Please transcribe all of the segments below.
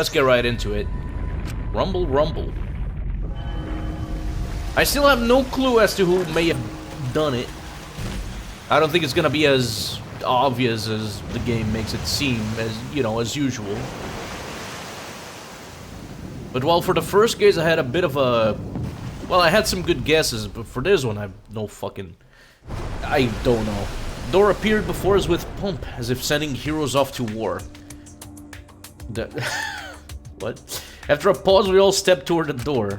let's get right into it. Rumble, rumble. I still have no clue as to who may have done it. I don't think it's gonna be as obvious as the game makes it seem, as, you know, as usual. But while for the first case I had a bit of a... Well, I had some good guesses, but for this one I have no fucking... I don't know. Door appeared before us with pomp, as if sending heroes off to war. What? After a pause, we all stepped toward the door.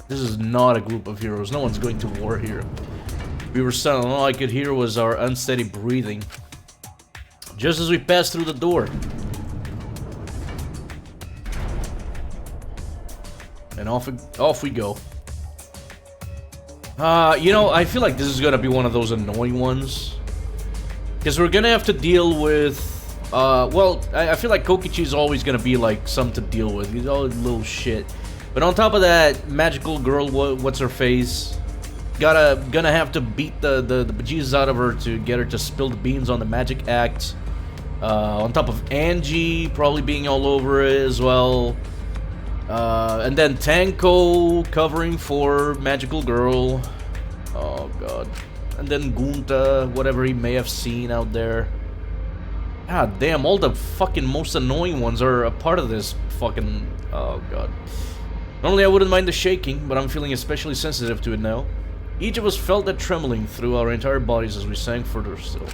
This is not a group of heroes. No one's going to war here. We were silent. All I could hear was our unsteady breathing. Just as we passed through the door. And off we go. You know, I feel like this is gonna be one of those annoying ones. Because we're gonna have to deal with... well, I feel like Kokichi is always gonna be like something to deal with. He's all little shit. But on top of that, magical girl, what's her face? Gonna have to beat the bejesus out of her to get her to spill the beans on the magic act. On top of Angie probably being all over it as well. And then Tanko covering for magical girl. Oh god. And then Gunta, whatever he may have seen out there. God damn, all the fucking most annoying ones are a part of this fucking... Oh god. Normally I wouldn't mind the shaking, but I'm feeling especially sensitive to it now. Each of us felt that trembling through our entire bodies as we sank further still.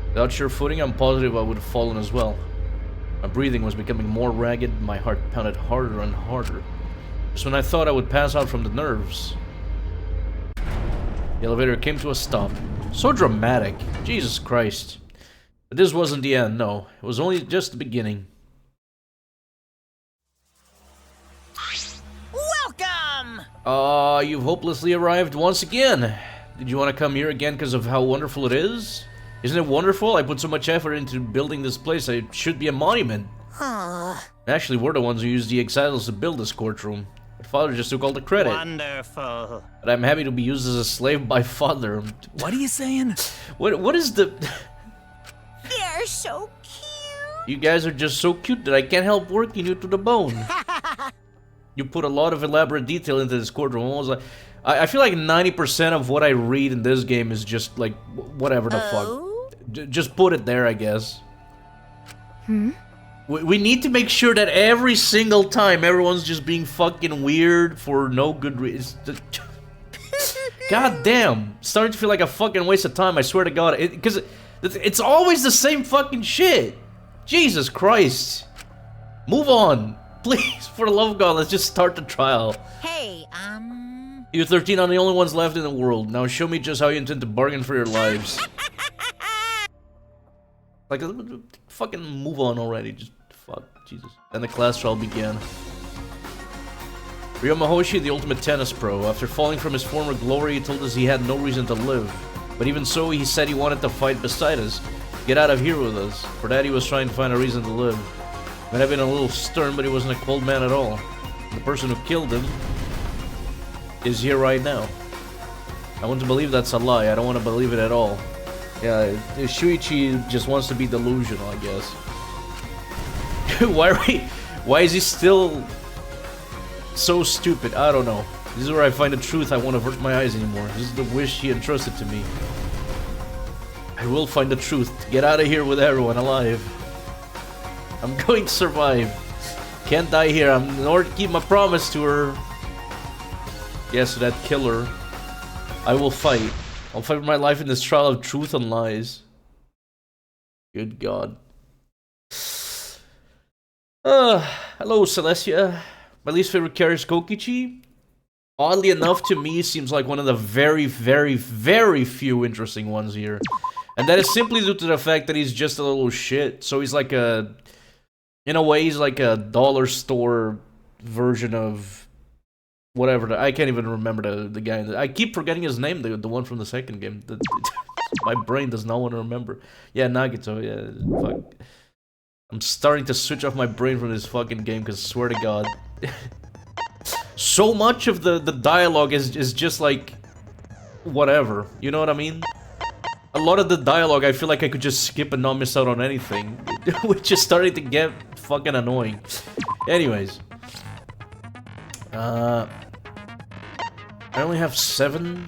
Without sure footing, I'm positive I would have fallen as well. My breathing was becoming more ragged, my heart pounded harder and harder. Just when I thought I would pass out from the nerves. The elevator came to a stop. So dramatic. Jesus Christ. But this wasn't the end, no. It was only just the beginning. Welcome! You've hopelessly arrived once again. Did you want to come here again because of how wonderful it is? Isn't it wonderful? I put so much effort into building this place, it should be a monument. Actually, we're the ones who used the exiles to build this courtroom. My father just took all the credit. Wonderful. But I'm happy to be used as a slave by father. What are you saying? What is the... They're so cute. You guys are just so cute that I can't help working you to the bone. You put a lot of elaborate detail into this courtroom. Almost like, I feel like 90% of what I read in this game is just like, whatever the fuck. Just put it there, I guess. We need to make sure that every single time everyone's just being fucking weird for no good reason. God damn. It's starting to feel like a fucking waste of time, I swear to God. Because it's always the same fucking shit. Jesus Christ. Move on. Please, for the love of God, let's just start the trial. Hey, You 13 are the only ones left in the world. Now show me just how you intend to bargain for your lives. Like, fucking move on already. Just, fuck, Jesus. Then the class trial began. Ryo Mahoshi, the ultimate tennis pro. After falling from his former glory, he told us he had no reason to live. But even so, he said he wanted to fight beside us. Get out of here with us. For that, he was trying to find a reason to live. Might have been a little stern, but he wasn't a cold man at all. The person who killed him is here right now. I want to believe that's a lie. I don't want to believe it at all. Yeah, Shuichi just wants to be delusional, I guess. Why is he still so stupid? I don't know. This is where I find the truth. I won't avert my eyes anymore. This is the wish he entrusted to me. I will find the truth. Get out of here with everyone alive. I'm going to survive. Can't die here. In order to keep my promise to her. Yes, to that killer. I will fight. I'll fight for my life in this trial of truth and lies. Good God. Hello, Celestia. My least favorite character is Kokichi. Oddly enough, to me, seems like one of the very, very, very few interesting ones here. And that is simply due to the fact that he's just a little shit. So he's like a... In a way, he's like a dollar store version of... Whatever, I can't even remember the guy. I keep forgetting his name, the one from the second game. My brain does not want to remember. Yeah, Nagito, yeah, fuck. I'm starting to switch off my brain from this fucking game, because I swear to God. So much of the dialogue is just like... Whatever, you know what I mean? A lot of the dialogue, I feel like I could just skip and not miss out on anything. Which is starting to get fucking annoying. Anyways. I only have 7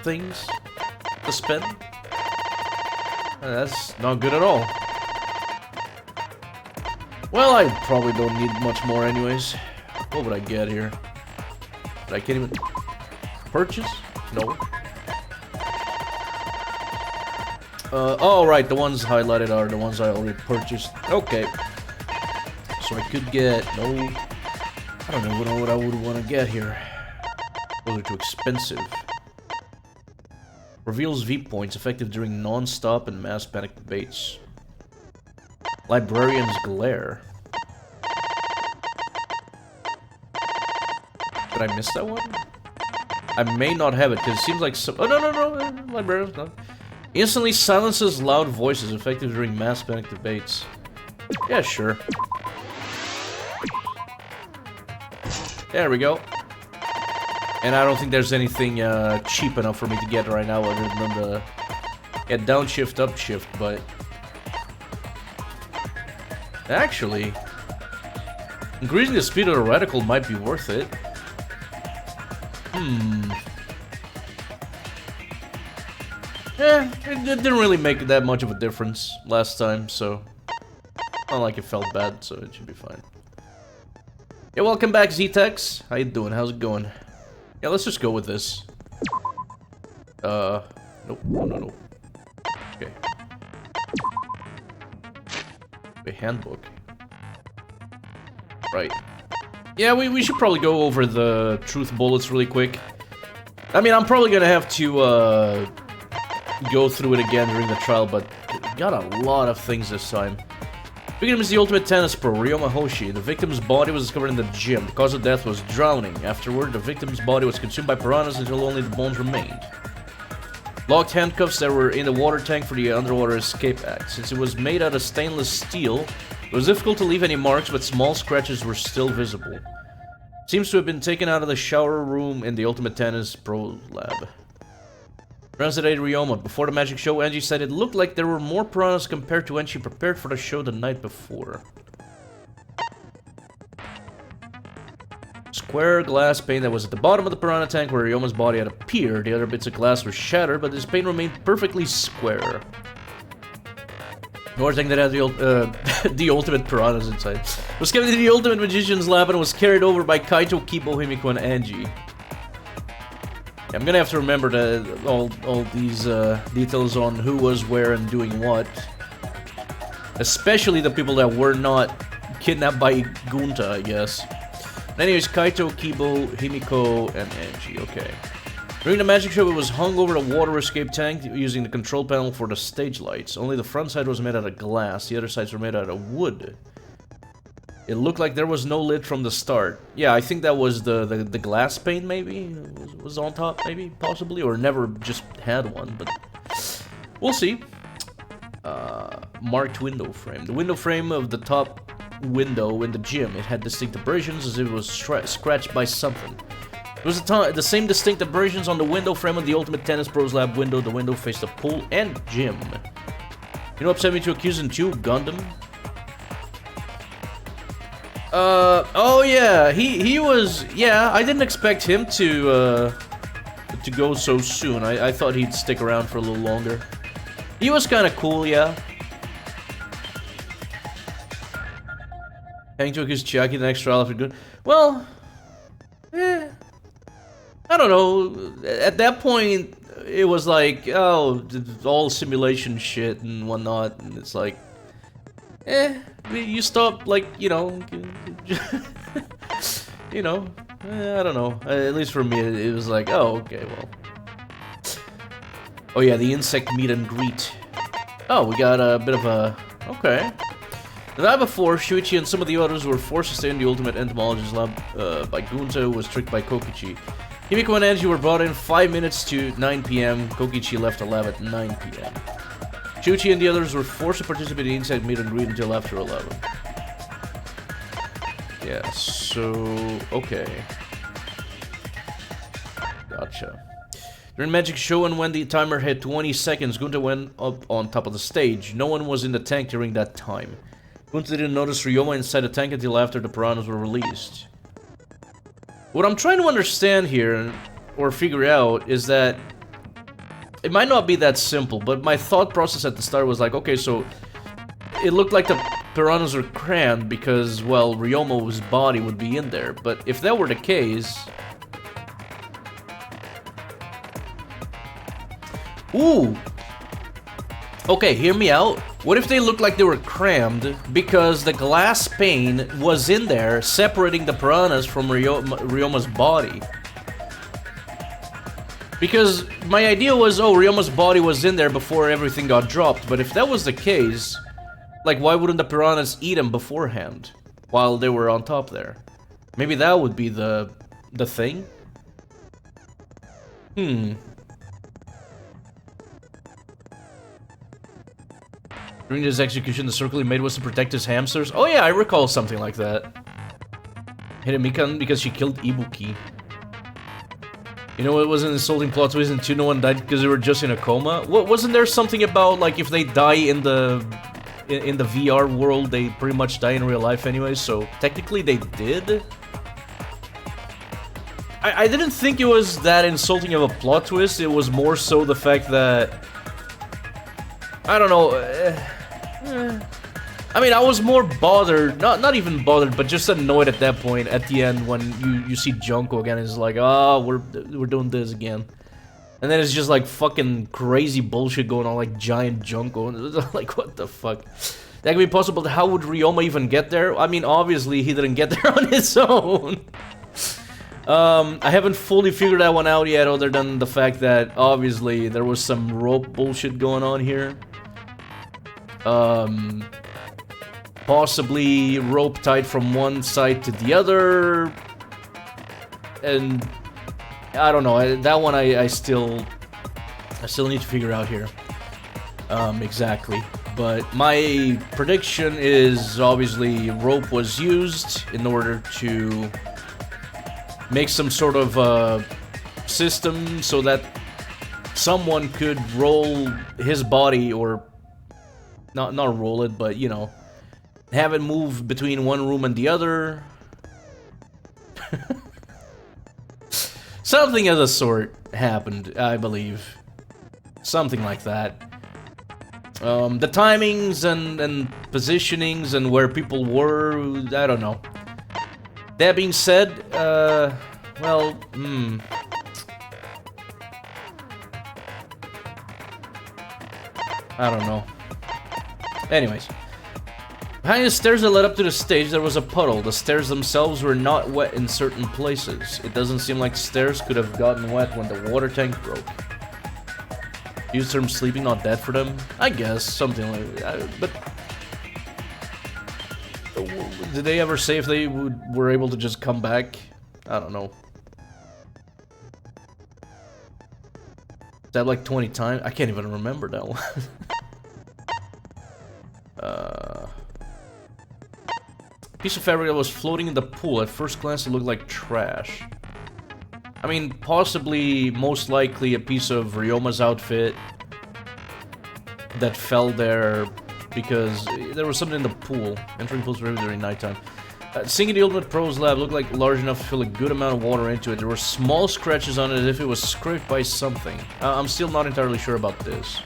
things to spend. That's not good at all. Well, I probably don't need much more anyways. What would I get here? I can't even... Purchase? No. Oh, right, the ones highlighted are the ones I already purchased. Okay. So I could get... No... I don't know what I would want to get here. Those are too expensive. Reveals V points effective during non-stop and mass panic debates. Librarian's Glare. Did I miss that one? I may not have it, because it seems like some... Oh, no. Librarian's not. Instantly silences loud voices effective during mass panic debates. Yeah, sure. There we go. And I don't think there's anything cheap enough for me to get right now other than the... Yeah, downshift, upshift, but... Actually... Increasing the speed of the reticle might be worth it. It didn't really make that much of a difference last time, so... Not like it felt bad, so it should be fine. Yeah, welcome back, Z-Tex. How you doing? How's it going? Yeah, let's just go with this. Nope, no. Okay. A handbook. Right. Yeah, we should probably go over the truth bullets really quick. I mean, I'm probably gonna have to, go through it again during the trial, but got a lot of things this time. Victim is the ultimate tennis pro, Ryoma Hoshi. The victim's body was discovered in the gym. The cause of death was drowning. Afterward, the victim's body was consumed by piranhas until only the bones remained. Locked handcuffs that were in the water tank for the underwater escape act. Since it was made out of stainless steel, it was difficult to leave any marks, but small scratches were still visible. Seems to have been taken out of the shower room in the Ultimate Tennis Pro lab. Translated Ryoma. Before the magic show, Angie said it looked like there were more piranhas compared to when she prepared for the show the night before. Square glass pane that was at the bottom of the piranha tank where Ryoma's body had appeared. The other bits of glass were shattered, but this pane remained perfectly square. Another thing that had the ultimate piranhas inside. Was kept in the Ultimate Magician's lab and was carried over by Kaito, Kibo, Himiko, and Angie. Yeah, I'm gonna have to remember all these details on who was where and doing what. Especially the people that were not kidnapped by Gunta, I guess. Anyways, Kaito, Kibo, Himiko, and Angie. Okay. During the magic show, it was hung over a water escape tank using the control panel for the stage lights. Only the front side was made out of glass. The other sides were made out of wood. It looked like there was no lid from the start. Yeah, I think that was the glass pane, maybe? Was on top, maybe? Possibly? Or never just had one, but... We'll see. Marked window frame. The window frame of the top window in the gym. It had distinct abrasions as if it was scratched by something. It was the same distinct abrasions on the window frame of the Ultimate Tennis Pros Lab window. The window faced the pool and gym. You know, upset me to accuse him too, Gundam? Oh yeah, he was, yeah, I didn't expect him to go so soon. I thought he'd stick around for a little longer. He was kind of cool, yeah. Hank took his Chiaki the next trial after good. Well, I don't know. At that point, it was like, oh, all simulation shit and whatnot, and it's like, you stop, like, you know, you know, I don't know. At least for me, it was like, oh, okay, well. Oh yeah, the insect meet and greet. Oh, we got a bit of a, okay. The night before, Shuichi and some of the others were forced to stay in the Ultimate Entomologist Lab by Gunta, who was tricked by Kokichi. Himiko and Angie were brought in 5 minutes to 9 p.m. Kokichi left the lab at 9 p.m. Shuichi and the others were forced to participate in the insect meet and greet until after 11. Yeah, so... okay. Gotcha. During Magic Show and when the timer hit 20 seconds, Gunta went up on top of the stage. No one was in the tank during that time. Kunta didn't notice Ryoma inside the tank until after the piranhas were released. What I'm trying to understand here, or figure out, is that it might not be that simple, but my thought process at the start was like, okay, so it looked like the piranhas were crammed because, well, Ryoma's body would be in there. But if that were the case... Ooh! Okay, hear me out. What if they looked like they were crammed because the glass pane was in there separating the piranhas from Ryoma's body? Because my idea was, oh, Ryoma's body was in there before everything got dropped, but if that was the case, like, why wouldn't the piranhas eat him beforehand while they were on top there? Maybe that would be the thing? During his execution, the circle he made was to protect his hamsters? Oh yeah, I recall something like that. Hit Mikan because she killed Ibuki. You know, it was an insulting plot twist and 2 no one died because they were just in a coma? Wasn't there something about, like, if they die in the VR world, they pretty much die in real life anyway, so technically they did? I didn't think it was that insulting of a plot twist, it was more so the fact that... I don't know... I mean, I was more bothered, not even bothered, but just annoyed at that point, at the end, when you see Junko again, it's like, oh, we're doing this again. And then it's just like fucking crazy bullshit going on, like giant Junko, like what the fuck? That could be possible, how would Ryoma even get there? I mean, obviously he didn't get there on his own. I haven't fully figured that one out yet, other than the fact that, obviously, there was some rope bullshit going on here. Possibly rope tied from one side to the other, and I don't know. That one I still need to figure out here exactly. But my prediction is obviously rope was used in order to make some sort of system so that someone could roll his body, or not roll it, but you know, have it move between one room and the other. Something of the sort happened, I believe. Something like that. The timings and positionings and where people were, I don't know. That being said, well, I don't know. Anyways. Behind the stairs that led up to the stage, there was a puddle. The stairs themselves were not wet in certain places. It doesn't seem like stairs could have gotten wet when the water tank broke. Use term sleeping not dead for them? I guess, something like that. But did they ever say if they were able to just come back? I don't know. Is that like 20 times? I can't even remember that one. Piece of fabric that was floating in the pool. At first glance, it looked like trash. I mean, possibly, most likely, a piece of Ryoma's outfit that fell there because there was something in the pool. Entering pools were during nighttime. Sinking the Ultimate Pro's lab looked like large enough to fill a good amount of water into it. There were small scratches on it as if it was scraped by something. I'm still not entirely sure about this.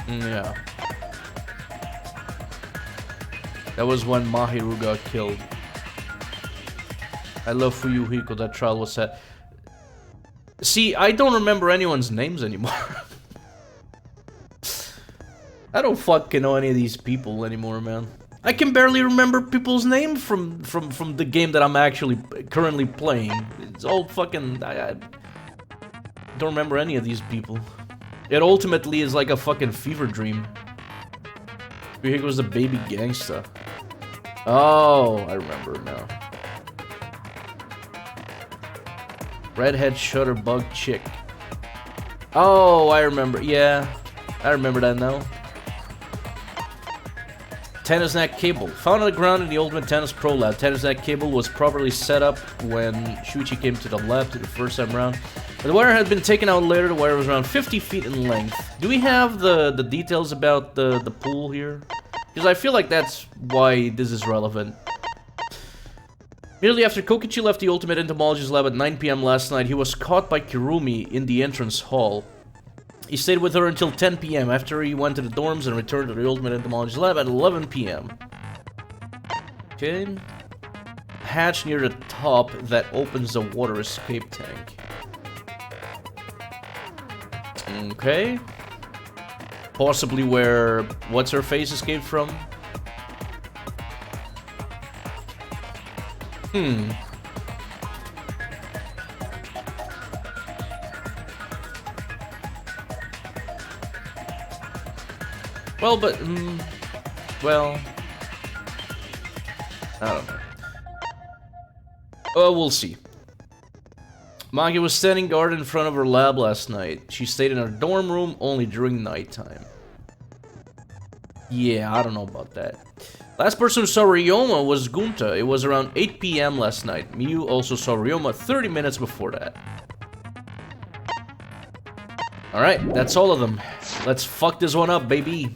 Yeah. That was when Mahiru got killed. I love Fuyuhiko, that trial was set. See, I don't remember anyone's names anymore. I don't fucking know any of these people anymore, man. I can barely remember people's names from the game that I'm actually currently playing. It's all fucking... I don't remember any of these people. It ultimately is like a fucking fever dream. Here goes the baby gangsta. Oh, I remember now. Redhead shutterbug chick. Oh, I remember. Yeah, I remember that now. Tennis net cable. Found on the ground in the Ultimate Tennis Pro Lab. Tennis net cable was properly set up when Shuichi came to the lab the first time around. The wire had been taken out later. The wire was around 50 feet in length. Do we have the details about the pool here? Because I feel like that's why this is relevant. Immediately after Kokichi left the Ultimate Entomologist lab at 9 PM last night, he was caught by Kirumi in the entrance hall. He stayed with her until 10 PM, after he went to the dorms and returned to the Ultimate Entomologist lab at 11 PM. Okay. Hatch near the top that opens the water escape tank. Okay. Possibly where what's-her-face escaped from? Well, but, well, I don't know. We'll see. Maki was standing guard in front of her lab last night. She stayed in her dorm room only during nighttime. Yeah, I don't know about that. Last person who saw Ryoma was Gunta. It was around 8 PM last night. Miyu also saw Ryoma 30 minutes before that. Alright, that's all of them. Let's fuck this one up, baby.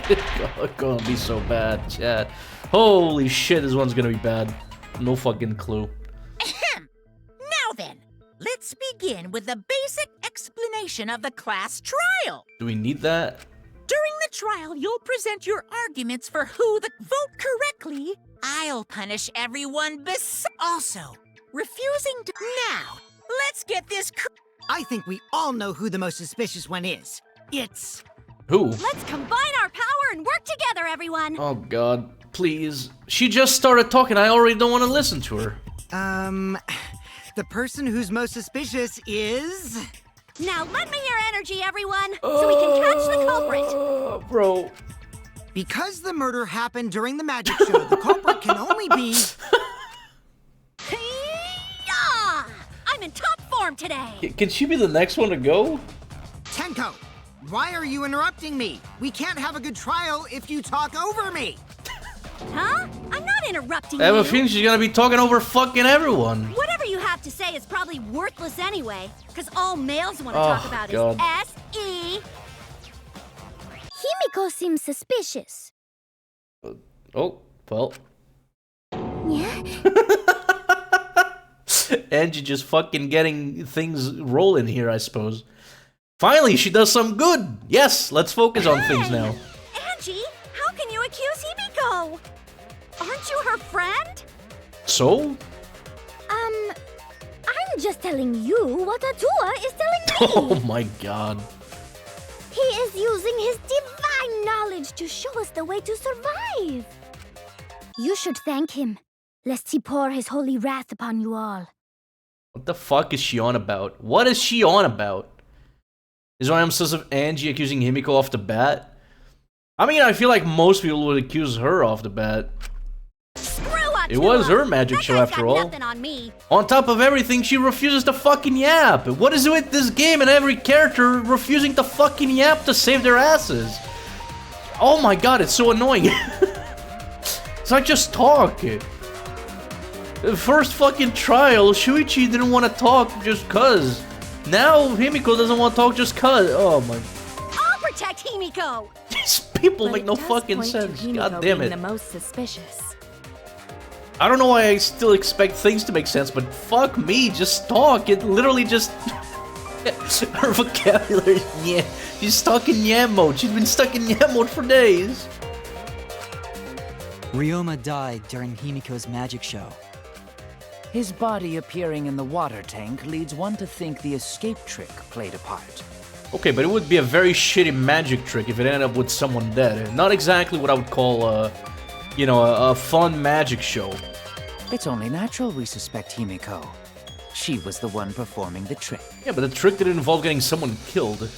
It's gonna be so bad, chat. Holy shit, this one's gonna be bad. No fucking clue. Now then, let's begin with the basic explanation of the class trial. Do we need that? During the trial, you'll present your arguments for who the vote correctly. I'll punish everyone also. Refusing to... Now, let's get this... I think we all know who the most suspicious one is. It's... Who? Let's combine our power and work together, everyone! Oh god, please. She just started talking, I already don't want to listen to her. The person who's most suspicious is... Now let me hear energy, everyone, so we can catch the culprit! Bro. Because the murder happened during the magic show, the culprit can only be... Yeah! I'm in top form today! Can she be the next one to go? Tenko, why are you interrupting me? We can't have a good trial if you talk over me! Huh? I'm not interrupting I have you! a feeling she's gonna be talking over fucking everyone. Whatever you have to say is probably worthless anyway, because all males want to talk about is S.E. Himiko seems suspicious. Oh, well. Yeah? Angie just fucking getting things rolling here, I suppose. Finally, she does some good! Yes, let's focus on things now. Angie, how can you accuse Himiko? Aren't you her friend? So? I'm just telling you what Atua is telling me! Oh my god. He is using his divine knowledge to show us the way to survive. You should thank him, lest he pour his holy wrath upon you all. What the fuck is she on about? What is she on about? Is why I'm sus of Angie accusing Himiko off the bat? I mean, I feel like most people would accuse her off the bat. It was her magic show after all. On top of everything, she refuses to fucking yap. What is it with this game and every character refusing to fucking yap to save their asses? Oh my god, it's so annoying. It's like, just talk. The first fucking trial, Shuichi didn't want to talk just cuz. Now Himiko doesn't want to talk just cuz. Oh my. I'll protect Himiko. These people make no fucking sense. God damn it. The most suspicious. I don't know why I still expect things to make sense, but fuck me, just talk. It literally just... Her vocabulary, yeah. She's stuck in yam mode. She's been stuck in yam mode for days. Ryoma died during Himiko's magic show. His body appearing in the water tank leads one to think the escape trick played a part. Okay, but it would be a very shitty magic trick if it ended up with someone dead. Not exactly what I would call, you know, a fun magic show. It's only natural we suspect Himiko. She was the one performing the trick. Yeah, but the trick didn't involve getting someone killed.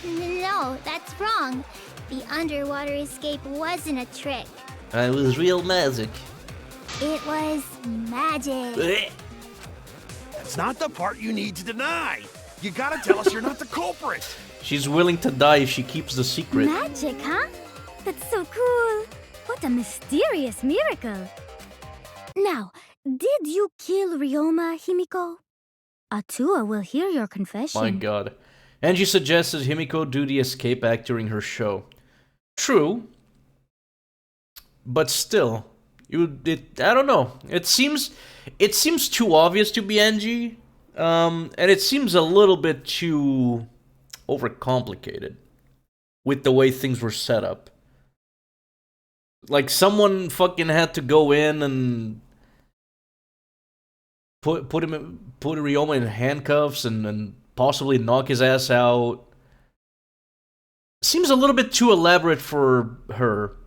No, that's wrong. The underwater escape wasn't a trick. It was real magic. It was magic. That's not the part you need to deny. You gotta tell us you're not the culprit. She's willing to die if she keeps the secret. Magic, huh? That's so cool. What a mysterious miracle. Now, did you kill Ryoma, Himiko? Atua will hear your confession. My god. Angie suggested Himiko do the escape act during her show. True. But still, I don't know. It seems too obvious to be Angie. And it seems a little bit too overcomplicated with the way things were set up. Like, someone fucking had to go in and put Ryoma in handcuffs and possibly knock his ass out. Seems a little bit too elaborate for her.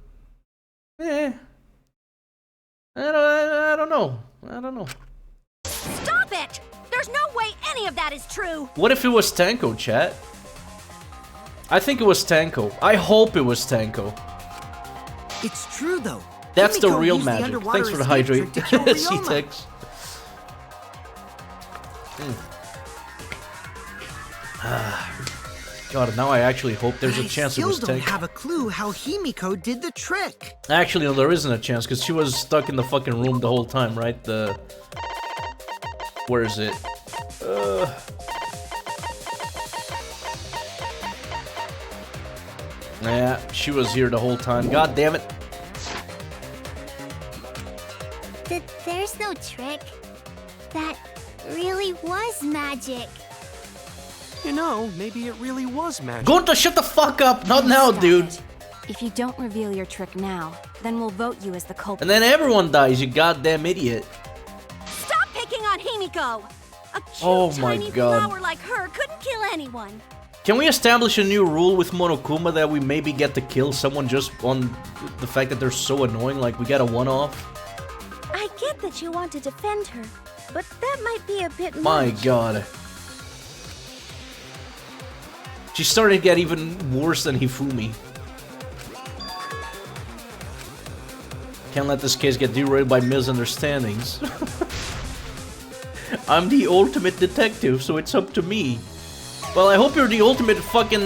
I don't know. Stop it! There's no way any of that is true! What if it was Tanko, chat? I think it was Tanko. I hope it was Tanko. It's true, though. That's the Himiko real used magic. underwater Thanks for the escape hydrate. trick to kill Ryoma. C-Tex. God, now I actually hope there's a chance it was I still don't Tanko. have a clue how Himiko did the trick. Actually, no, there isn't a chance, because she was stuck in the fucking room the whole time, right? Where is it? Yeah, she was here the whole time. God damn it. There's no trick. That really was magic. You know, maybe it really was magic. Gunta, shut the fuck up! Not now, Stop dude! it. If you don't reveal your trick now, then we'll vote you as the culprit. And then everyone dies, you goddamn idiot. Stop picking on Himiko! A cute, Oh my tiny God. flower like her couldn't kill anyone. Can we establish a new rule with Monokuma that we maybe get to kill someone just on the fact that they're so annoying? Like, we got a one-off? I get that you want to defend her, but that might be a bit My much. god. She's starting to get even worse than Hifumi. Can't let this case get derailed by misunderstandings. I'm the ultimate detective, so it's up to me. Well, I hope you're the ultimate fucking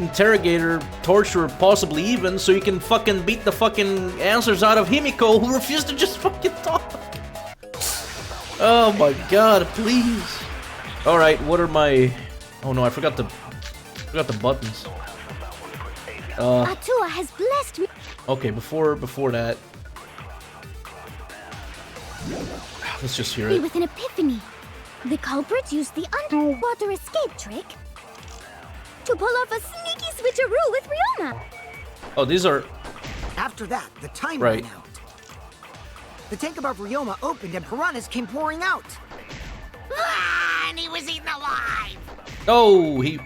interrogator, torturer, possibly even, so you can fucking beat the fucking answers out of Himiko, who refused to just fucking talk. Oh my god, please. Alright, what are my... Oh no, I forgot the buttons. Atua has blessed me. Okay, before that... Let's just hear Me it. with an epiphany. The culprit used the underwater escape trick to pull off a sneaky switcheroo with Ryoma. Oh, these are... After that, the time Right. ran out. The tank above Ryoma opened and piranhas came pouring out. Ah, and he was eaten alive. Oh, he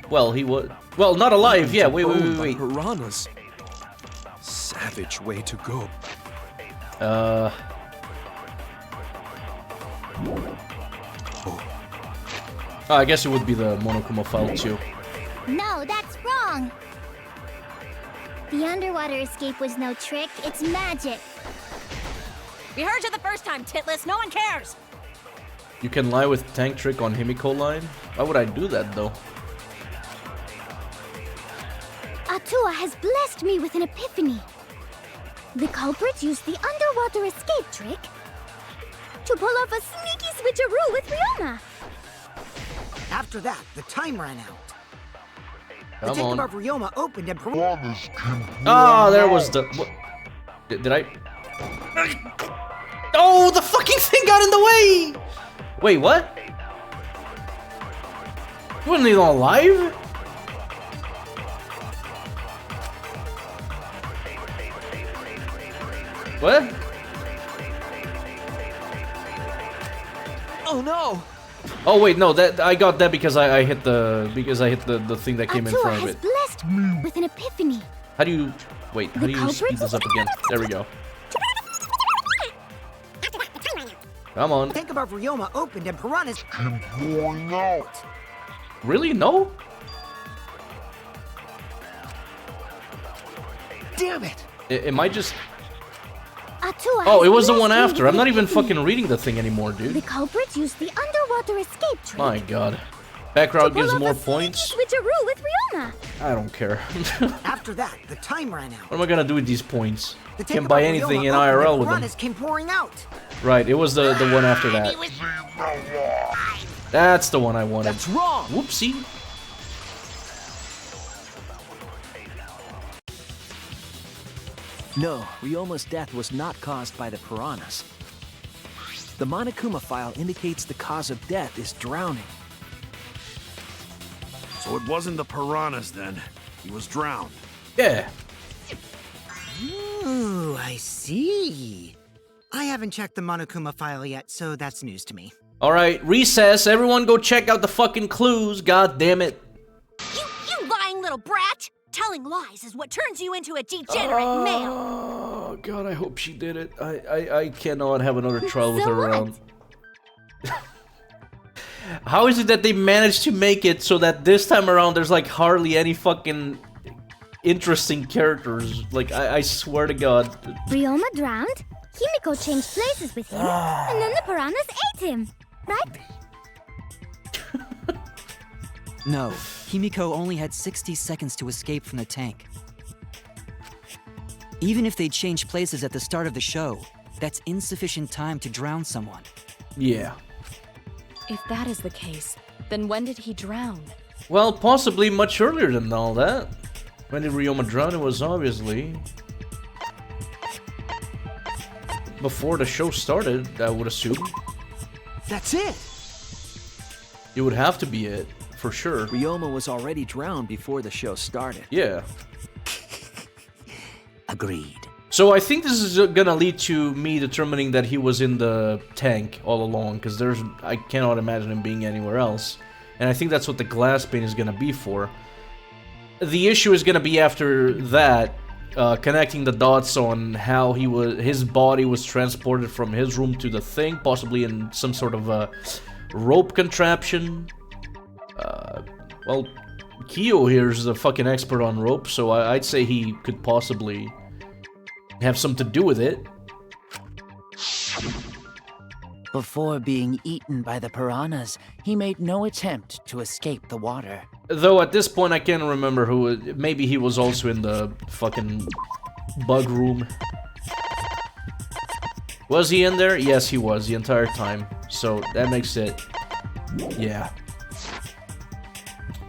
was... Well, not alive, yeah, wait. Piranhas. Savage way to go. Oh, I guess it would be the Monokuma file too. No, that's wrong. The underwater escape was no trick, it's magic. We heard you the first time, Titless. No one cares. You can lie with tank trick on Himiko line? Why would I do that though? Atua has blessed me with an epiphany. The culprit used the underwater escape trick to pull off a sneaky switcheroo with Ryoma. After that, the time ran out. The Come tank on. above Ryoma opened and piranhas. Ah, there was the... What? Did I... Oh, the fucking thing got in the way! Wait, what? Wasn't he alive? What? Oh no! Oh wait, no, that I got that because I hit the thing that came in Atua front of has it. blessed me with an epiphany. How do you wait? How The do you culprit speed this up again? There we go. Come on. The tank above Ryoma opened and piranhas. Really? No? Damn it! Am I just... Atua Oh, has it was the blessed one me after. with I'm an not even epiphany. fucking reading the thing anymore, The dude. culprit used the underwater escape trick My god. Background To pull gives off more a sneaky points. switcheroo with Ryoma. I don't care. After that, the time ran out. What am I gonna do with these points? The Can't buy anything in IRL with them. Piranhas came pouring out. Right, it was the one after that. That's the one I wanted. That's wrong! Whoopsie. No, Ryoma's death was not caused by the piranhas. The Monokuma file indicates the cause of death is drowning. So it wasn't the piranhas then. He was drowned. Yeah. Ooh, I see. I haven't checked the Monokuma file yet, so that's news to me. Alright, recess. Everyone go check out the fucking clues. God damn it. You lying little brat! Telling lies is what turns you into a degenerate male. Oh god, I hope she did it. I cannot have another trial with So her what? around. How is it that they managed to make it so that this time around there's like hardly any fucking interesting characters? Like, I swear to god. Ryoma drowned, Himiko changed places with him, and then the piranhas ate him, right? No, Himiko only had 60 seconds to escape from the tank. Even if they changed places at the start of the show, that's insufficient time to drown someone. Yeah. If that is the case, then when did he drown? Well, possibly much earlier than all that. When did Ryoma drown? It was obviously before the show started, I would assume. That's it! It would have to be it, for sure. Ryoma was already drowned before the show started. Yeah. Agreed. So I think this is gonna lead to me determining that he was in the tank all along, because I cannot imagine him being anywhere else. And I think that's what the glass pane is gonna be for. The issue is gonna be after that, connecting the dots on how his body was transported from his room to the thing, possibly in some sort of a rope contraption. Well, Kyo here is a fucking expert on rope, so I'd say he could possibly have something to do with it. Before being eaten by the piranhas, he made no attempt to escape the water. Though at this point I can't remember who. Maybe he was also in the fucking bug room. Was he in there? Yes, he was the entire time. So that makes it. Yeah.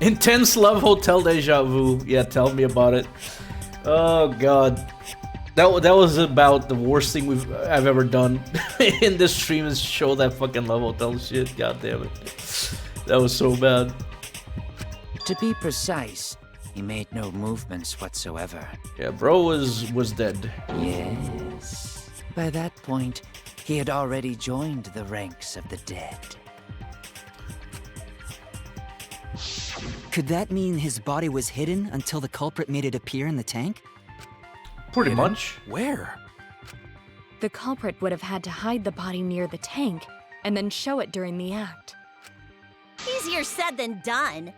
Intense Love Hotel Deja Vu. Yeah, tell me about it. Oh god. That was about the worst thing I've ever done in this stream, is show that fucking Love Hotel shit. God damn it. That was so bad. To be precise, he made no movements whatsoever. Yeah, bro was dead. Yes. By that point, he had already joined the ranks of the dead. Could that mean his body was hidden until the culprit made it appear in the tank? Pretty much. Where? The culprit would have had to hide the body near the tank and then show it during the act. Easier said than done.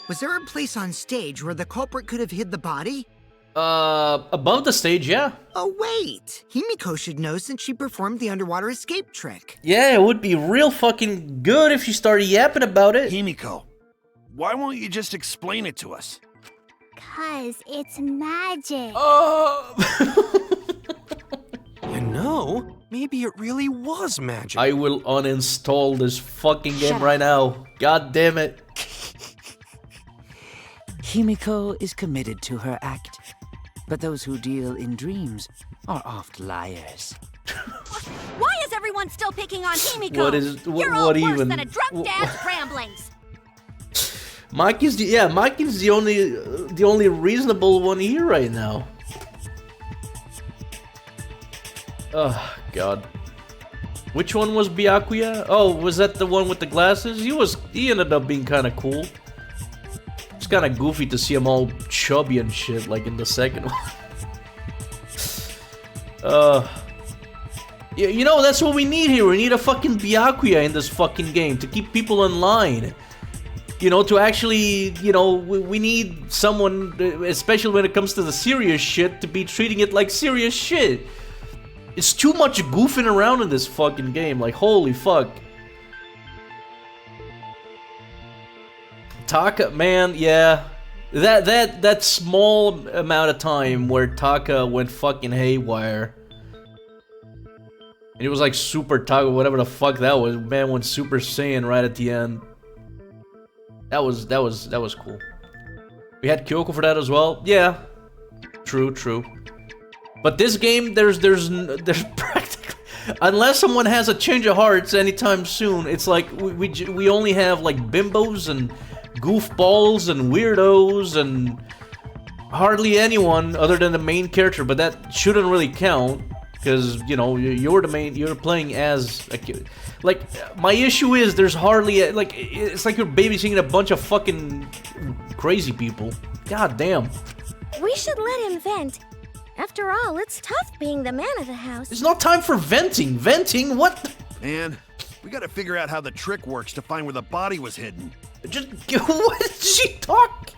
Was there a place on stage where the culprit could have hid the body? Above the stage, yeah. Oh, wait. Himiko should know since she performed the underwater escape trick. Yeah, it would be real fucking good if she started yapping about it. Himiko, why won't you just explain it to us? 'Cause it's magic. You know, maybe it really was magic. I will uninstall this fucking game Shut right now. God damn it. Himiko is committed to her act, but those who deal in dreams are oft liars. Why is everyone still picking on Himiko? You're all what worse even? than a drunk dad's ramblings. Mikey's the only reasonable one here right now. Oh god. Which one was Byakuya? Oh, was that the one with the glasses? He ended up being kind of cool. It's kind of goofy to see him all chubby and shit like in the second one. You know, that's what we need here. We need a fucking Byakuya in this fucking game to keep people in line. You know, to actually, you know, we need someone, especially when it comes to the serious shit, to be treating it like serious shit. It's too much goofing around in this fucking game, like, holy fuck. Taka, man, yeah. That small amount of time where Taka went fucking haywire. And he was like Super Taka, whatever the fuck that was. Man went Super Saiyan right at the end. That was cool. We had Kyoko for that as well. Yeah, true. But this game, there's practically, unless someone has a change of hearts anytime soon, it's like we only have like bimbos and goofballs and weirdos and hardly anyone other than the main character. But that shouldn't really count because you know you're the main. You're playing as a kid. Like, my issue is there's hardly, like, it's like you're babysitting a bunch of fucking crazy people. God damn. We should let him vent. After all, it's tough being the man of the house. There's no time for venting. Venting? What? Man, we gotta figure out how the trick works to find where the body was hidden. Just, what did she talk?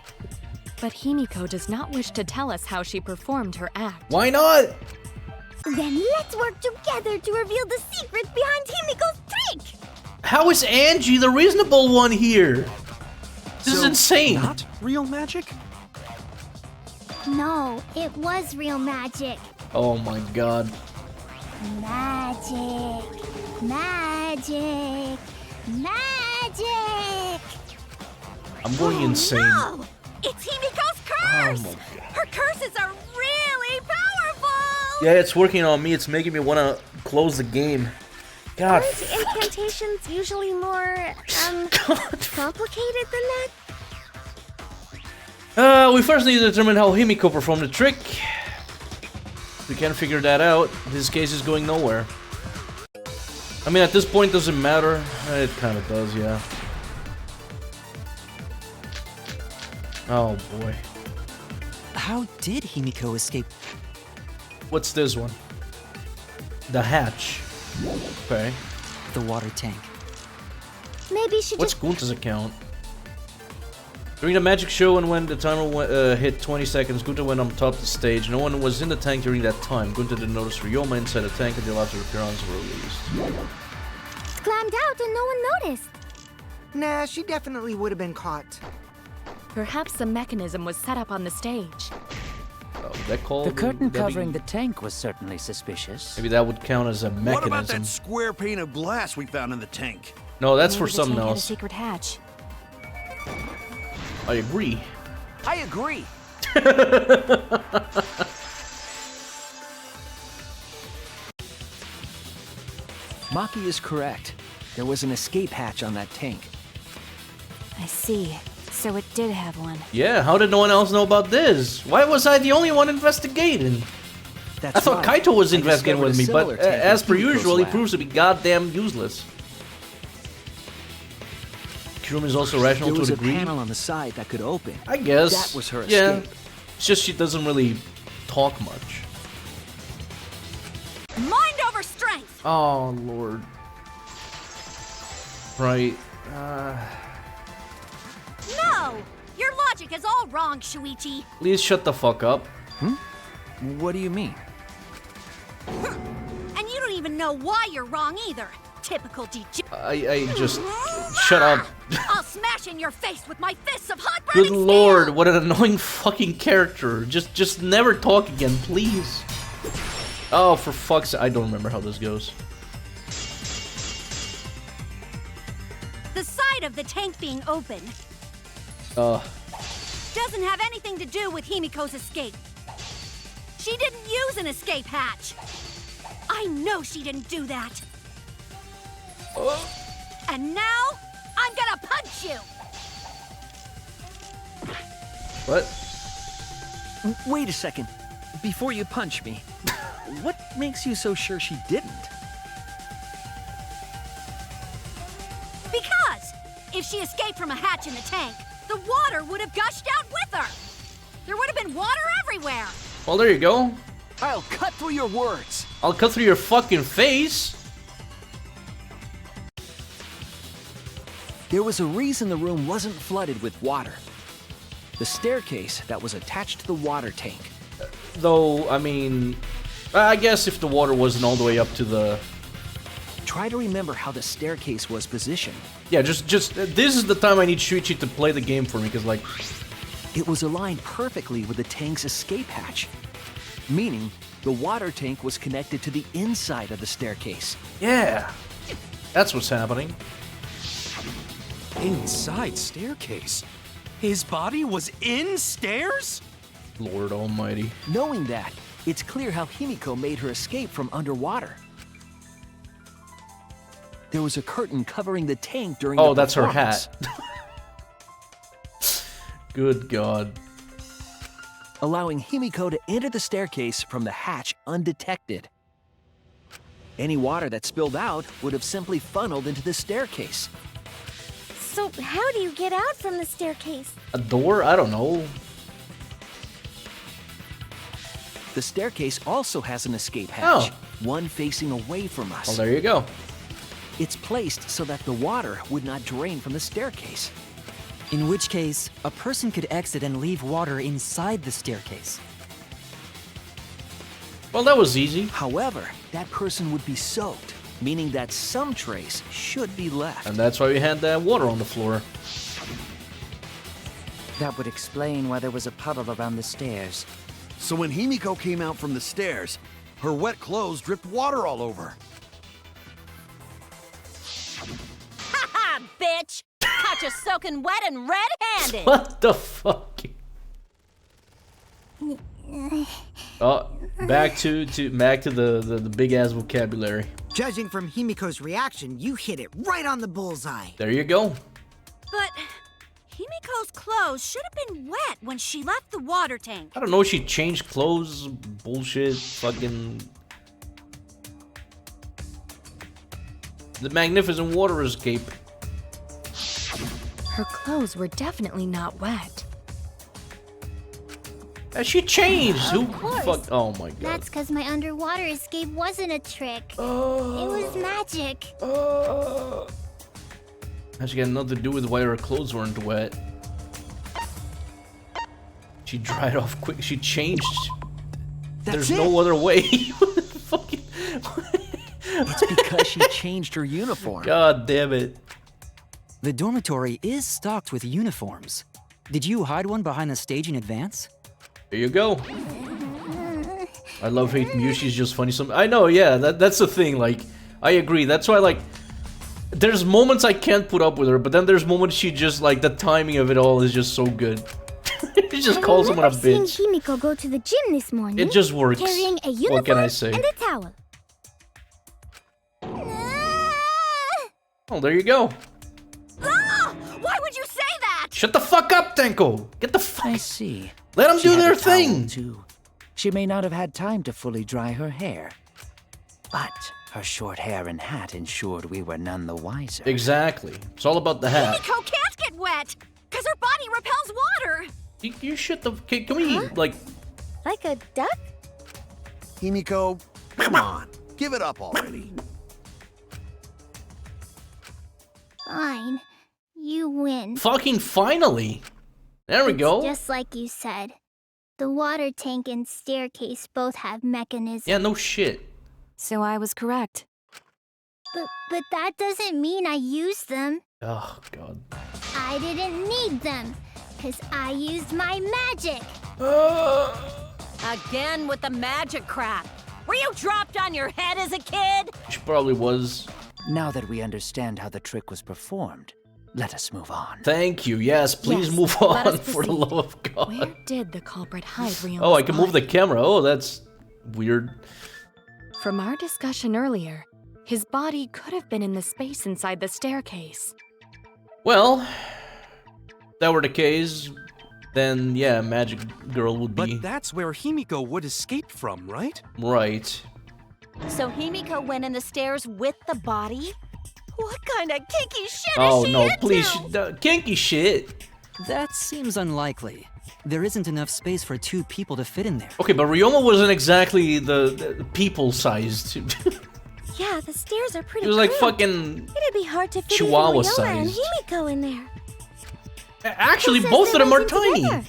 But Himiko does not wish to tell us how she performed her act. Why not? Then let's work together to reveal the secret behind Himiko's trick! How is Angie the reasonable one here? This is insane. Not real magic? No, it was real magic. Oh my god. Magic. Magic. Magic. I'm going insane. No! It's Himiko's curse! Oh my god. Her curses are really powerful! Yeah, it's working on me. It's making me want to close the game. God. Aren't incantations usually more, complicated than that? We first need to determine how Himiko performed the trick. If we can't figure that out, this case is going nowhere. I mean, at this point, does it matter? It kind of does, yeah. Oh boy. How did Himiko escape? What's this one? The hatch. Okay. The water tank. Maybe she What's Gunta's account? During the magic show and when the timer hit 20 seconds, Gunta went on top of the stage. No one was in the tank during that time. Gunta didn't notice Ryoma inside the tank until after the piranhas were released. climbed out and no one noticed. Nah, she definitely would have been caught. Perhaps the mechanism was set up on the stage. Oh, that called The curtain covering the tank was certainly suspicious. Maybe that would count as a mechanism. What about that square pane of glass we found in the tank? No, that's Maybe for something the tank had a else. secret hatch. I agree. I agree. Maki is correct. There was an escape hatch on that tank. I see. So it did have one. Yeah, how did no one else know about this? Why was I the only one investigating? That's I thought right. Kaito was I investigating with me, discovered a but similar tank as in per Himiko's usual, he lab. proves to be goddamn useless. Kirumi is also rational There to was a a degree. panel on the side that could open. I guess. That was her Yeah. escape. It's just she doesn't really talk much. Mind over strength! Oh, Lord. Right. No! Your logic is all wrong, Shuichi. Please shut the fuck up. What do you mean? And you don't even know why you're wrong either. Typical DJ. I just... Shut up. I'll smash in your face with my fists of hot Good burning lord, steel! what an annoying fucking character. Just never talk again, please. Oh, for fuck's sake. I don't remember how this goes. The side of the tank being open doesn't have anything to do with Himiko's escape. She didn't use an escape hatch. I know she didn't do that. And now, I'm gonna punch you! What? Wait a second. Before you punch me, what makes you so sure she didn't? Because if she escaped from a hatch in the tank, the water would have gushed out with her. There would have been water everywhere. Well, there you go. I'll cut through your words. I'll cut through your fucking face. There was a reason the room wasn't flooded with water. The staircase that was attached to the water tank. Though, I mean... I guess if the water wasn't all the way up to the... Try to remember how the staircase was positioned. Yeah, just this is the time I need Shuichi to play the game for me, because like... It was aligned perfectly with the tank's escape hatch, meaning the water tank was connected to the inside of the staircase. Yeah, that's what's happening. Inside staircase? His body was in stairs? Lord almighty. Knowing that, it's clear how Himiko made her escape from underwater. There was a curtain covering the tank during the that's her performance. hat. Good God. Allowing Himiko to enter the staircase from the hatch undetected. Any water that spilled out would have simply funneled into the staircase. So how do you get out from the staircase? A door? I don't know. The staircase also has an escape hatch, one facing away from us. Well, there you go. It's placed so that the water would not drain from the staircase. In which case, a person could exit and leave water inside the staircase. Well, that was easy. However, that person would be soaked, meaning that some trace should be left. And that's why we had that water on the floor. That would explain why there was a puddle around the stairs. So when Himiko came out from the stairs, her wet clothes dripped water all over. Ha, bitch! Caught you soaking wet and red-handed! What the fuck? Oh, back to the big ass vocabulary. Judging from Himiko's reaction, you hit it right on the bullseye. There you go. But Himiko's clothes should have been wet when she left the water tank. I don't know, she changed clothes, bullshit, fucking... The magnificent water escape. Her clothes were definitely not wet. And she changed! Of Who course. fuck? Oh my God. That's because my underwater escape wasn't a trick. It was magic. Has got nothing to do with why her clothes weren't wet. She dried off quick. She changed. There's no other way. Fucking... It's because she changed her uniform. God damn it. The dormitory is stocked with uniforms. Did you hide one behind the stage in advance? There you go. I love how Yushi's just funny. I know, yeah, that's the thing. Like, I agree. That's why, like, there's moments I can't put up with her, but then there's moments she just, like, the timing of it all is just so good. She just calls someone a bitch. Seeing Himiko go to the gym this morning. It just works. Carrying a uniform What can I say? and a towel. Oh, there you go. Ah! Why would you say that? Shut the fuck up, Tenko. Get the fuck. I see. Let them She do had their a towel, thing. too. She may not have had time to fully dry her hair. But her short hair and hat ensured we were none the wiser. Exactly. It's all about the hat. Himiko can't get wet, because her body repels water. You shut the... Can we, like... Like a duck? Himiko, come on. Give it up already. Fine. You win. Fucking finally. There we go. Just like you said. The water tank and staircase both have mechanisms. Yeah, no shit. So I was correct. But that doesn't mean I used them. Oh, God. I didn't need them, because I used my magic. Again with the magic crap. Were you dropped on your head as a kid? She probably was. Now that we understand how the trick was performed, let us move on. Thank you. Yes, please Yes, move let on us for the proceed. love of God. Where did the culprit hide Ryoma's Oh, I can move the body? camera. Oh, that's weird. From our discussion earlier, his body could have been in the space inside the staircase. Well, if that were the case, then yeah, Magic Girl would be But that's where Himiko would escape from, right? right. So Himiko went in the stairs with the body? What kind of kinky shit Oh is she no, into? please, kinky shit. That seems unlikely. There isn't enough space for 2 people to fit in there. Okay, but Ryoma wasn't exactly the people-sized. Yeah, the stairs are pretty It was like cramped. fucking It'd be hard to fit Chihuahua even Ryoma and sized. Himiko in there. Actually, Who says both of they're them are racing tiny. together?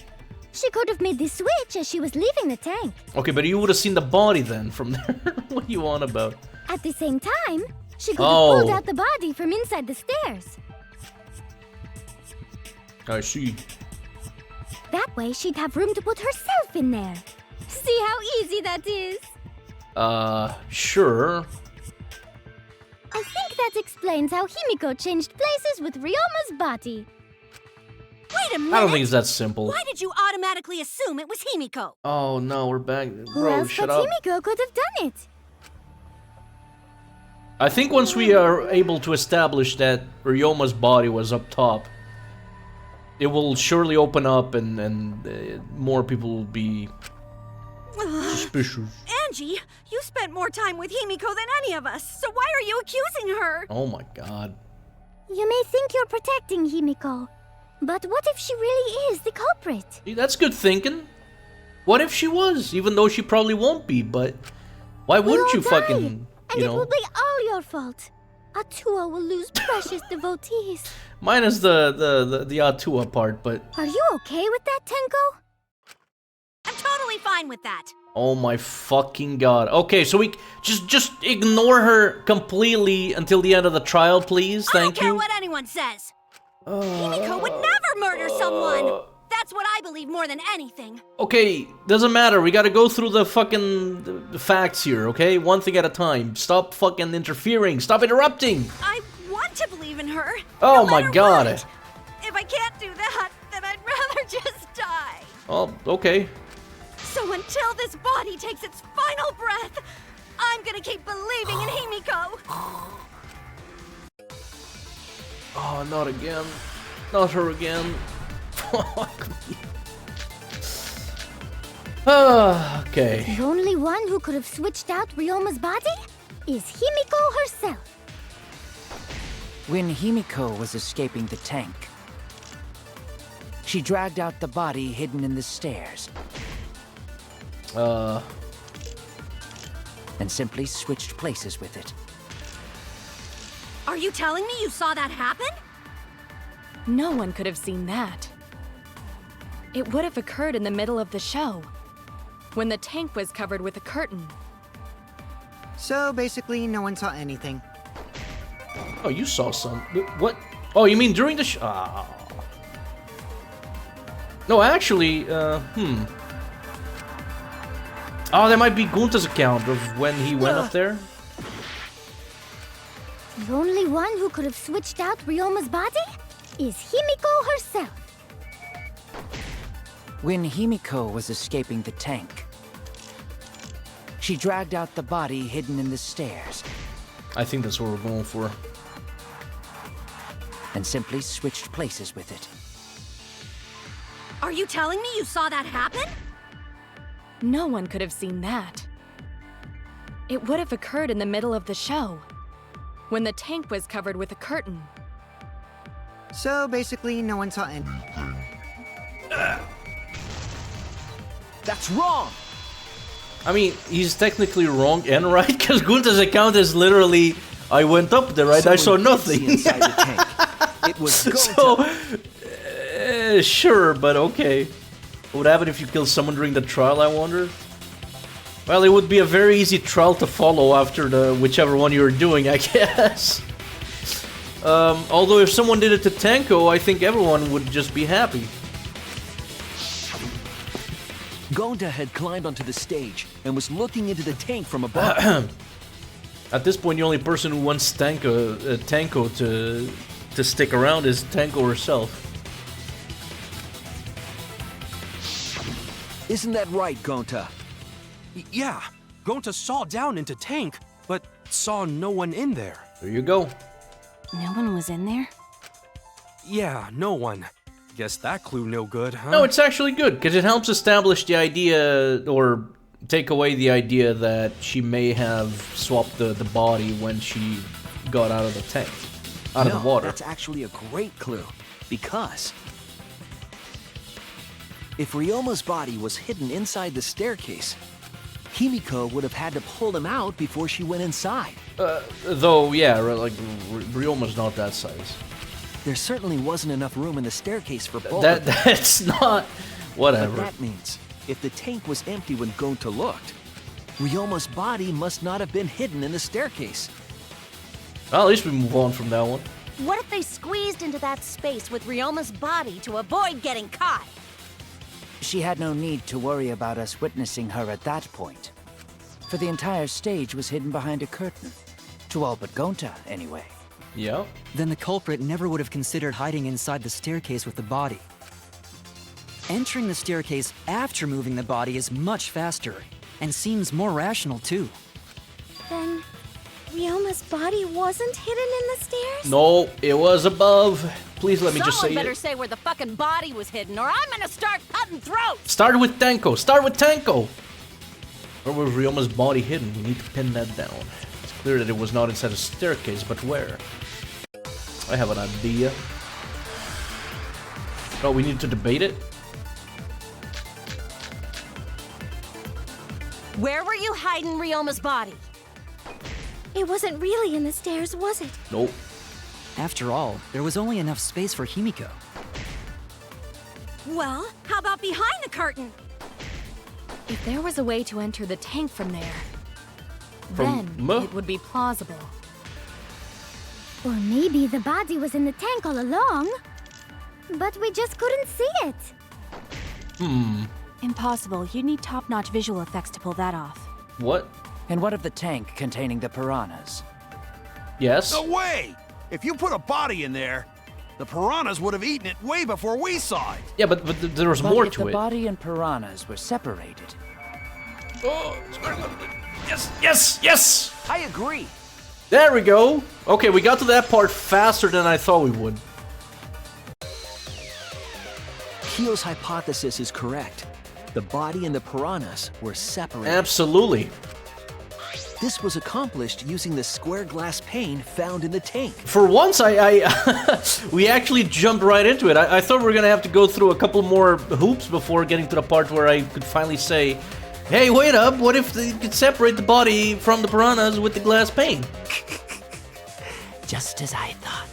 She could have made the switch as she was leaving the tank. Okay, but you would have seen the body then from there. What are you on about? At the same time, she could Oh. have pulled out the body from inside the stairs. I see. That way she'd have room to put herself in there. See how easy that is? Sure. I think that explains how Himiko changed places with Ryoma's body. Wait a minute! I don't think it's that simple. Why did you automatically assume it was Himiko? Oh no, we're back. Who Bro, else shut but up. Himiko could have done it? I think once we are able to establish that Ryoma's body was up top, it will surely open up and more people will be suspicious. Angie, you spent more time with Himiko than any of us, so why are you accusing her? Oh my god. You may think you're protecting Himiko, but what if she really is the culprit? That's good thinking. What if she was, even though she probably won't be, but why wouldn't you die, fucking, and you it know? will be all your fault. Atua will lose precious devotees. Minus the Atua part, but Are you okay with that, Tenko? I'm totally fine with that. oh my fucking god. Okay, so we just ignore her completely until the end of the trial, please. Thank I don't care you. what anyone says. Himiko would never murder someone. That's what I believe more than anything. Okay, doesn't matter. We gotta go through the fucking the facts here, okay? One thing at a time. Stop fucking interfering. Stop interrupting. I want to believe in her. Oh no my matter god. what. If I can't do that, then I'd rather just die. Oh, okay. So until this body takes its final breath, I'm gonna keep believing in Himiko. Oh, not again. Not her again. Fuck me. Okay. The only one who could have switched out Ryoma's body is Himiko herself. When Himiko was escaping the tank, she dragged out the body hidden in the stairs and simply switched places with it. Are you telling me you saw that happen? No one could have seen that. It would have occurred in the middle of the show, when the tank was covered with a curtain. So basically, no one saw anything. Oh, you saw some. What? Oh, you mean during the show? No, actually, Oh, that might be Gunta's account of when he went up there. The only one who could have switched out Ryoma's body is Himiko herself. When Himiko was escaping the tank, she dragged out the body hidden in the stairs I think that's what we're going for. and simply switched places with it. Are you telling me you saw that happen? No one could have seen that. It would have occurred in the middle of the show, when the tank was covered with a curtain. So basically, no one saw anything. That's wrong! I mean, he's technically wrong and right, because Gunta's account is literally, I went up there, right? I saw Someone did see nothing. inside the tank. It was So, sure, but okay. What would happen if you kill someone during the trial, I wonder? Well, it would be a very easy trial to follow after the whichever one you were doing, I guess. Although if someone did it to Tenko, I think everyone would just be happy. Gonta had climbed onto the stage and was looking into the tank from above. At this point, the only person who wants Tenko to stick around is Tenko herself. Isn't that right, Gonta? Yeah, Gonta saw down into tank, but saw no one in there. There you go. No one was in there? Yeah, no one. Guess that clue no good, huh? No, it's actually good, because it helps establish the idea, or take away the idea that she may have swapped the body when she got out of the tank. Out of the water. That's actually a great clue, because if Ryoma's body was hidden inside the staircase, Himiko would have had to pull him out before she went inside. Though, yeah, like, Ryoma's not that size. There certainly wasn't enough room in the staircase for both. That's not... Whatever. But that means, if the tank was empty when Gonta looked, Ryoma's body must not have been hidden in the staircase. Well, at least we move on from that one. What if they squeezed into that space with Ryoma's body to avoid getting caught? She had no need to worry about us witnessing her at that point. For the entire stage was hidden behind a curtain. To all but Gonta, anyway. Yeah. Then the culprit never would have considered hiding inside the staircase with the body. Entering the staircase after moving the body is much faster, and seems more rational too. Then, Ryoma's body wasn't hidden in the stairs? No, it was above. Please let me just say Someone better it. say where the fucking body was hidden, or I'm gonna start cutting throats! Start with Tenko. Start with Tenko. Where was Ryoma's body hidden? We need to pin that down. It's clear that it was not inside a staircase, but where? I have an idea. Oh, we need to debate it? Where were you hiding Ryoma's body? It wasn't really in the stairs, was it? Nope. After all, there was only enough space for Himiko. Well, how about behind the curtain? If there was a way to enter the tank from there, From then it would be plausible. Or maybe the body was in the tank all along. But we just couldn't see it. Impossible. You'd need top-notch visual effects to pull that off. What? And what of the tank containing the piranhas? Yes? No way! If you put a body in there, the piranhas would have eaten it way before we saw it. Yeah, but there was But more if to the it. body and piranhas were separated. Oh, yes, yes, yes! I agree. There we go. Okay, we got to that part faster than I thought we would. Kyo's hypothesis is correct. The body and the piranhas were separated. Absolutely. This was accomplished using the square glass pane found in the tank. For once, we actually jumped right into it. I thought we were gonna have to go through a couple more hoops before getting to the part where I could finally say, hey, wait up, what if they could separate the body from the piranhas with the glass pane? Just as I thought.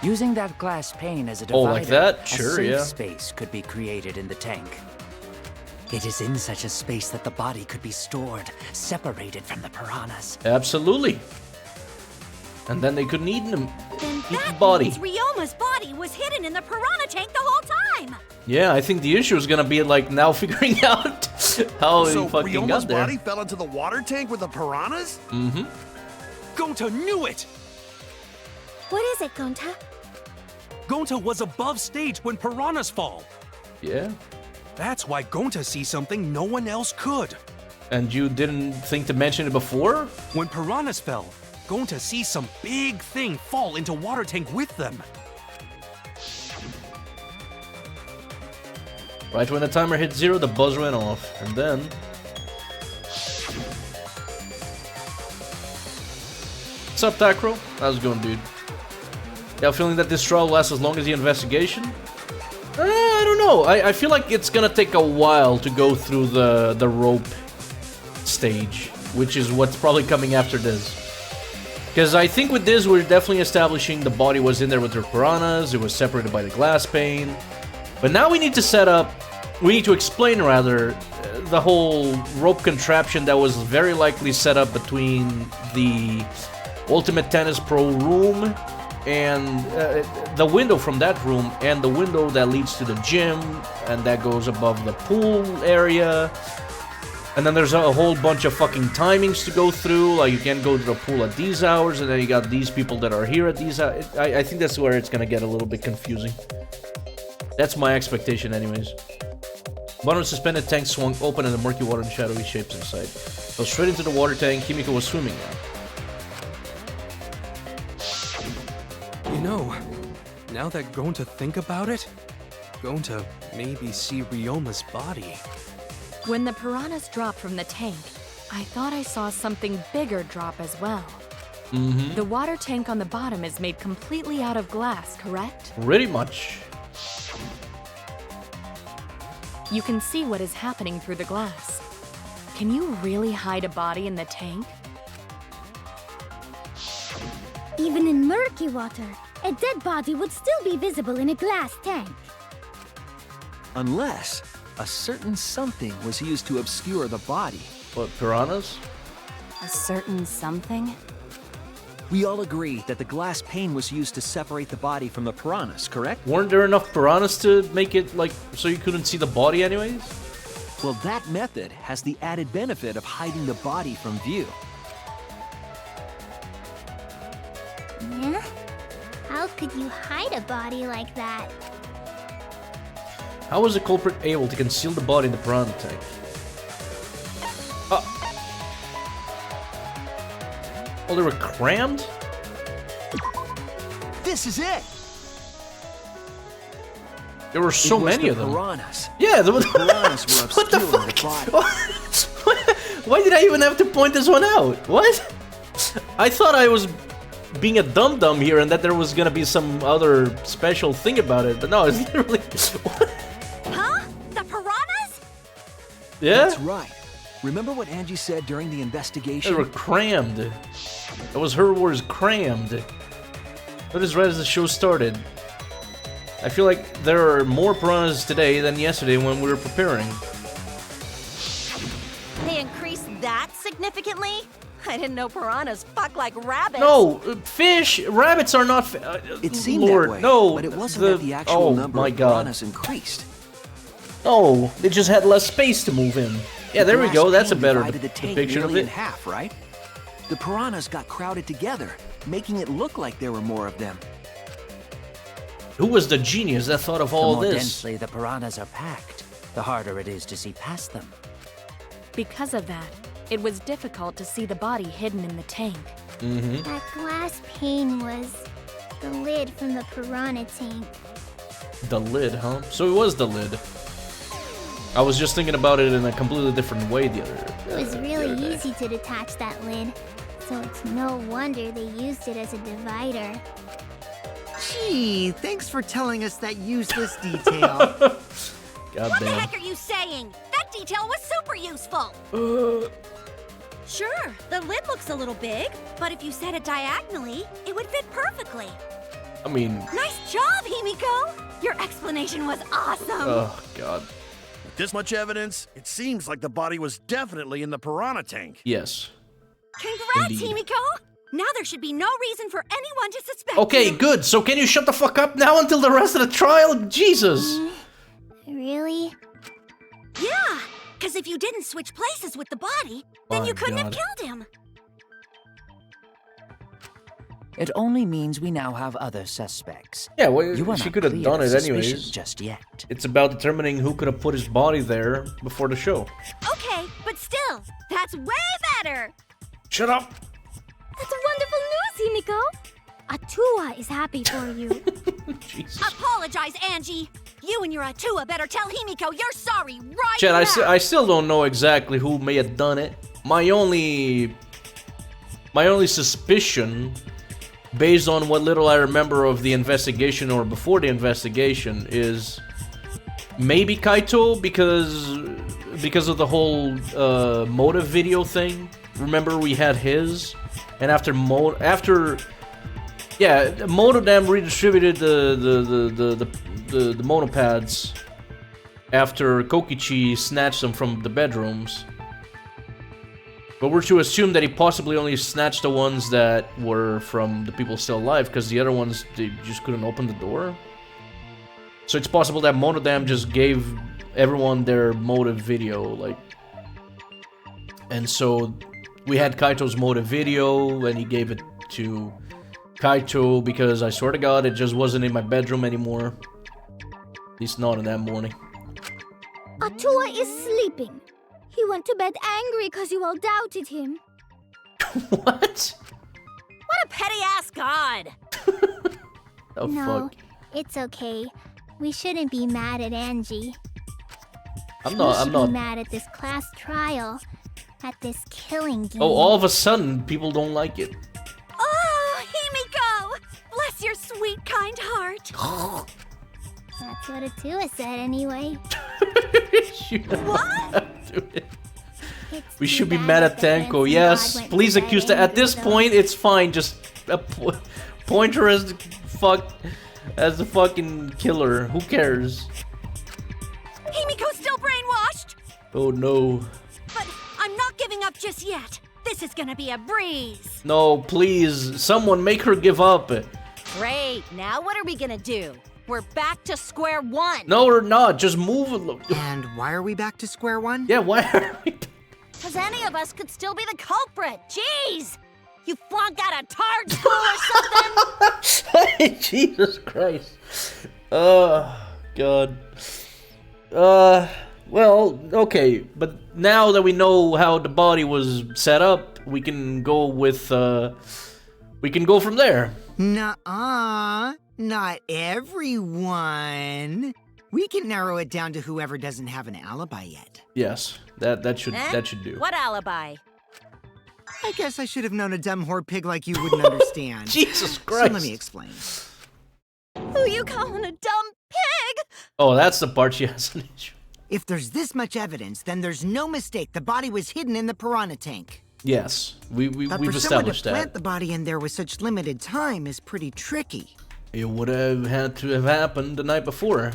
Using that glass pane as a divider, Oh, like that? Sure, a safe yeah. space could be created in the tank. It is in such a space that the body could be stored, separated from the piranhas. Absolutely. And then they couldn't eat them. Then Eat the that body. means Ryoma's body was hidden in the piranha tank the whole time! Yeah, I think the issue is gonna be like now figuring out how So he fucking Ryoma's got there. body fell into the water tank with the piranhas? Mm-hmm. Gonta knew it! What is it, Gonta? Gonta was above stage when piranhas fall. Yeah. That's why Gonta sees something no one else could. And you didn't think to mention it before? When piranhas fell, Gonta sees some big thing fall into water tank with them. Right when the timer hit 0, the buzz went off. And then... What's up, Takro? How's it going, dude? Got a feeling that this trial lasts as long as the investigation? I don't know. I feel like it's gonna take a while to go through the rope stage, which is what's probably coming after this. Because I think with this, we're definitely establishing the body was in there with her piranhas, it was separated by the glass pane. But now we need to set up, we need to explain rather, the whole rope contraption that was very likely set up between the Ultimate Tennis Pro room and the window from that room and the window that leads to the gym and that goes above the pool area. And then there's a whole bunch of fucking timings to go through, like you can't go to the pool at these hours, and then you got these people that are here at these hours. I think that's where it's gonna get a little bit confusing. That's my expectation anyways. Bottom of the suspended tank swung open and the murky water and shadowy shapes inside. Fell straight into the water tank. Himiko was swimming now. You know, now that Gonta think about it, Gonta maybe see Ryoma's body. When the piranhas dropped from the tank, I thought I saw something bigger drop as well. Mm-hmm. The water tank on the bottom is made completely out of glass, correct? Pretty much. You can see what is happening through the glass. Can you really hide a body in the tank? Even in murky water, a dead body would still be visible in a glass tank. Unless a certain something was used to obscure the body. What, piranhas? A certain something? We all agree that the glass pane was used to separate the body from the piranhas, correct? Weren't there enough piranhas to make it, like, so you couldn't see the body anyways? Well, that method has the added benefit of hiding the body from view. Yeah? How could you hide a body like that? How was the culprit able to conceal the body in the piranha tank? Oh, they were crammed? This is it! There were so many of them. Piranhas. Yeah, the piranhas were what the fuck? Why did I even have to point this one out? What? I thought I was being a dum-dum here and that there was gonna be some other special thing about it, but no, it's literally... Huh? The piranhas? Yeah? That's right. Remember what Angie said during the investigation? They were crammed. That was her words, crammed. But as right as the show started, I feel like there are more piranhas today than yesterday when we were preparing. They increased that significantly? I didn't know piranhas fuck like rabbits. No, fish, rabbits are not. It seemed Lord, that way, no, but it wasn't that the actual number of piranhas increased. No, they just had less space to move in. Yeah, there we go. That's a better depiction of it. In half, right? The piranhas got crowded together, making it look like there were more of them. Who was the genius that thought of all the more this? densely the piranhas are packed, the harder it is to see past them. Because of that, it was difficult to see the body hidden in the tank. Mm-hmm. That glass pane was the lid from the piranha tank. The lid, huh? So it was the lid. I was just thinking about it in a completely different way the other day. It was really easy to detach that lid, so it's no wonder they used it as a divider. Gee, thanks for telling us that useless detail. What the heck are you saying? That detail was super useful. Sure, the lid looks a little big, but if you set it diagonally, it would fit perfectly. I mean... Nice job, Himiko! Your explanation was awesome! Oh, God. With this much evidence, it seems like the body was definitely in the piranha tank. Yes. Congrats, Indeed. Himiko! Now there should be no reason for anyone to suspect Okay, you. good. So can you shut the fuck up now until the rest of the trial? Jesus! Really? Yeah, because if you didn't switch places with the body, then My you couldn't have God. killed him. It only means we now have other suspects. Yeah, well, You are she not could have cleared done of it suspicion anyways. just yet. It's about determining who could have put his body there before the show. Okay, but still, that's way better. Shut up! That's wonderful news, Himiko! Atua is happy for you. Jesus. Apologize, Angie. You and your Atua better tell Himiko you're sorry right Chad, now. I still don't know exactly who may have done it. My only suspicion, based on what little I remember of the investigation or before the investigation, is maybe Kaito because of the whole motive video thing. Remember we had his, and after Monodam redistributed the monopads after Kokichi snatched them from the bedrooms. But we're to assume that he possibly only snatched the ones that were from the people still alive, because the other ones, they just couldn't open the door. So it's possible that Monodam just gave everyone their motive video, like... And so we had Kaito's motive video, and he gave it to Kaito, because I swear to God, it just wasn't in my bedroom anymore. At least not in that morning. Atua is sleeping. He went to bed angry because you all doubted him. What? What a petty-ass god! Oh, No, fuck. it's okay. We shouldn't be mad at Angie. I'm We should not. be mad at this class trial, at this killing game. Oh, all of a sudden, people don't like it. Oh, Himiko! Bless your sweet, kind heart. That's what Atua said anyway. What? We should be mad at Tanko. Yes, please accuse her. At this point, it's fine. Just point her as the fucking killer. Who cares? Himiko's still brainwashed! Oh no. But I'm not giving up just yet. This is gonna be a breeze. No, please, someone make her give up. Great, now what are we gonna do? We're back to square one. No, we're not. Just move. And why are we back to square one? Yeah, why are we? Because any of us could still be the culprit. Jeez! You flunked out of Tard School or something? Jesus Christ. God. Well, okay, but now that we know how the body was set up, we can go with, we can go from there. Nuh-uh. Not everyone. We can narrow it down to whoever doesn't have an alibi yet. Yes, that should do. What alibi? I guess I should have known a dumb whore pig like you wouldn't understand. Jesus Christ. So let me explain. Who you calling a dumb pig? Oh, that's the part she has an issue. If there's this much evidence, then there's no mistake the body was hidden in the piranha tank. Yes, we've for someone to established plant that. the body in there with such limited time is pretty tricky. It would have had to have happened the night before.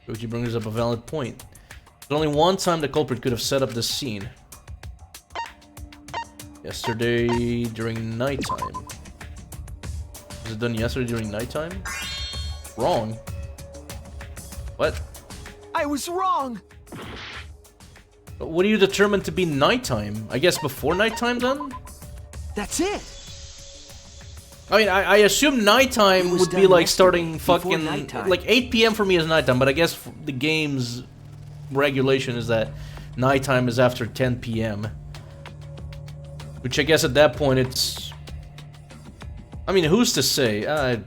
Which brings up a valid point. There's only one time the culprit could have set up this scene. Yesterday during nighttime. Was it done yesterday during nighttime? Wrong. What? I was wrong. What do you determine to be nighttime? I guess before nighttime then? That's it. I mean, I assume nighttime would be like starting before fucking... nighttime. Like 8 p.m. for me is nighttime, but I guess the game's regulation is that nighttime is after 10 p.m. Which I guess at that point it's... I mean, who's to say? Ding,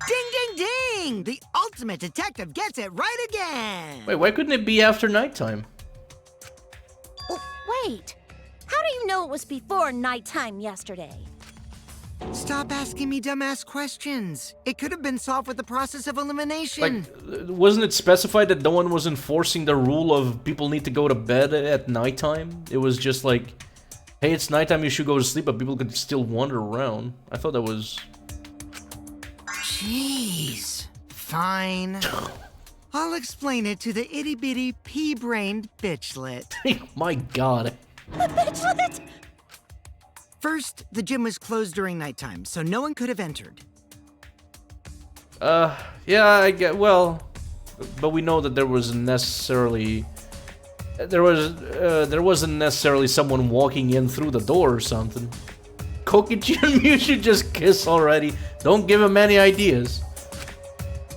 ding, ding! The ultimate detective gets it right again! Wait, why couldn't it be after nighttime? Oh, wait. How do you know it was before nighttime yesterday? Stop asking me dumbass questions. It could have been solved with the process of elimination. Like, wasn't it specified that no one was enforcing the rule of people need to go to bed at nighttime? It was just like, hey, it's nighttime, you should go to sleep, but people could still wander around. I thought that was... Jeez. Fine. I'll explain it to the itty-bitty pea-brained bitchlet. My god. The bitchlet? First, the gym was closed during nighttime, so no one could have entered. Yeah, I get, well, but we know that there wasn't necessarily someone walking in through the door or something. Koki-chan, you should just kiss already. Don't give him any ideas.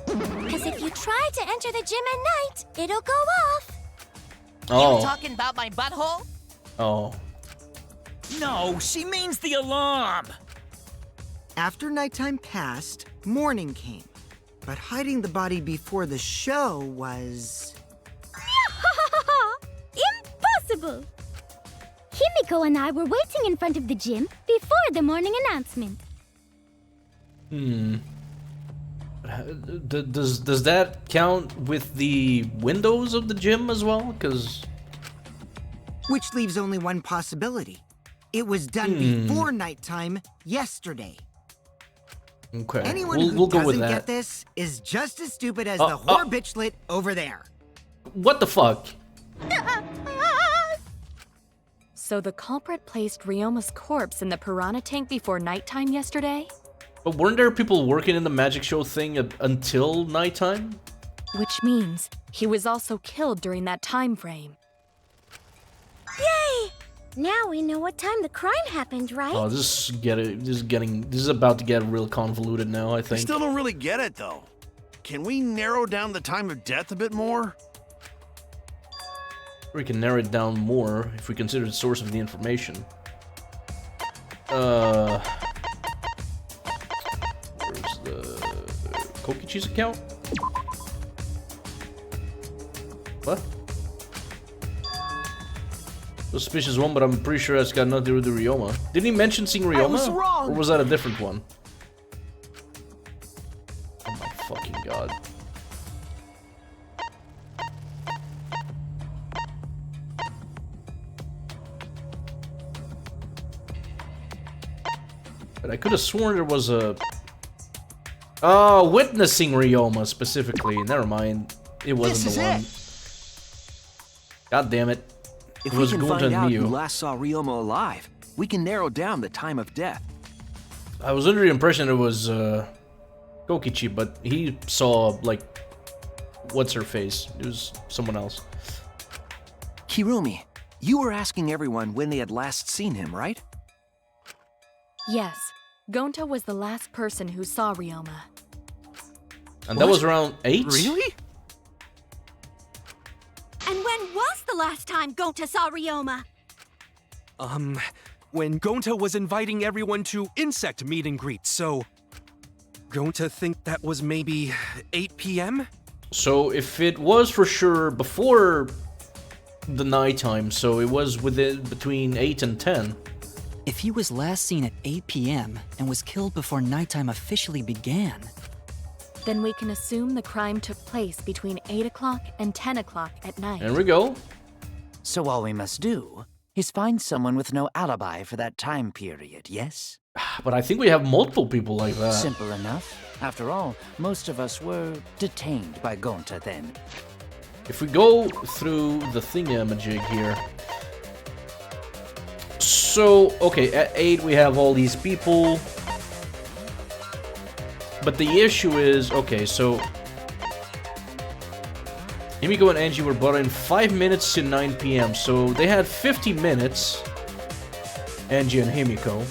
Because if you try to enter the gym at night, it'll go off. Oh. You talking about my butthole? Oh. No, she means the alarm. After nighttime passed, morning came. But hiding the body before the show was... Impossible! Himiko and I were waiting in front of the gym before the morning announcement. Does that count with the windows of the gym as well? Because... Which leaves only one possibility. It was done before nighttime yesterday. Okay, Anyone we'll who go with doesn't that. get this is just as stupid as the whore bitchlet over there. What the fuck? So the culprit placed Ryoma's corpse in the piranha tank before nighttime yesterday? But weren't there people working in the magic show thing until nighttime? Which means he was also killed during that time frame. Yay! Now we know what time the crime happened, right? Oh, this is about to get real convoluted now, I I think. still don't really get it, though. Can we narrow down the time of death a bit more? We can narrow it down more if we consider the source of the information. Where's the Kokichi's account? What? Suspicious one, but I'm pretty sure that's got nothing to do with Ryoma. Didn't he mention seeing Ryoma? I was wrong. Or was that a different one? Oh my fucking god. But I could have sworn there was a... Oh, witnessing Ryoma specifically. Never mind. It wasn't the one. God damn it. If It we was can Gonta find and out who Mio. last saw Ryoma alive, we can narrow down the time of death. I was under the impression it was Kokichi, but he saw, like, what's her face? It was someone else. Kirumi, you were asking everyone when they had last seen him, right? Yes, Gonta was the last person who saw Ryoma. And that was around 8? Really? And when was the last time Gonta saw Ryoma? When Gonta was inviting everyone to insect meet and greet, so... Gonta think that was maybe 8 p.m.? So if it was for sure before the nighttime, so it was within between 8 and 10. If he was last seen at 8 p.m. and was killed before nighttime officially began, Then we can assume the crime took place between 8 o'clock and 10 o'clock at night. There we go. So all we must do is find someone with no alibi for that time period, yes? But I think we have multiple people like that. Simple enough. After all, most of us were detained by Gonta then. If we go through the thingamajig here. So, okay, at 8 we have all these people. But the issue is, okay, so... Himiko and Angie were brought in 5 minutes to 9 p.m. So they had 50 minutes. Angie and Himiko.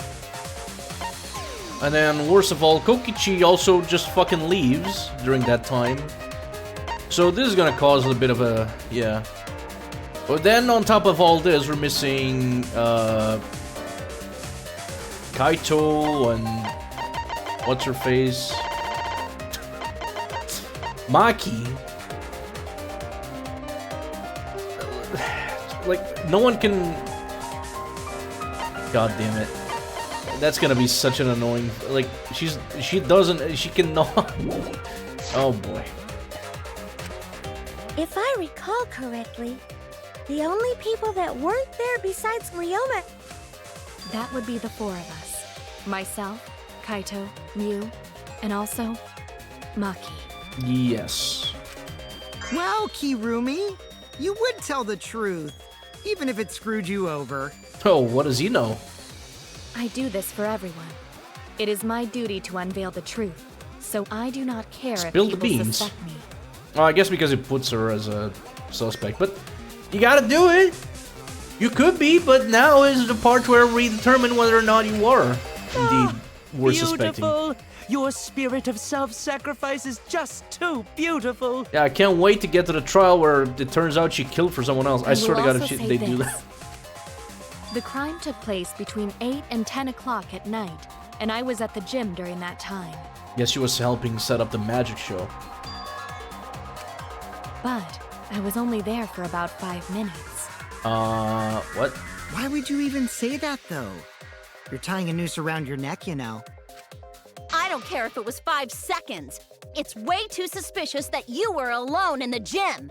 And then, worst of all, Kokichi also just fucking leaves during that time. So this is gonna cause a bit of a... yeah. But then, on top of all this, we're missing... Kaito and... what's her face? Maki. Like, no one can... God damn it. That's gonna be such an annoying... like, she cannot... Oh boy. If I recall correctly, the only people that weren't there besides Ryoma... That would be the 4 of us. Myself, Kaito, Miu, and also Maki. Yes. Well, Kirumi, you would tell the truth, even if it screwed you over. Oh, what does he know? I do this for everyone. It is my duty to unveil the truth, so I do not care Spill if the people beans. suspect me. Oh, I guess because it puts her as a suspect, but you gotta do it. You could be, but now is the part where we determine whether or not you are indeed worth suspecting. Beautiful! Your spirit of self-sacrifice is just too beautiful! Yeah, I can't wait to get to the trial where it turns out she killed for someone else. I swear to God, if they do that. The crime took place between 8 and 10 o'clock at night, and I was at the gym during that time. Yes, she was helping set up the magic show. But I was only there for about 5 minutes. What? Why would you even say that, though? You're tying a noose around your neck, you know. I don't care if it was 5 seconds. It's way too suspicious that you were alone in the gym.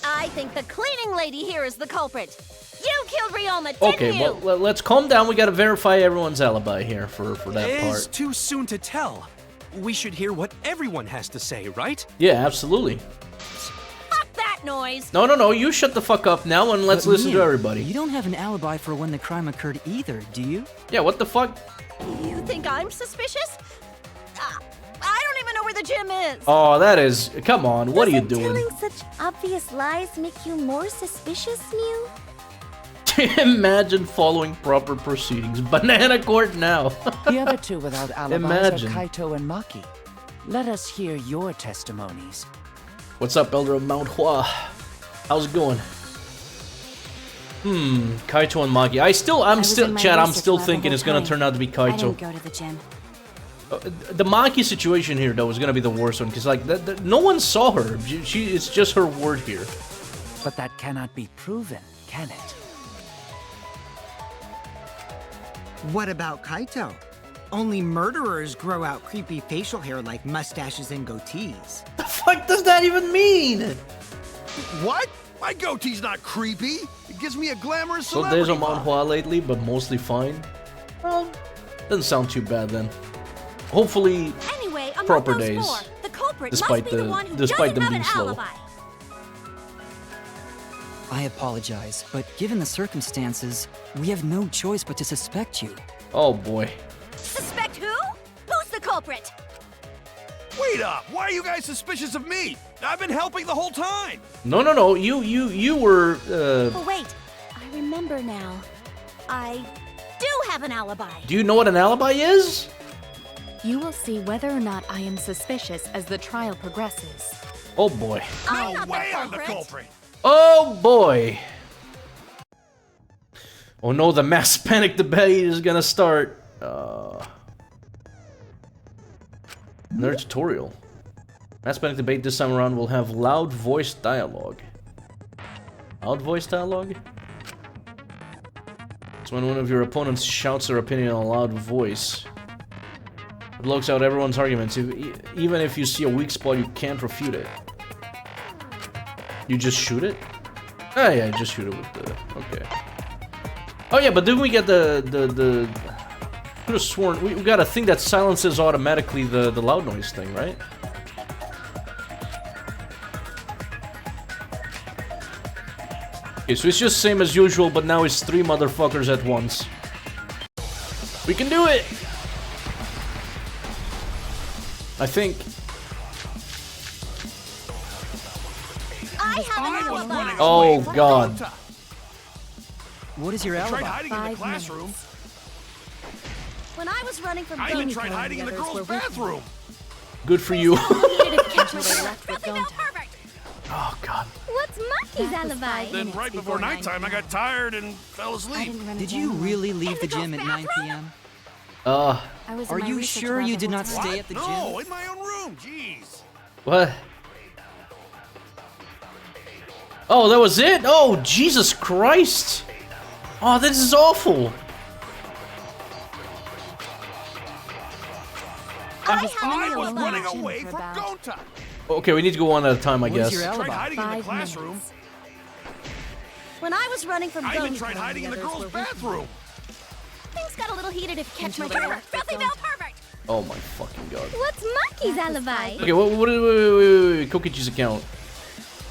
I think the cleaning lady here is the culprit. You killed Ryoma, didn't Okay, you? well, let's calm down. We gotta verify everyone's alibi here for that It's part. too soon to tell. We should hear what everyone has to say, right? Yeah, absolutely. Fuck that noise! No, you shut the fuck up now and let's But listen to Miu, everybody. You don't have an alibi for when the crime occurred either, do you? Yeah, what the fuck? You think I'm suspicious? I don't even know where the gym is. Oh, that is... Come on, what are you Doesn't doing? telling such obvious lies make you more suspicious, Mew? Imagine following proper proceedings. Banana court now. The other two without alibis Imagine. are Kaito and Maki. Let us hear your testimonies. What's up, Elder of Mount Hua? How's it going? Kaito and Maki. I'm still thinking it's gonna turn out to be I didn't Kaito. go to the gym. The Maki situation here, though, is gonna be the worst one, because, like, no one saw her. It's just her word here. But that cannot be proven, can it? What about Kaito? Only murderers grow out creepy facial hair like mustaches and goatees. The fuck does that even mean? What? My goatee's not creepy. It gives me a glamorous So celebrity days on Mount vibe. Hua lately, but mostly fine. Well, doesn't sound too bad then. Hopefully, Anyway, among proper those days. 4, the culprit Despite must be the one who despite doesn't them have being an slow. alibi. I apologize, but given the circumstances, we have no choice but to suspect you. Oh boy. Suspect who? Who's the culprit? Wait up! Why are you guys suspicious of me? I've been helping the whole time! No. You were, Oh, wait. I remember now. I do have an alibi. Do you know what an alibi is? You will see whether or not I am suspicious as the trial progresses. Oh boy. I'm No not way the I'm the culprit. culprit! Oh boy. Oh no, the mass panic debate is gonna start. Another tutorial. Mass panic debate this time around will have loud voice dialogue. Loud voice dialogue? It's when one of your opponents shouts their opinion in a loud voice. It blocks out everyone's arguments. Even if you see a weak spot, you can't refute it. You just shoot it? Oh yeah, just shoot it with the... okay. Oh yeah, but didn't we get the I could have sworn we got a thing that silences automatically the loud noise thing, right? Okay, so it's just same as usual, but now it's 3 motherfuckers at once. We can do it! I think. I have an alibi. Oh god. What is your I tried alibi? hiding in the classroom. When I was running from I even Gummy tried Cone, hiding in the others girls' were with me. bathroom. Good for you. Until they left with Gonta. Oh god. What's Monkey's That was alibi? 5 Then minutes right before 9 nighttime, I got tired and fell asleep. Did you really leave the gym at 9 p.m.? I was in Are my you research sure lab you the did whole not time. stay at the No, gym? in my own room. Jeez. What? Oh, that was it? Oh, Jesus Christ! Oh, this is awful! I have an I was alibi. running Gym away for from about- Gonta. Okay, we need to go one at a time, I What is guess. your Tried alibi? hiding in the 5 classroom. minutes. When I was running from I even Gummy tried Cone, hiding in the others girls' were with me. bathroom. Things got a little heated if you catch my Until they drift. left with Filthy Gonta. male pervert. Oh my fucking god. What's Monkey's alibi? Okay, wait, Kokichi's account.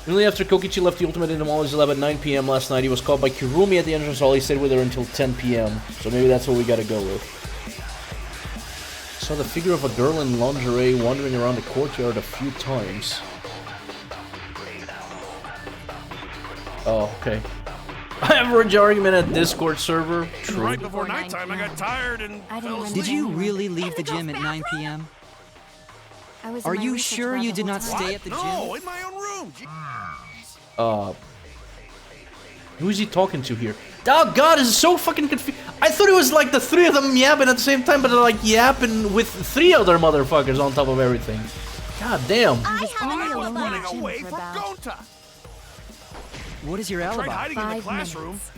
Immediately after Kokichi left the Ultimate into Molly's lab at 9 p.m. last night, he was caught by Kirumi at the entrance hall. He stayed with her until 10 p.m. So maybe that's what we gotta go with. Saw the figure of a girl in lingerie wandering around the courtyard a few times. Oh, okay. Average argument at Discord server. True. Right before nighttime, I got tired and fell asleep. Did you really leave the gym at 9 p.m.? I was in Are my you research sure lab you the did whole not time. stay at the gym? No, in my own room. Who is he talking to here? Oh god, this is so fucking confusing. I thought it was like the 3 of them yapping at the same time, but they're like yapping with 3 other motherfuckers on top of everything. God damn. I have an I was alibi. running Gym away for from about- Gonta. What is your Tried alibi? hiding in the 5 classroom. minutes.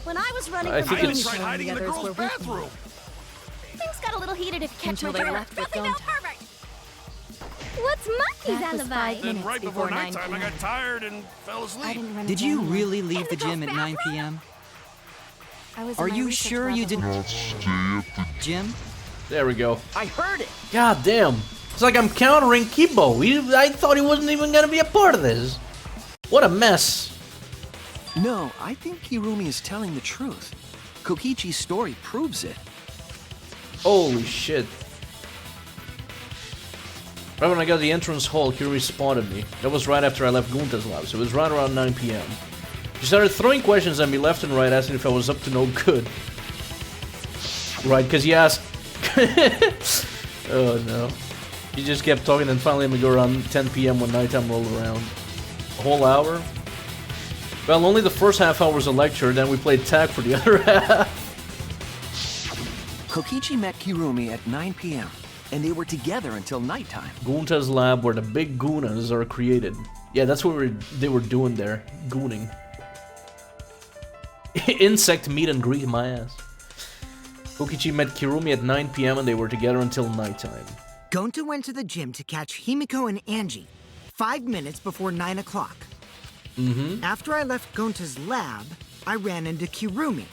When I was running I from think I Gummy it's- even tried Cone, hiding in the others girls' were with me. bathroom. Things got a little heated if you catch Until my they drift. left with Filthy male Gonta. pervert. What's Monkey's That was alibi? 5 Then minutes right before 9 nighttime, I p.m. got tired and fell I asleep. didn't run Did into you anyone. really leave the gym at 9 p.m.? I was in Are my you research sure lab you the did whole not time. stay at the gym? There we go. I heard it. God damn. It's like I'm countering Kibo. I thought he wasn't even gonna be a part of this. What a mess. No, I think Kirumi is telling the truth. Kokichi's story proves it. Holy shit. Right when I got to the entrance hall, Kirumi spotted me. That was right after I left Gunta's lab, so it was right around 9 p.m. She started throwing questions at me left and right, asking if I was up to no good. Right, because he asked... Oh no. He just kept talking and finally let me go around 10 p.m. when nighttime rolled around. A whole hour? Well, only the first half hour was a lecture, then we played tag for the other half. Kokichi met Kirumi at 9 p.m., and they were together until nighttime. Gunta's lab, where the big Gunas are created. Yeah, that's what they were doing there. Gooning. Insect meat and greet my ass. Kokichi met Kirumi at 9 p.m. and they were together until nighttime. Gonta went to the gym to catch Himiko and Angie 5 minutes before 9 o'clock. After I left Gonta's lab, I ran into Kirumi.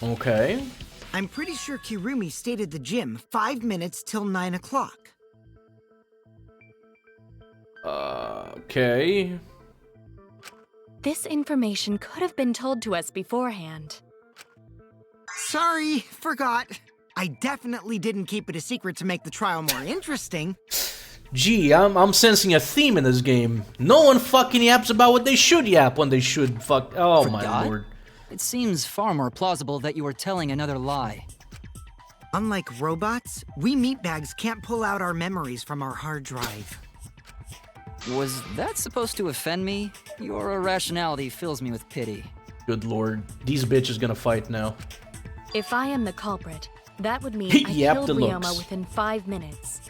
Okay. I'm pretty sure Kirumi stayed at the gym 5 minutes till 9 o'clock. Okay. This information could have been told to us beforehand. Sorry, forgot. I definitely didn't keep it a secret to make the trial more interesting. Gee, I'm sensing a theme in this game. No one fucking yaps about what they should yap when they should fuck. Oh Forgot? my lord. It seems far more plausible that you were telling another lie. Unlike robots, we meatbags can't pull out our memories from our hard drive. Was that supposed to offend me? Your irrationality fills me with pity. Good lord. These bitches gonna fight now. If I am the culprit, that would mean I Yap killed the Ryoma looks. within 5 minutes.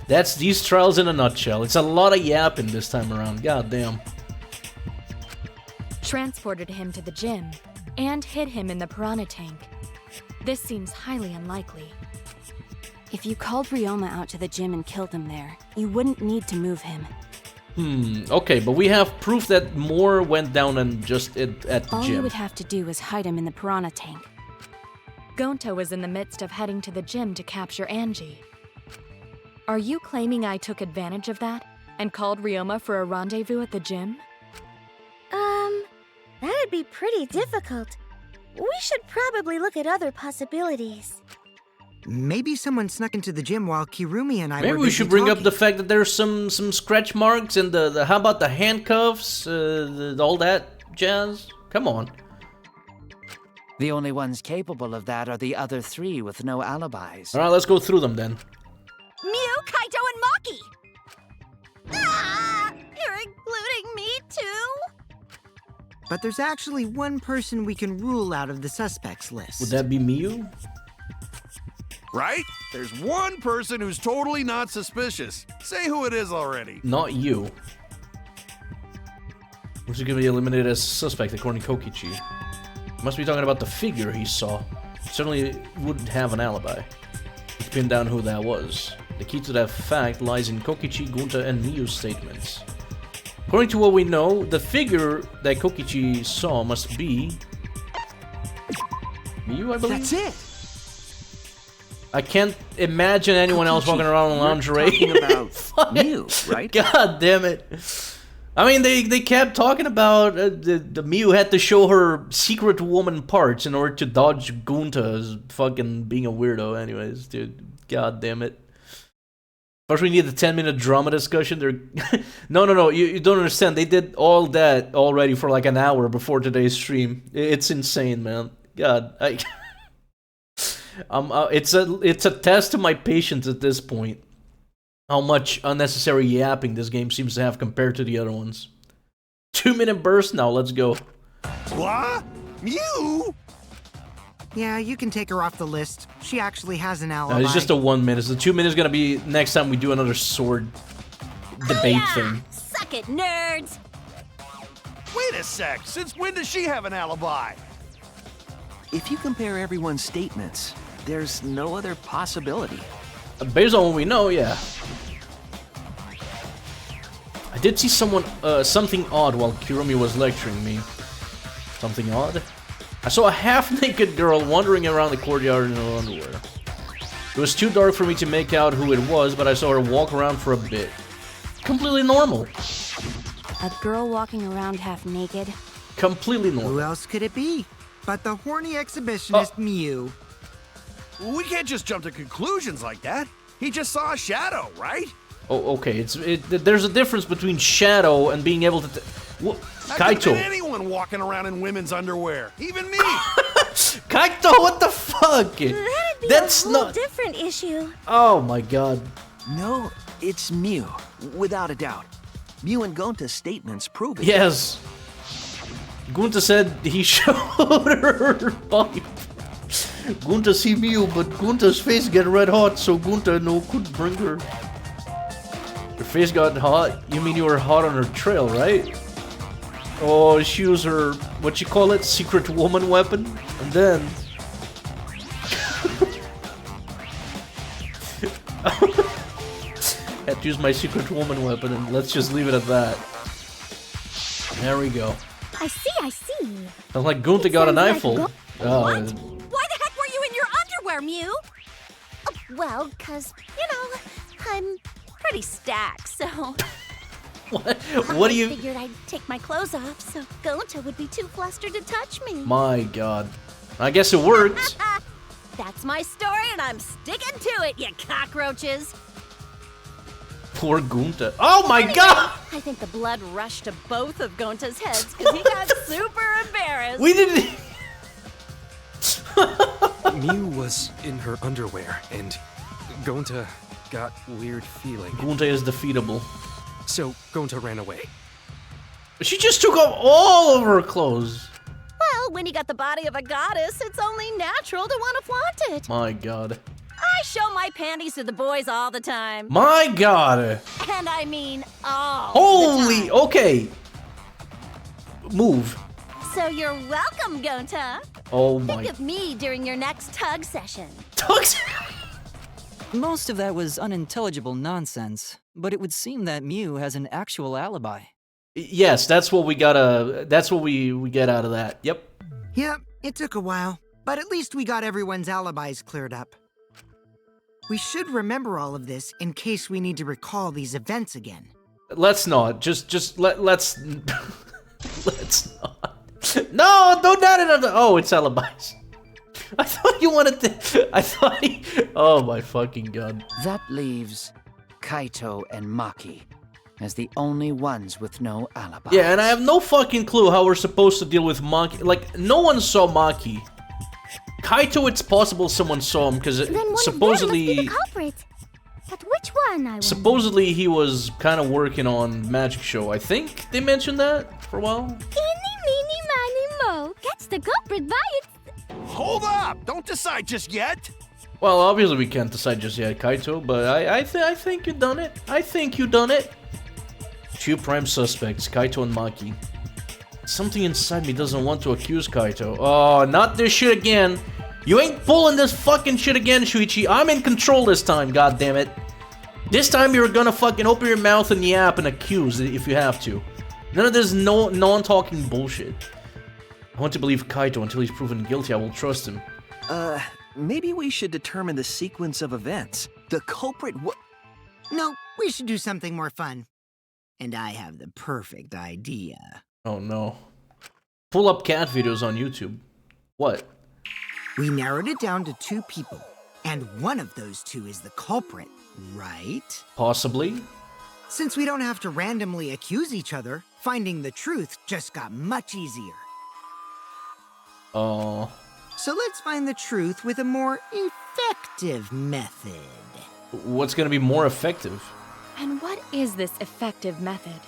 That's these trials in a nutshell. It's a lot of yapping this time around. God damn. Transported him to the gym, and hid him in the piranha tank. This seems highly unlikely. If you called Ryoma out to the gym and killed him there, you wouldn't need to move him. Okay, but we have proof that more went down than just at the All gym. you would have to do is hide him in the piranha tank. Gonta was in the midst of heading to the gym to capture Angie. Are you claiming I took advantage of that and called Ryoma for a rendezvous at the gym? That'd be pretty difficult. We should probably look at other possibilities. Maybe someone snuck into the gym while Kirumi and I Maybe were we busy should bring up talking. the fact that there's some scratch marks and the how about the handcuffs, all that jazz? Come on. The only ones capable of that are the other three with no alibis. All right, let's go through them then. Mew, Kaito, and Maki! Ah! You're including me too? But there's actually one person we can rule out of the suspects list. Would that be Miyu? Right? There's one person who's totally not suspicious. Say who it is already. Not you. Who's going to be eliminated as a suspect according to Kokichi? Must be talking about the figure he saw. Certainly wouldn't have an alibi. He pinned down who that was. The key to that fact lies in Kokichi, Gunta, and Miyu's statements. According to what we know, the figure that Kokichi saw must be Miyu, I believe? That's it! I can't imagine anyone else walking around in lingerie. Talking about Mew, right? God damn it. I mean, they kept talking about the Miyu had to show her secret woman parts in order to dodge Gunta's fucking being a weirdo. Anyways, dude, god damn it. First, we need the 10-minute drama discussion. They're no, you don't understand. They did all that already for like an hour before today's stream. It's insane, man. God, it's a test to my patience at this point. How much unnecessary yapping this game seems to have compared to the other ones. 2-minute burst now, let's go. What? Mew? Yeah, you can take her off the list. She actually has an alibi. It's just a 1 minute. The 2 minutes is gonna be next time we do another sword debate thing. Suck it, nerds! Wait a sec. Since when does she have an alibi? If you compare everyone's statements, there's no other possibility. Based on what we know, yeah. I did see something odd while Kirumi was lecturing me. Something odd? I saw a half-naked girl wandering around the courtyard in her underwear. It was too dark for me to make out who it was, but I saw her walk around for a bit. Completely normal. A girl walking around half naked? Completely normal. Who else could it be? But the horny exhibitionist Mew. We can't just jump to conclusions like that. He just saw a shadow, right? Oh, okay. There's a difference between shadow and being able to. That could have Kaito. been anyone walking around in women's underwear, even me. Kaito, what the fuck? That's a whole not different issue. Oh my god. No, it's Mew, without a doubt. Mew and Gonta's statements prove it. Yes. Gunta said he showed her body. Gunta see Mew, but Gunta's face get red hot, so Gunta could bring her. Your face got hot? You mean you were hot on her trail, right? Oh, she used her, what you call it, secret woman weapon? And then... had to use my secret woman weapon, and let's just leave it at that. There we go. I see. Sounds like Gunta got an sounds eyeful. like Why the heck were you in your underwear, Mew? Well, 'cause, I'm pretty stacked, so... What do you... I figured I'd take my clothes off so Gonta would be too flustered to touch me. My god. I guess it worked. That's my story and I'm sticking to it, you cockroaches. Poor Gunta. Oh my god! I think the blood rushed to both of Gonta's heads because he got super embarrassed. We didn't... Mew was in her underwear, and Gonta got weird feeling. Gunta is defeatable. So Gonta ran away. She just took off all of her clothes. Well, when you got the body of a goddess, it's only natural to want to flaunt it. My god. I show my panties to the boys all the time. My god. And I mean all Holy, the time. okay. Move. So you're welcome, Gonta. Oh my. Think of me during your next tug session. Tugs? Most of that was unintelligible nonsense, but it would seem that Mew has an actual alibi. Yes, that's what we gotta... That's what we get out of that. Yep. Yep, it took a while, but at least we got everyone's alibis cleared up. We should remember all of this in case we need to recall these events again. Let's not. Let's... let's not. No, don't add it. Oh, it's alibis. I thought you wanted to... I thought he... Oh my fucking god. That leaves Kaito and Maki as the only ones with no alibi. Yeah, and I have no fucking clue how we're supposed to deal with Maki. Like, no one saw Maki. Kaito, it's possible someone saw him because supposedly... Then one of them must be the culprit. But which one, I wonder? Supposedly he was kind of working on Magic Show. I think they mentioned that for a while. Eeny, meeny, miny, mo. Catch the culprit by its... Hold up! Don't decide just yet! Well, obviously we can't decide just yet, Kaito, but I think you done it. I think you done it. Two prime suspects, Kaito and Maki. Something inside me doesn't want to accuse Kaito. Oh, not this shit again. You ain't pulling this fucking shit again, Shuichi. I'm in control this time, goddammit. This time you're gonna fucking open your mouth and yap and accuse if you have to. None of this non-talking bullshit. I want to believe Kaito until he's proven guilty. I will trust him. Maybe we should determine the sequence of events. The culprit No, we should do something more fun. And I have the perfect idea. Oh no. Pull up cat videos on YouTube. What? We narrowed it down to 2 people, and one of those 2 is the culprit, right? Possibly. Since we don't have to randomly accuse each other, finding the truth just got much easier. Oh. So let's find the truth with a more effective method. What's gonna be more effective? And what is this effective method?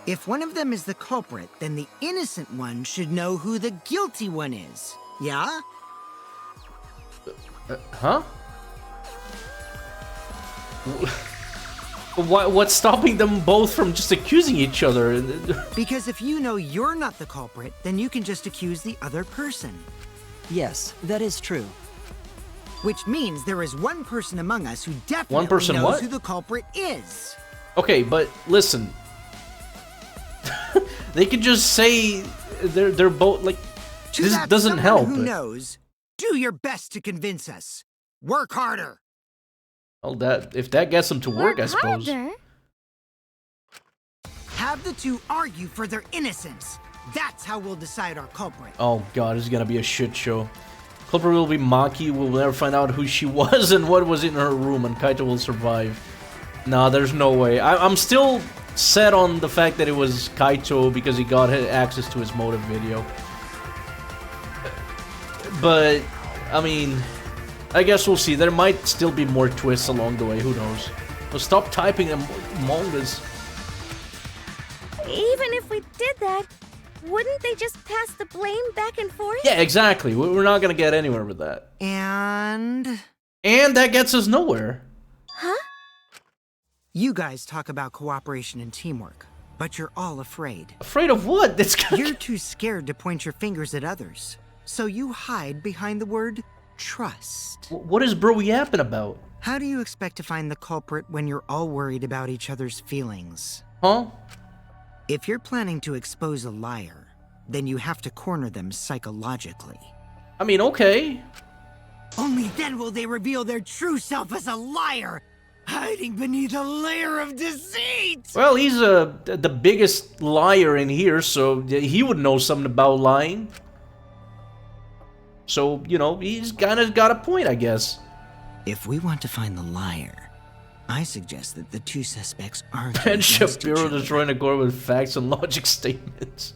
If one of them is the culprit, then the innocent one should know who the guilty one is. Yeah? Huh? What's stopping them both from just accusing each other? Because if you know you're not the culprit, then you can just accuse the other person. Yes, that is true. Which means there is one person among us who definitely knows who the culprit is. Okay, but listen. They could just say they're both like this doesn't help. Who knows? Do your best to convince us. Work harder. Well, if that gets them to work, I suppose. Harder? Have the 2 argue for their innocence. That's how we'll decide our culprit. Oh god, this is gonna be a shit show. Culprit will be Maki. We'll never find out who she was and what was in her room, and Kaito will survive. Nah, there's no way. I'm still set on the fact that it was Kaito because he got access to his motive video. But, I mean, I guess we'll see. There might still be more twists along the way. Who knows? But stop typing them mangas. Even if we did that, wouldn't they just pass the blame back and forth? Yeah, exactly. We're not gonna get anywhere with that. And that gets us nowhere. Huh? You guys talk about cooperation and teamwork, but you're all afraid. Afraid of what? You're too scared to point your fingers at others, so you hide behind the word trust. What is bro yapping about? How do you expect to find the culprit when you're all worried about each other's feelings? Huh? If you're planning to expose a liar, then you have to corner them psychologically. I mean, okay. Only then will they reveal their true self as a liar. Hiding beneath a layer of deceit! Well, he's the biggest liar in here, so he would know something about lying. So, you know, he's kind of got a point, I guess. If we want to find the liar, I suggest that the two suspects aren't. And Shapiro destroying the court with facts and logic statements.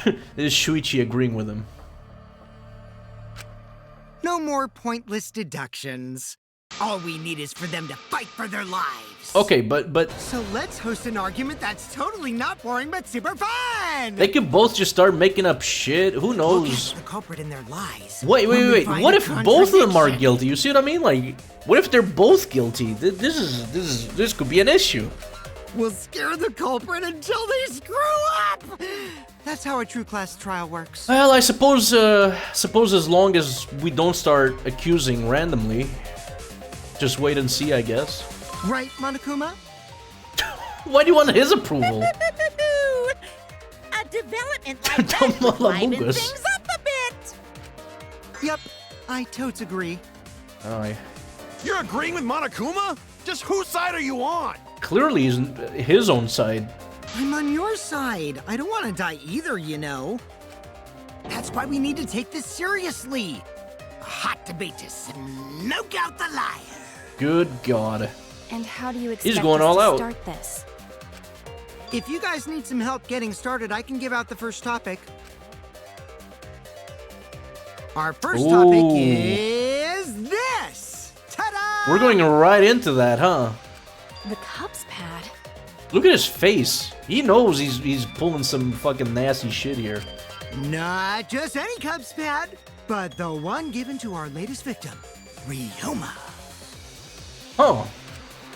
This is Shuichi agreeing with him. No more pointless deductions. All we need is for them to fight for their lives. Okay, but So let's host an argument that's totally not boring but super fun. they could both just start making up shit. Who We'll knows? catch the culprit in their lies. Wait. When we find What a if both of them are contradiction. guilty? You see what I mean? Like, what if they're both guilty? This could be an issue. We'll scare the culprit until they screw up. That's how a true class trial works. Well, I suppose as long as we don't start accusing randomly, just wait and see, I guess. Right, Monokuma? Why do you want his approval? A development like that would liven things up a bit. Yep, I totes agree. Alright. You're agreeing with Monokuma? Just whose side are you on? Clearly he's on his own side. I'm on your side. I don't want to die either, you know. That's why we need to take this seriously. A hot debate to smoke out the liar. Good God. And how do you expect He's going us all to out. start this? If you guys need some help getting started, I can give out the first topic. Our first topic Ooh. is this. Ta-da! We're going right into that, huh? The cups pad. Look at his face. He knows he's pulling some fucking nasty shit here. Not just any Cubs pad, but the one given to our latest victim, Ryoma. Huh.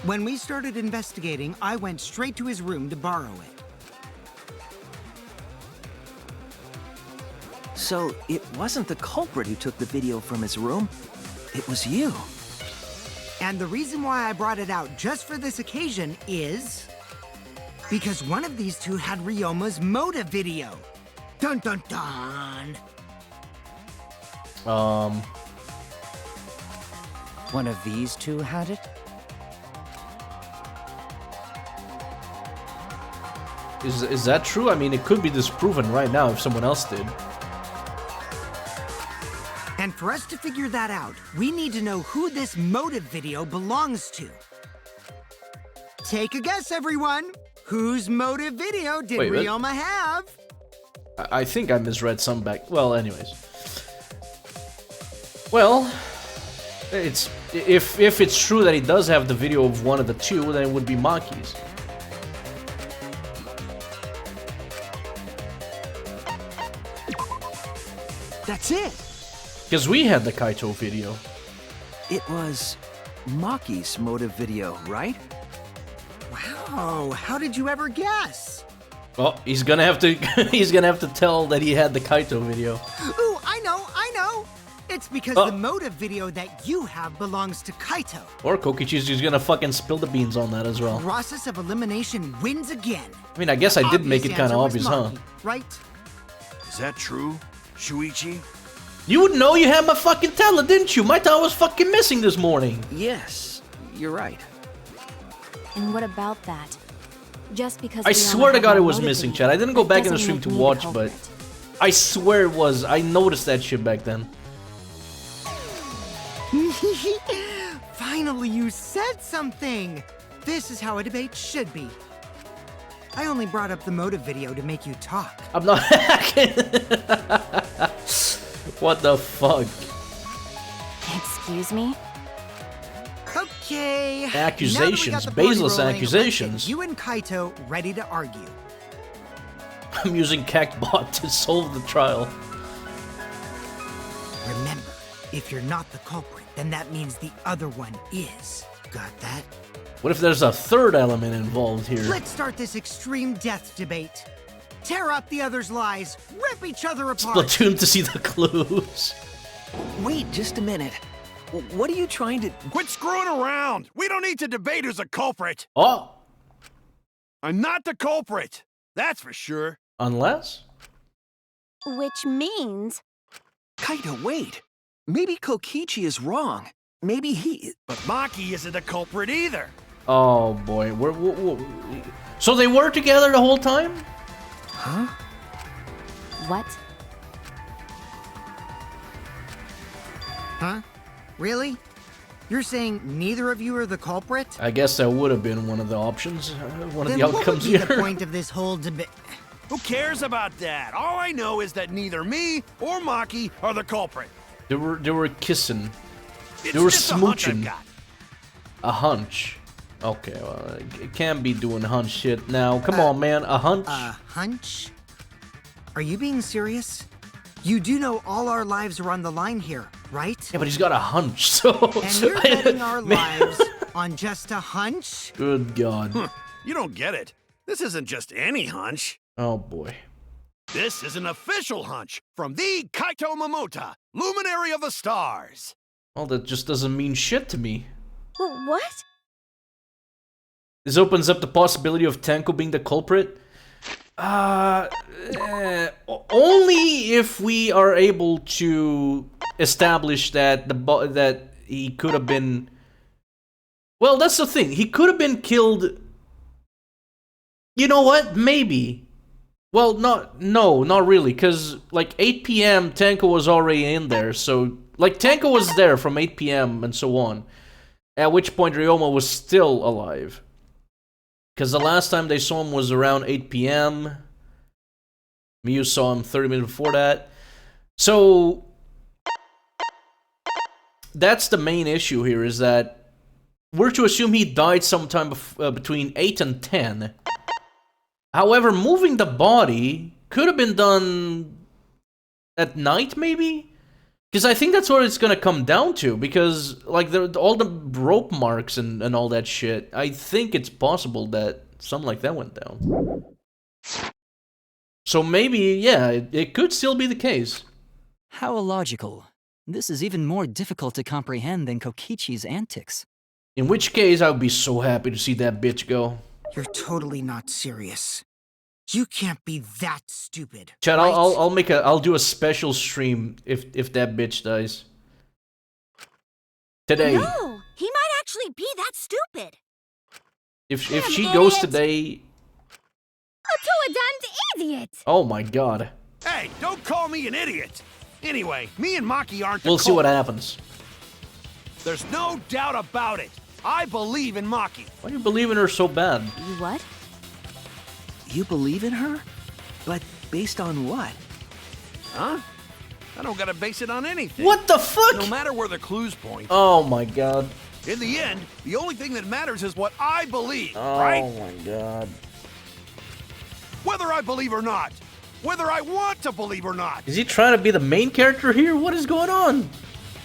When we started investigating, I went straight to his room to borrow it. So it wasn't the culprit who took the video from his room. It was you. And the reason why I brought it out just for this occasion is because one of these two had Ryoma's motive video. Dun dun dun. One of these two had it? Is that true? I mean, it could be disproven right now if someone else did. And for us to figure that out, we need to know who this motive video belongs to. Take a guess, everyone. Whose motive video did Wait, Ryoma have? I think I misread some back. Well, anyways. Well, it's if it's true that he does have the video of one of the two, then it would be Maki's. That's it. Because we had the Kaito video. It was Maki's motive video, right? Wow, how did you ever guess? Well, he's gonna have to he's gonna have to tell that he had the Kaito video. Ooh, I know. It's because the motive video that you have belongs to Kaito. Or Kokichi's just gonna fucking spill the beans on that as well. Process of elimination wins again. I mean, I guess I did make it kind of obvious, huh? Right? Is that true, Shuichi? You would know you had my fucking talent, didn't you? My talent was fucking missing this morning. Yes, you're right. And what about that? Just because I Rihanna swear to had God no it was motive missing, video, Chad. I didn't go that back in the doesn't stream make to me the watch, but culprit. I swear it was. I noticed that shit back then. Finally, you said something. This is how a debate should be. I only brought up the motive video to make you talk. I'm not What the fuck? Excuse me? Okay. Accusations, baseless accusations. You and Kaito ready to argue. I'm using CactBot to solve the trial. Remember, if you're not the culprit, then that means the other one is. Got that? What if there's a third element involved here? Let's start this extreme death debate. Tear up the other's lies, rip each other apart. Splatoon to see the clues. Wait just a minute. What are you trying to... Quit screwing around! We don't need to debate who's a culprit! Oh! I'm not the culprit! That's for sure. Unless? Which means... Kaito, wait. Maybe Kokichi is wrong. maybe he... But Maki isn't a culprit either. Oh boy, so they were together the whole time? Huh? What? Huh? Really? You're saying neither of you are the culprit? I guess that would have been one of the options, one of the Then what would outcomes be here. the point of this whole debate? Who cares about that? All I know is that neither me or Maki are the culprit. They were kissing. It's They were just a hunch I've smooching. got. A hunch. Okay, well, it can't be doing hunch shit now. Come on, man, a hunch? A hunch? Are you being serious? You do know all our lives are on the line here, right? Yeah, but he's got a hunch, so... And you're betting our lives on just a hunch? Good God. You don't get it. This isn't just any hunch. Oh, boy. This is an official hunch from the Kaito Momota, luminary of the stars. Well, that just doesn't mean shit to me. What? This opens up the possibility of Tenko being the culprit. Only if we are able to establish that that he could have been. Well, that's the thing. He could have been killed. You know what? Maybe. Well, not really, because like 8 p.m. Tenko was already in there, so like Tenko was there from 8 p.m. and so on. At which point Ryoma was still alive. Because the last time they saw him was around 8 p.m. Miyu saw him 30 minutes before that. So that's the main issue here, is that we're to assume he died sometime between 8 and 10. However, moving the body could have been done at night, maybe? Because I think that's what it's gonna come down to, because like all the rope marks and all that shit, I think it's possible that something like that went down. So maybe, yeah, it could still be the case. How illogical. This is even more difficult to comprehend than Kokichi's antics. In which case, I would be so happy to see that bitch go. You're totally not serious. You can't be that stupid. Chad, right? I'll do a special stream if that bitch dies. Today. No, he might actually be that stupid. If she goes today. A two-a-damned idiot! Oh my god. Hey, don't call me an idiot. Anyway, me and Maki aren't the We'll see what culprit. happens. There's no doubt about it. I believe in Maki. Why do you believe in her so bad? You what? You believe in her? But based on what? Huh? I don't gotta base it on anything. What the fuck? No matter where the clues point. Oh my god. In the end, the only thing that matters is what I believe, Oh right? my god. Whether I believe or not. Whether I want to believe or not. Is he trying to be the main character here? What is going on?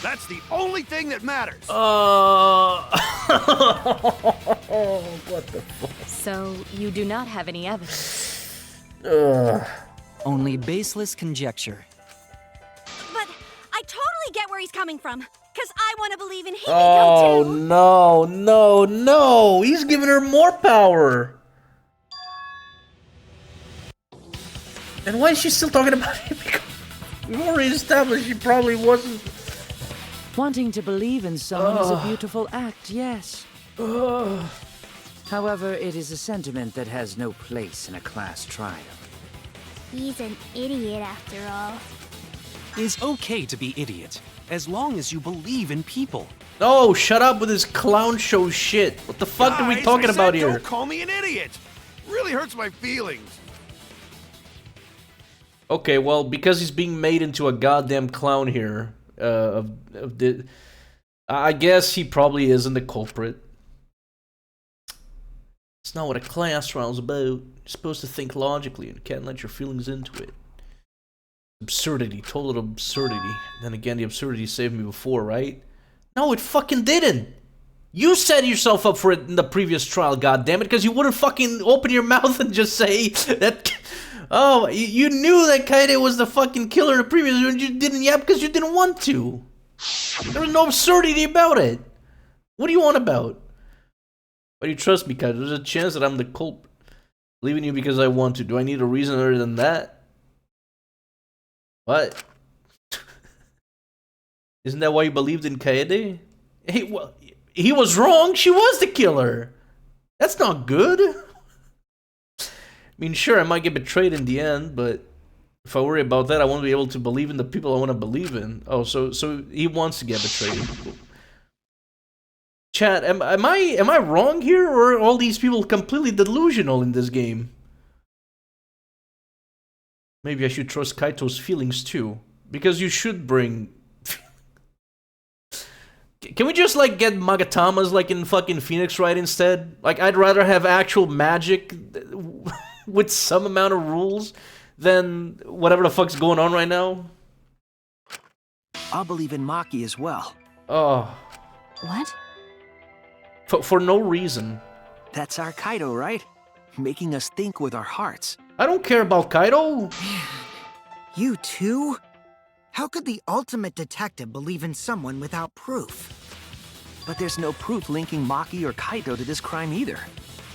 That's the only thing that matters. What the fuck? So, you do not have any evidence. Only baseless conjecture. But I totally get where he's coming from. Because I want to believe in Himiko Oh too. no, no, no! He's giving her more power! And why is she still talking about him? We've already established she probably wasn't. Wanting to believe in someone is a beautiful act, yes. However, it is a sentiment that has no place in a class trial. He's an idiot after all. It's okay to be idiot, as long as you believe in people. No, shut up with this clown show shit. What the fuck are we Guys, talking I about said here? Don't call me an idiot. Really hurts my feelings. Okay, well, because he's being made into a goddamn clown here, I guess he probably isn't the culprit. It's not what a class trial's about. You're supposed to think logically and can't let your feelings into it. Absurdity, total absurdity. Then again, the absurdity saved me before, right? No, it fucking didn't! You set yourself up for it in the previous trial, goddammit, because you wouldn't fucking open your mouth and just say that... Oh, you knew that Kaede was the fucking killer in the previous one, you didn't yap because you didn't want to. There was no absurdity about it. What do you want about? Why do you trust me, Kaede? There's a chance that I'm the culprit. Leaving you because I want to. Do I need a reason other than that? What? Isn't that why you believed in Kaede? he was wrong. She was the killer. That's not good. I mean, sure, I might get betrayed in the end, but if I worry about that, I won't be able to believe in the people I want to believe in. Oh, so he wants to get betrayed. Chat, am I wrong here, or are all these people completely delusional in this game? Maybe I should trust Kaito's feelings too, because you should bring. Can we just like get Magatamas like in fucking Phoenix Wright instead? Like, I'd rather have actual magic with some amount of rules than whatever the fuck's going on right now. I'll believe in Maki as well. Oh. What? For no reason. That's our Kaito, right? Making us think with our hearts. I don't care about Kaito. You too? How could the ultimate detective believe in someone without proof? But there's no proof linking Maki or Kaito to this crime either.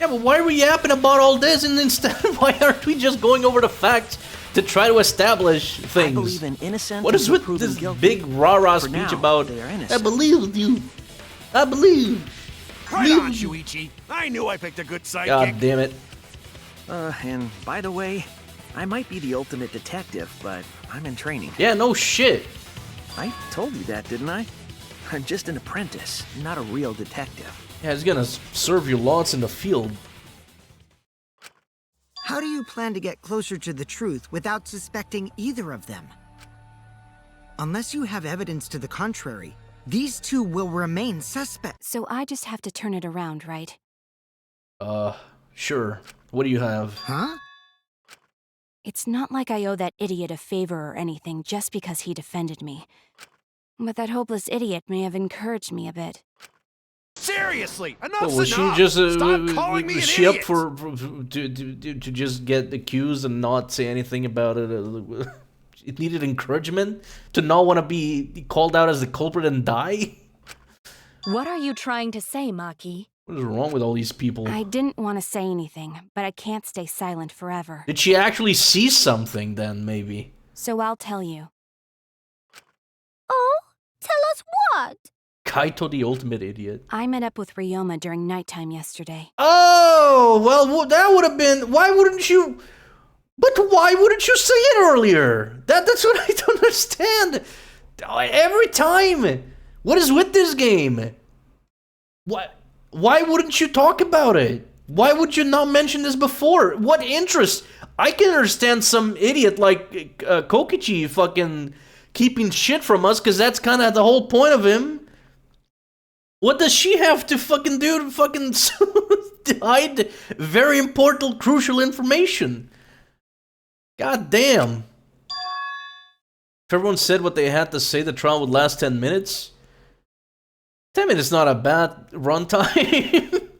Yeah, but why are we yapping about all this, and instead, why aren't we just going over the facts to try to establish things? I believe in innocence. What is with this big rah-rah speech about, I believe in you. I believe. Right on, Shuichi. I knew I picked a good sidekick. God damn it. And by the way, I might be the ultimate detective, but I'm in training. Yeah, no shit. I told you that, didn't I? I'm just an apprentice, not a real detective. Yeah, he's gonna serve you lots in the field. How do you plan to get closer to the truth without suspecting either of them? Unless you have evidence to the contrary, these two will remain suspects. So I just have to turn it around, right? Sure. What do you have? Huh? It's not like I owe that idiot a favor or anything just because he defended me. But that hopeless idiot may have encouraged me a bit. Seriously, enough's Was she enough. just Stop calling me an was she up idiot. to just get accused and not say anything about it? It needed encouragement to not want to be called out as the culprit and die. What are you trying to say, Maki? What is wrong with all these people? I didn't want to say anything, but I can't stay silent forever. Did she actually see something then, maybe? So I'll tell you. Oh, tell us what? Kaito the ultimate idiot. I met up with Ryoma during nighttime yesterday. Oh, well, that would have been... Why wouldn't you... But why wouldn't you say it earlier? That's what I don't understand. Every time. What is with this game? Why wouldn't you talk about it? Why would you not mention this before? What interest? I can understand some idiot like Kokichi fucking keeping shit from us, because that's kind of the whole point of him. What does she have to fucking do to fucking hide very important, crucial information? God damn. If everyone said what they had to say, the trial would last 10 minutes. 10 minutes is not a bad runtime.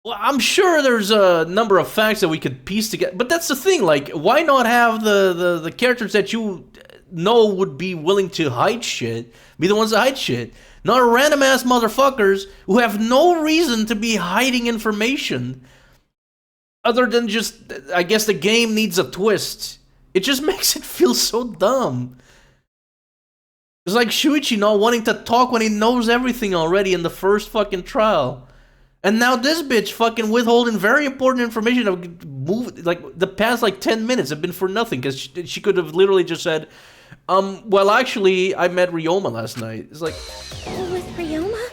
Well, I'm sure there's a number of facts that we could piece together. But that's the thing, like, why not have the characters that you know would be willing to hide shit, be the ones that hide shit? Not random-ass motherfuckers who have no reason to be hiding information. Other than just, I guess the game needs a twist. It just makes it feel so dumb. It's like Shuichi not wanting to talk when he knows everything already in the first fucking trial. And now this bitch fucking withholding very important information that would move, like, the past, like, 10 minutes have been for nothing. Because she could have literally just said, well, actually, I met Ryoma last night. It's like... With Ryoma?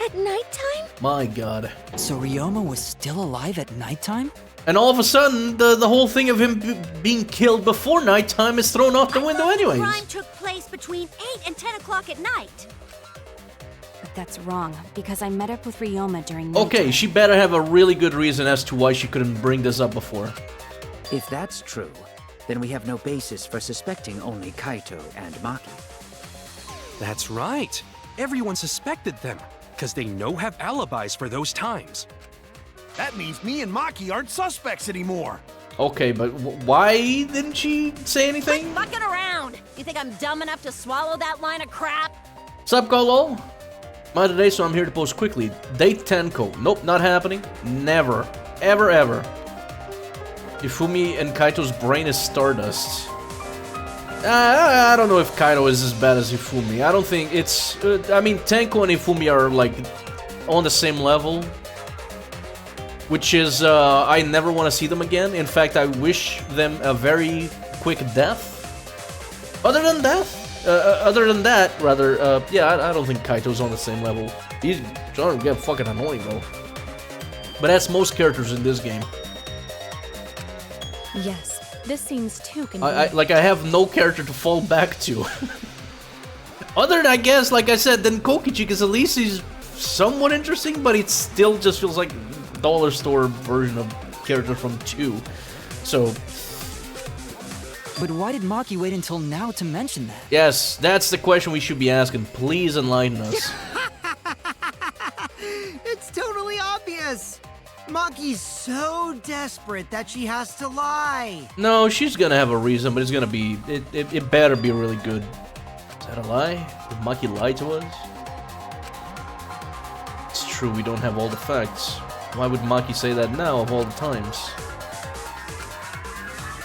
At nighttime? My god. So Ryoma was still alive at nighttime? And all of a sudden, the whole thing of him being killed before nighttime is thrown out the window anyways. The crime took place between 8 and 10 o'clock at night. But that's wrong, because I met up with Ryoma during nighttime. Okay, she better have a really good reason as to why she couldn't bring this up before. If that's true, then we have no basis for suspecting only Kaito and Maki. That's right. Everyone suspected them, because they have alibis for those times. That means me and Maki aren't suspects anymore. Okay, but why didn't she say anything? Quit fucking around! You think I'm dumb enough to swallow that line of crap? Sup, Golo? Mine today, so I'm here to post quickly. Date Tenko. Nope, not happening. Never. Ever, ever. Ifumi and Kaito's brain is stardust. I don't know if Kaido is as bad as Ifumi. I don't think it's... I mean, Tenko and Ifumi are, like, on the same level. Which is, I never want to see them again. In fact, I wish them a very quick death. Other than that, rather, yeah, I don't think Kaito's on the same level. He's starting to get fucking annoying, though. But that's most characters in this game. Yes, this seems too convenient. I have no character to fall back to. Other than, I guess, like I said, then Kokichi, because at least he's somewhat interesting, but it still just feels like dollar store version of character from 2. So... But why did Maki wait until now to mention that? Yes, that's the question we should be asking. Please enlighten us. It's totally obvious. Maki's so desperate that she has to lie. No, she's gonna have a reason, but it's gonna be... It better be really good. Is that a lie? Did Maki lie to us? It's true, we don't have all the facts. Why would Maki say that now, of all the times?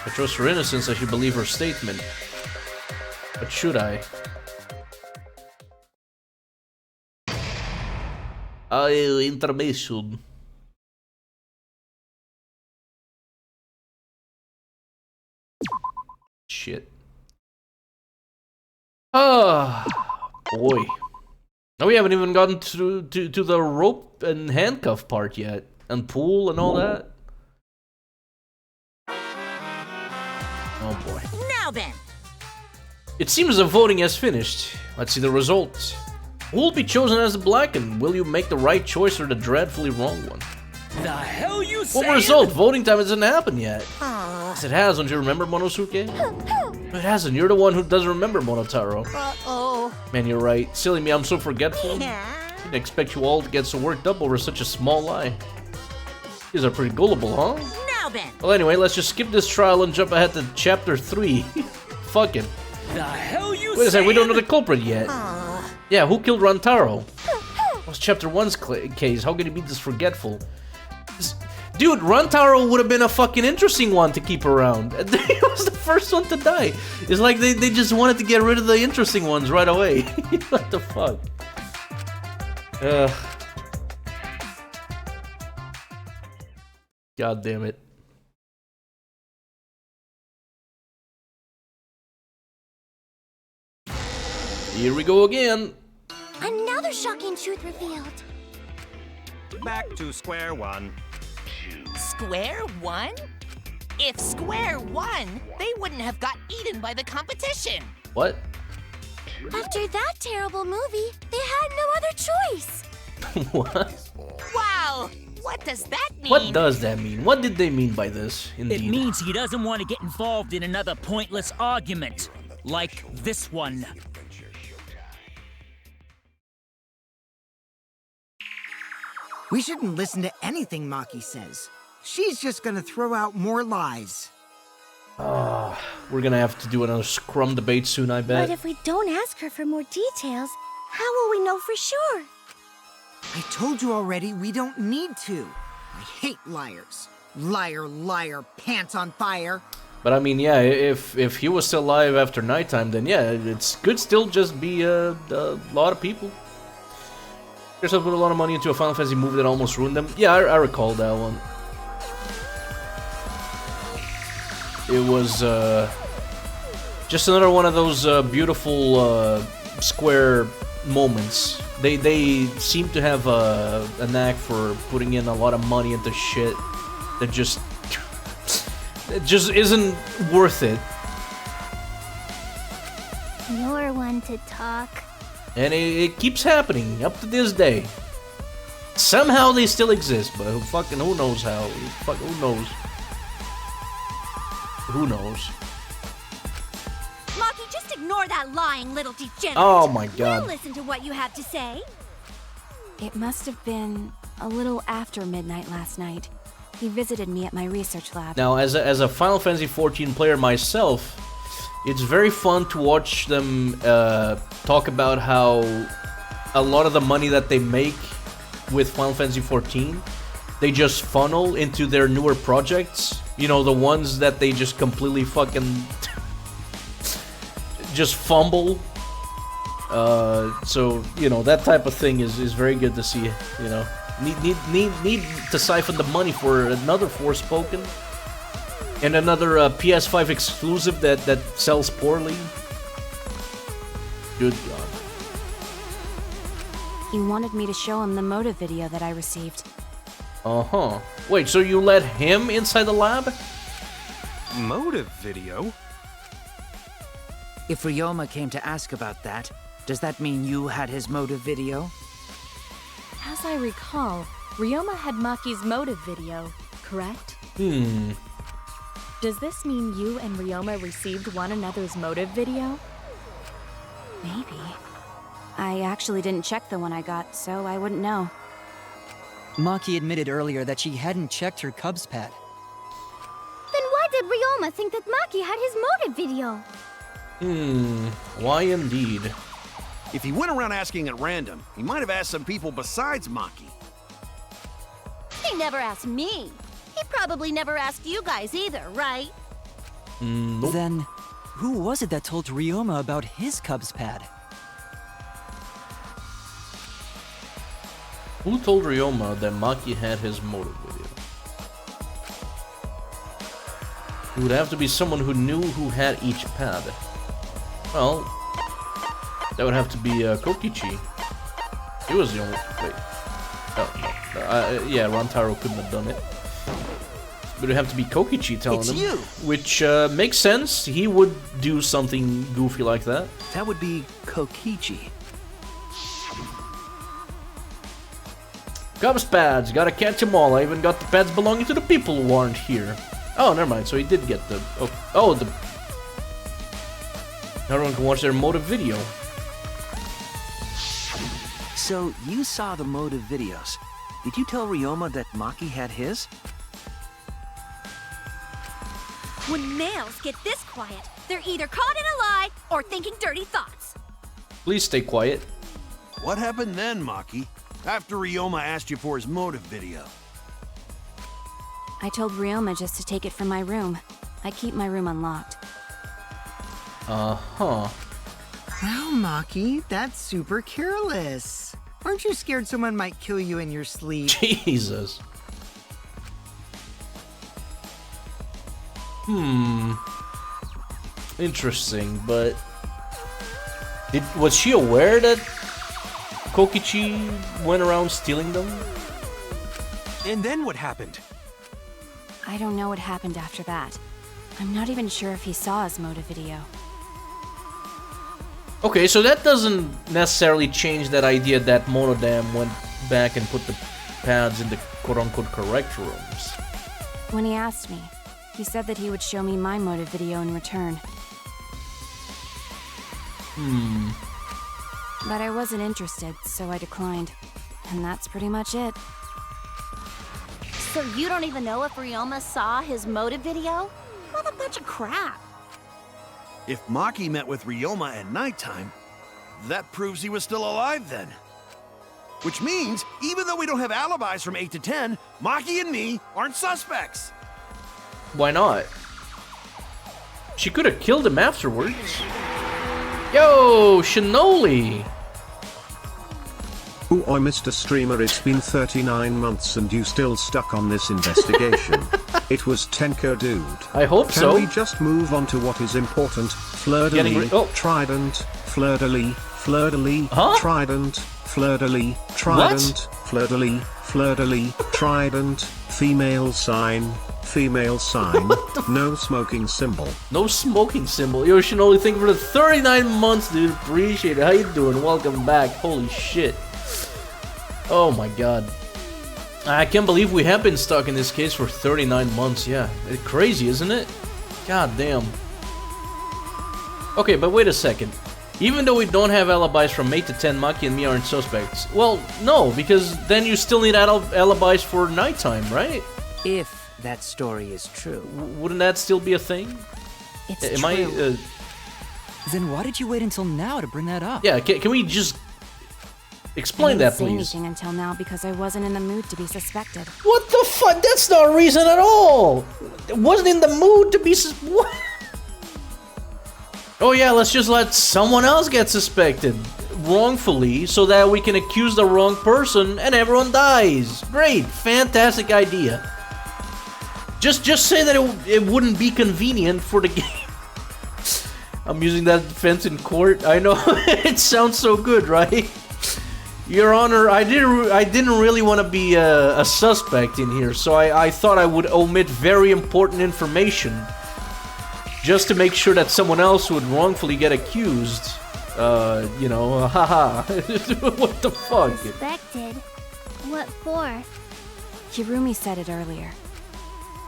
I trust her innocence, I should believe her statement. But should I? Intermission. Shit. Ah, boy. Now we haven't even gotten to the rope and handcuff part yet. And pool and all that. Oh boy. Now then. It seems the voting has finished. Let's see the results. Who will be chosen as the black, and will you make the right choice or the dreadfully wrong one? The hell you say? What result? Voting time hasn't happened yet. Yes, it has. Don't you remember, Monosuke? No, it hasn't. You're the one who doesn't remember, Monotaro. Uh-oh. Man, you're right. Silly me, I'm so forgetful. Yeah. Didn't expect you all to get so worked up over such a small lie. These are pretty gullible, huh? Now then. Well, anyway, let's just skip this trial and jump ahead to chapter 3. Fuck it. The hell you Wait a second, we don't know the culprit yet. Aw. Yeah, who killed Rantaro? That was chapter 1's case. How could he be this forgetful? Dude, Rantaro would have been a fucking interesting one to keep around. He was the first one to die. It's like they just wanted to get rid of the interesting ones right away. What the fuck? God damn it. Here we go again. Another shocking truth revealed. Back to square one. Square one? If Square won, they wouldn't have got eaten by the competition. What? After that terrible movie, they had no other choice. What? Wow! What does that mean? What does that mean? What did they mean by this, indeed? It means he doesn't want to get involved in another pointless argument. Like this one. We shouldn't listen to anything Maki says. She's just gonna throw out more lies. We're gonna have to do another scrum debate soon, I bet. But if we don't ask her for more details, how will we know for sure? I told you already, we don't need to. I hate liars. Liar, liar, pants on fire. But I mean, yeah, if he was still alive after nighttime, then yeah, it could still just be a lot of people. Yourself put a lot of money into a Final Fantasy movie that almost ruined them. Yeah, I recall that one. It was just another one of those beautiful Square moments. They seem to have a knack for putting in a lot of money into shit that just isn't worth it. You're one to talk. And it keeps happening up to this day. Somehow they still exist, but who knows how? Who knows? Who knows? Maki, just ignore that lying little degenerate. Oh my god. We'll listen to what you have to say. It must have been a little after midnight last night. He visited me at my research lab. Now, as a Final Fantasy XIV player myself, it's very fun to watch them talk about how a lot of the money that they make with Final Fantasy XIV, they just funnel into their newer projects. You know, the ones that they just completely fucking just fumble. So you know that type of thing is very good to see. You know, need to siphon the money for another Forspoken and another PS5 exclusive that sells poorly. Good God. He wanted me to show him the motive video that I received. Uh-huh. Wait, so you let him inside the lab? Motive video? If Ryoma came to ask about that, does that mean you had his motive video? As I recall, Ryoma had Maki's motive video, correct? Does this mean you and Ryoma received one another's motive video? Maybe. I actually didn't check the one I got, so I wouldn't know. Maki admitted earlier that she hadn't checked her Cubs pad. Then why did Ryoma think that Maki had his motive video? Why indeed? If he went around asking at random, he might have asked some people besides Maki. He never asked me. He probably never asked you guys either, right? Nope. Then, who was it that told Ryoma about his Cubs pad? Who told Ryoma that Maki had his motive video? It would have to be someone who knew who had each pad. Well, that would have to be Kokichi. He was the only... Wait. Oh, no. Yeah, Rantaro couldn't have done it. But it would have to be Kokichi telling him. You. Which makes sense. He would do something goofy like that. That would be Kokichi. Cubs pads, gotta catch them all. I even got the pads belonging to the people who aren't here. Oh, never mind. So he did get the... Oh, the... Everyone can watch their motive video. So, you saw the motive videos. Did you tell Ryoma that Maki had his? When males get this quiet, they're either caught in a lie or thinking dirty thoughts. Please stay quiet. What happened then, Maki? After Ryoma asked you for his motive video? I told Ryoma just to take it from my room. I keep my room unlocked. Uh-huh. Wow, Maki, that's super careless. Aren't you scared someone might kill you in your sleep? Jesus. Interesting, but... Was she aware that Kokichi went around stealing them? And then what happened? I don't know what happened after that. I'm not even sure if he saw his motive video. Okay, so that doesn't necessarily change that idea that Monodam went back and put the pads in the quote-unquote correct rooms. When he asked me, he said that he would show me my motive video in return. But I wasn't interested, so I declined. And that's pretty much it. So you don't even know if Ryoma saw his motive video? What a bunch of crap. If Maki met with Ryoma at nighttime, that proves he was still alive then. Which means, even though we don't have alibis from 8 to 10, Maki and me aren't suspects. Why not? She could have killed him afterwards. Yo, Shinoli! Ooh, Mr. Streamer, it's been 39 months and you still stuck on this investigation. It was Tenko, dude. I hope Can so. we just move on to what is important? Fleur-de-lis, trident, fleur-de-lis, fleur-de-lis, trident, fleur-de-lis, trident, fleur-de-lis, fleur-de-lis, trident, female sign, no smoking symbol. No smoking symbol. Yo, Shinoli, thank you for the 39 months, dude. Appreciate it. How you doing? Welcome back. Holy shit. Oh my god. I can't believe we have been stuck in this case for 39 months. Yeah, it's crazy, isn't it? God damn. Okay, but wait a second. Even though we don't have alibis from 8 to 10, Maki and me aren't suspects. Well, no, because then you still need alibis for nighttime, right? If that story is true. Wouldn't that still be a thing? It's true. Then why did you wait until now to bring that up? Yeah, can we just explain that, please? I didn't say anything until now because I wasn't in the mood to be suspected. What the fuck? That's not a reason at all! Wasn't in the mood to be what? Oh yeah, let's just let someone else get suspected wrongfully so that we can accuse the wrong person and everyone dies. Great, fantastic idea. Just say that it wouldn't be convenient for the game. I'm using that defense in court. I know it sounds so good, right? Your Honor, I didn't really want to be a suspect in here, so I thought I would omit very important information just to make sure that someone else would wrongfully get accused. You know, haha. What the fuck? Suspected? What for? Hirumi said it earlier.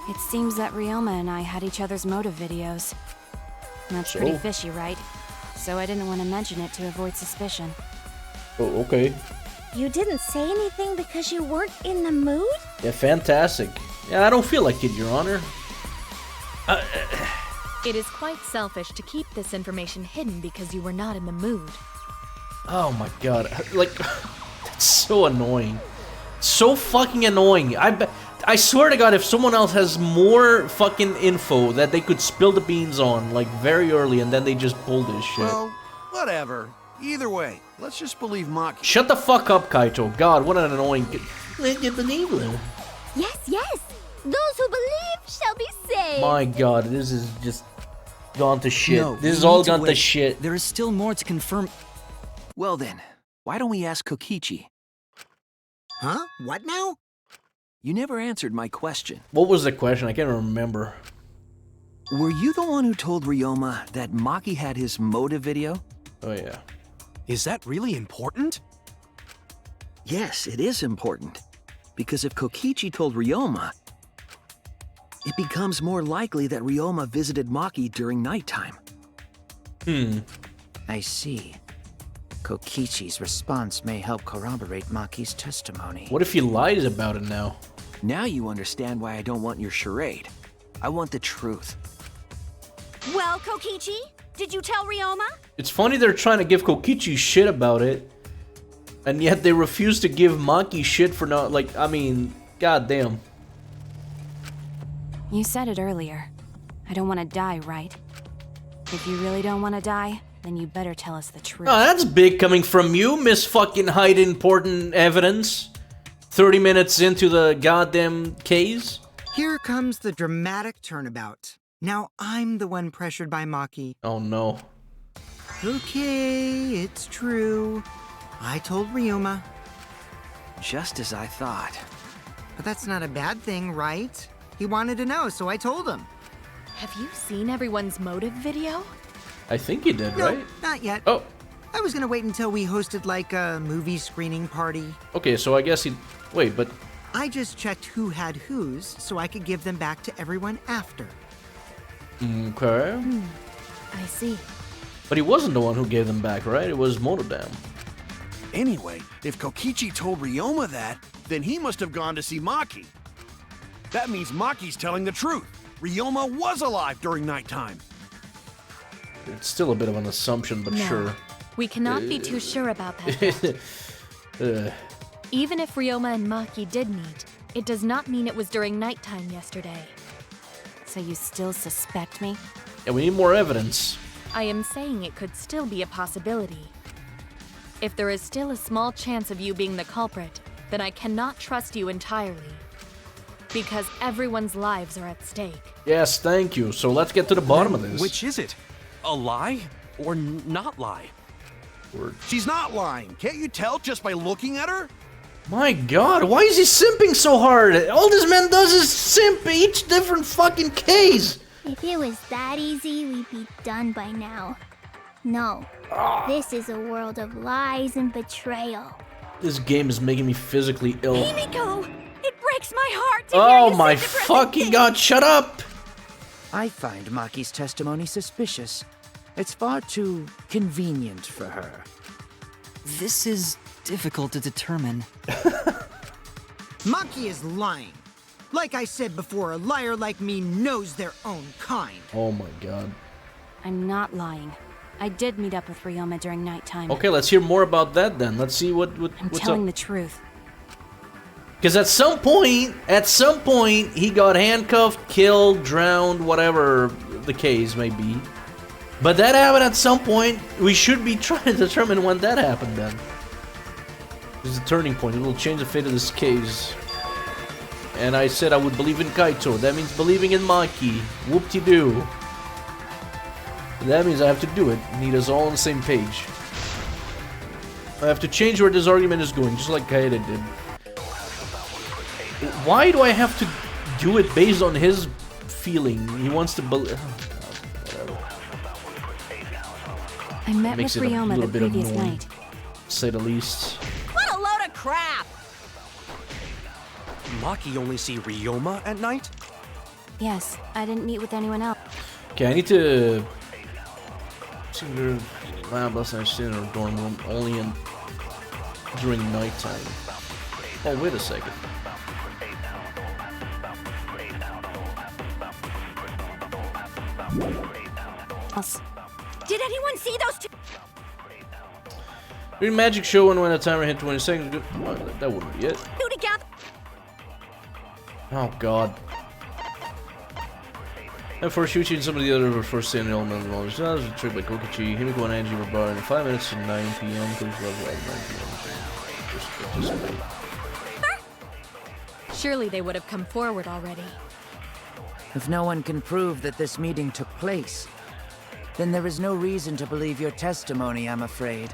It seems that Ryoma and I had each other's motive videos. That's pretty fishy, right? So I didn't want to mention it to avoid suspicion. Oh, okay. You didn't say anything because you weren't in the mood? Yeah, fantastic. Yeah, I don't feel like it, Your Honor. It is quite selfish to keep this information hidden because you were not in the mood. Oh my god. Like, that's so annoying. So fucking annoying. I swear to god, if someone else has more fucking info that they could spill the beans on, like, very early, and then they just pull this shit. Well, whatever. Either way, let's just believe Maki. Shut the fuck up, Kaito. God, what an annoying... Let you believe them. Yes, yes. Those who believe shall be saved. My god, this is just gone to shit. No, this is we all need to gone to wait. shit. There is still more to confirm. Well then, why don't we ask Kokichi? Huh? What now? You never answered my question. What was the question? I can't remember. Were you the one who told Ryoma that Maki had his motive video? Oh yeah. Is that really important? Yes, it is important. Because if Kokichi told Ryoma, it becomes more likely that Ryoma visited Maki during nighttime. I see. Kokichi's response may help corroborate Maki's testimony. What if he lies about it now? Now you understand why I don't want your charade. I want the truth. Well, Kokichi, did you tell Ryoma? It's funny they're trying to give Kokichi shit about it, and yet they refuse to give Maki shit for not, like, I mean, goddamn. You said it earlier. I don't want to die, right? If you really don't want to die, then you better tell us the truth. Oh, that's big coming from you, Miss fucking hide important evidence. 30 minutes into the goddamn case. Here comes the dramatic turnabout. Now I'm the one pressured by Maki. Oh no. Okay, it's true. I told Ryoma. Just as I thought. But that's not a bad thing, right? He wanted to know, so I told him. Have you seen everyone's motive video? I think you did, No, right? not yet. Oh. I was gonna wait until we hosted like a movie screening party. Okay, so I guess he... Wait, but... I just checked who had whose so I could give them back to everyone after. Okay. I see. But he wasn't the one who gave them back, right? It was Monodam. Anyway, if Kokichi told Ryoma that, then he must have gone to see Maki. That means Maki's telling the truth. Ryoma was alive during nighttime. It's still a bit of an assumption, but No. sure. We cannot be too sure about that yet. Even if Ryoma and Maki did meet, it does not mean it was during nighttime yesterday. So you still suspect me? Yeah, we need more evidence. I am saying it could still be a possibility. If there is still a small chance of you being the culprit, then I cannot trust you entirely. Because everyone's lives are at stake. Yes, thank you. So let's get to the bottom of this. Which is it? A lie or not lie? She's not lying. Can't you tell just by looking at her? My god, why is he simping so hard? All this man does is simp each different fucking case. If it was that easy, we'd be done by now. No, this is a world of lies and betrayal. This game is making me physically ill. Himiko! It breaks my heart to hear Oh you my say the fucking god, shut up! I find Maki's testimony suspicious. It's far too convenient for her. This is difficult to determine. Maki is lying. Like I said before, a liar like me knows their own kind. Oh my god. I'm not lying. I did meet up with Ryoma during nighttime. Okay, let's hear more about that then. Let's see I'm what's telling up. the truth. Because at some point, he got handcuffed, killed, drowned, whatever the case may be. But that happened at some point. We should be trying to determine when that happened then. This is a turning point. It will change the fate of this case. And I said I would believe in Kaito. That means believing in Maki. Whoop-de-doo. That means I have to do it. Need us all on the same page. I have to change where this argument is going, just like Kaede did. Why do I have to do it based on his feeling? He wants to believe... I met with Ryoma the previous night. To say the least. What a load of crap! Maki only see Ryoma at night? Yes, I didn't meet with anyone else. Okay, I need to... see their lab last night in our dorm room only during nighttime. Oh, wait a second. Did anyone see those two? Read magic show when a timer hit 20 seconds. Well, that wouldn't be it. Two together? Oh god. And for Shuichi and some of the other first standing element of knowledge. That was a trick by Kokichi. Himiko and Angie were brought in 5 minutes to 9 p.m. Please level at 9 p.m. Just participate. Surely they would have come forward already. If no one can prove that this meeting took place, then there is no reason to believe your testimony, I'm afraid.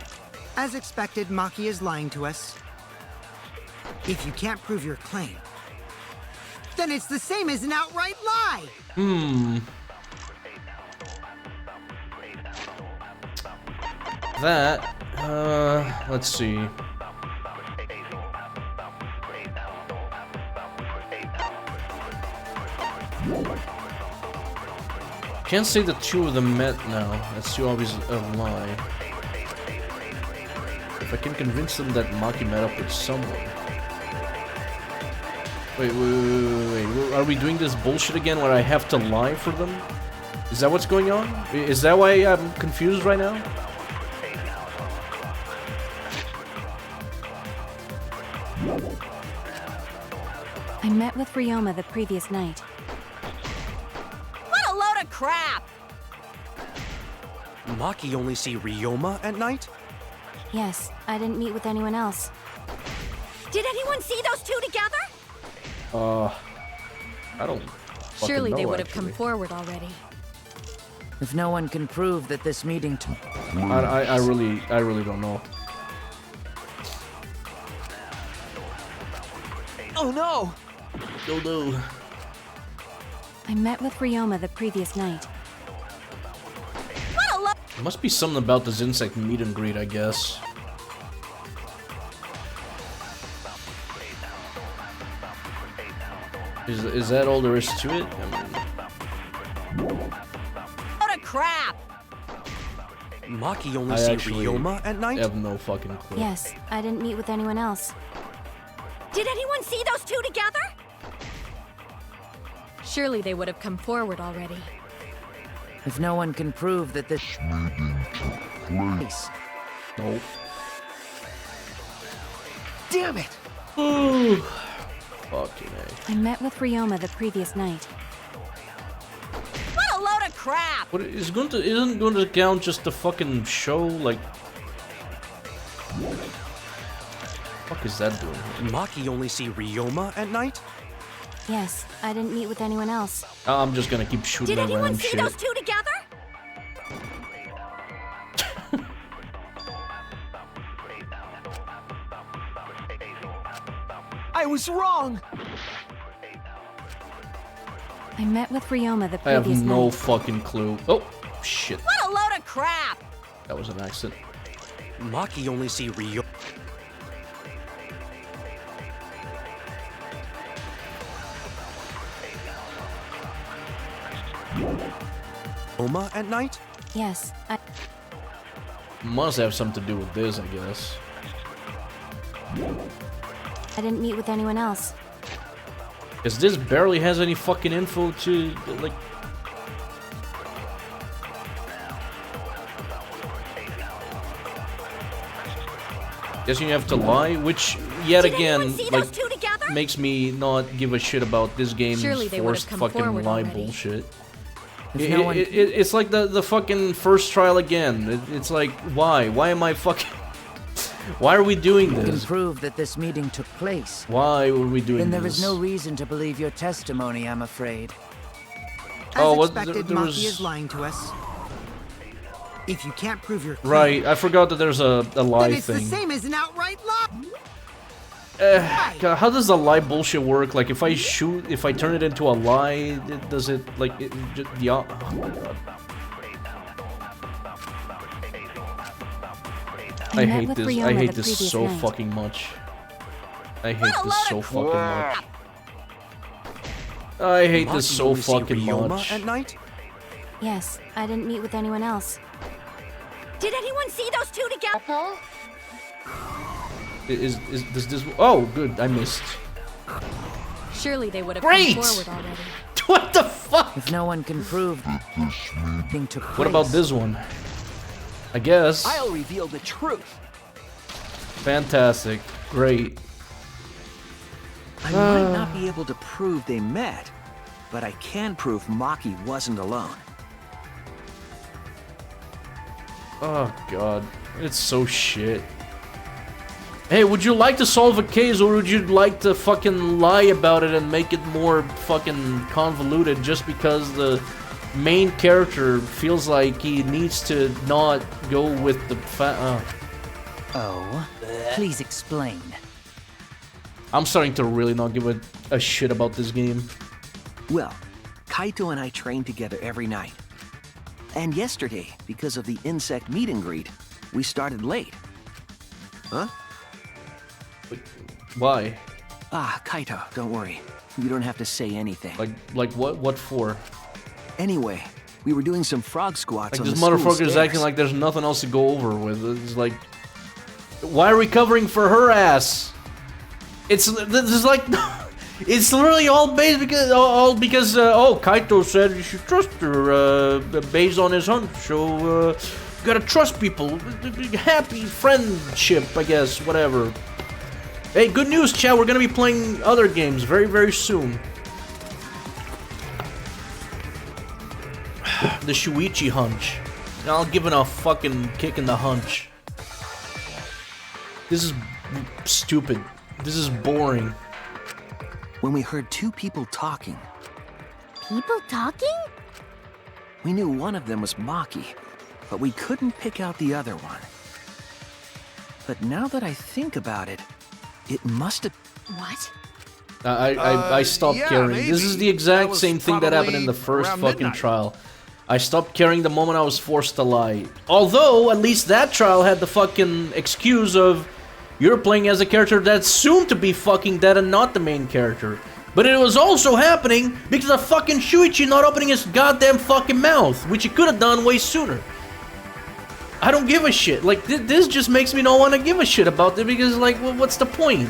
As expected, Maki is lying to us. If you can't prove your claim, then it's the same as an outright lie! That, let's see. Can't say the two of them met now. That's too obvious a lie. If I can convince them that Maki met up with someone. Wait. Are we doing this bullshit again where I have to lie for them? Is that what's going on? Is that why I'm confused right now? I met with Ryoma the previous night. What a load of crap! Maki only see Ryoma at night? Yes, I didn't meet with anyone else. Did anyone see those two together? I don't Surely know, they would have actually. come forward already. If no one can prove that this meeting took I really don't know. Oh no! Oh no. I met with Ryoma the previous night. What a load! There must be something about this insect meet and greet, I guess. Is that all there is to it? I mean... What a crap! Maki only see Ryoma at night? I have no fucking clue. Yes, I didn't meet with anyone else. Did anyone see those two together? Surely they would have come forward already. If no one can prove that this meeting took place. Nope. Damn it! Ooh. Fucking A. I met with Ryoma the previous night. What a load of crap! What isn't going to count just the fucking show? Like, what the fuck is that doing? Maki only see Ryoma at night? Yes, I didn't meet with anyone else. I'm just gonna keep shooting Did at anyone random see shit. those two together? I was wrong! I met with Ryoma the I have previous no night. fucking clue. Oh, shit. What a load of crap! That was an accident. Maki only see Ryoma. Ryoma at night? Yes, I Must have something to do with this, I guess. didn't meet with anyone else. Because this barely has any fucking info to, like... Guessing you have to lie, which, yet Did again, anyone see like, those two together? makes me not give a shit about this game's Surely they would have forced come fucking forward lie already. bullshit. It's like the fucking first trial again. It's like, why? Why am I fucking... Why are we doing You can this? prove that this meeting took place. Why were we doing Then this? there is no reason to believe your testimony, I'm afraid. As expected, Maki is lying to us. If you can't prove your claim, Right, I forgot that there's a lie then it's thing. the same as an outright lie. God, how does the lie bullshit work? Like, if I turn it into a lie, does it, like, yeah. Oh my God. I hate this. I hate this so fucking much. I hate this so fucking much. I hate this so fucking much. At night? Yes, I didn't meet with anyone else. Did anyone see those two together? Does this... Oh, good, I missed. Surely they would have Great! come forward already. What the fuck? If no one can prove thing took place. What about this one? I guess. I'll reveal the truth. Fantastic. Great. I might not be able to prove they met, but I can prove Maki wasn't alone. Oh god. It's so shit. Hey, would you like to solve a case, or would you like to fucking lie about it and make it more fucking convoluted just because the main character feels like he needs to not go with the Oh, please explain. I'm starting to really not give a shit about this game. Well, Kaito and I train together every night. And yesterday, because of the insect meet and greet, we started late. Huh? Why? Ah, Kaito, don't worry. You don't have to say anything. Like what? What for? Anyway, we were doing some frog squats Like on this the school motherfucker's stairs. acting like there's nothing else to go over with. It's like, why are we covering for her ass? This is like, it's literally all based because oh, Kaito said you should trust her based on his hunch. So you gotta trust people. Happy friendship, I guess. Whatever. Hey, good news, chat. We're gonna be playing other games very, very soon. The Shuichi hunch. I'll give it a fucking kick in the hunch. This is stupid. This is boring. When we heard two people talking, People talking? we knew one of them was Maki, but we couldn't pick out the other one. But now that I think about it, it must have... What? I stopped caring. maybe. This is the exact That same was thing that happened in the probably first around fucking midnight. trial. I stopped caring the moment I was forced to lie. Although, at least that trial had the fucking excuse of you're playing as a character that's soon to be fucking dead and not the main character. But it was also happening because of fucking Shuichi not opening his goddamn fucking mouth, which he could have done way sooner. I don't give a shit. Like, this just makes me not want to give a shit about it because, like, well, what's the point?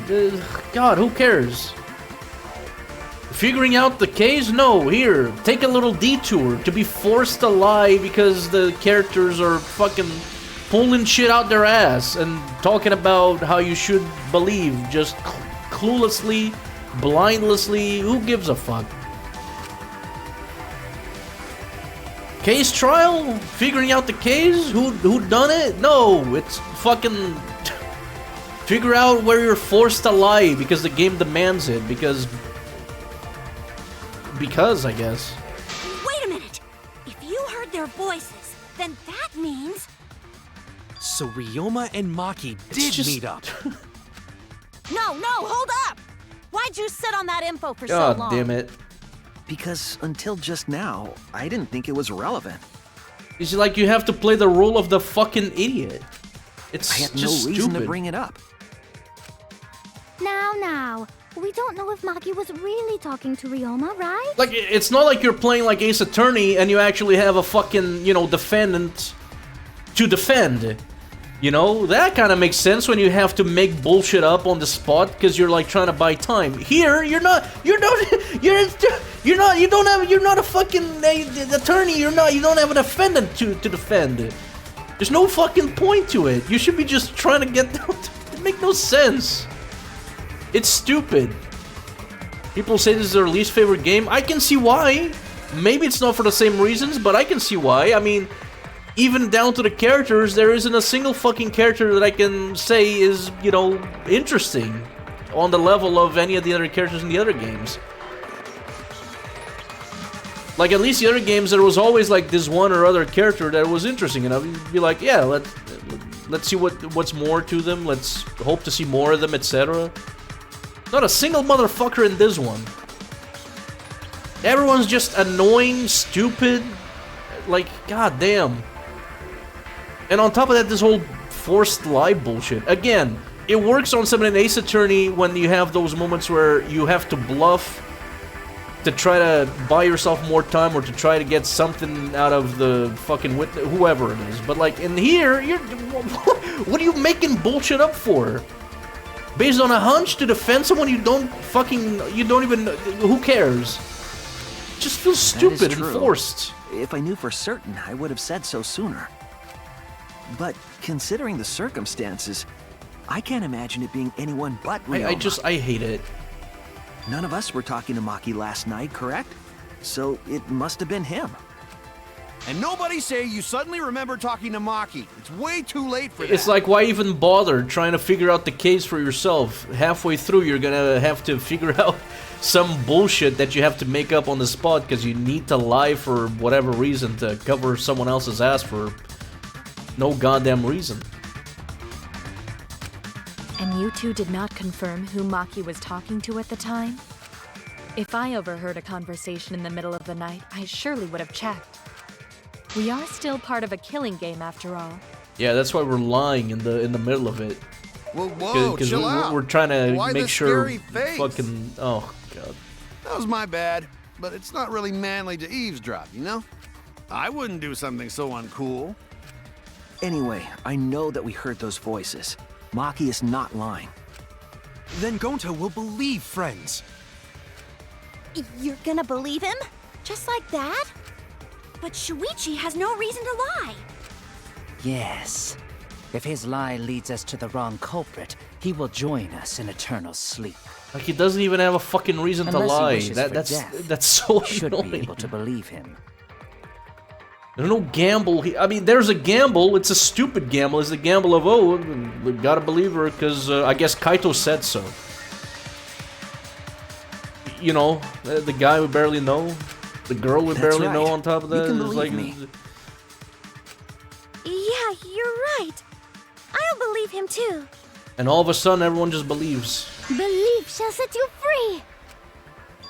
God, who cares? Figuring out the case? No, here, take a little detour to be forced to lie because the characters are fucking pulling shit out their ass and talking about how you should believe just cluelessly, blindlessly. Who gives a fuck? Case trial? Figuring out the case? Who done it? No, it's fucking figure out where you're forced to lie because the game demands it. Because I guess. Wait a minute! If you heard their voices, then that means... So Ryoma and Maki did meet up. No, hold up! Why'd you sit on that info for so God long? damn it. Because until just now, I didn't think it was relevant. It's like you have to play the role of the fucking idiot. It's I had no just reason stupid. to bring it up. Now. We don't know if Maki was really talking to Ryoma, right? Like, it's not like you're playing like Ace Attorney and you actually have a fucking, you know, defendant to defend. You know, that kind of makes sense when you have to make bullshit up on the spot because you're like trying to buy time. Here, you're not a fucking attorney. You don't have a defendant to defend. There's no fucking point to it. You should be just trying to get down to it. Make no sense. It's stupid. People say this is their least favorite game. I can see why. Maybe it's not for the same reasons, but I can see why. I mean, even down to the characters, there isn't a single fucking character that I can say is, you know, interesting on the level of any of the other characters in the other games. Like, at least the other games, there was always, like, this one or other character that was interesting, and I'd be like, yeah, let's see what's more to them, let's hope to see more of them, etc. Not a single motherfucker in this one. Everyone's just annoying, stupid, like, goddamn. And on top of that, this whole forced lie bullshit. Again, it works on something in Ace Attorney when you have those moments where you have to bluff to try to buy yourself more time or to try to get something out of the fucking witness, whoever it is. But like in here, what are you making bullshit up for? Based on a hunch to defend someone you don't even, who cares? It just feels stupid and forced. If I knew for certain, I would have said so sooner. But considering the circumstances, I can't imagine it being anyone but Ryoma. I hate it. None of us were talking to Maki last night, correct? So it must have been him. And nobody say you suddenly remember talking to Maki. It's way too late for that. It's like, why even bother trying to figure out the case for yourself? Halfway through, you're gonna have to figure out some bullshit that you have to make up on the spot because you need to lie for whatever reason to cover someone else's ass for no goddamn reason. And you two did not confirm who Maki was talking to at the time? If I overheard a conversation in the middle of the night, I surely would have checked. We are still part of a killing game after all. Yeah, that's why we're lying in the middle of it. Whoa, chill out. We're trying to Why make the sure scary face? fucking, oh god. That was my bad, but it's not really manly to eavesdrop, you know? I wouldn't do something so uncool. Anyway, I know that we heard those voices. Maki is not lying. Then Gonta will believe friends. You're gonna believe him? Just like that? But Shuichi has no reason to lie. Yes. If his lie leads us to the wrong culprit, he will join us in eternal sleep. Like, he doesn't even have a fucking reason to lie. That's so annoying. Should be able to believe him. There's no gamble. I mean, there's a gamble. It's a stupid gamble. It's the gamble of, oh, we gotta believe her because I guess Kaito said so. You know, the guy we barely know, the girl we barely know on top of that. You can believe me. Yeah, you're right. I'll believe him too. And all of a sudden, everyone just believes. Belief shall set you free.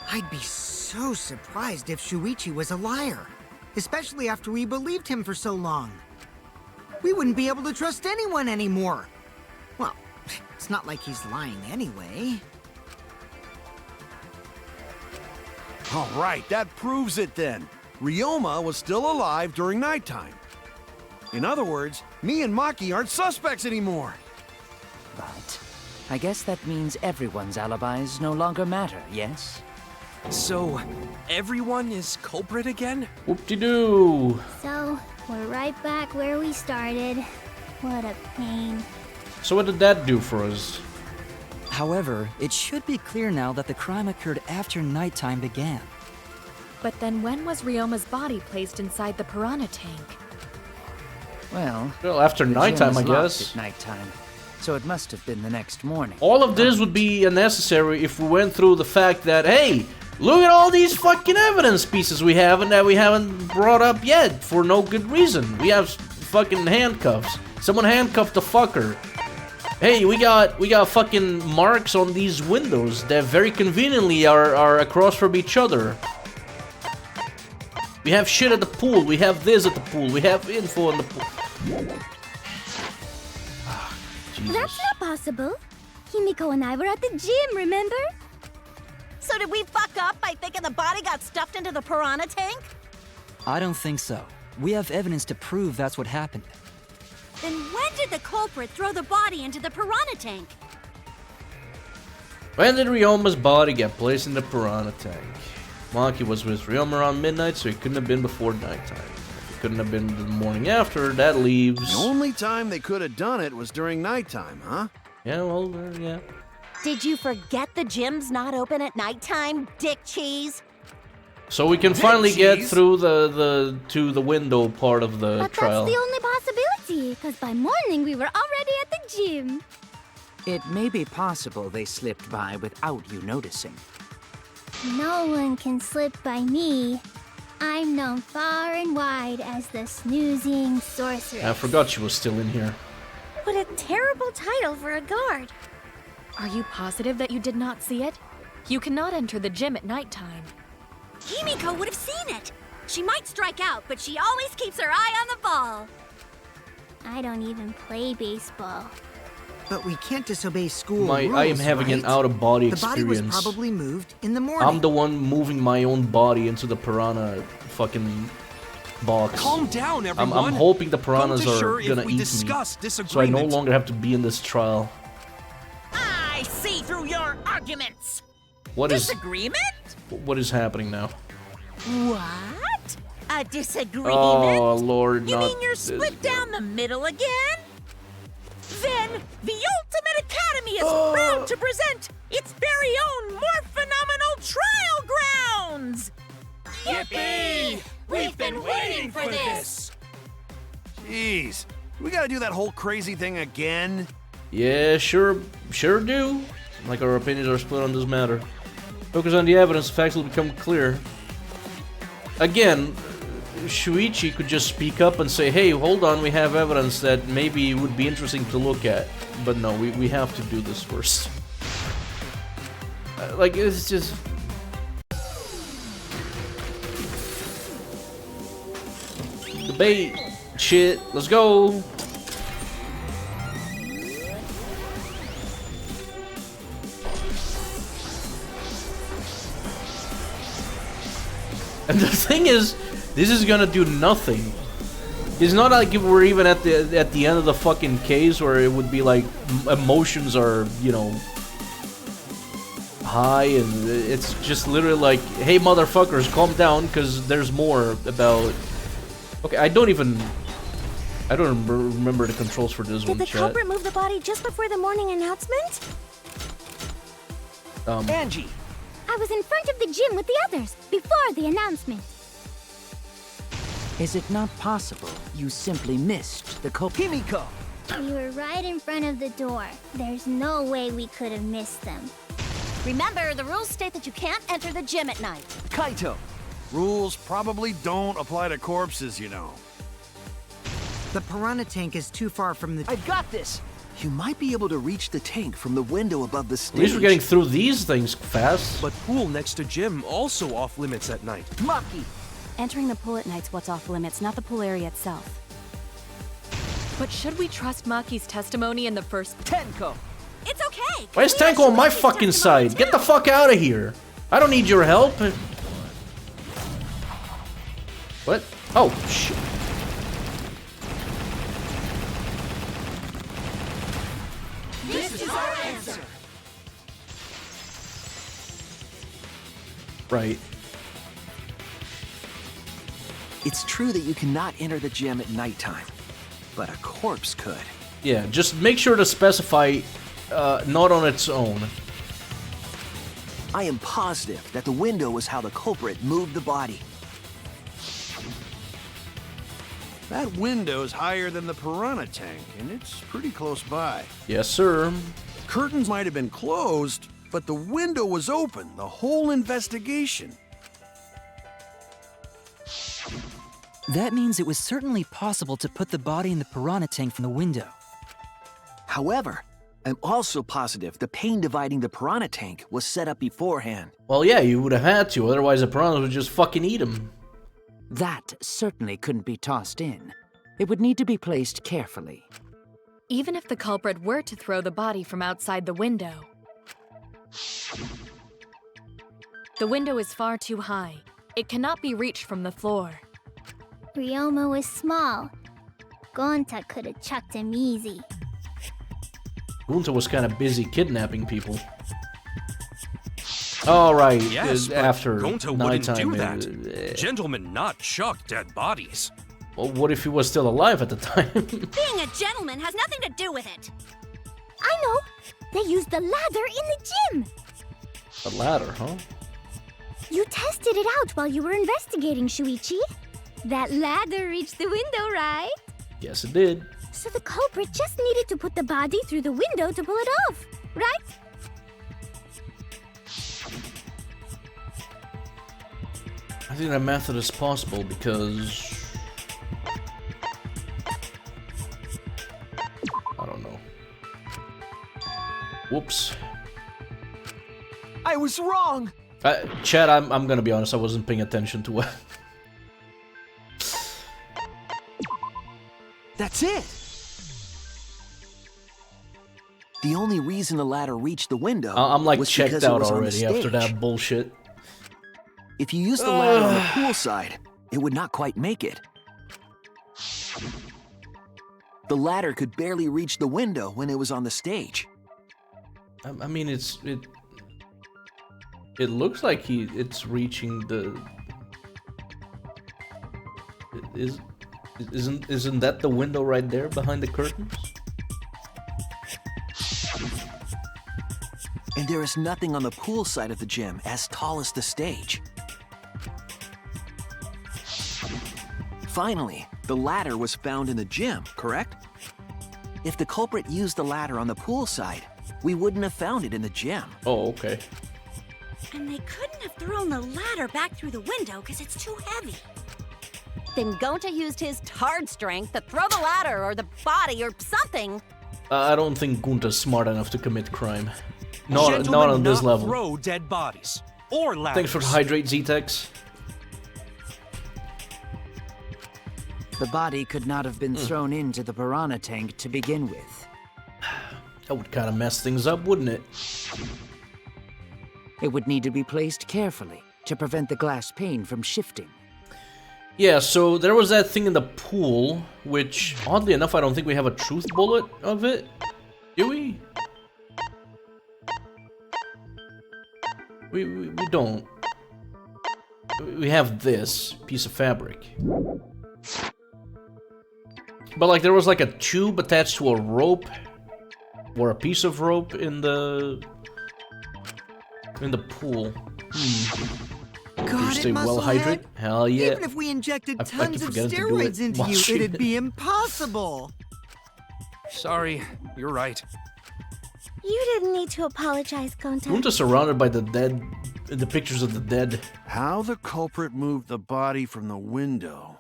I'd be so surprised if Shuichi was a liar. Especially after we believed him for so long. We wouldn't be able to trust anyone anymore. Well, it's not like he's lying anyway. All right, that proves it then. Ryoma was still alive during nighttime. In other words, me and Maki aren't suspects anymore. But I guess that means everyone's alibis no longer matter, yes? So, everyone is culprit again? Whoop-de-doo. So, we're right back where we started. What a pain. So what did that do for us? However, it should be clear now that the crime occurred after nighttime began. But then when was Ryoma's body placed inside the piranha tank? Well, after nighttime, I guess. At nighttime, so it must have been the next morning. All of this would be unnecessary if we went through the fact that, hey, look at all these fucking evidence pieces we have and that we haven't brought up yet for no good reason. We have fucking handcuffs. Someone handcuffed the fucker. Hey, we got fucking marks on these windows that very conveniently are across from each other. We have shit at the pool. We have this at the pool. We have info in the pool. That's not possible. Himiko and I were at the gym, remember? So did we fuck up by thinking the body got stuffed into the piranha tank? I don't think so. We have evidence to prove that's what happened. Then when did the culprit throw the body into the piranha tank? When did Ryoma's body get placed in the piranha tank? Maki was with Ryoma around midnight, so it couldn't have been before nighttime. If it couldn't have been the morning after, that leaves... The only time they could have done it was during nighttime, huh? Yeah, well, yeah. Did you forget the gym's not open at nighttime, dick cheese? So we can finally get through to the window part of the trial. But that's the only possibility, because by morning we were already at the gym. It may be possible they slipped by without you noticing. No one can slip by me. I'm known far and wide as the snoozing sorceress. I forgot she was still in here. What a terrible title for a guard. Are you positive that you did not see it? You cannot enter the gym at nighttime. Himiko would have seen it. She might strike out, but she always keeps her eye on the ball. I don't even play baseball. But we can't disobey school rules, I am having right? an out-of-body The body experience. was probably moved in the morning. I'm the one moving my own body into the piranha fucking box. Calm down, everyone. I'm hoping the piranhas are sure gonna eat me, so I no longer have to be in this trial. I see through your arguments. What is disagreement? What is happening now? What? A disagreement? Oh Lord, You not mean you're split down the middle again? Then the Ultimate Academy is proud to present its very own more phenomenal trial grounds! Yippee! We've been waiting for this! Jeez, we gotta do that whole crazy thing again? Yeah, sure do. Like our opinions are split on this matter. Focus on the evidence, facts will become clear. Again, Shuichi could just speak up and say, hey, hold on, we have evidence that maybe would be interesting to look at. But no, we have to do this first. Like, it's just... Debate. Shit, let's go. And the thing is, this is gonna do nothing. It's not like if we're even at the end of the fucking case where it would be like emotions are, you know, high, and it's just literally like, hey motherfuckers, calm down, because there's more about. Okay, I don't remember the controls for this one. Did the culprit move the body just before the morning announcement? Angie! I was in front of the gym with the others, before the announcement. Is it not possible you simply missed the culprit? Himiko! We were right in front of the door. There's no way we could have missed them. Remember, the rules state that you can't enter the gym at night. Kaito! Rules probably don't apply to corpses, you know. The piranha tank is too far from the... I've got this! You might be able to reach the tank from the window above the stage. At least we're getting through these things fast. But pool next to gym also off limits at night. Maki! Entering the pool at night's what's off limits, not the pool area itself. But should we trust Maki's testimony in the first... Tenko! It's okay! Why is Tenko on my fucking side? Get the fuck out of here! I don't need your help! What? Oh, shit. This is our answer! Right. It's true that you cannot enter the gym at nighttime, but a corpse could. Yeah, just make sure to specify not on its own. I am positive that the window was how the culprit moved the body. That window's higher than the piranha tank, and it's pretty close by. Yes, sir. Curtains might have been closed, but the window was open the whole investigation. That means it was certainly possible to put the body in the piranha tank from the window. However, I'm also positive the pane dividing the piranha tank was set up beforehand. Well, yeah, you would have had to, otherwise the piranhas would just fucking eat him. That certainly couldn't be tossed in. It would need to be placed carefully. Even if the culprit were to throw the body from outside the window, the window is far too high. It cannot be reached from the floor. Ryoma was small. Gonta could have chucked him easy. Gunta was kind of busy kidnapping people. All right, Yes, but after Gonta nighttime. wouldn't do that. Gentlemen not chuck dead bodies. Well, what if he was still alive at the time? Being a gentleman has nothing to do with it. I know! They used the ladder in the gym! A ladder, huh? You test busted it out while you were investigating, Shuichi. That ladder reached the window, right? Yes, it did. So the culprit just needed to put the body through the window to pull it off, right? I think that method is possible because... I don't know. Whoops. I was wrong! Chad, I'm gonna be honest, I wasn't paying attention to what... That's it! The only reason the ladder reached the window I'm like was checked because it out was on the already after stage. that bullshit. If you used the ladder on the pool side, it would not quite make it. The ladder could barely reach the window when it was on the stage. I mean, it looks like it's reaching the... Isn't that the window right there behind the curtains? And there is nothing on the pool side of the gym as tall as the stage. Finally, the ladder was found in the gym, correct? If the culprit used the ladder on the pool side, we wouldn't have found it in the gym. Oh, okay. And they couldn't have thrown the ladder back through the window because it's too heavy. Then Gonta used his tard strength to throw the ladder or the body or something. I don't think Gunta's smart enough to commit crime. Not on this level. Throw dead bodies or ladders. Thanks for the hydrate, Zetex. The body could not have been thrown into the piranha tank to begin with. That would kind of mess things up, wouldn't it? It would need to be placed carefully to prevent the glass pane from shifting. Yeah, so there was that thing in the pool, which, oddly enough, I don't think we have a truth bullet of it. Do we? We don't. We have this piece of fabric. But like there was like a tube attached to a rope or a piece of rope in the pool. God, stay it well musclehead. hydrated? Hell yeah. Even if we injected I tons keep of forgetting to do steroids it into while you, streaming. it'd be impossible. Sorry, you're right. You didn't need to apologize, Gonta. Gunta's surrounded by the dead, the pictures of the dead. How the culprit moved the body from the window.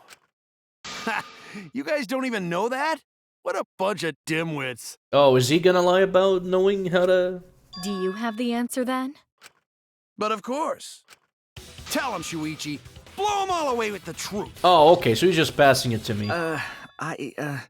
Ha! You guys don't even know that? What a bunch of dimwits. Oh, is he gonna lie about knowing how to... Do you have the answer then? But of course. Tell him, Shuichi. Blow him all away with the truth. Oh, okay, so he's just passing it to me. I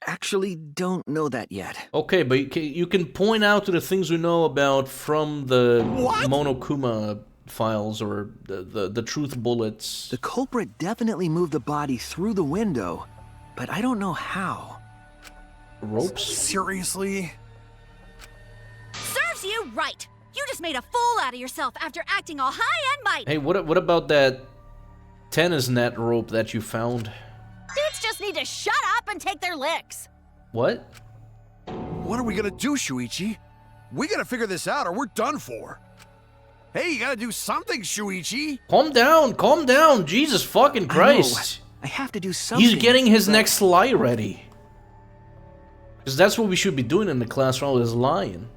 actually don't know that yet. Okay, but you can point out to the things we know about from the Monokuma files or the truth bullets. The culprit definitely moved the body through the window, but I don't know how. Ropes? Seriously? Serves you right. You just made a fool out of yourself after acting all high and mighty. Hey, what about that tennis net rope that you found? Dudes just need to shut up and take their licks. What? What are we gonna do, Shuichi? We gotta figure this out or we're done for. Hey, you gotta do something, Shuichi. Calm down, Jesus fucking Christ. I have to do something. He's getting his next lie ready. Because that's what we should be doing in the class while he's lying.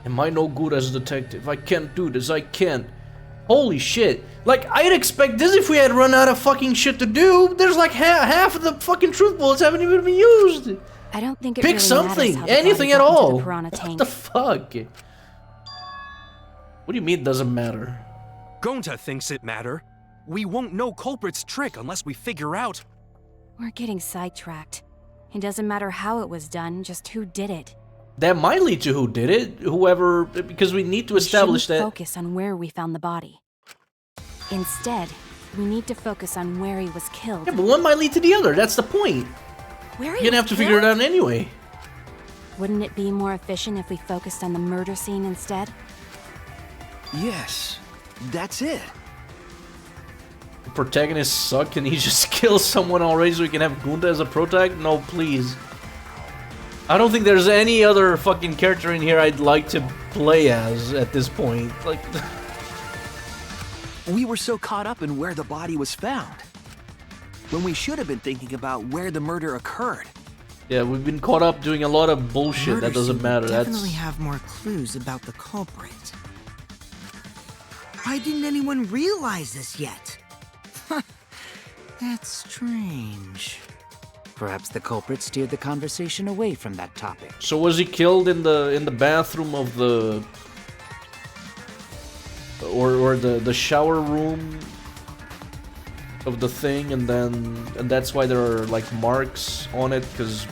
Am I no good as a detective? I can't do this, I can't. Holy shit. Like, I'd expect this if we had run out of fucking shit to do. There's like half of the fucking truth bullets haven't even been used. I don't think it Pick really something, matters how the anything body at got into all. the piranha What tank. the fuck? What do you mean it doesn't matter? Gonta thinks it matter. We won't know culprit's trick unless we figure out. We're getting sidetracked. It doesn't matter how it was done, just who did it. That might lead to who did it, whoever, because we need to establish We shouldn't that. focus on where we found the body. Instead, we need to focus on where he was killed. Yeah, but one might lead to the other, that's the point. Where You're he gonna was have to figure it killed? out anyway. Wouldn't it be more efficient if we focused on the murder scene instead? Yes, that's it. The protagonists suck and he just kills someone already so we can have Gunda as a protagonist? No, please. I don't think there's any other fucking character in here I'd like to play as at this point. Like, we were so caught up in where the body was found, when we should have been thinking about where the murder occurred. Yeah, we've been caught up doing a lot of bullshit that doesn't matter. Definitely have more clues about the culprit. Why didn't anyone realize this yet? That's strange. Perhaps the culprit steered the conversation away from that topic. So was he killed in the bathroom of the or the shower room of the thing, and that's why there are like marks on it, because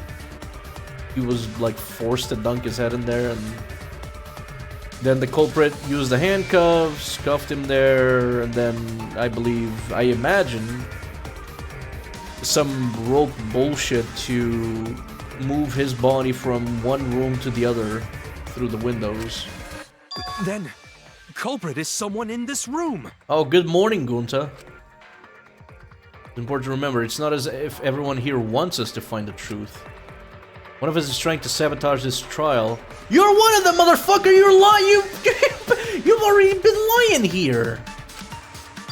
he was like forced to dunk his head in there, and then the culprit used the handcuffs, cuffed him there, and then I imagine some rope bullshit to move his body from one room to the other through the windows. Then, culprit is someone in this room. Oh, good morning, Gunta. It's important to remember, it's not as if everyone here wants us to find the truth. One of us is trying to sabotage this trial. You're one of them, motherfucker! You're lying! You've already been lying here!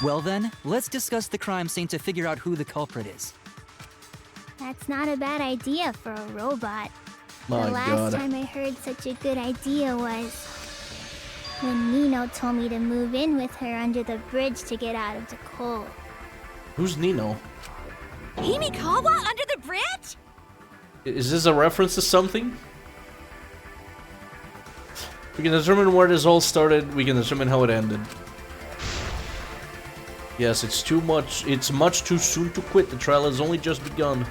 Well then, let's discuss the crime scene to figure out who the culprit is. That's not a bad idea for a robot. My the last God. time I heard such a good idea was when Nino told me to move in with her under the bridge to get out of the cold. Who's Nino? Himikawa under the bridge? Is this a reference to something? We can determine where this all started, we can determine how it ended. Yes, it's much too soon to quit, the trial has only just begun.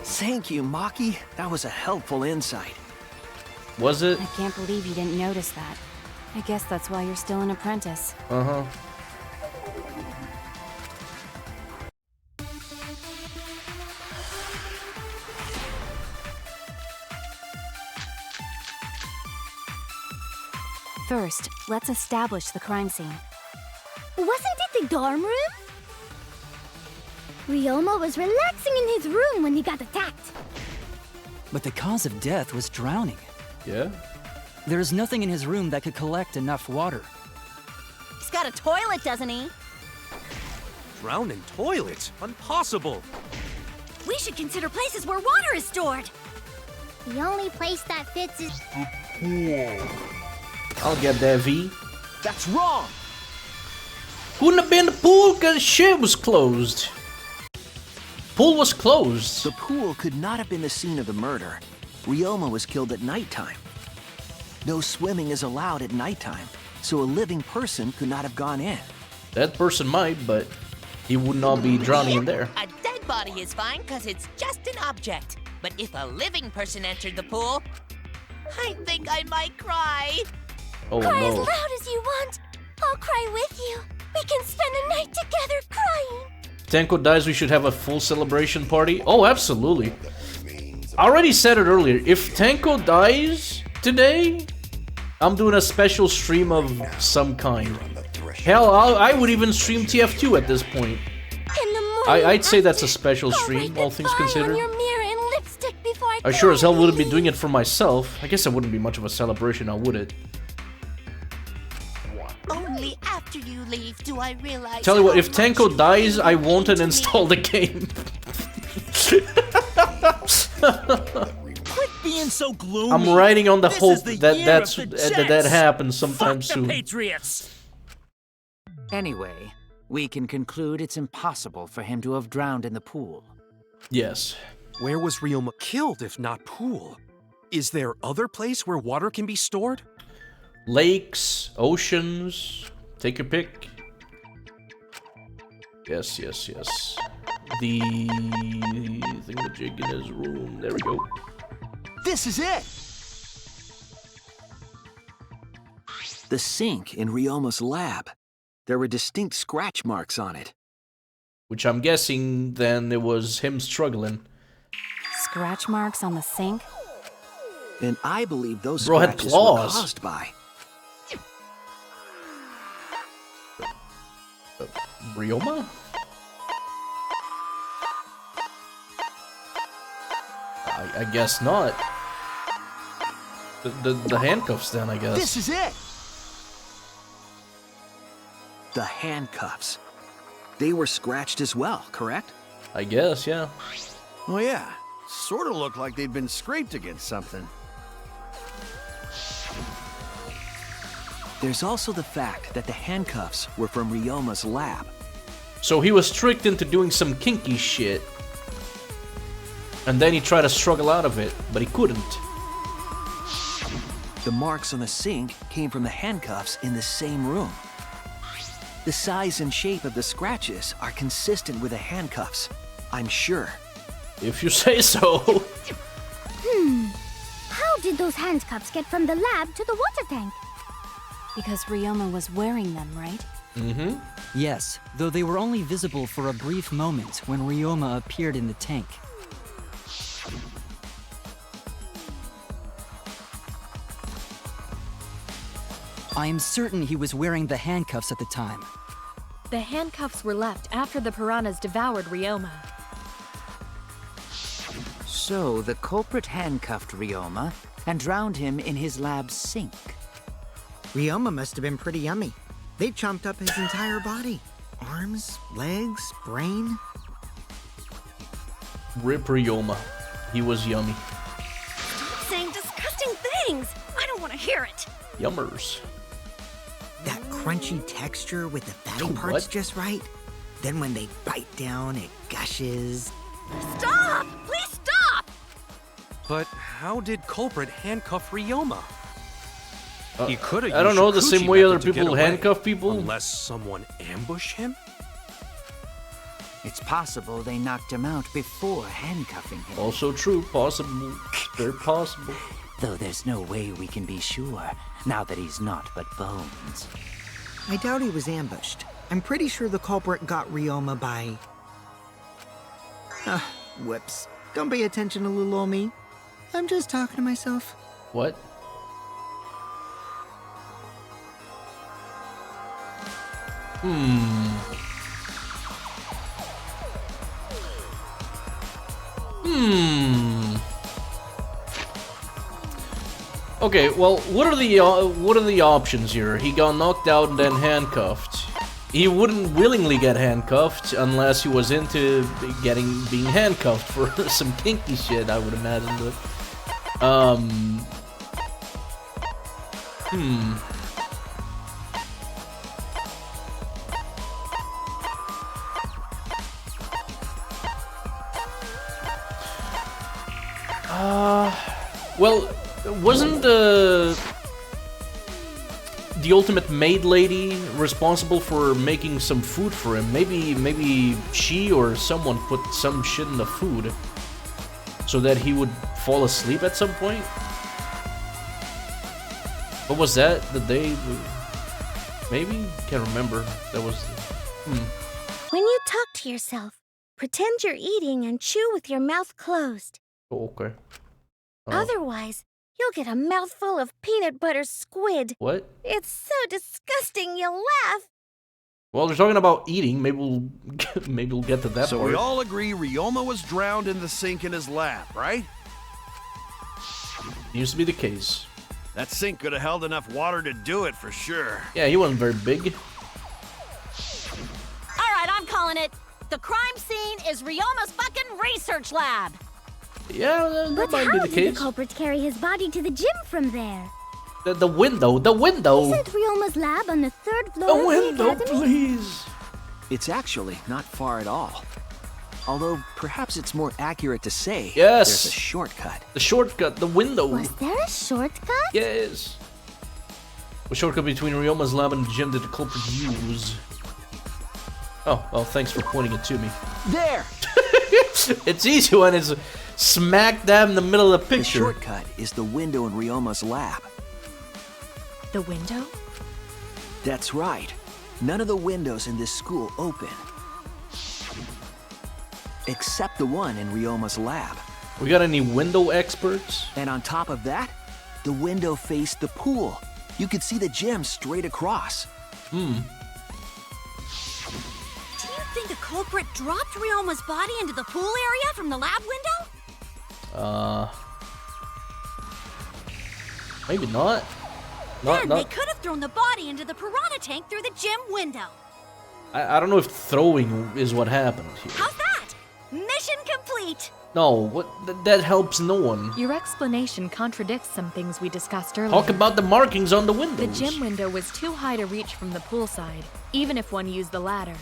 Thank you, Maki. That was a helpful insight. Was it? I can't believe you didn't notice that. I guess that's why you're still an apprentice. Uh-huh. First, let's establish the crime scene. Wasn't it the dorm room? Ryoma was relaxing in his room when he got attacked. But the cause of death was drowning. Yeah? There's nothing in his room that could collect enough water. He's got a toilet, doesn't he? Drown in toilet? Impossible. We should consider places where water is stored. The only place that fits is... I'll get that, V. That's wrong! Couldn't have been the pool because shit was closed. Pool was closed. The pool could not have been the scene of the murder. Ryoma was killed at nighttime. No swimming is allowed at nighttime, so a living person could not have gone in. That person might, but he would not be drowning in there. A dead body is fine because it's just an object. But if a living person entered the pool, I think I might cry. Oh Cry as no. loud as you want. I'll cry with you. We can spend a night together crying. Tenko dies, we should have a full celebration party? Oh, absolutely. I already said it earlier. If Tenko dies today, I'm doing a special stream of some kind. Hell, I would even stream TF2 at this point. In the morning, I'd say that's a special stream, all things considered. your mirror and lipstick before I I sure as hell wouldn't be doing it for myself. I guess it wouldn't be much of a celebration, now would it? Only after you leave do I realize. Tell you what, how if much Tenko you dies, I mean won't to me. uninstall the game. Quit being so gloomy. I'm riding on the This hope is the that year that of the Jets. that happens sometime Fuck soon. the Patriots. Anyway, we can conclude it's impossible for him to have drowned in the pool. Yes. Where was Ryoma killed if not pool? Is there other place where water can be stored? Lakes, oceans, take your pick. Yes, yes, yes. The thingamajig in his room. There we go. This is it! The sink in Ryoma's lab. There were distinct scratch marks on it. Which I'm guessing then it was him struggling. Scratch marks on the sink? And I believe those Bro had scratches were claws. caused by. Ryoma? I guess not. The handcuffs then, I guess. This is it! The handcuffs. They were scratched as well, correct? I guess, yeah. Oh yeah, sort of looked like they'd been scraped against something. There's also the fact that the handcuffs were from Ryoma's lab. So he was tricked into doing some kinky shit. And then he tried to struggle out of it, but he couldn't. The marks on the sink came from the handcuffs in the same room. The size and shape of the scratches are consistent with the handcuffs, I'm sure. If you say so. How did those handcuffs get from the lab to the water tank? Because Ryoma was wearing them, right? Mm-hmm. Yes, though they were only visible for a brief moment when Ryoma appeared in the tank. I am certain he was wearing the handcuffs at the time. The handcuffs were left after the piranhas devoured Ryoma. So the culprit handcuffed Ryoma and drowned him in his lab's sink. Ryoma must have been pretty yummy. They chomped up his entire body. Arms, legs, brain. Rip Ryoma. He was yummy. Stop saying disgusting things! I don't want to hear it! Yummers. That crunchy texture with the fatty parts just right. Then when they bite down, it gushes. Stop! Please stop! But how did culprit handcuff Ryoma? He could have. I don't know, the same way other people handcuff people? Unless someone ambushed him? It's possible they knocked him out before handcuffing him. Also true, possible. Very possible. Though there's no way we can be sure, now that he's not but bones. I doubt he was ambushed. I'm pretty sure the culprit got Ryoma by... whoops. Don't pay attention to little ol' me. I'm just talking to myself. What? Okay, well, what are the options here? He got knocked out and then handcuffed. He wouldn't willingly get handcuffed unless he was into being handcuffed for some kinky shit, I would imagine. But, well, wasn't the ultimate maid lady responsible for making some food for him? Maybe she or someone put some shit in the food so that he would fall asleep at some point? What was that? The day? Maybe? Can't remember. That was... When you talk to yourself, pretend you're eating and chew with your mouth closed. Oh, okay. Otherwise, you'll get a mouthful of peanut butter squid. What? It's so disgusting you'll laugh. Well, they're talking about eating. Maybe we'll get to that part. So we all agree Ryoma was drowned in the sink in his lab, right? Used to be the case. That sink could have held enough water to do it for sure. Yeah, he wasn't very big. Alright, I'm calling it. The crime scene is Ryoma's fucking research lab. Yeah, that might be the But how did case. the culprit carry his body to the gym from there? The window, the window! Isn't Ryoma's lab on the 3rd floor The of the window, academy? please! It's actually not far at all. Although, perhaps it's more accurate to say Yes. there's a shortcut. The shortcut, the window. Was there a shortcut? Yes. What shortcut between Ryoma's lab and the gym did the culprit use? Oh, well, thanks for pointing it to me. There! It's easy when it's smack dab in the middle of the The picture. shortcut is the window in Ryoma's lab. The window? That's right. None of the windows in this school open. Except the one in Ryoma's lab. We got any window experts? And on top of that, the window faced the pool. You could see the gym straight across. Do you think the culprit dropped Ryoma's body into the pool area from the lab window? Maybe not. Then they could have thrown the body into the piranha tank through the gym window. I don't know if throwing is what happened here. How's that? Mission complete. No, what? That helps no one. Your explanation contradicts some things we discussed earlier. Talk about the markings on the windows. The gym window was too high to reach from the poolside, even if one used the ladder.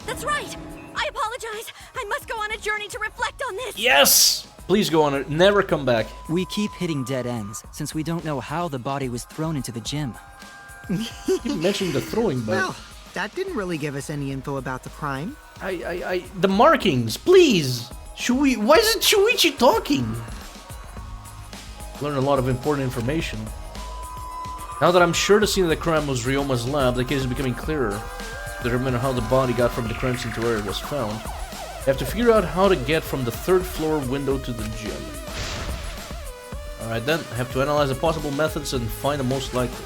That's right. I apologize. I must go on a journey to reflect on this. Yes! Please go on it. Never come back. We keep hitting dead ends, since we don't know how the body was thrown into the gym. You mentioned the throwing, but... Well, that didn't really give us any info about the crime. The markings, please! Why isn't Shuichi talking? Learned a lot of important information. Now that I'm sure the scene of the crime was Ryoma's lab, the case is becoming clearer. To determine how the body got from the crime scene to where it was found, I have to figure out how to get from the 3rd floor window to the gym. Alright then, I have to analyze the possible methods and find the most likely.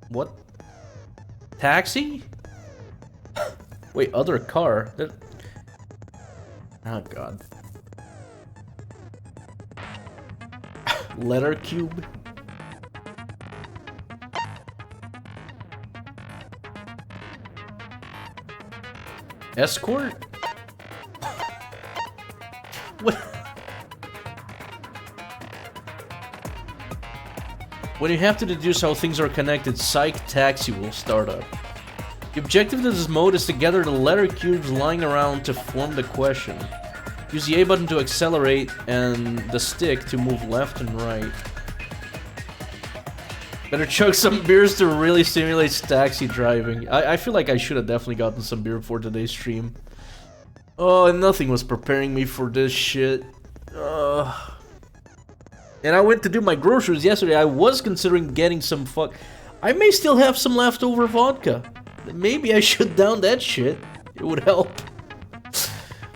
What? Taxi? Wait, other car? Oh god. Letter cube? Escort? What? When you have to deduce how things are connected, Psych Taxi will start up. The objective of this mode is to gather the letter cubes lying around to form the question. Use the A button to accelerate and the stick to move left and right. Better chug some beers to really simulate taxi driving. I feel like I should have definitely gotten some beer before today's stream. Oh, and nothing was preparing me for this shit. And I went to do my groceries yesterday. I was considering getting some I may still have some leftover vodka. Maybe I should down that shit. It would help.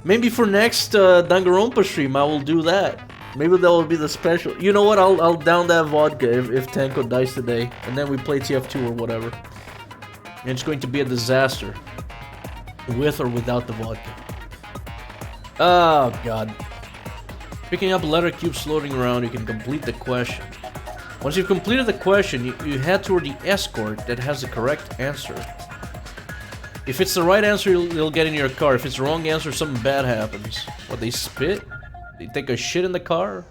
Maybe for next Danganronpa stream I will do that. Maybe that will be the special. You know what? I'll down that vodka if Tenko dies today, and then we play TF2 or whatever. And it's going to be a disaster, with or without the vodka. Oh god. Picking up letter cubes floating around, you can complete the question. Once you've completed the question, you head toward the escort that has the correct answer. If it's the right answer, you'll get in your car. If it's the wrong answer, something bad happens. What, they spit? They take a shit in the car?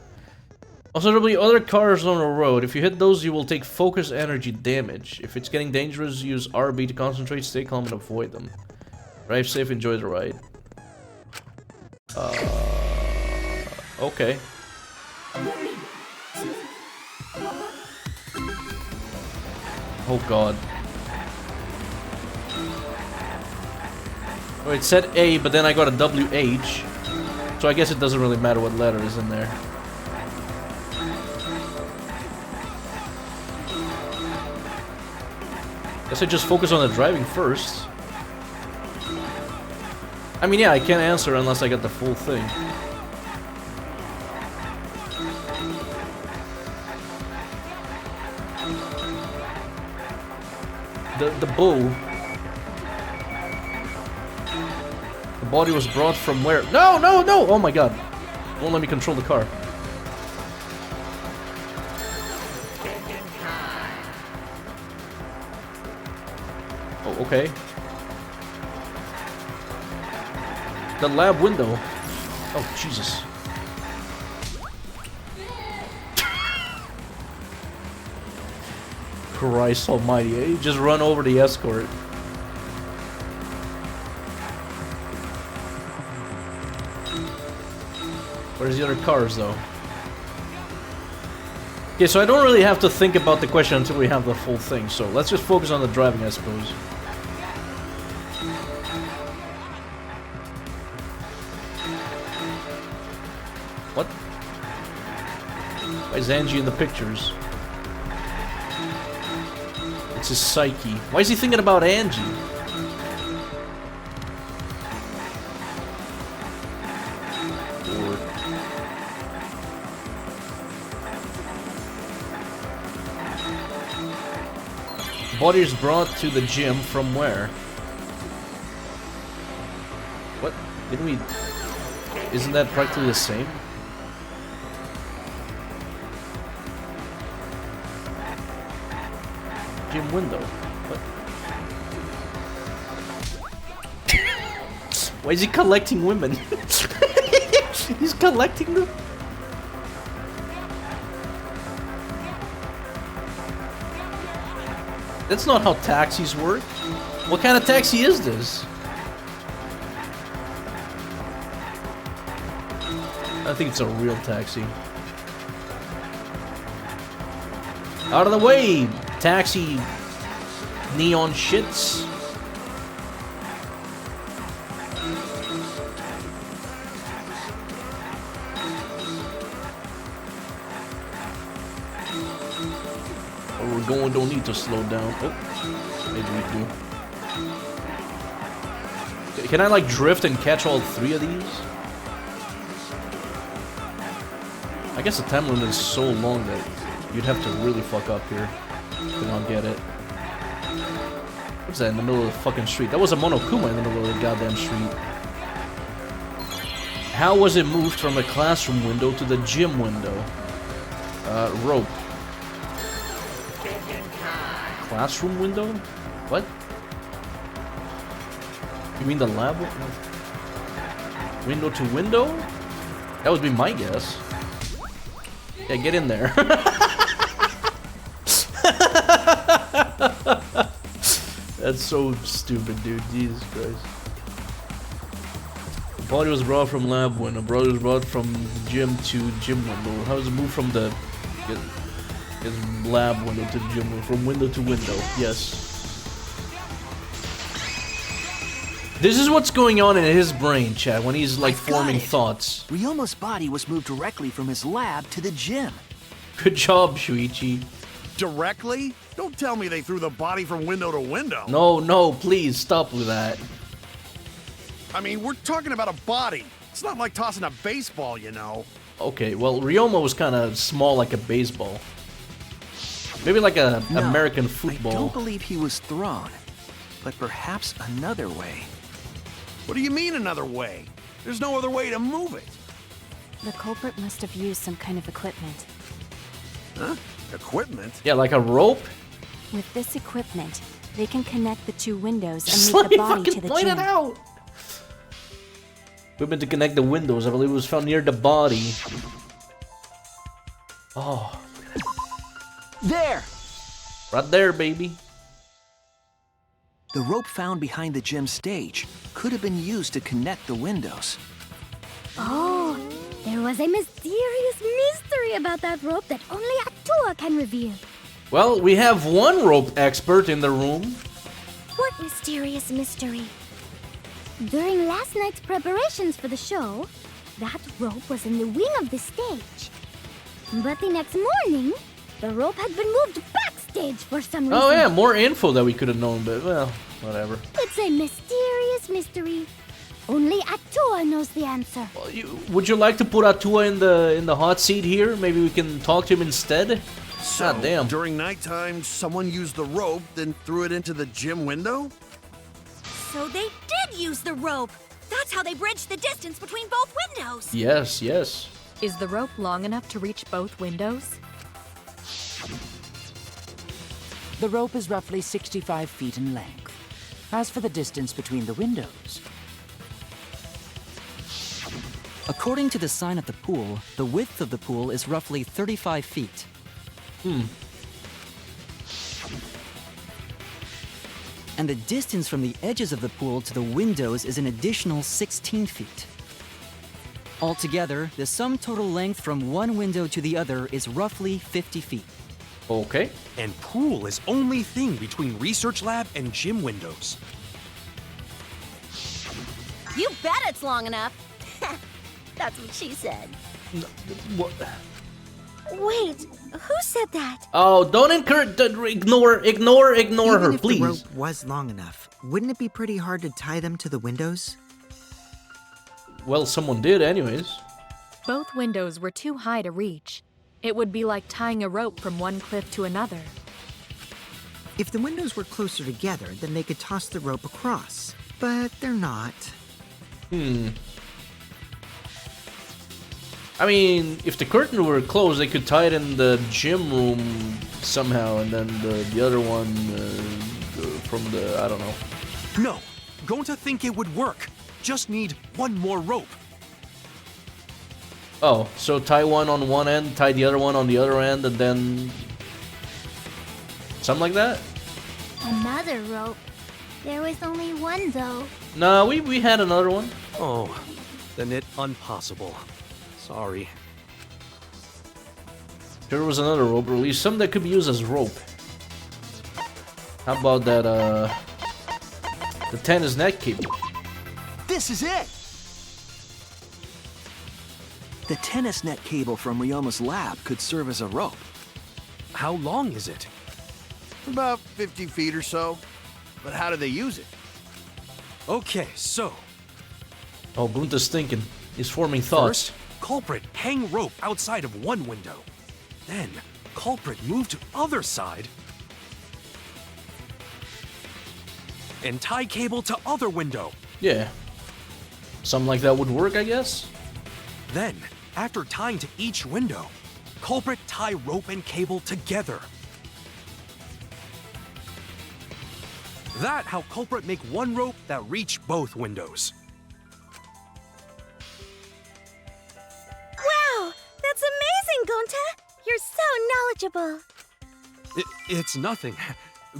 Also, there'll be other cars on the road. If you hit those, you will take focus energy damage. If it's getting dangerous, use RB to concentrate, stay calm, and avoid them. Drive safe, enjoy the ride. Okay. Oh god. Oh, it said A, but then I got a WH. So I guess it doesn't really matter what letter is in there. Guess I just focus on the driving first. I mean, yeah, I can't answer unless I get the full thing. The bow. The body was brought from where? No, no, no! Oh my god. Won't let me control the car. Oh, okay. The lab window. Oh, Jesus. Christ almighty. You just run over the escort. Where's the other cars, though? Okay, so I don't really have to think about the question until we have the full thing, so let's just focus on the driving, I suppose. What? Why is Angie in the pictures? It's his psyche. Why is he thinking about Angie? Body is brought to the gym from where? What? Didn't we... Isn't that practically the same? Gym window. What? Why is he collecting women? He's collecting them? That's not how taxis work. What kind of taxi is this? I think it's a real taxi. Out of the way, taxi neon shits. Where we're going, don't need to slow down. Oh, maybe we do. Can I like drift and catch all three of these? I guess the time limit is so long that you'd have to really fuck up here to not get it. What's that in the middle of the fucking street? That was a Monokuma in the middle of the goddamn street. How was it moved from the classroom window to the gym window? Rope. Classroom window? What? You mean the lab window to window? That would be my guess. Yeah, get in there. That's so stupid, dude. Jesus Christ. The body was brought from lab window. Body was brought from gym to gym window. How does it move from the lab window to gym window? From window to window. Yes. This is what's going on in his brain, Chad, when he's like forming thoughts. Ryoma's body was moved directly from his lab to the gym. Good job, Shuichi. Directly? Don't tell me they threw the body from window to window. No, please stop with that. I mean, we're talking about a body. It's not like tossing a baseball, you know. Okay, well, Ryoma was kind of small like a baseball. Maybe like a American football. I don't believe he was thrown, but perhaps another way. What do you mean another way? There's no other way to move it. The culprit must have used some kind of equipment. Huh? Equipment? Yeah, like a rope? With this equipment, they can connect the two windows and move the body to the point gym. It out. Equipment to connect the windows. I believe it was found near the body. Oh. There! Right there, baby. The rope found behind the gym stage could have been used to connect the windows. Oh, there was a mysterious mystery about that rope that only Atua can reveal. Well, we have one rope expert in the room. What mysterious mystery? During last night's preparations for the show, that rope was in the wing of the stage. But the next morning, the rope had been moved backstage for some reason. Oh yeah, more info that we could have known, but well, whatever. It's a mysterious mystery. Only Atua knows the answer. Well, would you like to put Atua in the hot seat here? Maybe we can talk to him instead? So, God damn. During nighttime, someone used the rope, then threw it into the gym window? So they did use the rope! That's how they bridged the distance between both windows! Yes, yes. Is the rope long enough to reach both windows? The rope is roughly 65 feet in length. As for the distance between the windows... According to the sign at the pool, the width of the pool is roughly 35 feet. And the distance from the edges of the pool to the windows is an additional 16 feet. Altogether, the sum total length from one window to the other is roughly 50 feet. Okay. And pool is only thing between research lab and gym windows. You bet it's long enough! That's what she said. What? Wait, who said that? Oh, don't ignore her, Even if please. the rope was long enough, wouldn't it be pretty hard to tie them to the windows? Well, someone did anyways. Both windows were too high to reach. It would be like tying a rope from one cliff to another. If the windows were closer together, then they could toss the rope across. But they're not. I mean, if the curtain were closed, they could tie it in the gym room somehow, and then the other one from the, I don't know. No, going to think it would work. Just need one more rope. Oh, so tie one on one end, tie the other one on the other end, and then... something like that? Another rope. There was only one, though. No, we had another one. Oh, then it impossible. Sorry. There was another rope, or at least something that could be used as rope. How about that, the tennis net cable? This is it! The tennis net cable from Ryoma's lab could serve as a rope. How long is it? About 50 feet or so. But how do they use it? Okay, so... Oh, Gunta's thinking. He's forming thoughts. First, culprit hang rope outside of one window. Then, culprit move to other side. And tie cable to other window. Yeah. Something like that would work, I guess? Then, after tying to each window, culprit tie rope and cable together. That how culprit make one rope that reach both windows. Wow! That's amazing, Gonta! You're so knowledgeable. It's nothing.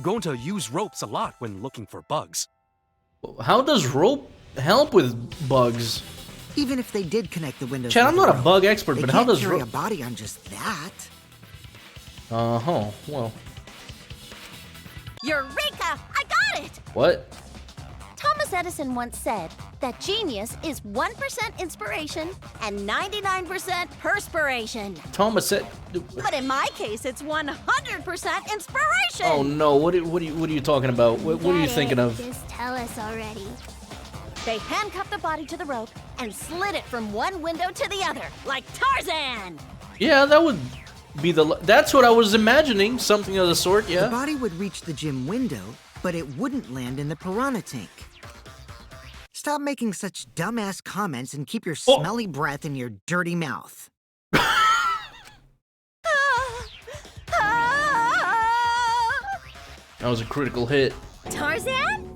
Going to use ropes a lot when looking for bugs. How does rope help with bugs? Even if they did connect the windows. Chad, I'm with not a rope, bug expert, they but how can't does carry rope... a body on just that? Uh-huh, well... Eureka! I got it! What? Thomas Edison once said that genius is 1% inspiration and 99% perspiration. Thomas said... But in my case, it's 100% inspiration! Oh no, what are you talking about? What are you thinking of? Just tell us already. They handcuffed the body to the rope and slid it from one window to the other, like Tarzan! Yeah, that would be the... That's what I was imagining, something of the sort, yeah. The body would reach the gym window, but it wouldn't land in the piranha tank. Stop making such dumbass comments and keep your smelly breath in your dirty mouth. That was a critical hit. Tarzan?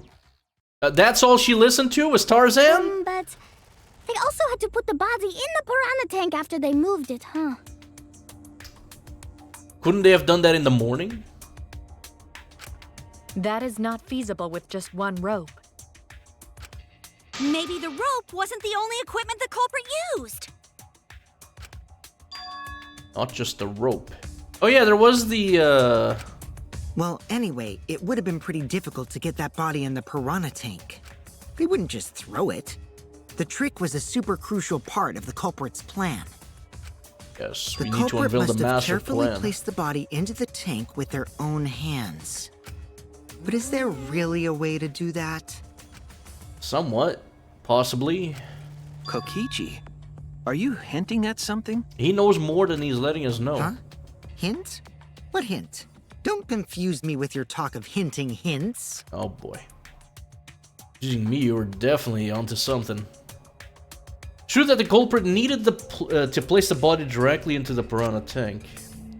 That's all she listened to was Tarzan? But they also had to put the body in the piranha tank after they moved it, huh? Couldn't they have done that in the morning? That is not feasible with just one rope. Maybe the rope wasn't the only equipment the culprit used. Not just the rope. Oh yeah, there was the, Well, anyway, it would have been pretty difficult to get that body in the piranha tank. They wouldn't just throw it. The trick was a super crucial part of the culprit's plan. Yes, The we need to culprit unveil must the have master carefully plan. placed the body into the tank with their own hands. But is there really a way to do that? Somewhat. Possibly. Kokichi, are you hinting at something? He knows more than he's letting us know. Huh? Hint? What hint? Don't confuse me with your talk of hinting hints. Oh boy. Using me, you were definitely onto something. True that the culprit needed to place the body directly into the piranha tank.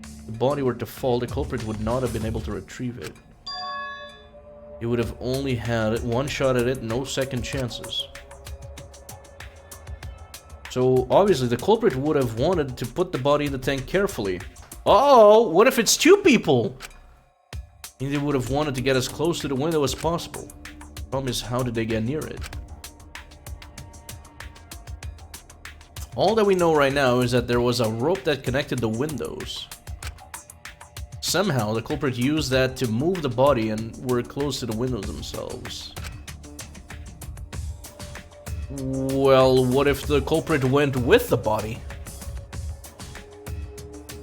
If the body were to fall, the culprit would not have been able to retrieve it. He would have only had one shot at it, no second chances. So, obviously, the culprit would have wanted to put the body in the tank carefully. Oh, what if it's two people? And they would have wanted to get as close to the window as possible. Problem is, how did they get near it? All that we know right now is that there was a rope that connected the windows. Somehow, the culprit used that to move the body and were close to the windows themselves. Well, what if the culprit went with the body?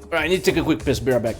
Alright, I need to take a quick piss. Be right back.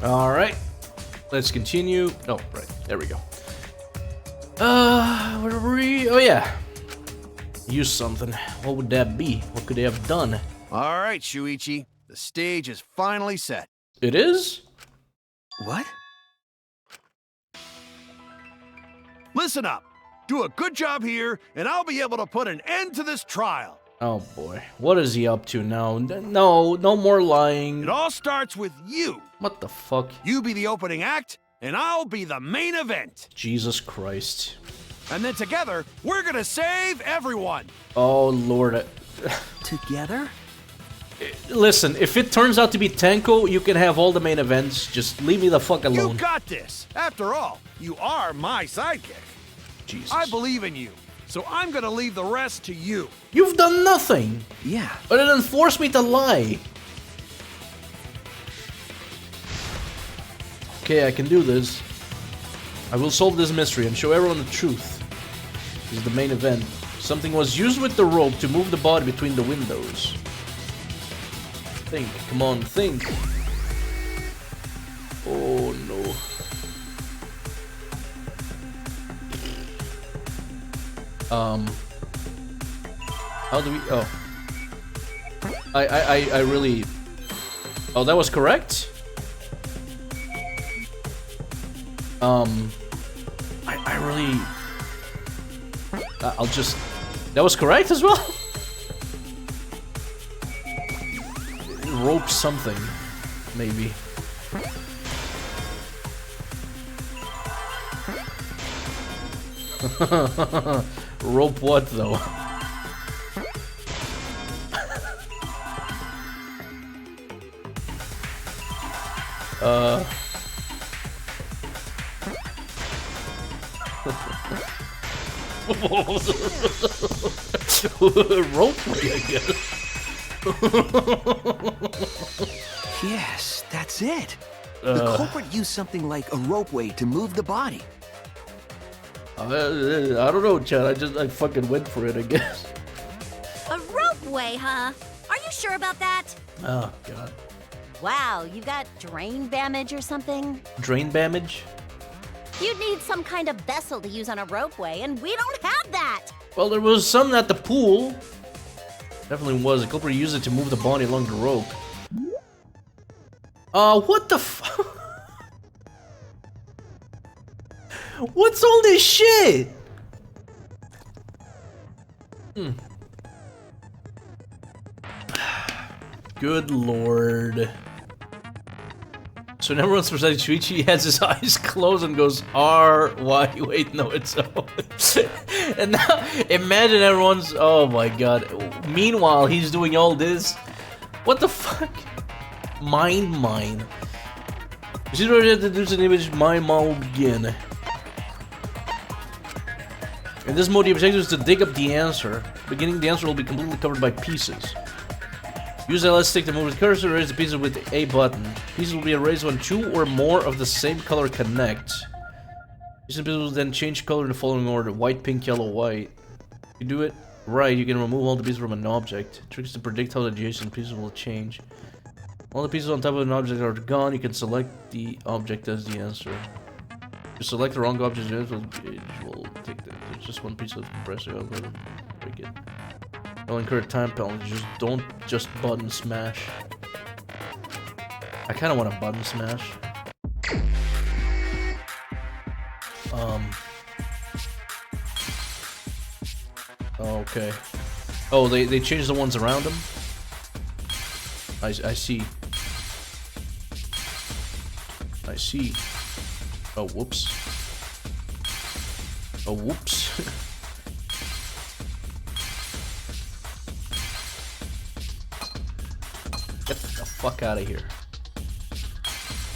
Alright. Let's continue. Oh, right. There we go. Where were we? Oh, yeah. Use something. What would that be? What could they have done? All right, Shuichi. The stage is finally set. It is? What? Listen up. Do a good job here, and I'll be able to put an end to this trial. Oh boy, what is he up to now? No more lying. It all starts with you. What the fuck? You be the opening act, and I'll be the main event. Jesus Christ. And then together, we're gonna save everyone. Oh lord. Together? Listen, if it turns out to be Tenko, you can have all the main events. Just leave me the fuck alone. You got this. After all, you are my sidekick. Jesus. I believe in you, so I'm gonna leave the rest to you. You've done nothing. Yeah. Other than force me to lie. Okay, I can do this. I will solve this mystery and show everyone the truth. This is the main event. Something was used with the rope to move the body between the windows. Think, come on, think. Oh no. How do we? Oh, I really. Oh, that was correct. I really. I'll just. That was correct as well. Rope something, maybe. Rope what though? Roleplay, I guess. Yes, that's it. The culprit used something like a ropeway to move the body. I don't know, Chad. I fucking went for it, I guess. A ropeway, huh? Are you sure about that? Oh god. Wow, you got drain damage or something? Drain damage? You'd need some kind of vessel to use on a ropeway, and we don't have that! Well, there was some at the pool. Definitely was. The culprit used it to move the body along the rope. What the fuck? What's all this shit? Good lord. So when everyone's presenting Shuichi, he has his eyes closed and goes, R-Y, wait, no, it's O. And now, imagine everyone's, oh my god. Meanwhile, he's doing all this. What the fuck? Mind. You see what I have to do to the image, mind will begin. In this mode, the objective is to dig up the answer. Beginning, the answer will be completely covered by pieces. Use the LS stick to move the cursor to erase the pieces with the A button. Pieces will be erased when 2 or more of the same color connect. Pieces will then change color in the following order: white, pink, yellow, white. If you do it right, you can remove all the pieces from an object. Tricks to predict how the adjacent pieces will change. All the pieces on top of an object are gone. You can select the object as the answer. If you select the wrong object, it will take that. There's just one piece of compressor. I'm gonna break it. I'll incur a time penalty. Don't just button smash. I kind of want to button smash. Okay. Oh, they changed the ones around them. I see. I see. Oh, whoops. Oh, whoops. Get the fuck out of here.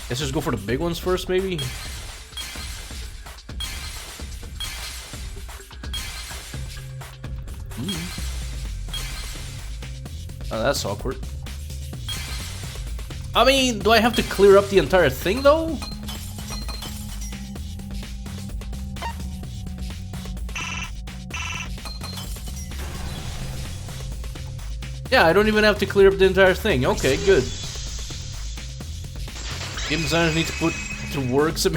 Let's just go for the big ones first, maybe? Oh, that's awkward. I mean, do I have to clear up the entire thing, though? Yeah, I don't even have to clear up the entire thing. Okay, good. Game designers need to put to work some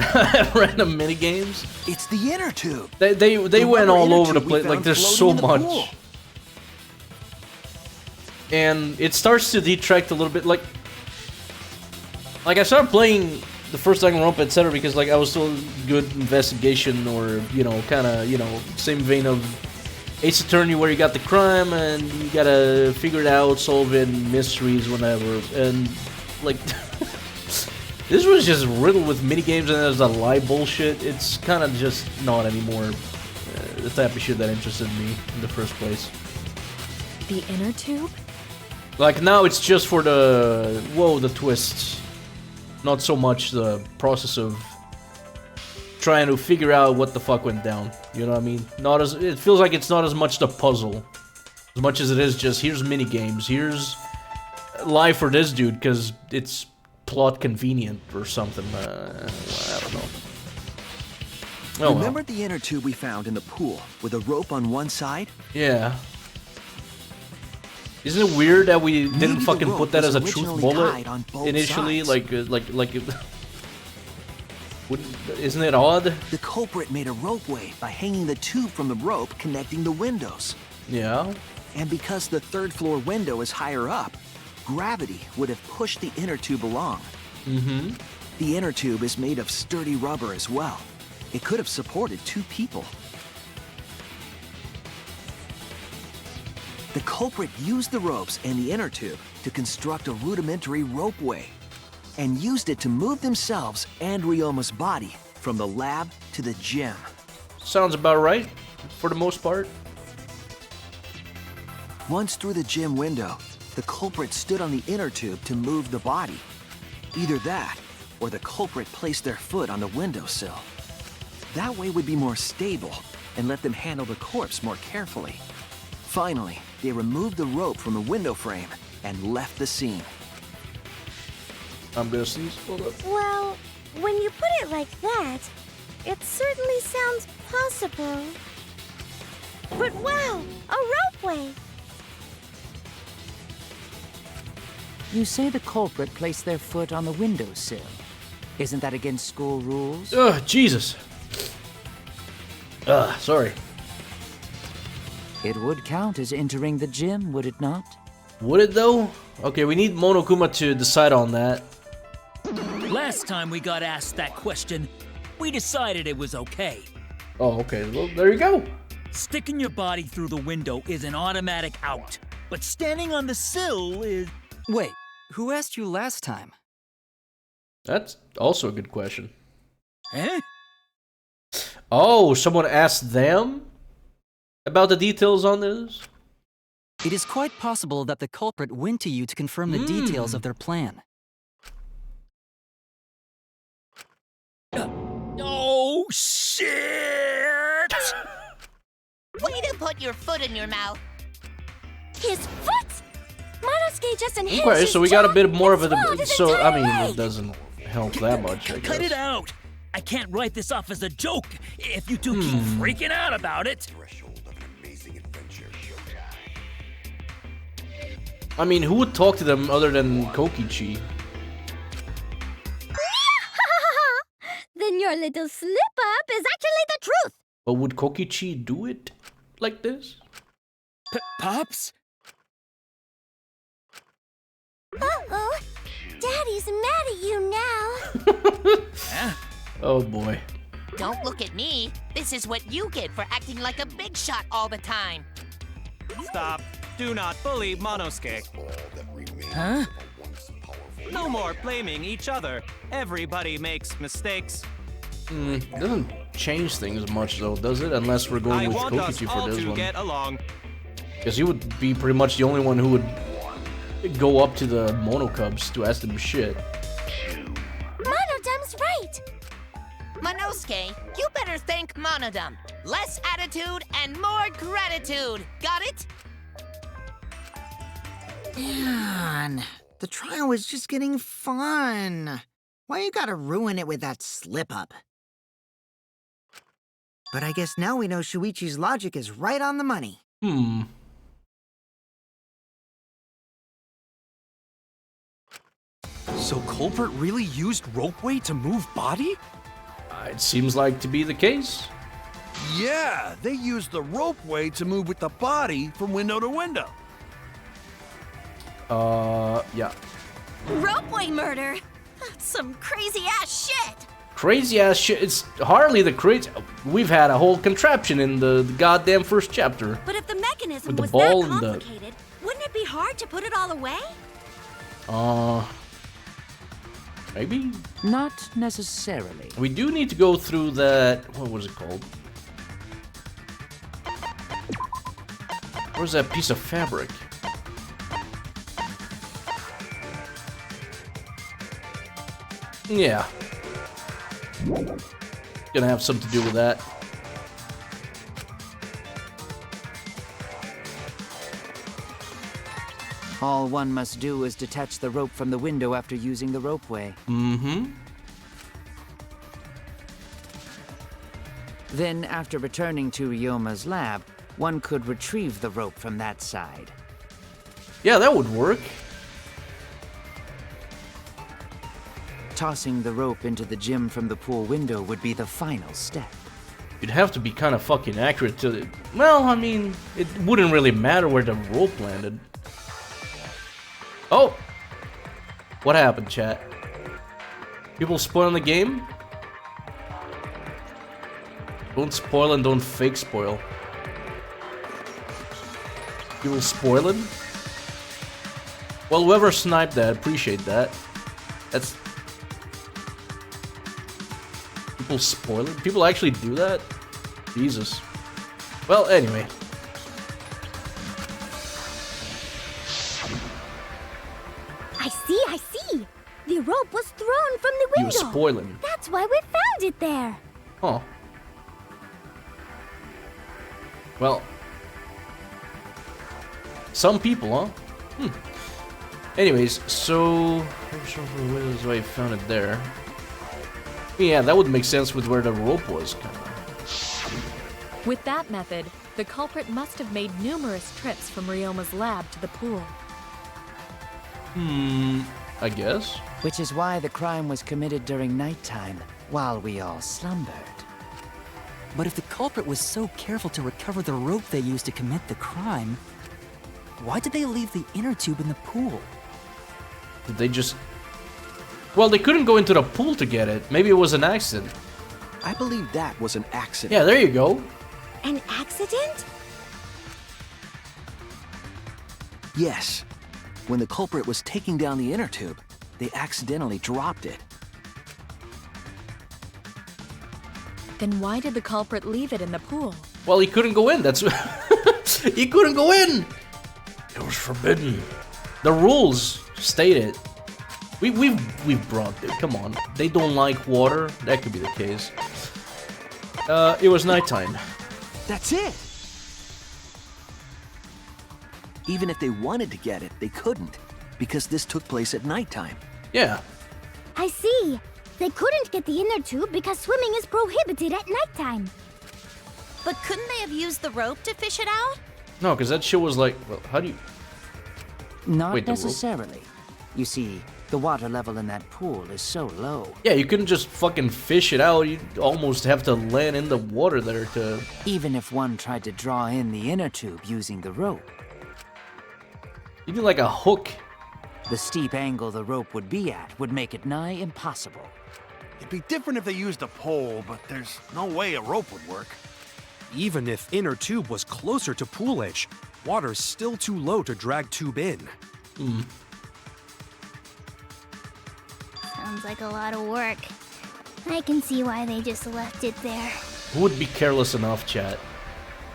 random mini games. It's the inner tube. They went all over the place. Like there's so much, and it starts to detract a little bit. Like I started playing the first Danganronpa, etc. because like I was still good investigation, or you know, kind of same vein of Ace Attorney, where you got the crime and you gotta figure it out, solve it, mysteries, whatever, and like. This was just riddled with minigames and there's a lie bullshit. It's kind of just not anymore the type of shit that interested me in the first place. The inner tube? Like now it's just for the twists. Not so much the process of trying to figure out what the fuck went down. You know what I mean? It feels like it's not as much the puzzle as much as it is just here's minigames, here's lie for this dude because it's plot convenient or something. I don't know. Oh, remember the inner tube we found in the pool with a rope on one side? Yeah. Isn't it weird that we didn't fucking put that as a truth bullet initially? Sides. Isn't it odd? The culprit made a ropeway by hanging the tube from the rope connecting the windows. Yeah. And because the third floor window is higher up, gravity would have pushed the inner tube along. Mm-hmm. The inner tube is made of sturdy rubber as well. It could have supported 2 people. The culprit used the ropes and the inner tube to construct a rudimentary ropeway, and used it to move themselves and Ryoma's body from the lab to the gym. Sounds about right, for the most part. Once through the gym window, the culprit stood on the inner tube to move the body. Either that, or the culprit placed their foot on the windowsill. That way would be more stable and let them handle the corpse more carefully. Finally, they removed the rope from the window frame and left the scene. I'm gonna sneeze. Hold up. Well, when you put it like that, it certainly sounds possible. But wow, a ropeway! You say the culprit placed their foot on the windowsill. Isn't that against school rules? Ugh, Jesus. Sorry. It would count as entering the gym, would it not? Would it though? Okay, we need Monokuma to decide on that. Last time we got asked that question, we decided it was okay. Oh, okay. Well, there you go. Sticking your body through the window is an automatic out, but standing on the sill is... Wait, who asked you last time? That's also a good question. Eh? Oh, someone asked them about the details on this? It is quite possible that the culprit went to you to confirm the details of their plan. Oh, shit! Way to put your foot in your mouth. His foot? Monosuke just unhinged Okay, his so we got a jaw bit more of and it. swallowed his So, I entire mean, leg. it doesn't help that much, I guess. Cut it out! I can't write this off as a joke if you two keep freaking out about it. I mean, who would talk to them other than Kokichi? Then your little slip-up is actually the truth. But would Kokichi do it like this? Pops? Uh-oh. Daddy's mad at you now. Huh? Oh boy. Don't look at me. This is what you get for acting like a big shot all the time. Stop. Do not bully Monosuke. Huh? No more blaming each other. Everybody makes mistakes. Doesn't change things much though, does it? Unless we're going with Kokichi for this one. Get along. Because he would be pretty much the only one who would go up to the Mono Cubs to ask them shit. Monodum's right. Monosuke, you better thank Monodum. Less attitude and more gratitude. Got it? Man, the trial was just getting fun. Why you gotta ruin it with that slip-up? But I guess now we know Shuichi's logic is right on the money. So culprit really used ropeway to move body? It seems like to be the case. Yeah, they used the ropeway to move with the body from window to window. Yeah. Ropeway murder? That's some crazy ass shit. Crazy ass shit. It's hardly the crazy. We've had a whole contraption in the goddamn first chapter. But if the mechanism With the was ball that and the- complicated, wouldn't it be hard to put it all away? Maybe? Not necessarily. We do need to go through that. What was it called? Where's that piece of fabric? Yeah. Gonna have something to do with that. All one must do is detach the rope from the window after using the ropeway. Mm-hmm. Then, after returning to Ryoma's lab, one could retrieve the rope from that side. Yeah, that would work. Tossing the rope into the gym from the pool window would be the final step. You'd have to be kind of fucking accurate to... Well, I mean, it wouldn't really matter where the rope landed. Oh! What happened, chat? People spoiling the game? Don't spoil and don't fake spoil. People spoiling? Well, whoever sniped that, appreciate that. That's... People spoiling? People actually do that? Jesus. Well, anyway. I see. The rope was thrown from the You window. were spoiling. That's why we found it there. Huh. Well. Some people, huh? Anyways, so... I found it there. Yeah, that would make sense with where the rope was, kind of. With that method, the culprit must have made numerous trips from Ryoma's lab to the pool. I guess. Which is why the crime was committed during nighttime, while we all slumbered. But if the culprit was so careful to recover the rope they used to commit the crime, why did they leave the inner tube in the pool? Did they just... Well, they couldn't go into the pool to get it. Maybe it was an accident. I believe that was an accident. Yeah, there you go. An accident? Yes. When the culprit was taking down the inner tube, they accidentally dropped it. Then why did the culprit leave it in the pool? Well, he couldn't go in. That's... He couldn't go in! It was forbidden. The rules state it. We've brought it. Come on. They don't like water. That could be the case. It was nighttime. That's it! Even if they wanted to get it, they couldn't, because this took place at nighttime. Yeah. I see. They couldn't get the inner tube because swimming is prohibited at nighttime. But couldn't they have used the rope to fish it out? No, because that shit was like... Well, how do you... Not Wait, the rope? necessarily. You see, the water level in that pool is so low. Yeah, you couldn't just fucking fish it out. You'd almost have to land in the water there to... Even if one tried to draw in the inner tube using the rope. You need like a hook. The steep angle the rope would be at would make it nigh impossible. It'd be different if they used a pole, but there's no way a rope would work. Even if inner tube was closer to pool edge, water's still too low to drag tube in. Sounds like a lot of work. I can see why they just left it there. Who would be careless enough, chat?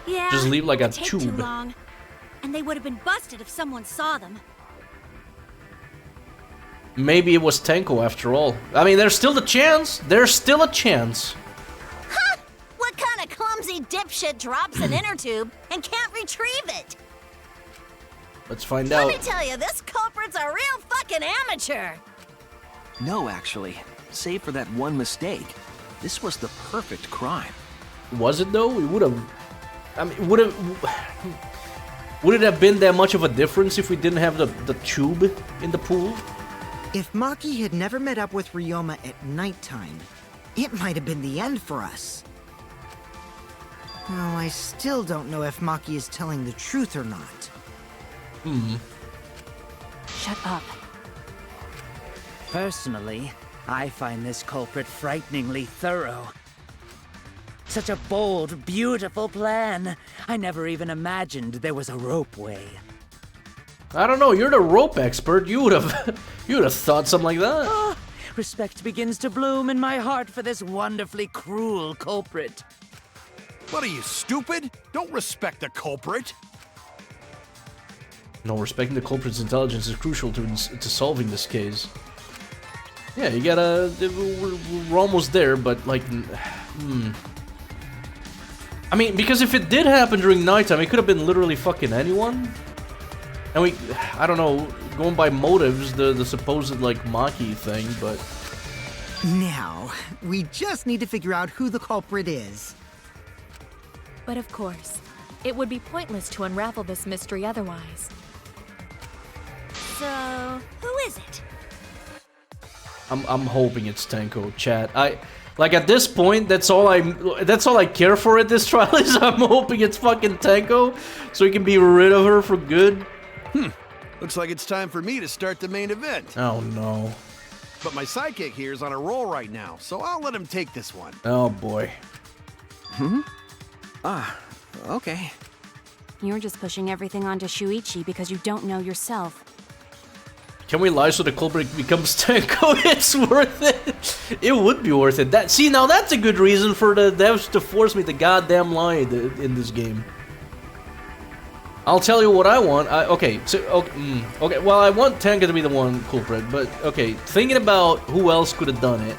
Yeah. Just leave like a it'd take too tube. long. And they would have been busted if someone saw them. Maybe it was Tenko after all. I mean, there's still the chance. There's still a chance. Huh! What kind of clumsy dipshit drops an inner tube and can't retrieve it? Let's find Let out. me tell you, this culprit's a real fucking amateur. No, actually. Save for that one mistake, this was the perfect crime. Was it though? We would have... I mean, would it have been that much of a difference if we didn't have the tube in the pool? If Maki had never met up with Ryoma at nighttime, it might have been the end for us. Well, I still don't know if Maki is telling the truth or not. Shut up. Personally, I find this culprit frighteningly thorough. Such a bold, beautiful plan. I never even imagined there was a ropeway. I don't know, you're the rope expert. You would have thought something like that. Oh, respect begins to bloom in my heart for this wonderfully cruel culprit. What are you, stupid? Don't respect the culprit. No, respecting the culprit's intelligence is crucial to solving this case. Yeah, you gotta... We're almost there, but like... I mean, because if it did happen during nighttime, it could have been literally fucking anyone. And we... I don't know, going by motives, the supposed, like, Maki thing, but... Now, we just need to figure out who the culprit is. But of course, it would be pointless to unravel this mystery otherwise. So, who is it? I'm hoping it's Tenko, chat. Like at this point, that's all I care for at this trial is I'm hoping it's fucking Tenko, so we can be rid of her for good. Looks like it's time for me to start the main event. Oh no. But my sidekick here is on a roll right now, so I'll let him take this one. Oh boy. Okay. You're just pushing everything onto Shuichi because you don't know yourself. Can we lie so the culprit becomes Tenko? It's worth it. It would be worth it. See, now that's a good reason for the devs to force me to goddamn lie in this game. I'll tell you what I want. Okay, well, I want Tenko to be the one culprit, but okay, thinking about who else could have done it.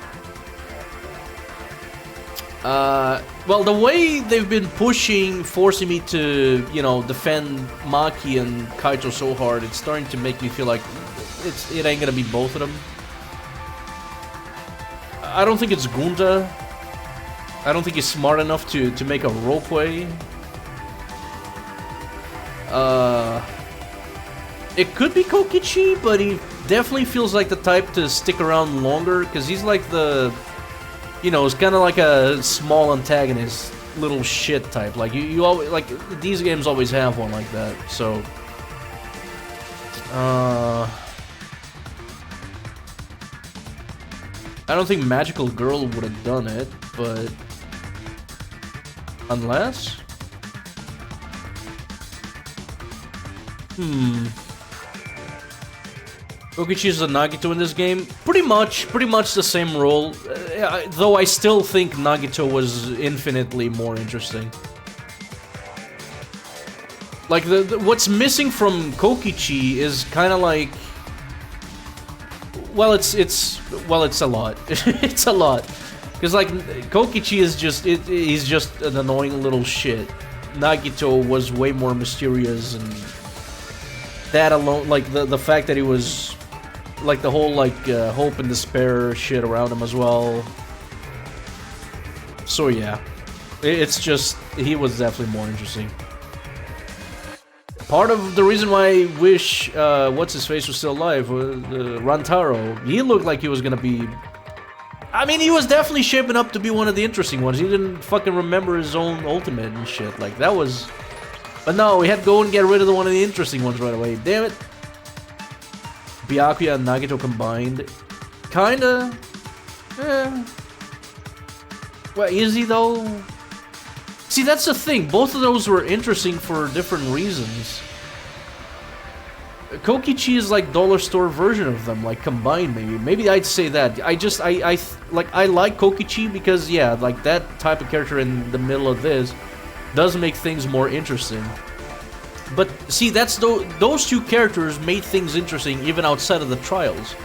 Well, the way they've been forcing me to, you know, defend Maki and Kaito so hard, it's starting to make me feel like it ain't gonna be both of them. I don't think it's Gunta. I don't think he's smart enough to make a ropeway. It could be Kokichi, but he definitely feels like the type to stick around longer, because he's like the... You know, it's kind of like a small antagonist, little shit type. Like you always like these games always have one like that. So, I don't think Magical Girl would have done it, but unless, Kokichi is a Nagito in this game. Pretty much the same role. Though I still think Nagito was infinitely more interesting. Like what's missing from Kokichi is kind of like, well, it's a lot. It's a lot. Because like Kokichi is he's just an annoying little shit. Nagito was way more mysterious, and that alone, like the fact that he was. Like the whole hope and despair shit around him as well. So yeah, it's just he was definitely more interesting. Part of the reason why I wish what's his face was still alive, Rantaro. He looked like he was gonna be. I mean, he was definitely shaping up to be one of the interesting ones. He didn't fucking remember his own ultimate and shit. Like that was. But no, we had to go and get rid of one of the interesting ones right away. Damn it. Byakuya and Nagito combined. Kinda. Well, is he though? See, that's the thing. Both of those were interesting for different reasons. Kokichi is like dollar store version of them, like combined maybe. Maybe I'd say that. I like Kokichi because yeah, like that type of character in the middle of this does make things more interesting. But see, that's those two characters made things interesting even outside of the trials.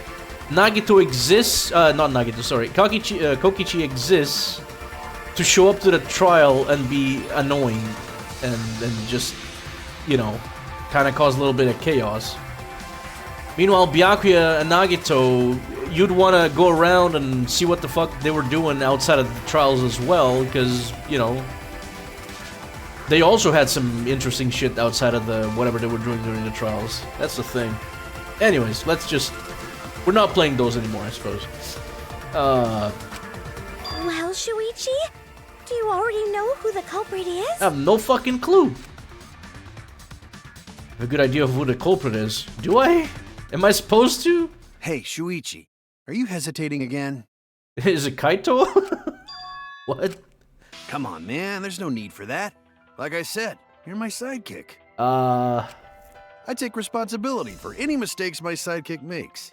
Nagito exists, not Nagito, sorry. Kokichi exists to show up to the trial and be annoying and just, you know, kind of cause a little bit of chaos. Meanwhile, Byakuya and Nagito, you'd want to go around and see what the fuck they were doing outside of the trials as well, because, you know, they also had some interesting shit outside of the whatever they were doing during the trials. That's the thing. Anyways, let's just We're not playing those anymore, I suppose. Well, Shuichi, do you already know who the culprit is? I have no fucking clue. I have a good idea of who the culprit is. Do I? Am I supposed to? Hey, Shuichi, are you hesitating again? Is it Kaito? What? Come on, man, there's no need for that. Like I said, you're my sidekick. I take responsibility for any mistakes my sidekick makes.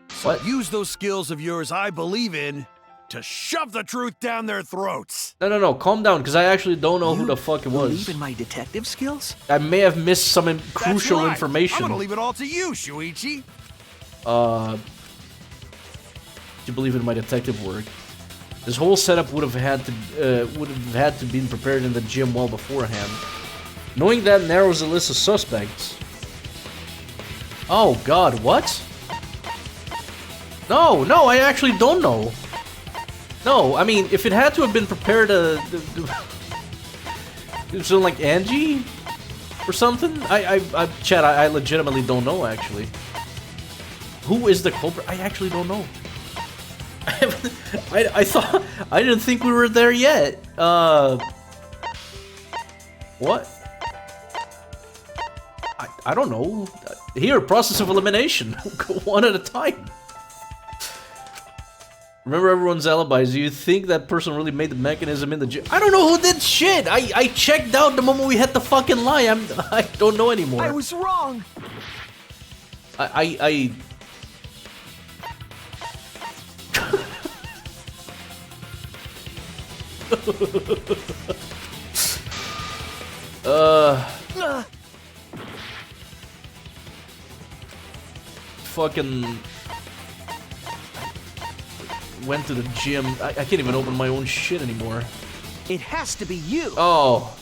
So What? use those skills of yours I believe in to shove the truth down their throats. No, calm down, because I actually don't know who the fuck it was. Believe in my detective skills? I may have missed some crucial That's right. information. I'm gonna leave it all to you, Shuichi. Do you believe in my detective work? This whole setup would have had to been prepared in the gym well beforehand. Knowing that narrows the list of suspects. Oh God, what? No, I actually don't know. No, I mean, if it had to have been prepared, something like Angie or something. Chad, I legitimately don't know actually. Who is the culprit? I actually don't know. I didn't think we were there yet. What? I don't know. Here, process of elimination. Go one at a time. Remember everyone's alibis. Do you think that person really made the mechanism in the gym? I don't know who did shit. I checked out the moment we hit the fucking lie. I don't know anymore. I was wrong. Fucking went to the gym. I can't even open my own shit anymore. It has to be you. Oh.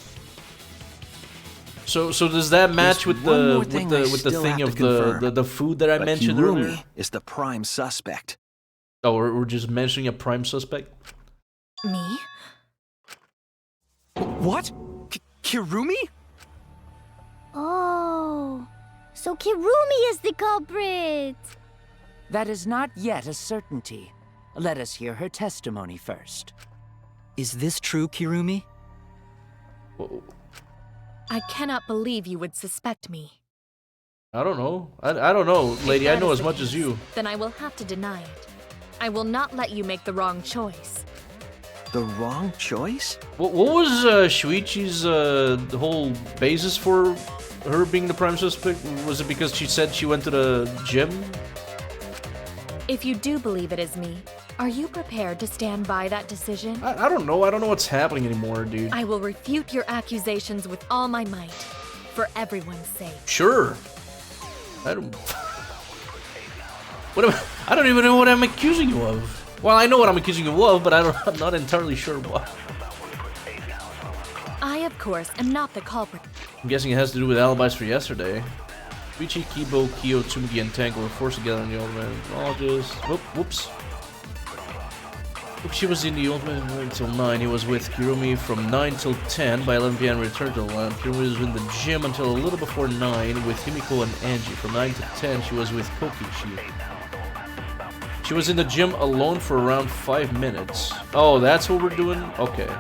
So does that match with the thing of the food that I mentioned Kirumi earlier? is the prime suspect. Oh, we're just mentioning a prime suspect? Me? What? Kirumi? Oh, so Kirumi is the culprit. That is not yet a certainty. Let us hear her testimony first. Is this true, Kirumi? Whoa. I cannot believe you would suspect me. I don't know. I don't know, lady. If I that know is as the much as case, you. Then I will have to deny it. I will not let you make the wrong choice. The wrong choice? What was Shuichi's the whole basis for her being the prime suspect? Was it because she said she went to the gym? If you do believe it is me, are you prepared to stand by that decision? I don't know. I don't know what's happening anymore, dude. I will refute your accusations with all my might, for everyone's sake. Sure. I don't. I don't even know what I'm accusing you of. Well, I know what I'm accusing you of, but I'm not entirely sure what. I, of course, am not the culprit. I'm guessing it has to do with alibis for yesterday. Shuichi, Kibo, Kyo, Tsumugi, and Tango were forced together in the old man. All just... Whoops. She was in the old man until 9. He was with Kirumi from 9 till 10. By 11 p.m. returned to the lab. Kirumi was in the gym until a little before 9 with Himiko and Angie. From 9 to 10, she was with Kokichi. She was in the gym alone for around 5 minutes. Oh, that's what we're doing? Okay.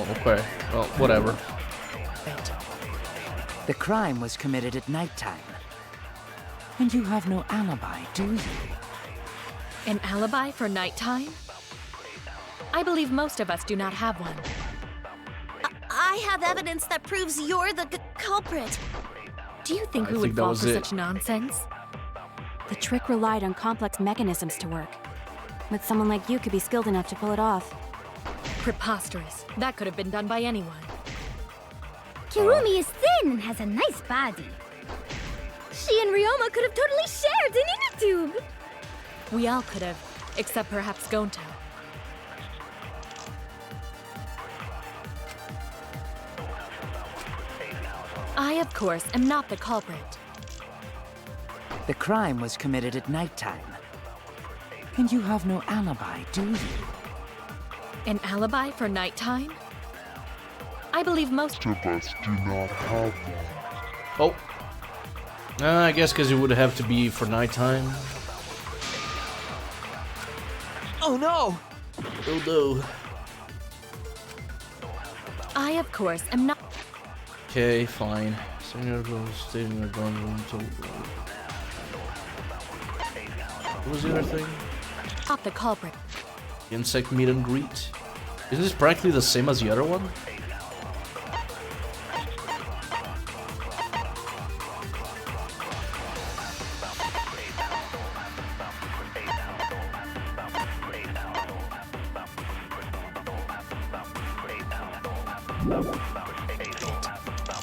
Okay. Well, whatever. Wait. The crime was committed at nighttime. And you have no alibi, do you? An alibi for nighttime? I believe most of us do not have one. I have evidence that proves you're the culprit. Do you think we would fall for such nonsense? The trick relied on complex mechanisms to work. But someone like you could be skilled enough to pull it off. Preposterous. That could have been done by anyone. Kirumi is thin and has a nice body. She and Ryoma could have totally shared an inner tube. We all could have, except perhaps Gonta. I, of course, am not the culprit. The crime was committed at nighttime. And you have no alibi, do you? An alibi for nighttime? I believe most of us do not have one. Oh. I guess because it would have to be for nighttime. Oh no! Oh no. I, of course, am not. Okay, fine. Singer goes staying in the gun room to. What was the other thing? Not the culprit. Insect meet and greet. Isn't this practically the same as the other one?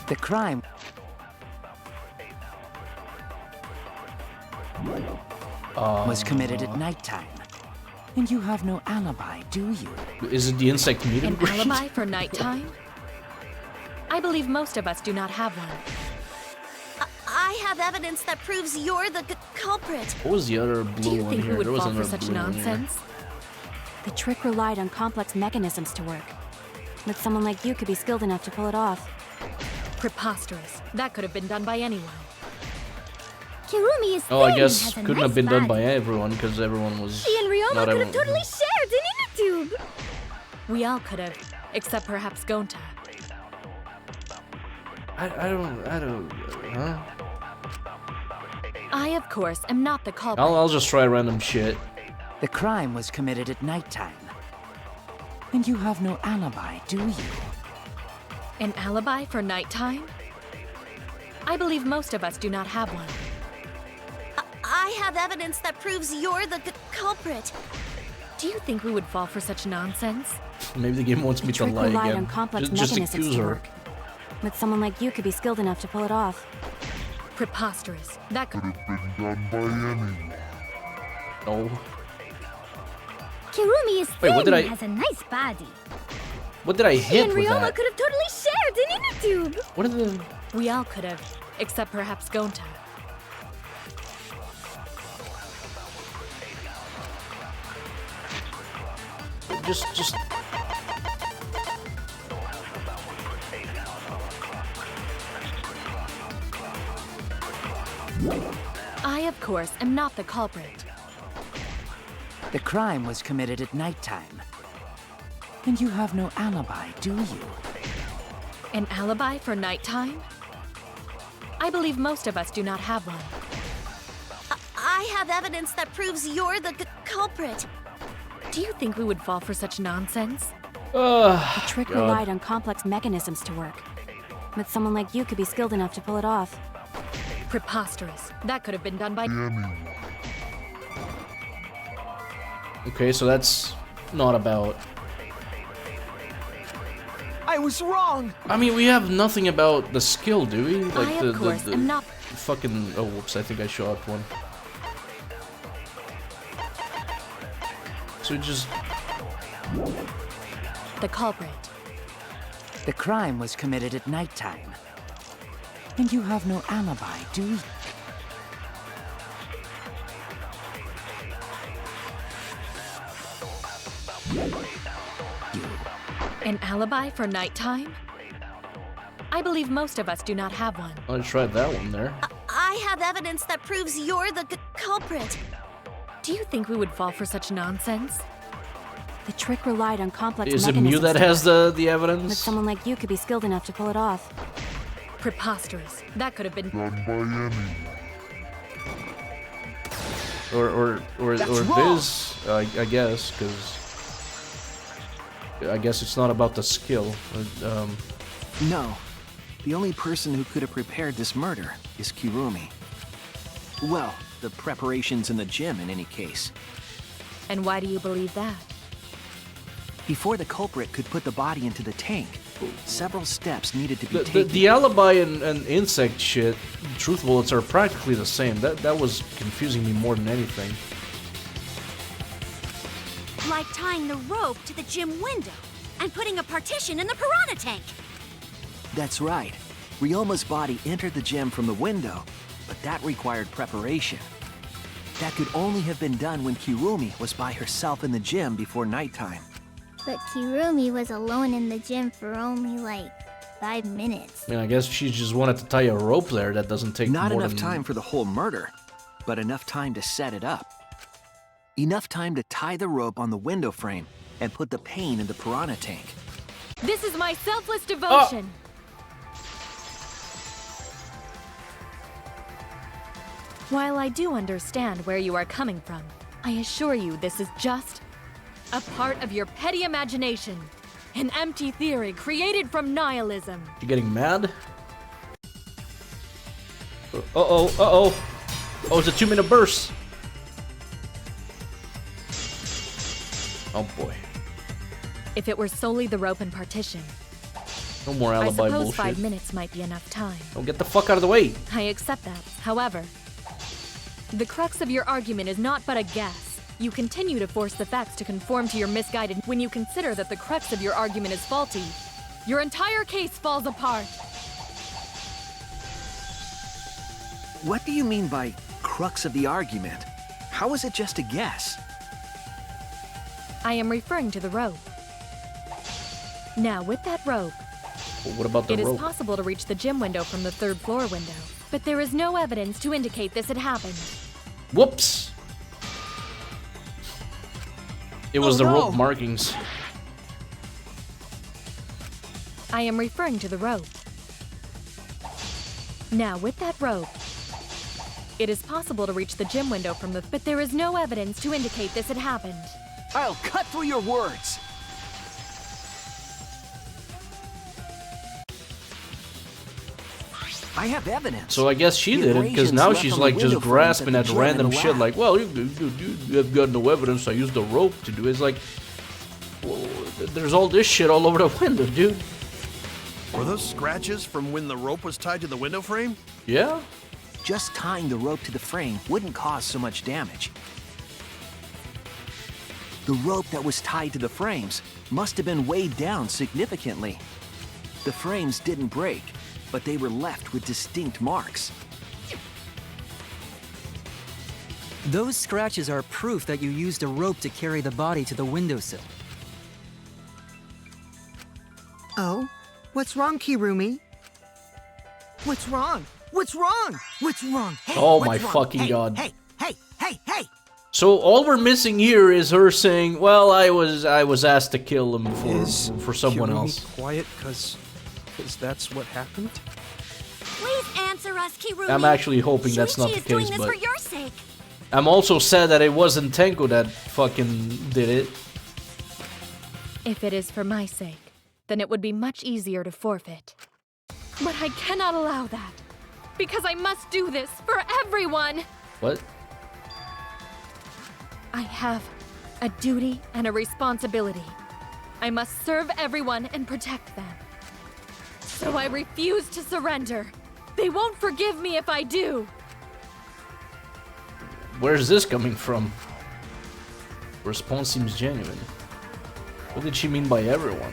The crime was committed at nighttime. And you have no alibi, do you? Is it the insect meet and An greet? alibi for nighttime? I believe most of us do not have one. I have evidence that proves you're the culprit. What was the other blue Do you one think here? we would There was fall for another such blue one here. nonsense? The trick relied on complex mechanisms to work. But someone like you could be skilled enough to pull it off. Preposterous. That could have been done by anyone. Kirumi is Oh, I thin, guess has a couldn't nice have been done by body. everyone because everyone was. She and Ryoma not could have everyone- totally shared an inner tube. We all could have, except perhaps Gonta. I don't. Huh? I, of course, am not the culprit. I'll just try random shit. The crime was committed at nighttime. And you have no alibi, do you? An alibi for nighttime? I believe most of us do not have one. I have evidence that proves you're the culprit. Do you think we would fall for such nonsense? Maybe the game wants me to Trick lie relied again. on complex Just mechanisms accuse to her. work. But someone like you could be skilled enough to pull it off. Preposterous. That could have been done by anyone. No. Kirumi is Wait, thin, what did I- has a nice body. What did I She hit and with Ryoma that? could have totally shared an inner tube. What are the? We all could have, except perhaps Gonta. Just. I, of course, am not the culprit. The crime was committed at nighttime. And you have no alibi, do you? An alibi for nighttime? I believe most of us do not have one. I have evidence that proves you're the culprit. Do you think we would fall for such nonsense? The trick relied on complex mechanisms to work. But someone like you could be skilled enough to pull it off. Preposterous. That could have been done by anyone. Okay, so that's not about. I was wrong. I mean, we have nothing about the skill, do we? Like I, of course, am not. Fucking. Oh, whoops! I think I shot one. So just. The culprit. The crime was committed at nighttime. And you have no alibi, do you? An alibi for nighttime? I believe most of us do not have one. I tried that one there. I have evidence that proves you're the culprit. Do you think we would fall for such nonsense? The trick relied on complex Is it mechanisms. Mew that to has work. the evidence? But someone like you could be skilled enough to pull it off. Preposterous. That could have been done by anyone. Or wrong. Viz, I guess, because I guess it's not about the skill. No. The only person who could have prepared this murder is Kirumi. Well, the preparations in the gym in any case. And why do you believe that? Before the culprit could put the body into the tank, several steps needed to be The taken. alibi and insect shit, truth bullets are practically the same. That was confusing me more than anything. like tying the rope to the gym window and putting a partition in the piranha tank. That's right. Ryoma's body entered the gym from the window, but that required preparation. That could only have been done when Kirumi was by herself in the gym before nighttime. But Kirumi was alone in the gym for only like 5 minutes. I mean, I guess she just wanted to tie a rope there. That doesn't take Not more enough than... time for the whole murder, but enough time to set it up. Enough time to tie the rope on the window frame and put the pain in the piranha tank. This is my selfless devotion. While I do understand where you are coming from, I assure you this is just a part of your petty imagination. An empty theory created from nihilism. You getting mad? Uh-oh. Oh, it's a 2-minute burst. Oh boy. If it were solely the rope and partition, No more alibi I suppose bullshit. 5 minutes might be enough time. Don't get the fuck out of the way. I accept that. However, the crux of your argument is not but a guess. You continue to force the facts to conform to your misguided. When you consider that the crux of your argument is faulty, your entire case falls apart. What do you mean by crux of the argument? How is it just a guess? I am referring to the rope. Now, with that rope, Well, what about the it rope? is possible to reach the gym window from the 3rd floor window, but there is no evidence to indicate this had happened. Whoops! It was the rope markings. I am referring to the rope. Now, with that rope, it is possible to reach the gym window from the... But there is no evidence to indicate this had happened. I'll cut through your words! I have evidence. So I guess she did it, because now she's like just grasping at random shit like, well, you have got no evidence, I used the rope to do it. It's like, well, there's all this shit all over the window, dude. Were those scratches from when the rope was tied to the window frame? Yeah. Just tying the rope to the frame wouldn't cause so much damage. The rope that was tied to the frames must have been weighed down significantly. The frames didn't break, but they were left with distinct marks. Those scratches are proof that you used a rope to carry the body to the windowsill. Oh? What's wrong, Kirumi? What's wrong? What's wrong? What's wrong? Hey, Oh what's my wrong? fucking Hey, god. Hey! So all we're missing here is her saying, well, I was asked to kill him for someone Kirumi else. Quiet, cause that's what happened? Please answer us, Kirumi. I'm actually hoping that's not the Shuichi is doing case, this but for your sake. I'm also sad that it wasn't Tenko that fucking did it. If it is for my sake, then it would be much easier to forfeit. But I cannot allow that, because I must do this for everyone! What? I have a duty and a responsibility. I must serve everyone and protect them. So I refuse to surrender. They won't forgive me if I do. Where's this coming from? Response seems genuine. What did she mean by everyone?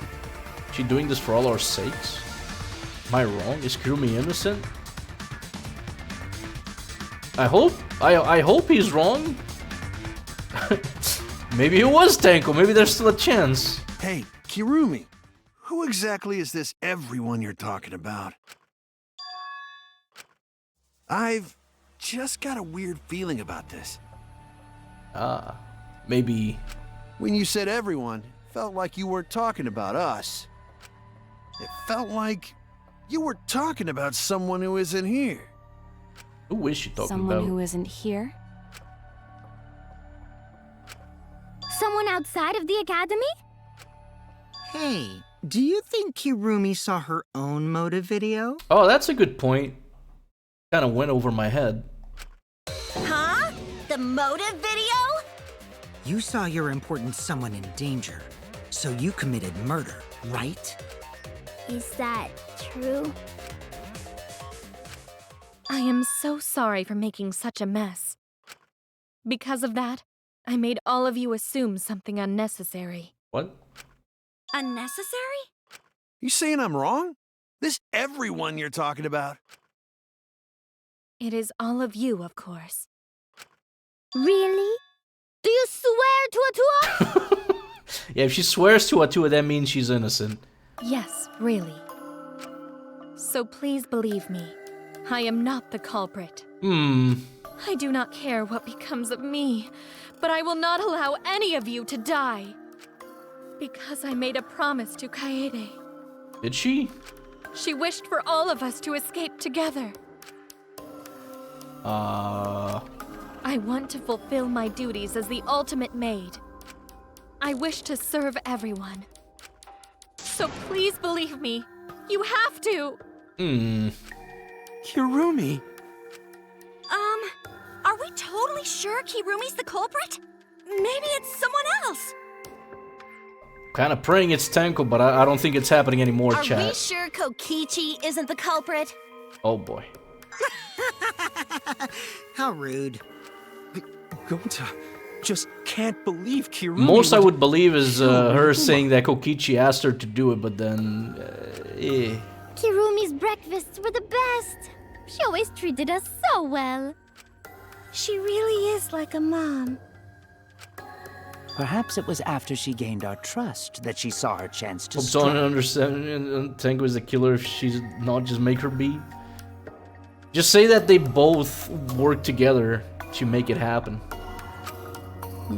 Is she doing this for all our sakes? Am I wrong? Is Kirumi innocent? I hope he's wrong. Maybe it was Tenko. Maybe there's still a chance. Hey, Kirumi, who exactly is this everyone you're talking about? I've just got a weird feeling about this. Maybe... When you said everyone, it felt like you weren't talking about us. It felt like you were talking about someone who isn't here. Who is she talking Someone about? who isn't here? Someone outside of the academy? Hey, do you think Kirumi saw her own motive video? Oh, that's a good point. Kind of went over my head. Huh? The motive video? You saw your important someone in danger, so you committed murder, right? Is that true? I am so sorry for making such a mess. Because of that, I made all of you assume something unnecessary. What? Unnecessary? You saying I'm wrong? This everyone you're talking about. It is all of you, of course. Really? Do you swear to Atua? Yeah, if she swears to Atua, that means she's innocent. Yes, really. So please believe me. I am not the culprit. I do not care what becomes of me, but I will not allow any of you to die. Because I made a promise to Kaede. Did she? She wished for all of us to escape together. I want to fulfill my duties as the ultimate maid. I wish to serve everyone. So please believe me. You have to. Kirumi. Are we totally sure Kirumi's the culprit? Maybe it's someone else. Kind of praying it's Tenko, but I don't think it's happening anymore, Are chat. we sure Kokichi isn't the culprit? Oh boy. How rude. Gonta just can't believe Kirumi. Most I would believe is her saying that Kokichi asked her to do it, but then... Kirumi's breakfasts were the best. She always treated us so well. She really is like a mom. Perhaps it was after she gained our trust that she saw her chance to Hope don't understand Tenko is the killer if she's not just make her be. Just say that they both work together to make it happen.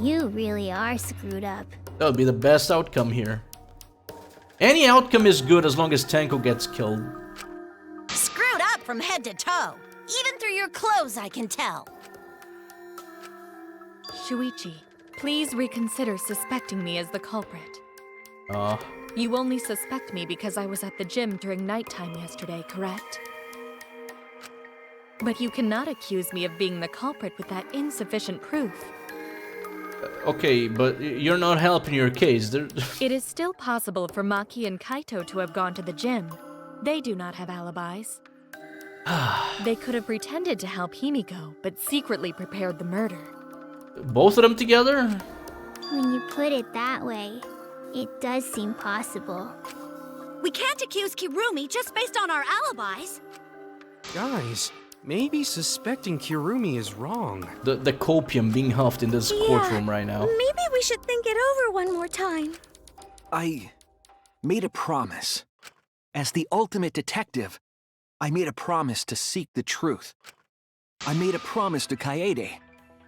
You really are screwed up. That would be the best outcome here. Any outcome is good as long as Tenko gets killed. Screwed up from head to toe. Even through your clothes, I can tell. Shuichi, please reconsider suspecting me as the culprit. You only suspect me because I was at the gym during nighttime yesterday, correct? But you cannot accuse me of being the culprit with that insufficient proof. Okay, but you're not helping your case. It is still possible for Maki and Kaito to have gone to the gym. They do not have alibis. They could have pretended to help Himiko, but secretly prepared the murder. Both of them together? When you put it that way, it does seem possible. We can't accuse Kirumi just based on our alibis. Guys, maybe suspecting Kirumi is wrong. The copium being huffed in this courtroom right now. Maybe we should think it over one more time. I made a promise. As the ultimate detective, I made a promise to seek the truth. I made a promise to Kaede,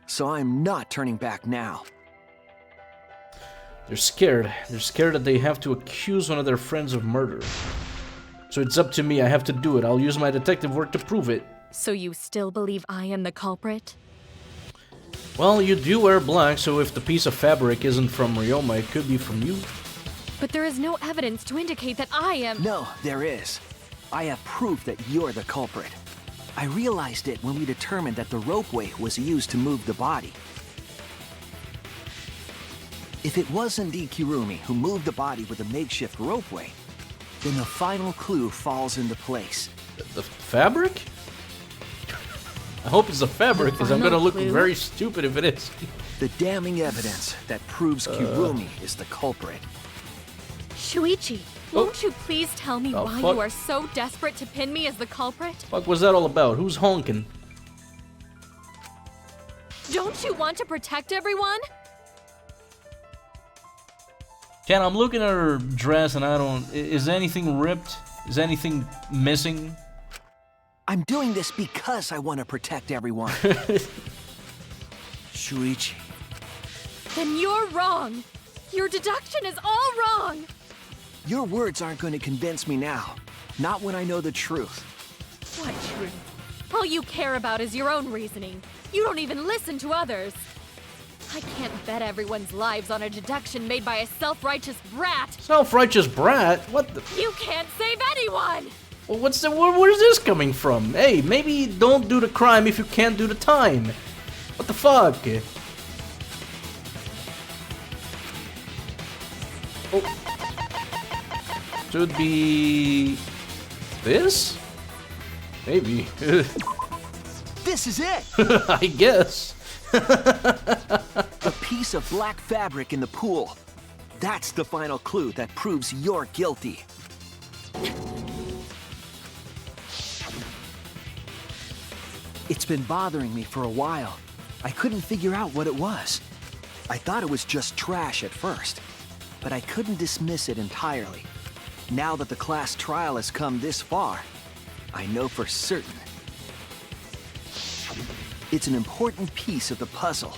so I'm not turning back now. They're scared. They're scared that they have to accuse one of their friends of murder. So it's up to me. I have to do it. I'll use my detective work to prove it. So you still believe I am the culprit? Well, you do wear black, so if the piece of fabric isn't from Ryoma, it could be from you. But there is no evidence to indicate that I am... No, there is. I have proof that you're the culprit. I realized it when we determined that the ropeway was used to move the body. If it was indeed Kirumi who moved the body with a makeshift ropeway, then the final clue falls into place. The fabric? I hope it's the fabric, because I'm gonna look very stupid if it is. The damning evidence that proves Kirumi is the culprit. Shuichi, won't you please tell me why you are so desperate to pin me as the culprit? Fuck was that all about? Who's honking? Don't you want to protect everyone? Ken, I'm looking at her dress and I don't... Is anything ripped? Is anything missing? I'm doing this because I want to protect everyone. Shuichi. Then you're wrong. Your deduction is all wrong. Your words aren't going to convince me now. Not when I know the truth. What truth? All you care about is your own reasoning. You don't even listen to others. I can't bet everyone's lives on a deduction made by a self-righteous brat. Self-righteous brat? What the... You can't save anyone! Well, what's the... Where's this coming from? Hey, maybe don't do the crime if you can't do the time. What the fuck? Oh. Should be... this? Maybe. This is it! I guess. The piece of black fabric in the pool. That's the final clue that proves you're guilty. It's been bothering me for a while. I couldn't figure out what it was. I thought it was just trash at first, but I couldn't dismiss it entirely. Now that the class trial has come this far, I know for certain. It's an important piece of the puzzle,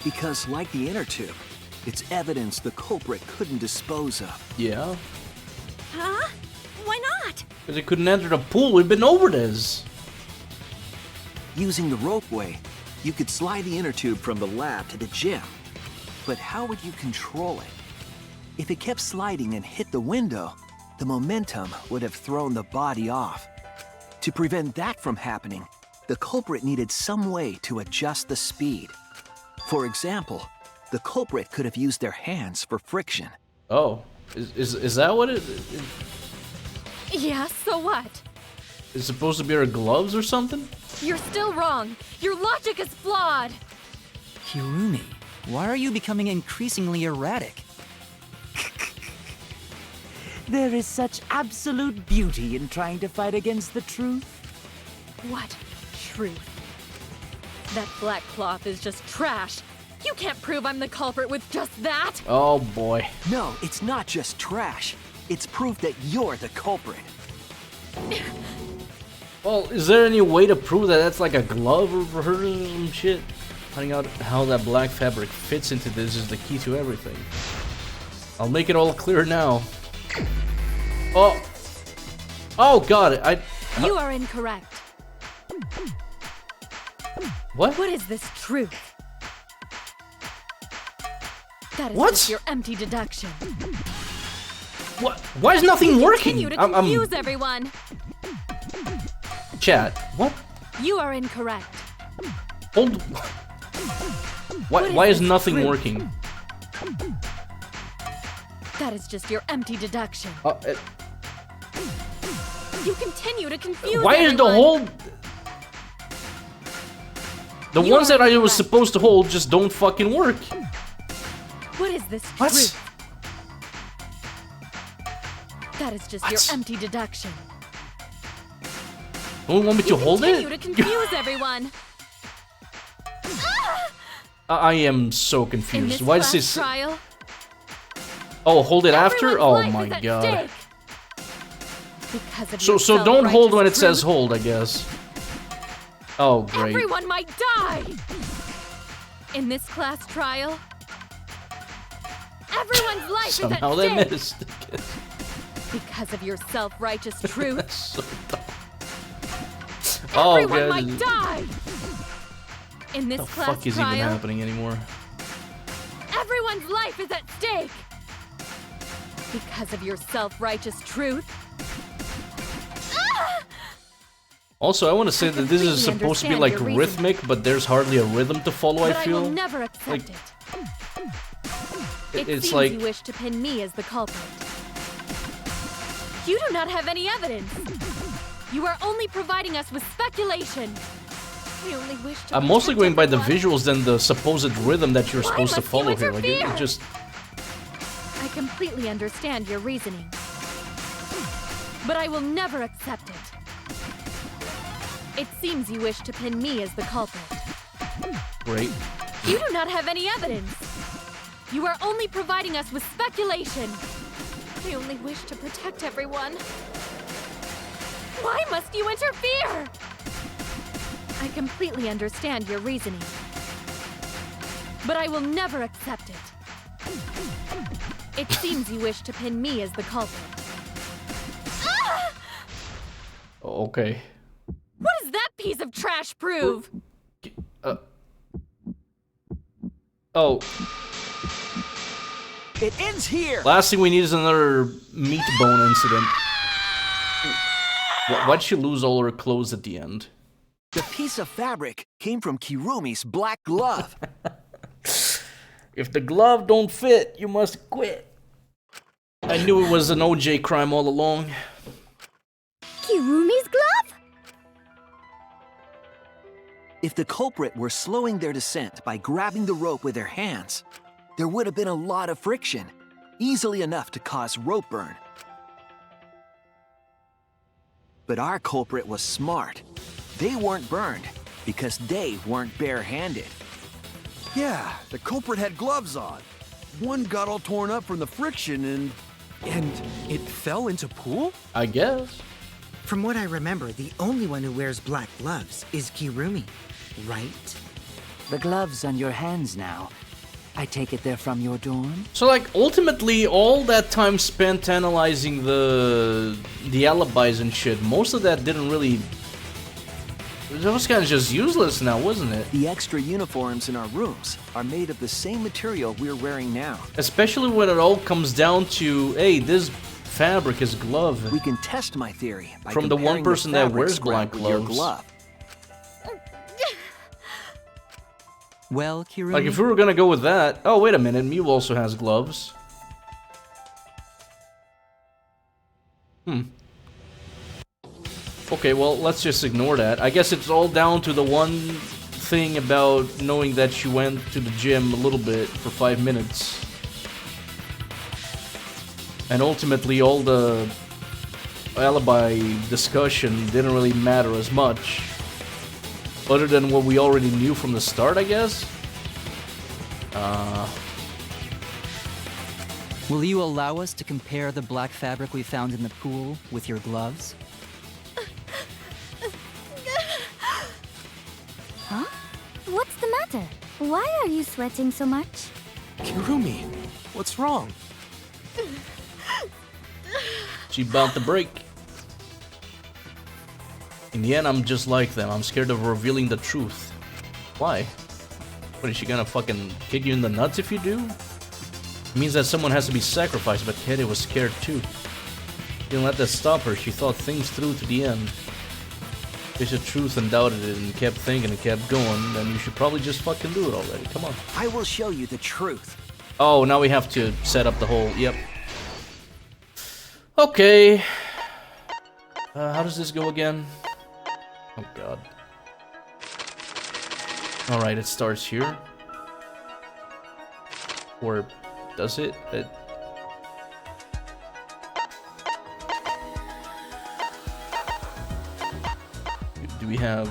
because like the inner tube, it's evidence the culprit couldn't dispose of. Yeah? Huh? Why not? Because he couldn't enter the pool. We've been over this. Using the ropeway, you could slide the inner tube from the lab to the gym. But how would you control it? If it kept sliding and hit the window, the momentum would have thrown the body off. To prevent that from happening, the culprit needed some way to adjust the speed. For example, the culprit could have used their hands for friction. Oh, is that what it? Yeah, so what? It's supposed to be her gloves or something? You're still wrong. Your logic is flawed. Kirumi, why are you becoming increasingly erratic? There is such absolute beauty in trying to fight against the truth. What truth? That black cloth is just trash. You can't prove I'm the culprit with just that. Oh boy. No, it's not just trash. It's proof that you're the culprit. Well, is there any way to prove that that's like a glove or her or some shit? Finding out how that black fabric fits into this is the key to everything. I'll make it all clear now. Oh. Oh god, You are incorrect. What? What is this truth? That is What? just your empty deduction. What? Why is nothing working? Continue to confuse everyone. Chat. What? You are incorrect. Hold. Why is nothing truth? working? That is just your empty deduction. You continue to confuse Why is the whole... The ones that I was supposed to hold just don't fucking work. What is this What? truth? That is just your empty deduction. Don't want me to hold Continue it? to confuse everyone. I am so In confused. this Why does class this... trial, Oh, hold it after? everyone's Oh life my is at god. stake. Because of So your don't hold when it self-righteous says truth, hold, I guess. Oh, great. everyone might die. In this class trial, everyone's life Somehow is they at stake. missed. Because of your self-righteous truth, So dumb. Oh, everyone god. might die. In this What the class fuck is even trial, happening anymore? everyone's life is at stake. Because of your self-righteous truth. Also, I want to say that this is completely supposed to be understand like your reasoning. rhythmic, but there's hardly a rhythm to follow, I But I feel. will never accept Like, it. It it's seems like... you wish to pin me as the culprit. You do not have any evidence. You are only providing us with speculation. I only wish to I'm mostly going by the everyone. visuals than the supposed rhythm that you're Why supposed to must you follow here. Like, it interfere? just... I completely understand your reasoning. But I will never accept it. It seems you wish to pin me as the culprit. Great. You do not have any evidence. You are only providing us with speculation. I only wish to protect everyone. Why must you interfere? I completely understand your reasoning. But I will never accept it. It seems you wish to pin me as the culprit. Okay. What does that piece of trash prove? Oh. It ends here! Last thing we need is another meat bone incident. Why'd she lose all her clothes at the end? The piece of fabric came from Kirumi's black glove. If the glove don't fit, you must quit. I knew it was an OJ crime all along. Kirumi's glove? If the culprit were slowing their descent by grabbing the rope with their hands, there would have been a lot of friction, easily enough to cause rope burn. But our culprit was smart. They weren't burned because they weren't barehanded. Yeah, the culprit had gloves on. One got all torn up from the friction And it fell into pool? I guess. From what I remember, the only one who wears black gloves is Kirumi, right? The gloves on your hands now. I take it they're from your dorm? So, like, ultimately, all that time spent analyzing the alibis and shit, most of that didn't really... That was kind of just useless now, wasn't it? The extra uniforms in our rooms are made of the same material we're wearing now. Especially when it all comes down to, hey, this fabric is glove. We can test my theory by from the one comparing person the that fabric wears scrap black with your gloves. glove. Well, Kirumi... Like, if we were gonna go with that... Oh, wait a minute, Mew also has gloves. Okay, well, let's just ignore that. I guess it's all down to the one thing about knowing that she went to the gym a little bit for 5 minutes. And ultimately, all the alibi discussion didn't really matter as much. Other than what we already knew from the start, I guess? Will you allow us to compare the black fabric we found in the pool with your gloves? Huh? What's the matter? Why are you sweating so much? Kirumi, what's wrong? She about to break. In the end, I'm just like them. I'm scared of revealing the truth. Why? What, is she gonna fucking kick you in the nuts if you do? It means that someone has to be sacrificed, but Kaede was scared too. She didn't let that stop her. She thought things through to the end. Faced the truth and doubted it and kept thinking and kept going, then you should probably just fucking do it already. Come on. I will show you the truth. Oh, now we have to set up the whole... Yep. Okay. How does this go again? Oh god. Alright, it starts here. Or does it? Do we have...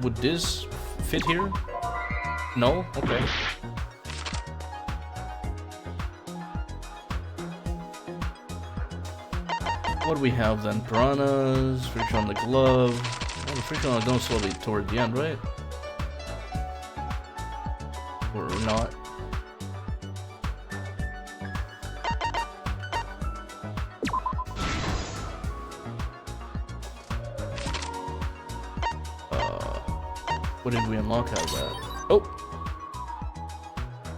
would this fit here? No? Okay. What do we have then? Piranhas, friction on the glove. Well, the friction on the glove slowly toward the end, right? Or not? What did we unlock out of that? Oh!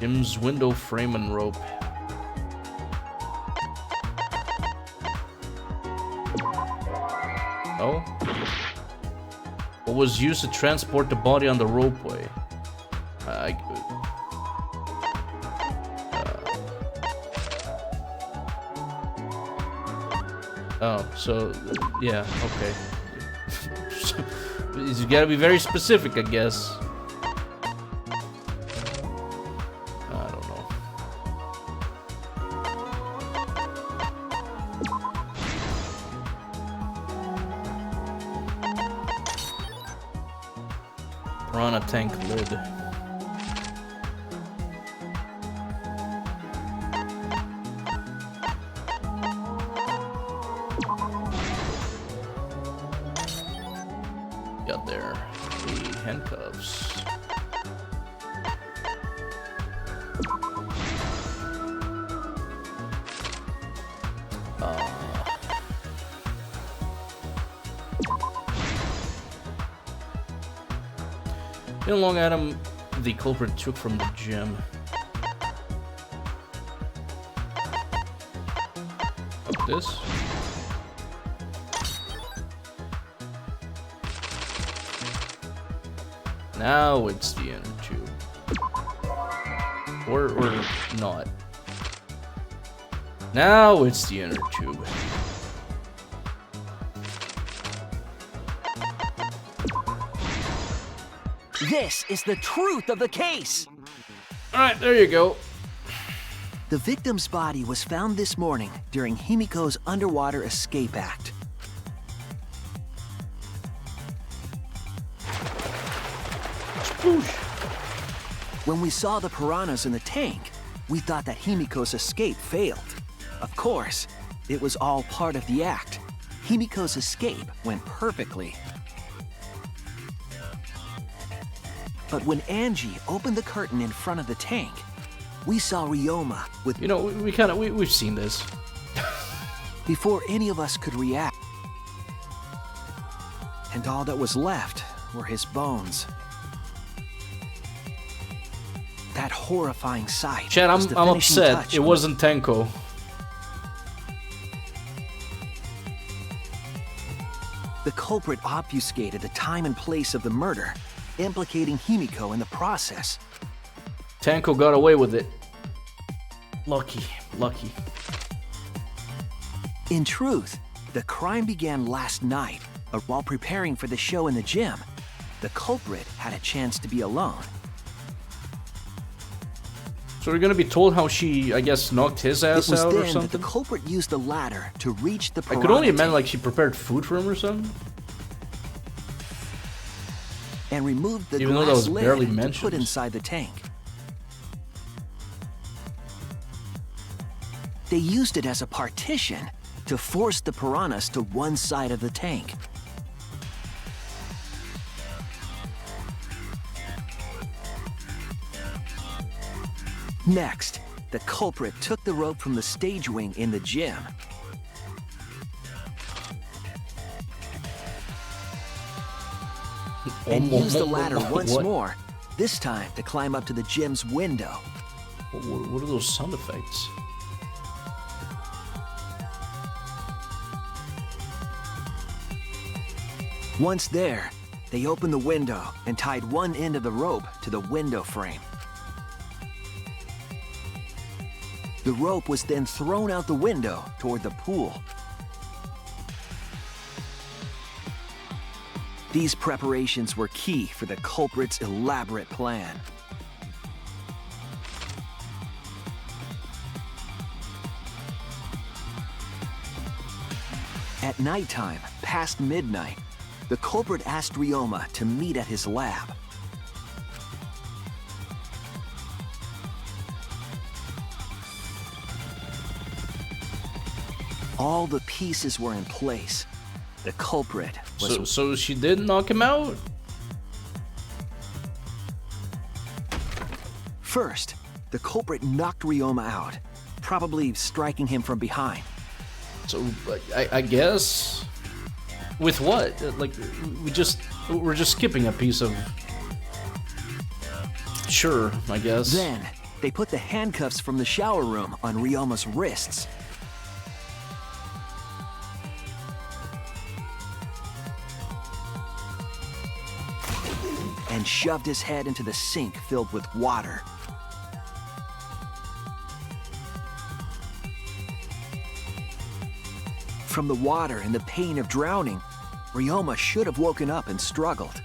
Jim's window frame and rope. Oh? What was used to transport the body on the ropeway? Oh, so yeah, okay. You gotta be very specific, I guess. I don't know. Piranha tank lid. Got there the handcuffs. In a long item the culprit took from the gym. Like this. Now it's the inner tube. Or not. Now it's the inner tube. This is the truth of the case. All right, there you go. The victim's body was found this morning during Himiko's underwater escape act. Spoosh. When we saw the piranhas in the tank, we thought that Himiko's escape failed. Of course, it was all part of the act. Himiko's escape went perfectly. But when Angie opened the curtain in front of the tank, we saw Ryoma with... You know, we've seen this. Before any of us could react. And all that was left were his bones. That horrifying sight. Chad, I'm upset. Touch it wasn't Tenko. The culprit obfuscated the time and place of the murder, implicating Himiko in the process. Tenko got away with it. Lucky. In truth, the crime began last night, while preparing for the show in the gym. The culprit had a chance to be alone. So we're gonna be told how she, I guess, knocked his ass out or That something? the culprit used the ladder to reach the piranha I could only imagine tank like she prepared food for him or something. and removed the Even though that glass was barely lid to mentioned. put inside the tank. They used it as a partition to force the piranhas to one side of the tank. Next, the culprit took the rope from the stage wing in the gym. And used the ladder once What? more, this time to climb up to the gym's window. What are those sound effects? Once there, they opened the window and tied one end of the rope to the window frame. The rope was then thrown out the window toward the pool. These preparations were key for the culprit's elaborate plan. At nighttime, past midnight, the culprit asked Ryoma to meet at his lab. All the pieces were in place. The culprit was... So she did knock him out? First, the culprit knocked Ryoma out, probably striking him from behind. So, I guess... With what? Like, we're just skipping a piece of... Sure, I guess. Then, they put the handcuffs from the shower room on Ryoma's wrists. And shoved his head into the sink filled with water. From the water and the pain of drowning, Ryoma should have woken up and struggled.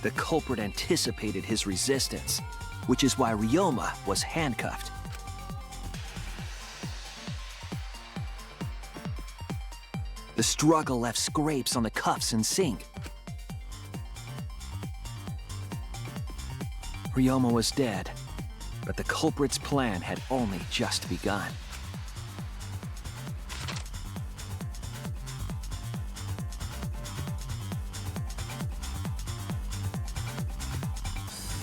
The culprit anticipated his resistance, which is why Ryoma was handcuffed. The struggle left scrapes on the cuffs and sink. Ryoma was dead, but the culprit's plan had only just begun.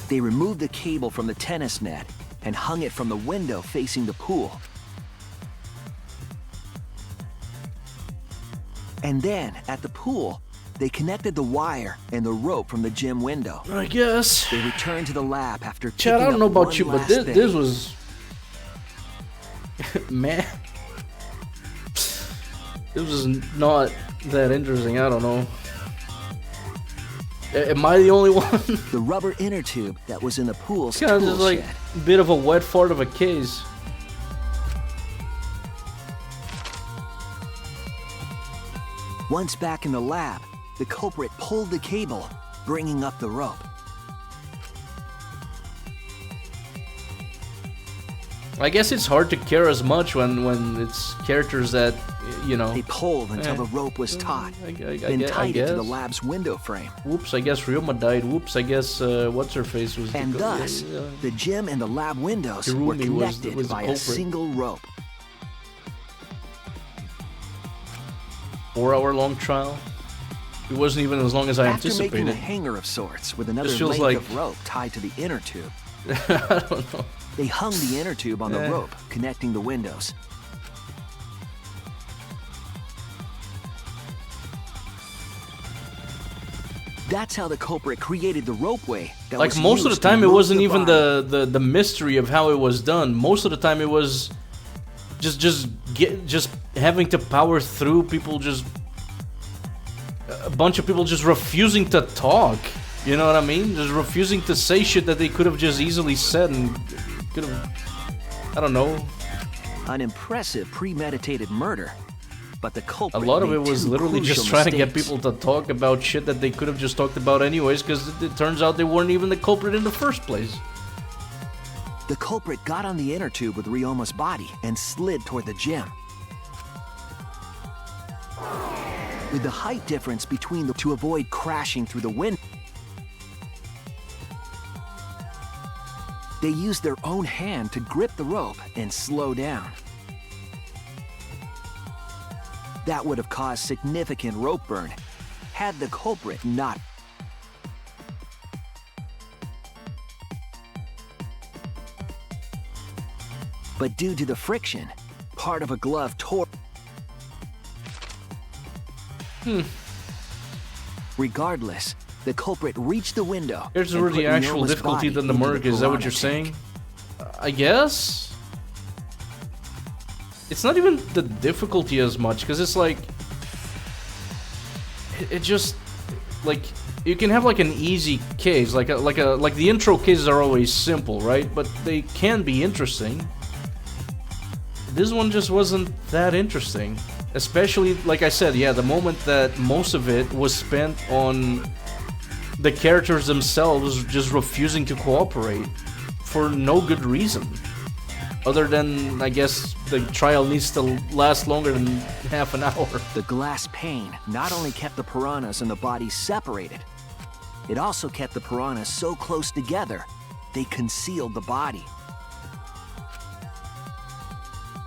They removed the cable from the tennis net and hung it from the window facing the pool. And then, at the pool, they connected the wire and the rope from the gym window. I guess. They returned to the lab after Chad, I don't know about you, but this thing. was... Man. This was not that interesting, I don't know. Am I the only one? The rubber inner tube that was in the pool's Kind of tool just like shed. a bit of a wet fart of a case. Once back in the lab, the culprit pulled the cable, bringing up the rope. I guess it's hard to care as much when it's characters that, you know... They pulled until the rope was taut, then tied it to the lab's window frame. Whoops, I guess Ryoma died. Whoops, I guess what's-her-face was... And thus, the gym and the lab windows were connected by a single rope. 4-hour-long trial? It wasn't even as long as I anticipated. After making a hanger of sorts with another length of rope tied to the inner tube, I don't know. They hung the inner tube on the rope, connecting the windows. That's how the culprit created the ropeway. That like was most of the used time, to it move wasn't the even body. the mystery of how it was done. Most of the time, it was just having to power through people, just a bunch of people just refusing to talk. You know what I mean? Just refusing to say shit that they could have just easily said and could have, I don't know. An impressive premeditated murder, but the culprit A lot of it made was two literally crucial just trying to get mistakes. people to talk about shit that they could have just talked about anyways, because it turns out they weren't even the culprit in the first place. The culprit got on the inner tube with Ryoma's body and slid toward the gym. With the height difference between the to avoid crashing through the window, they used their own hand to grip the rope and slow down. That would have caused significant rope burn had the culprit not. But due to the friction, part of a glove tore. Regardless, the culprit reached the window. Here's and where the put actual Ryoma's difficulty body than the into murk is. That what piranha you're tank. saying? I guess? It's not even the difficulty as much, because it's like... It just... Like, you can have like an easy case, like the intro cases are always simple, right? But they can be interesting. This one just wasn't that interesting. Especially, like I said, yeah, the moment that most of it was spent on the characters themselves just refusing to cooperate for no good reason. Other than, I guess, the trial needs to last longer than half an hour. The glass pane not only kept the piranhas and the body separated, it also kept the piranhas so close together, they concealed the body.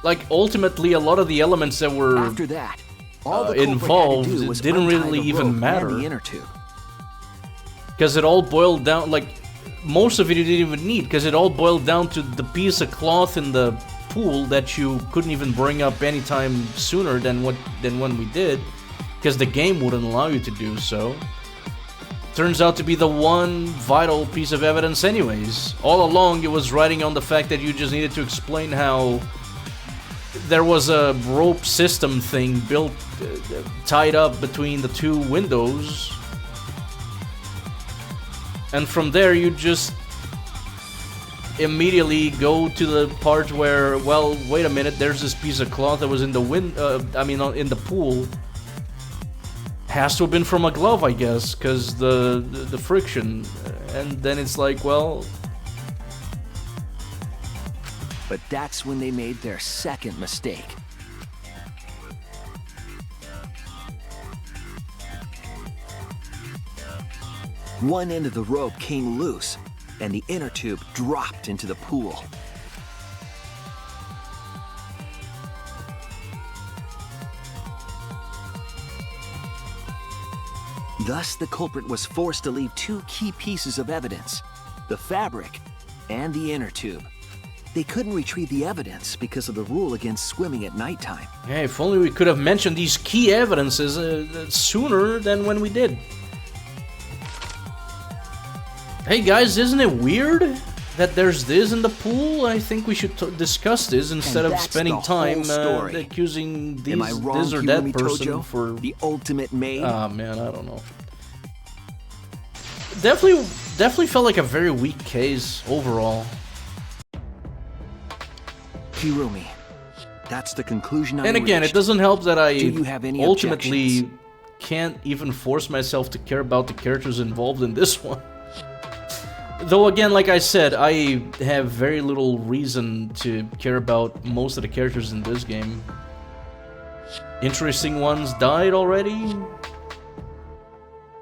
Like, ultimately, a lot of the elements that were After that, all the culprit involved had to do was didn't untie really the even rope and matter. the inner tube. Because it all boiled down, like, most of it you didn't even need, because it all boiled down to the piece of cloth in the pool that you couldn't even bring up anytime sooner than when we did, because the game wouldn't allow you to do so. Turns out to be the one vital piece of evidence anyways. All along it was riding on the fact that you just needed to explain how there was a rope system thing built, tied up between the two windows. And from there, you just immediately go to the part where, well, wait a minute, there's this piece of cloth that was in the in the pool. Has to have been from a glove, I guess, because the friction. And then it's like, well... But that's when they made their second mistake. One end of the rope came loose, and the inner tube dropped into the pool. Thus, the culprit was forced to leave two key pieces of evidence, the fabric and the inner tube. They couldn't retrieve the evidence because of the rule against swimming at nighttime. Hey, if only we could have mentioned these key evidences sooner than when we did. Hey guys, isn't it weird that there's this in the pool? I think we should discuss this instead of spending time accusing this or that person for the ultimate maid. Ah man, I don't know. Definitely felt like a very weak case overall. Hirumi, that's the conclusion I And again, it doesn't help that I Do you have any ultimately objections? can't even force myself to care about the characters involved in this one. Though again, like I said, I have very little reason to care about most of the characters in this game. Interesting ones died already.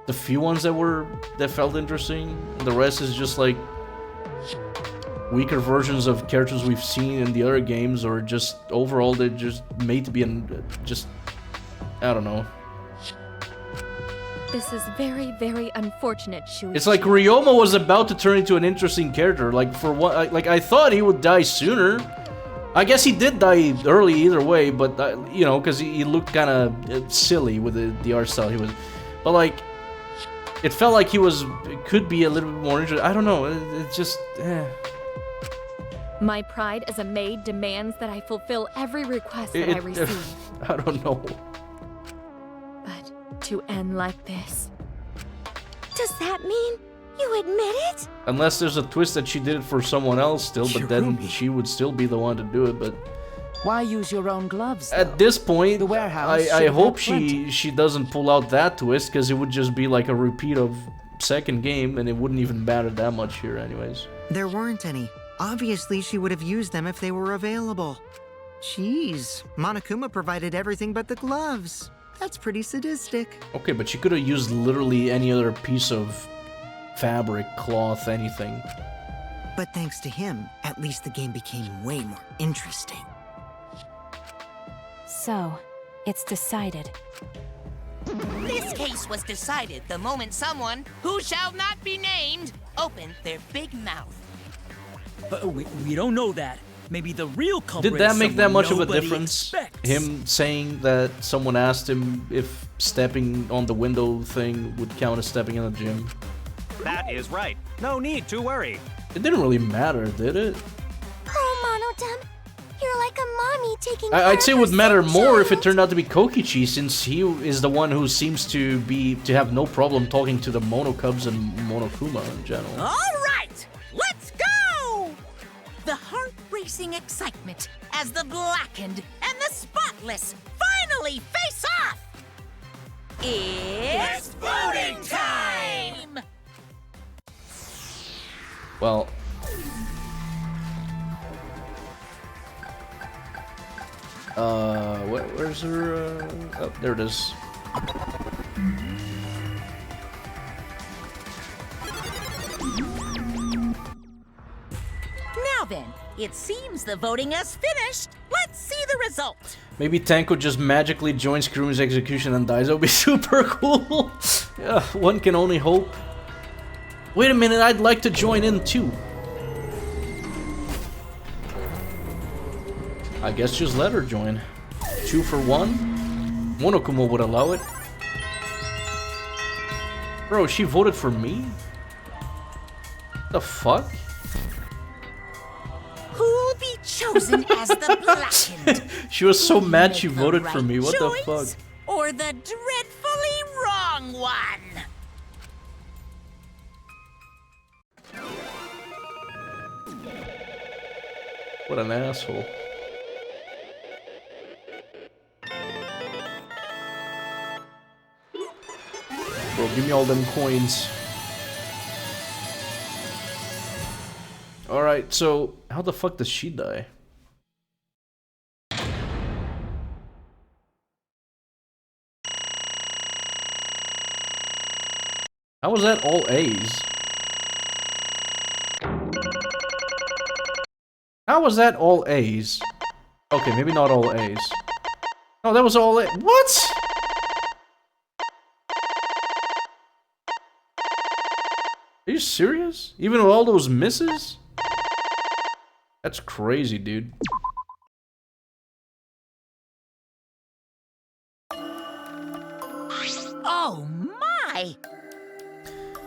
The few ones that felt interesting, the rest is just like weaker versions of characters we've seen in the other games, or just overall they're just made to be I don't know. This is very, very unfortunate, Shuichi. It's like Ryoma was about to turn into an interesting character. Like for what? Like I thought he would die sooner. I guess he did die early either way, but you know, because he looked kind of silly with the art style he was. But like, it felt like it could be a little bit more interesting. I don't know. It's just. My pride as a maid demands that I fulfill every request that I receive. I don't know. But to end like this. Does that mean you admit it? Unless there's a twist that she did it for someone else still, but then she would still be the one to do it, but... Why use your own gloves, though? At this point, the warehouse I hope she doesn't pull out that twist, because it would just be like a repeat of second game, and it wouldn't even matter that much here anyways. There weren't any. Obviously, she would have used them if they were available. Jeez, Monokuma provided everything but the gloves. That's pretty sadistic. Okay, but she could have used literally any other piece of fabric, cloth, anything. But thanks to him, at least the game became way more interesting. So, it's decided. This case was decided the moment someone, who shall not be named, opened their big mouth. We don't know that. Maybe the real culprit. Did that make that much of a nobody difference? expects. Him saying that someone asked him if stepping on the window thing would count as stepping in the gym? That is right. No need to worry. It didn't really matter, did it? Oh, Monodem, you're like a mommy taking care I'd say it of would her matter sick more if it child. turned out to be Kokichi, since he is the one who seems to have no problem talking to the Monokubs and Monokuma in general. All right, let's go! The heart-racing excitement as the blackened and the spotless finally face off! It's voting time! Well... where's her, oh, there it is. Now then, it seems the voting has finished. Let's see the result. Maybe Tanko just magically joins Kurumi's execution and dies. That would be super cool. Yeah, one can only hope. Wait a minute, I'd like to join in too. I guess just let her join. 2 for 1? Monokuma would allow it. Bro, she voted for me? The fuck? Who'll be chosen as the blackened? She was so mad she voted for me. What the choice fuck? Or the dreadfully wrong one? What an asshole. Bro, give me all them coins. Alright, so how the fuck does she die? How was that all A's? How was that all A's? Okay, maybe not all A's. No, that was all A. What? Are you serious? Even with all those misses? That's crazy, dude. Oh my!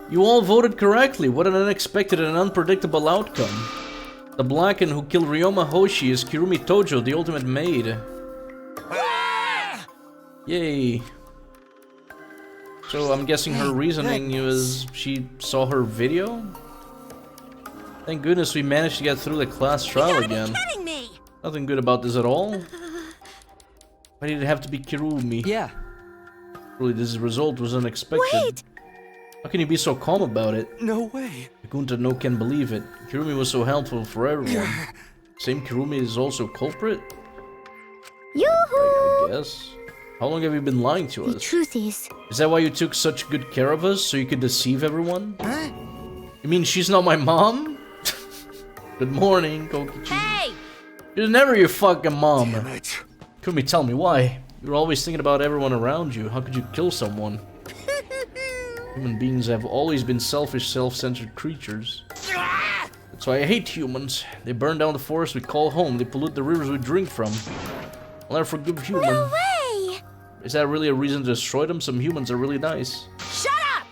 You all voted correctly. What an unexpected and unpredictable outcome. The Blackened who killed Ryoma Hoshi is Kirumi Tojo, the ultimate maid. Yay. So I'm guessing her reasoning was she saw her video? Thank goodness we managed to get through the class trial again. Nothing good about this at all. Why did it have to be Kirumi? Yeah. Really, this result was unexpected. Wait! How can you be so calm about it? No way. Gunta no can believe it. Kirumi was so helpful for everyone. Same Kirumi is also culprit? Yoo-hoo! I guess. How long have you been lying to us? The truth is that why you took such good care of us, so you could deceive everyone? Huh? You mean she's not my mom? Good morning, Kokichi. Hey! You're never your fucking mom. Damn it. Kirumi, tell me why. You're always thinking about everyone around you. How could you kill someone? Human beings have always been selfish, self-centered creatures. That's why I hate humans. They burn down the forest we call home. They pollute the rivers we drink from. I'll never forgive human. no way! Is that really a reason to destroy them? Some humans are really nice. Shut up!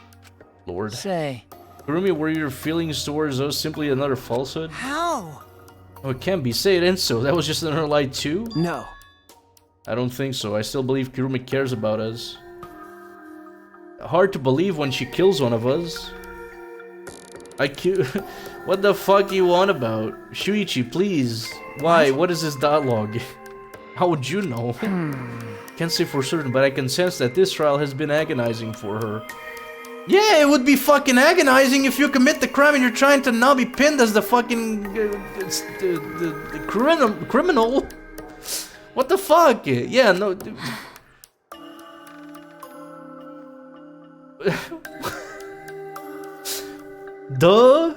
Lord. Say, Kirumi, were your feelings towards us simply another falsehood? How? Oh, it can't be. Say it ain't so. That was just another lie too? No. I don't think so. I still believe Kirumi cares about us. Hard to believe when she kills one of us. What the fuck you on about? Shuichi, please. Why? What is this dialogue? How would you know? Can't say for certain, but I can sense that this trial has been agonizing for her. Yeah, it would be fucking agonizing if you commit the crime and you're trying to not be pinned as the fucking the criminal. What the fuck? Yeah, no. Duh.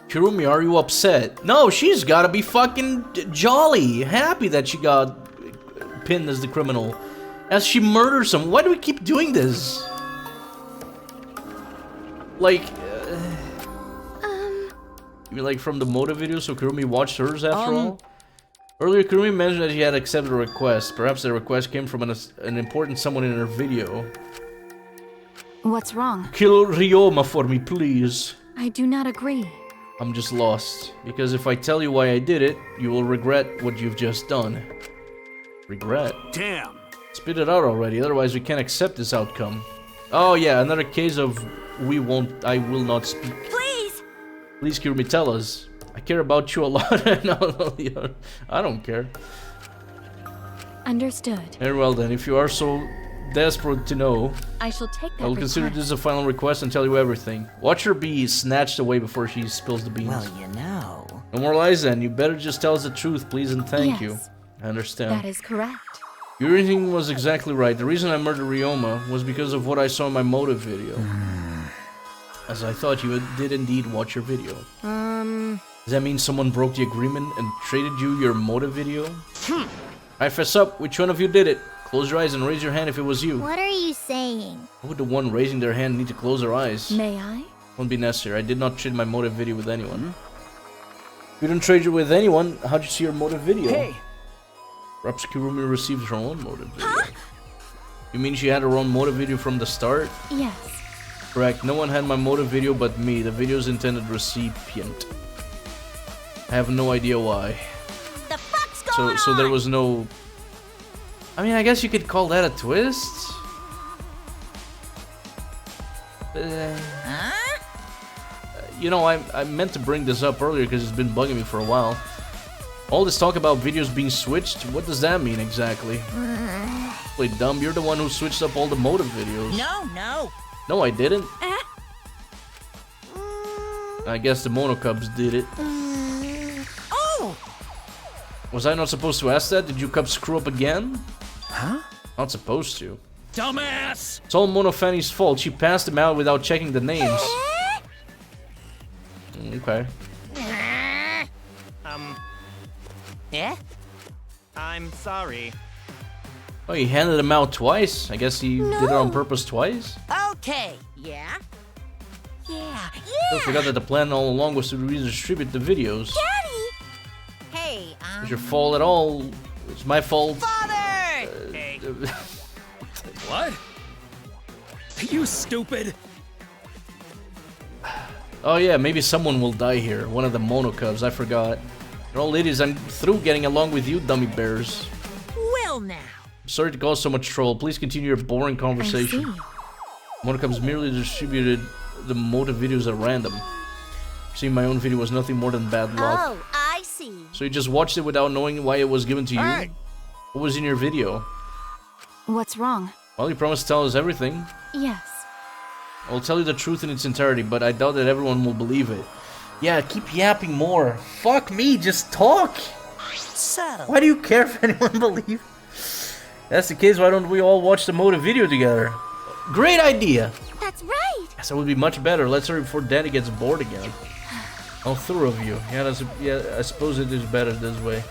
Kirumi, are you upset? No, she's gotta be fucking jolly, happy that she got pinned as the criminal. As she murders him. Why do we keep doing this? Like, you mean like from the motive video, so Kirumi watched hers after all? Earlier, Kirumi mentioned that she had accepted a request. Perhaps the request came from an important someone in her video. What's wrong? Kill Ryoma for me, please. I do not agree. I'm just lost. Because if I tell you why I did it, you will regret what you've just done. Regret? Damn. Spit it out already, otherwise we can't accept this outcome. Oh yeah, another case of I will not speak. Please! Please, Kirumi, tell us. I care about you a lot. No, I don't care. Understood. Very well then, if you are so desperate to know, I shall take that I will consider this a final request and tell you everything. Watch her be snatched away before she spills the beans. Well, you know. No more lies then, you better just tell us the truth, please and thank you. I understand. That is correct. Your reasoning was exactly right. The reason I murdered Ryoma was because of what I saw in my motive video. As I thought you did indeed watch your video. Does that mean someone broke the agreement and traded you your motive video? I fess up. Which one of you did it? Close your eyes and raise your hand if it was you. What are you saying? Why would the one raising their hand need to close their eyes? May I? Won't be necessary. I did not trade my motive video with anyone. You didn't trade it with anyone. How'd you see your motive video? Hey! Perhaps Kirumi received her own motive video. You mean she had her own motive video from the start? Yes. Correct. No one had my motive video but me, the video's intended recipient. I have no idea why. The fuck's going So there was no... I mean, I guess you could call that a twist? You know, I meant to bring this up earlier because it's been bugging me for a while. All this talk about videos being switched, what does that mean exactly? Play dumb, you're the one who switched up all the motive videos. No. No, I didn't. I guess the Mono Cubs did it. Oh! Was I not supposed to ask that? Did you Cubs screw up again? Huh? Not supposed to. Dumbass! It's all Mono Fanny's fault. She passed them out without checking the names. Okay. Yeah? I'm sorry. Oh, he handed them out twice. I guess he did it on purpose twice. Okay. Yeah? Yeah. I forgot that the plan all along was to redistribute the videos. Daddy! Hey, It's your fault at all. It's my fault. Father! Hey. What? You stupid! Oh yeah, maybe someone will die here. One of the Mono Cubs, I forgot. Well, ladies, I'm through getting along with you, dummy bears. Well now. Sorry to cause so much troll. Please continue your boring conversation. Mono Cubs merely distributed the motive videos at random. Seeing my own video was nothing more than bad luck. Oh, I see. So you just watched it without knowing why it was given to you? What was in your video? What's wrong? Well, you promised to tell us everything. Yes. I'll tell you the truth in its entirety, but I doubt that everyone will believe it. Yeah, keep yapping more. Fuck me, just talk. So... Why do you care if anyone believes? That's the case, why don't we all watch the motive video together? Great idea! That's right! Yes, that would be much better. Let's hurry before Danny gets bored again. All three of you. Yeah, I suppose it is better this way.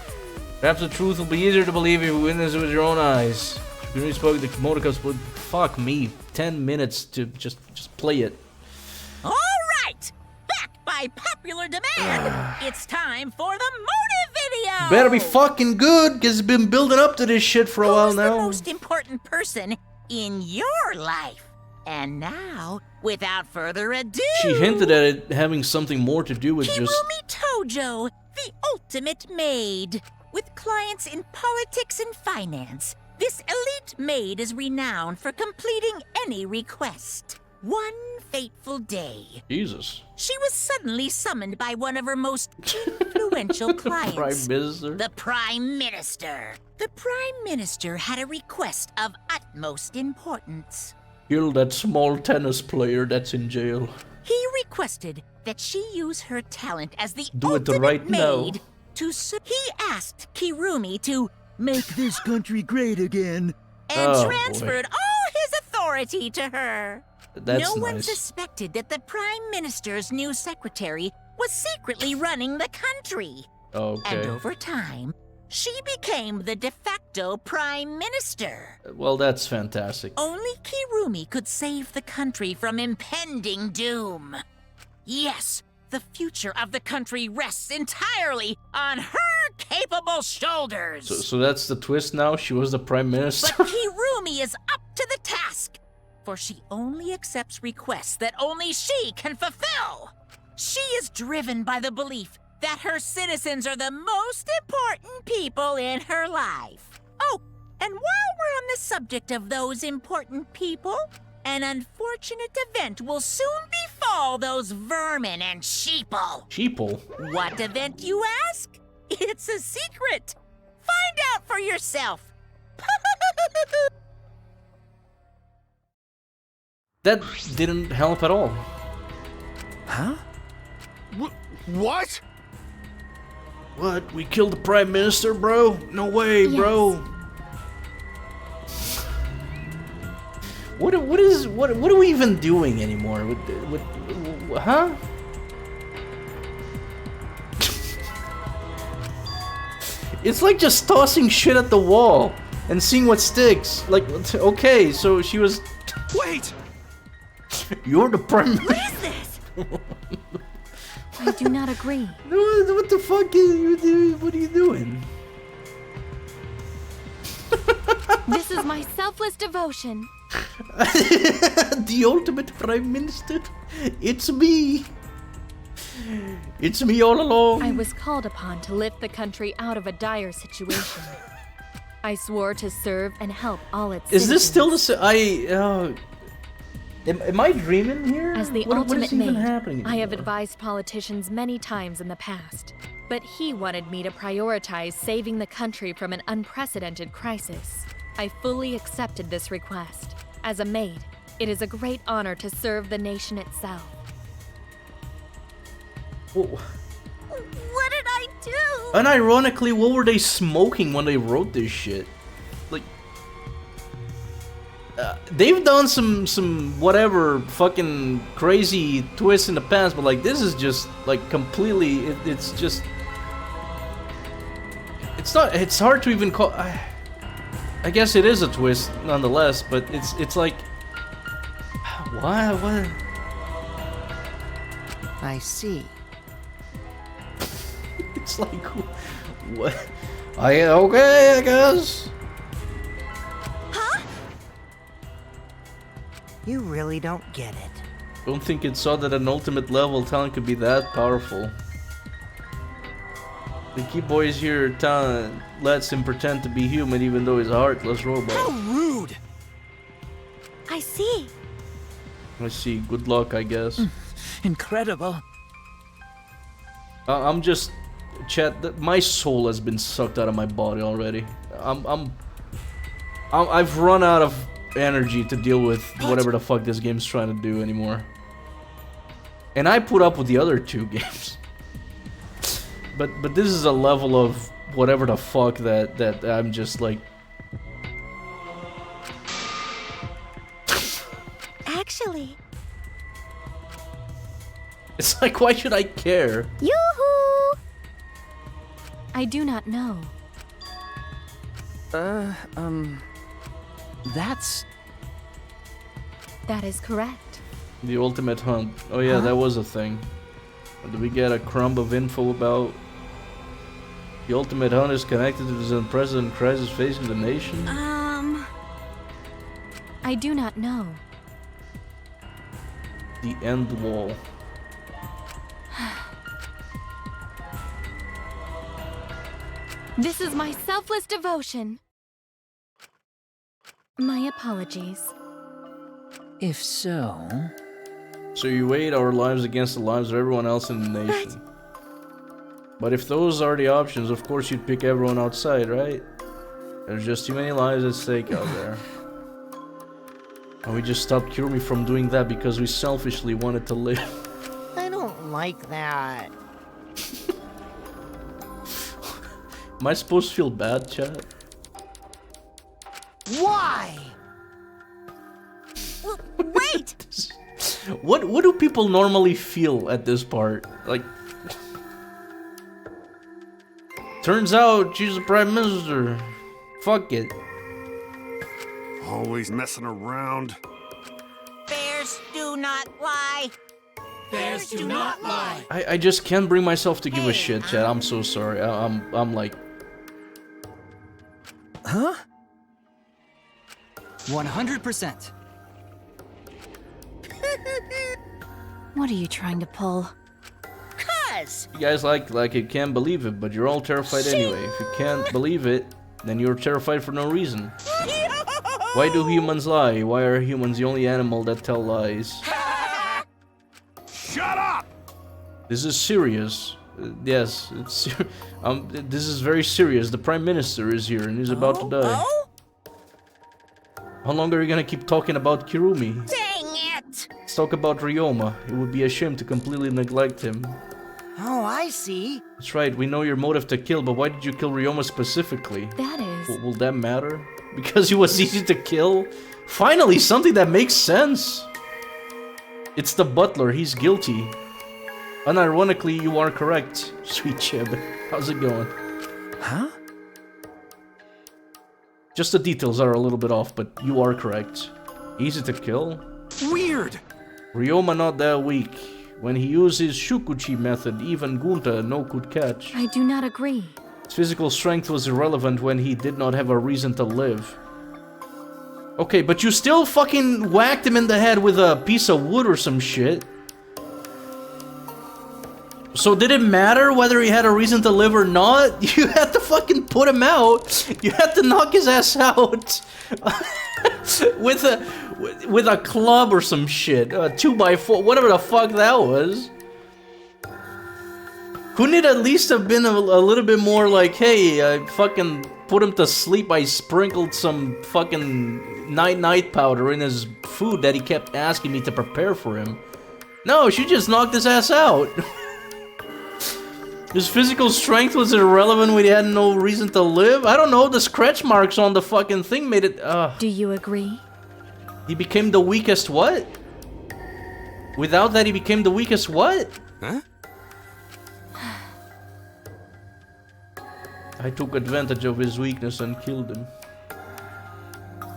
Perhaps the truth will be easier to believe if you witness it with your own eyes. You really spoke the Monica split. Fuck me. 10 minutes to just play it. All right! Back by popular demand, it's time for the motive video! Better be fucking good, because it's been building up to this shit for a while now. Who's the most important person in your life? And now, without further ado... She hinted at it having something more to do with Kirumi just... Tojo, the ultimate maid. With clients in politics and finance, this elite maid is renowned for completing any request. One fateful day, Jesus. she was suddenly summoned by one of her most influential clients. Prime Minister? The Prime Minister. The Prime Minister had a request of utmost importance. Kill that small tennis player that's in jail. He requested that she use her talent as the Do it ultimate right now. maid to he asked Kirumi to make this country great again and Oh, transferred all his authority to her. That's no one nice. suspected that the Prime Minister's new secretary was secretly running the country. Okay. And over time, she became the de facto Prime Minister. Well, that's fantastic. Only Kirumi could save the country from impending doom. Yes, the future of the country rests entirely on her capable shoulders. So that's the twist now? She was the Prime Minister? But Kirumi is up to the task, for she only accepts requests that only she can fulfill. She is driven by the belief that her citizens are the most important people in her life. Oh, and while we're on the subject of those important people, an unfortunate event will soon befall those vermin and sheeple. Sheeple? What event, you ask? It's a secret. Find out for yourself. That didn't help at all. Huh? What? What? We killed the Prime Minister, bro? No way, bro. What are we even doing anymore? Huh? It's like just tossing shit at the wall and seeing what sticks. Like, okay, so she was... Wait! You're the Prime Minister. What is this? I do not agree. What the fuck what are you doing? This is my selfless devotion. The ultimate Prime Minister. It's me. It's me all along. I was called upon to lift the country out of a dire situation. I swore to serve and help all its Is citizens. this still the am I dreaming here? As the what ultimate is even maid, happening I have anymore? advised politicians many times in the past, but he wanted me to prioritize saving the country from an unprecedented crisis. I fully accepted this request. As a maid, it is a great honor to serve the nation itself. Whoa. What did I do? Unironically, what were they smoking when they wrote this shit? Like, they've done some whatever fucking crazy twists in the past, but like this is just like completely. It's just. It's not. It's hard to even call. I guess it is a twist nonetheless, but it's like. Why? What? I see. It's like, what? Okay, I guess. Huh? You really don't get it. Don't think it saw that an ultimate level talent could be that powerful. The key boys here talent lets him pretend to be human even though he's a heartless robot. How rude! I see. Let's see, good luck, I guess. Incredible. I'm just... Chat, my soul has been sucked out of my body already. I've run out of energy to deal with whatever the fuck this game's trying to do anymore. And I put up with the other two games. But this is a level of whatever the fuck that I'm just like... Actually... It's like, why should I care? Yoo-hoo! I do not know. That's... That is correct. The ultimate hunt. Oh yeah, that was a thing. Did we get a crumb of info about... The ultimate hunt is connected to the unprecedented crisis facing the nation? I do not know. The end wall. This is my selfless devotion. My apologies. If so... So you weighed our lives against the lives of everyone else in the nation. But if those are the options, of course you'd pick everyone outside, right? There's just too many lives at stake out there. And we just stopped Kirumi from doing that because we selfishly wanted to live. I don't like that. Am I supposed to feel bad, chat? Why? Wait! What do people normally feel at this part? Like... Turns out she's the Prime Minister. Fuck it. Always messing around. Bears do not lie. Bears do not lie. I just can't bring myself to give a shit, chat. I'm so sorry. I'm like... Huh? 100%. What are you trying to pull? You guys like you can't believe it, but you're all terrified anyway. If you can't believe it, then you're terrified for no reason. Why do humans lie? Why are humans the only animal that tell lies? Shut up! This is serious. Yes, it's this is very serious. The Prime Minister is here and he's about to die. How long are you gonna keep talking about Kirumi? Dang it! Let's talk about Ryoma. It would be a shame to completely neglect him. Oh, I see. That's right, we know your motive to kill, but why did you kill Ryoma specifically? That is... Will that matter? Because he was easy to kill? Finally, something that makes sense! It's the butler, he's guilty. Unironically, you are correct, sweet Chib. How's it going? Huh? Just the details are a little bit off, but you are correct. Easy to kill? Weird! Ryoma not that weak. When he used his Shukuchi method, even Gunta no could catch. I do not agree. His physical strength was irrelevant when he did not have a reason to live. Okay, but you still fucking whacked him in the head with a piece of wood or some shit. So did it matter whether he had a reason to live or not? You had to fucking put him out. You had to knock his ass out. with a club or some shit. 2x4, whatever the fuck that was. Couldn't it at least have been a little bit more like, hey, I fucking put him to sleep, I sprinkled some fucking night powder in his food that he kept asking me to prepare for him. No, she just knocked his ass out. His physical strength was irrelevant when he had no reason to live? I don't know, the scratch marks on the fucking thing made it... Do you agree? He became the weakest what? Without that he became the weakest what? Huh? I took advantage of his weakness and killed him.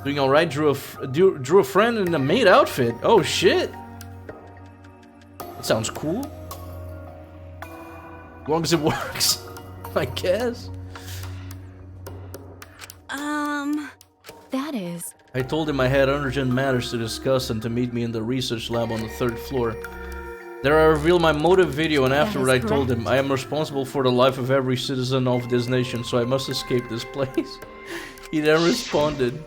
Doing alright, drew a friend in a maid outfit. Oh shit! That sounds cool. As long as it works, I guess. That is... I told him I had urgent matters to discuss and to meet me in the research lab on the 3rd floor. There I revealed my motive video and afterward I told him, I am responsible for the life of every citizen of this nation, so I must escape this place. He then responded.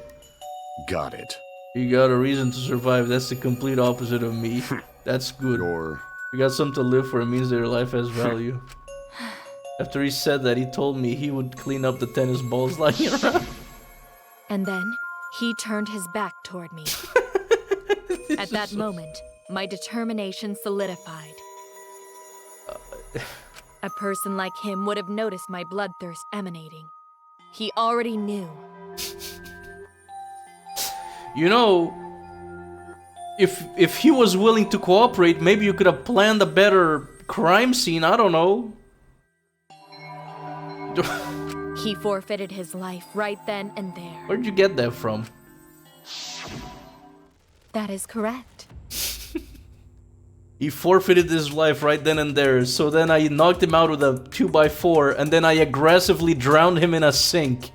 Got it. You got a reason to survive, that's the complete opposite of me. That's good. You got something to live for, it means that your life has value. After he said that, he told me he would clean up the tennis balls lying around. And then, He turned his back toward me. At that moment, my determination solidified. A person like him would have noticed my bloodthirst emanating. He already knew. You know, if he was willing to cooperate, maybe you could have planned a better crime scene, I don't know. He forfeited his life right then and there. Where'd you get that from? That is correct. He forfeited his life right then and there, so then I knocked him out with a 2x4, and then I aggressively drowned him in a sink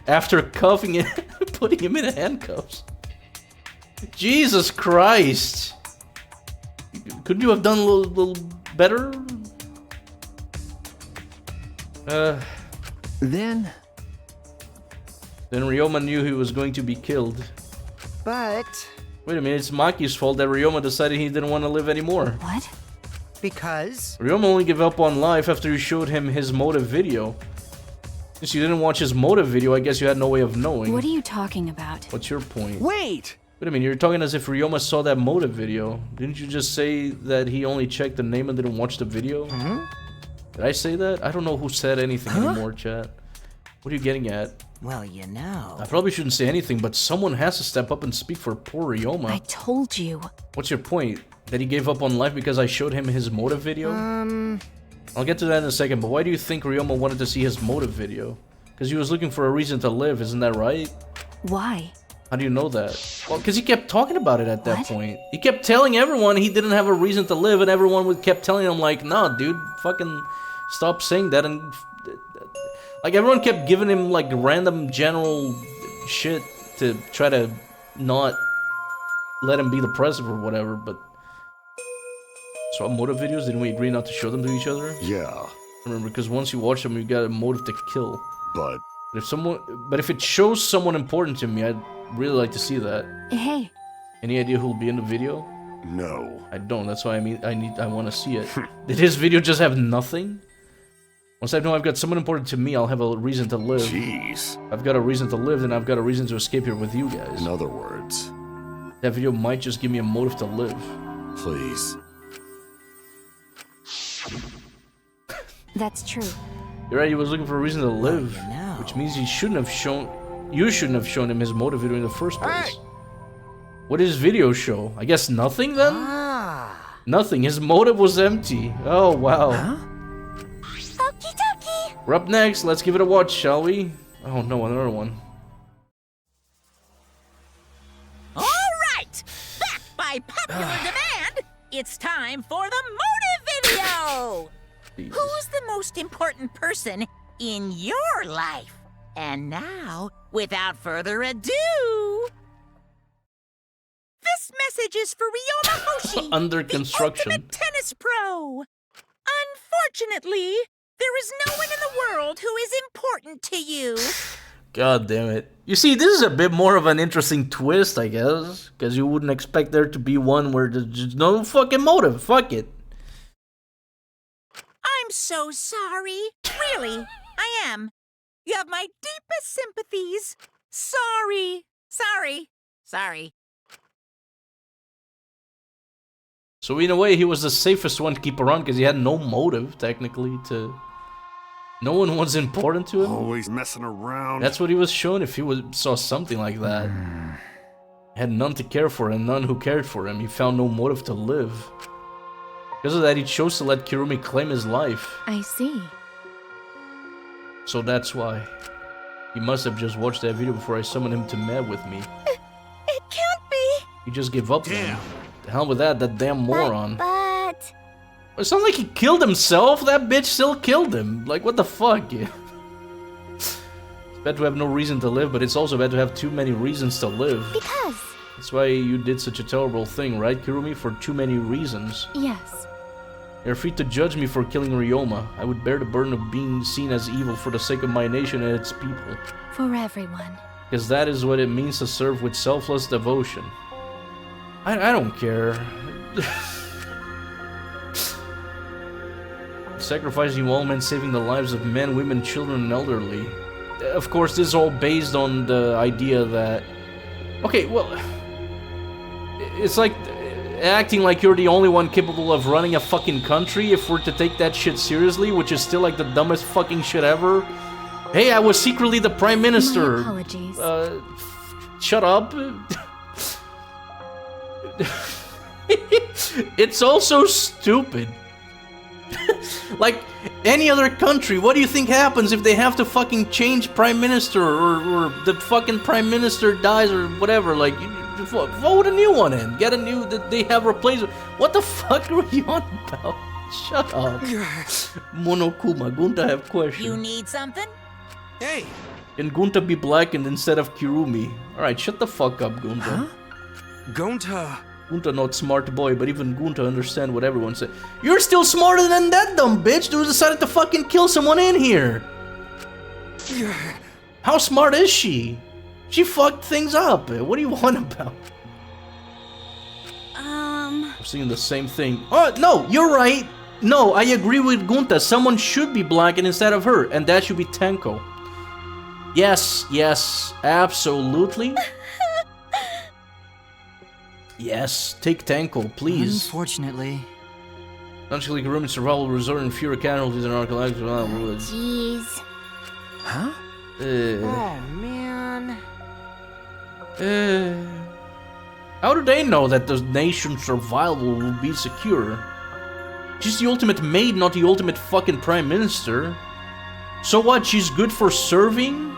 after cuffing him, putting him in handcuffs. Jesus Christ! Couldn't you have done a little better? Then Ryoma knew he was going to be killed. But... Wait a minute, it's Maki's fault that Ryoma decided he didn't want to live anymore. What? Because... Ryoma only gave up on life after you showed him his motive video. Since you didn't watch his motive video, I guess you had no way of knowing. What are you talking about? What's your point? Wait! Wait a minute, you're talking as if Ryoma saw that motive video. Didn't you just say that he only checked the name and didn't watch the video? Did I say that? I don't know who said anything anymore, chat. What are you getting at? Well, you know. I probably shouldn't say anything, but someone has to step up and speak for poor Ryoma. I told you. What's your point? That he gave up on life because I showed him his motive video? I'll get to that in a second, but why do you think Ryoma wanted to see his motive video? Because he was looking for a reason to live, isn't that right? Why? How do you know that? Well, because he kept talking about it at that point. He kept telling everyone he didn't have a reason to live, and everyone kept telling him, like, nah, dude, fucking stop saying that. And like, everyone kept giving him, like, random general shit to try to not let him be the president or whatever, but... So what motive videos? Didn't we agree not to show them to each other? Yeah. Remember, because once you watch them, you got a motive to kill. But if it shows someone important to me, I'd really like to see that. Hey. Any idea who'll be in the video? No. I don't. That's why I want to see it. Did his video just have nothing? Once I know I've got someone important to me, I'll have a reason to live. Jeez. I've got a reason to live, and I've got a reason to escape here with you guys. In other words, that video might just give me a motive to live. Please. That's true. You're right, he was looking for a reason to live. Which means you shouldn't have shown him his motive video in the first place. What did his video show? I guess nothing then? Nothing. His motive was empty. Oh, wow. Okie dokie. We're up next. Let's give it a watch, shall we? Oh, no, another one. All right! Back by popular demand, it's time for the motive video! Who's the most important person in your life? And now, without further ado... This message is for Ryoma Hoshi, under construction. The ultimate tennis pro. Unfortunately, there is no one in the world who is important to you. God damn it. You see, this is a bit more of an interesting twist, I guess. Because you wouldn't expect there to be one where there's just no fucking motive. Fuck it. I'm so sorry. Really, I am. You have my deepest sympathies. Sorry. Sorry. So in a way, he was the safest one to keep around because he had no motive, technically, to... No one was important to him. Always messing around. That's what he was shown if he saw something like that. Had none to care for and none who cared for him. He found no motive to live. Because of that, he chose to let Kirumi claim his life. I see. So that's why. He must have just watched that video before I summoned him to Med with me. It can't be. He just gave up then. The hell with that damn moron. But... It's not like he killed himself. That bitch still killed him. Like, what the fuck? It's bad to have no reason to live, but it's also bad to have too many reasons to live. Because... That's why you did such a terrible thing, right, Kirumi? For too many reasons. Yes. You're free to judge me for killing Ryoma. I would bear the burden of being seen as evil for the sake of my nation and its people. For everyone. Because that is what it means to serve with selfless devotion. I don't care. Sacrificing all men, saving the lives of men, women, children, and elderly. Of course, this is all based on the idea that Okay, well, it's like acting like you're the only one capable of running a fucking country if we're to take that shit seriously, which is still like the dumbest fucking shit ever. Hey, I was secretly the prime minister. My apologies. Shut up. It's also stupid. Like any other country, what do you think happens if they have to fucking change prime minister or the fucking prime minister dies or whatever? Like, you vote a new one in, get a new that they have replacement. What the fuck are you on about? Shut up. Monokuma, Gunta have questions. You need something? Hey. Can Gunta be blackened instead of Kirumi? Alright, shut the fuck up, Gunta. Huh? Gunta. Gunta not smart boy, but even Gunta understand what everyone said. You're still smarter than that dumb bitch who decided to fucking kill someone in here. How smart is she? She fucked things up. What do you want about? We're seeing the same thing. Oh, no, you're right. No, I agree with Gunta. Someone should be blackened instead of her, and that should be Tenko. Yes, yes, absolutely. Yes, take Tenko, please. Unfortunately. Naturally, Kirumi's survival will result in fewer casualties in archaeological woods. Jeez. Huh? Oh, man. How do they know that the nation's survival will be secure? She's the ultimate maid, not the ultimate fucking prime minister. So what, she's good for serving?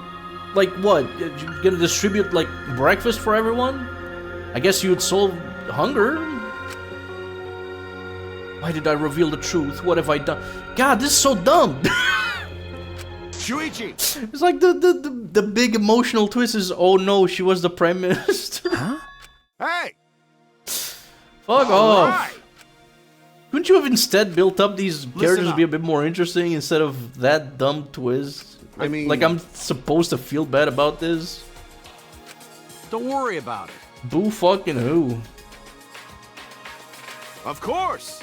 Like what, you gonna distribute like breakfast for everyone? I guess you would solve hunger. Why did I reveal the truth? What have I done? God, this is so dumb. Shuichi! It's like the big emotional twist is, oh no, she was the prime minister. Huh? Hey! Fuck off. Couldn't you have instead built up these characters to be a bit more interesting instead of that dumb twist? Like, I mean... like I'm supposed to feel bad about this? Don't worry about it. Boo fucking who? Of course!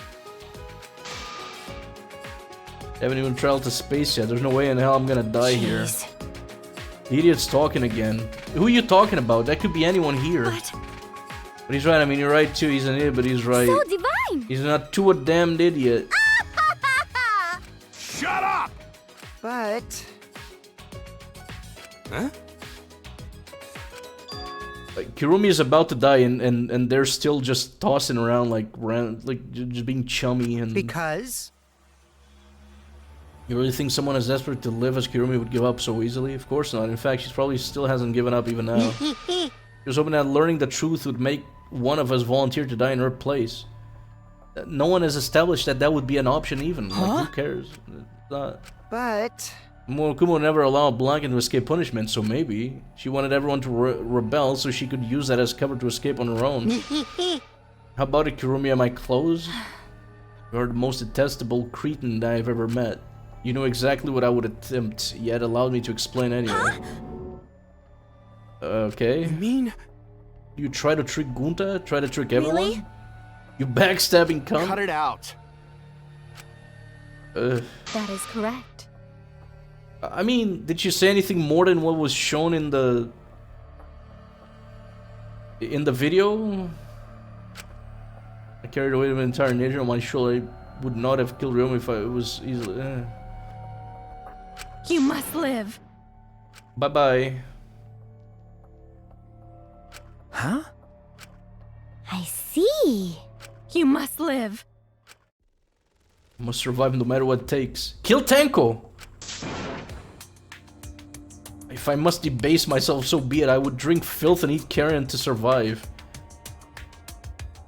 Haven't even traveled to space yet. There's no way in hell I'm gonna die here. The idiot's talking again. Who are you talking about? That could be anyone here. What? But he's right. I mean, you're right too. He's an idiot, but he's right. So divine. He's not too a damned idiot. Shut up! But... Huh? Like, Kirumi is about to die, and they're still just tossing around like just being chummy and. Because? You really think someone as desperate to live as Kirumi would give up so easily? Of course not. In fact, she probably still hasn't given up even now. She was hoping that learning the truth would make one of us volunteer to die in her place. No one has established that that would be an option even. Huh? Like, who cares? It's not. But... Monokuma would never allow a Blanket to escape punishment, so maybe. She wanted everyone to rebel so she could use that as cover to escape on her own. How about it, Kirumi? Am I close? You're the most detestable cretin that I've ever met. You know exactly what I would attempt, yet allowed me to explain anyway. Okay. You mean? You try to trick Gunta? Try to trick everyone? Really? You backstabbing cunt? Cut it out. That is correct. I mean, did she say anything more than what was shown in the video? I carried away the entire nature on my shoulder. I would not have killed Ryomi if it was easily. You must live. Bye-bye. Huh? I see. You must live. Must survive no matter what it takes. Kill Tenko! If I must debase myself, so be it. I would drink filth and eat carrion to survive.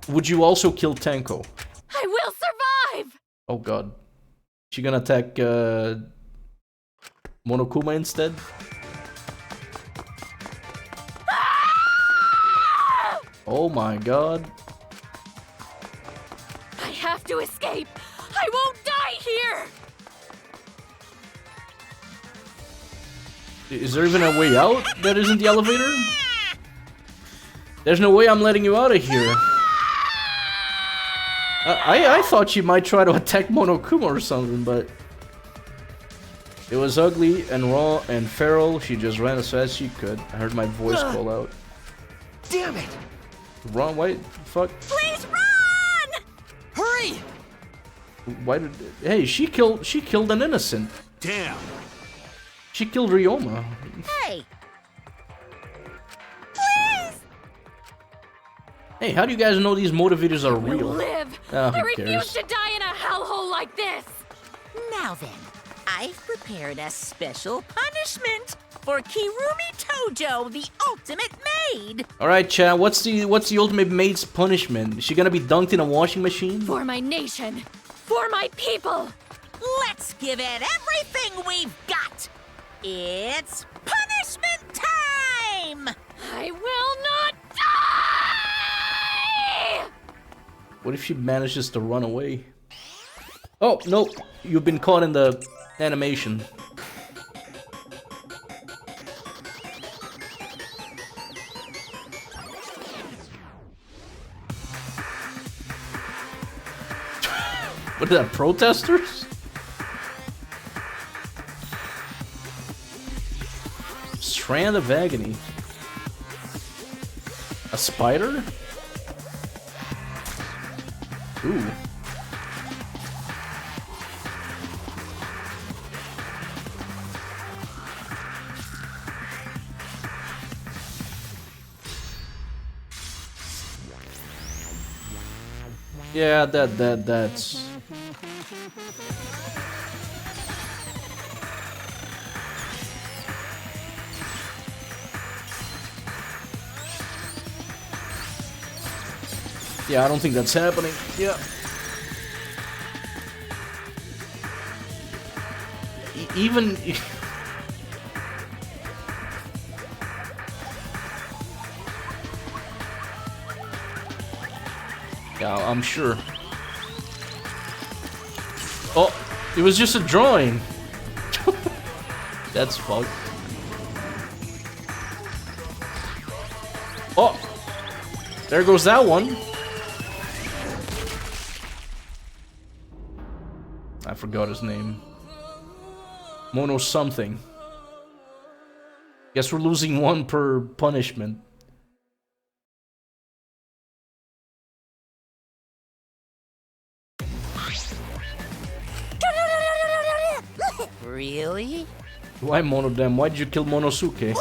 Would you also kill Tenko? I will survive! Oh god. She gonna attack Monokuma instead? Oh my god. I have to escape! I won't die here! Is there even a way out that isn't the elevator? There's no way I'm letting you out of here. I thought she might try to attack Monokuma or something, but... It was ugly and raw and feral. She just ran as fast as she could. I heard my voice call out. Damn it! Wrong way. Fuck. Please run! Hurry! Why did? Hey, she killed an innocent. Damn. She killed Ryoma. Hey! Please! Hey, how do you guys know these motivators are We'll real? live. Ah, I who refuse cares? to die in a hellhole like this. Now then, I've prepared a special punishment for Kirumi Tojo, the ultimate maid. All right, Chad. What's the ultimate maid's punishment? Is she gonna be dunked in a washing machine? For my nation. For my people. Let's give it everything we've got. It's punishment time! I will not die! What if she manages to run away? Oh, no. You've been caught in the animation. What are that, protesters? Strand of agony. A spider? Ooh. Yeah, that's... Yeah, I don't think that's happening. Yeah. Even... Yeah, I'm sure. Oh, it was just a drawing. That's fucked. Oh, there goes that one. I forgot his name. Mono something. Guess we're losing one per punishment. Really? Why Monodam? Why'd you kill Monosuke?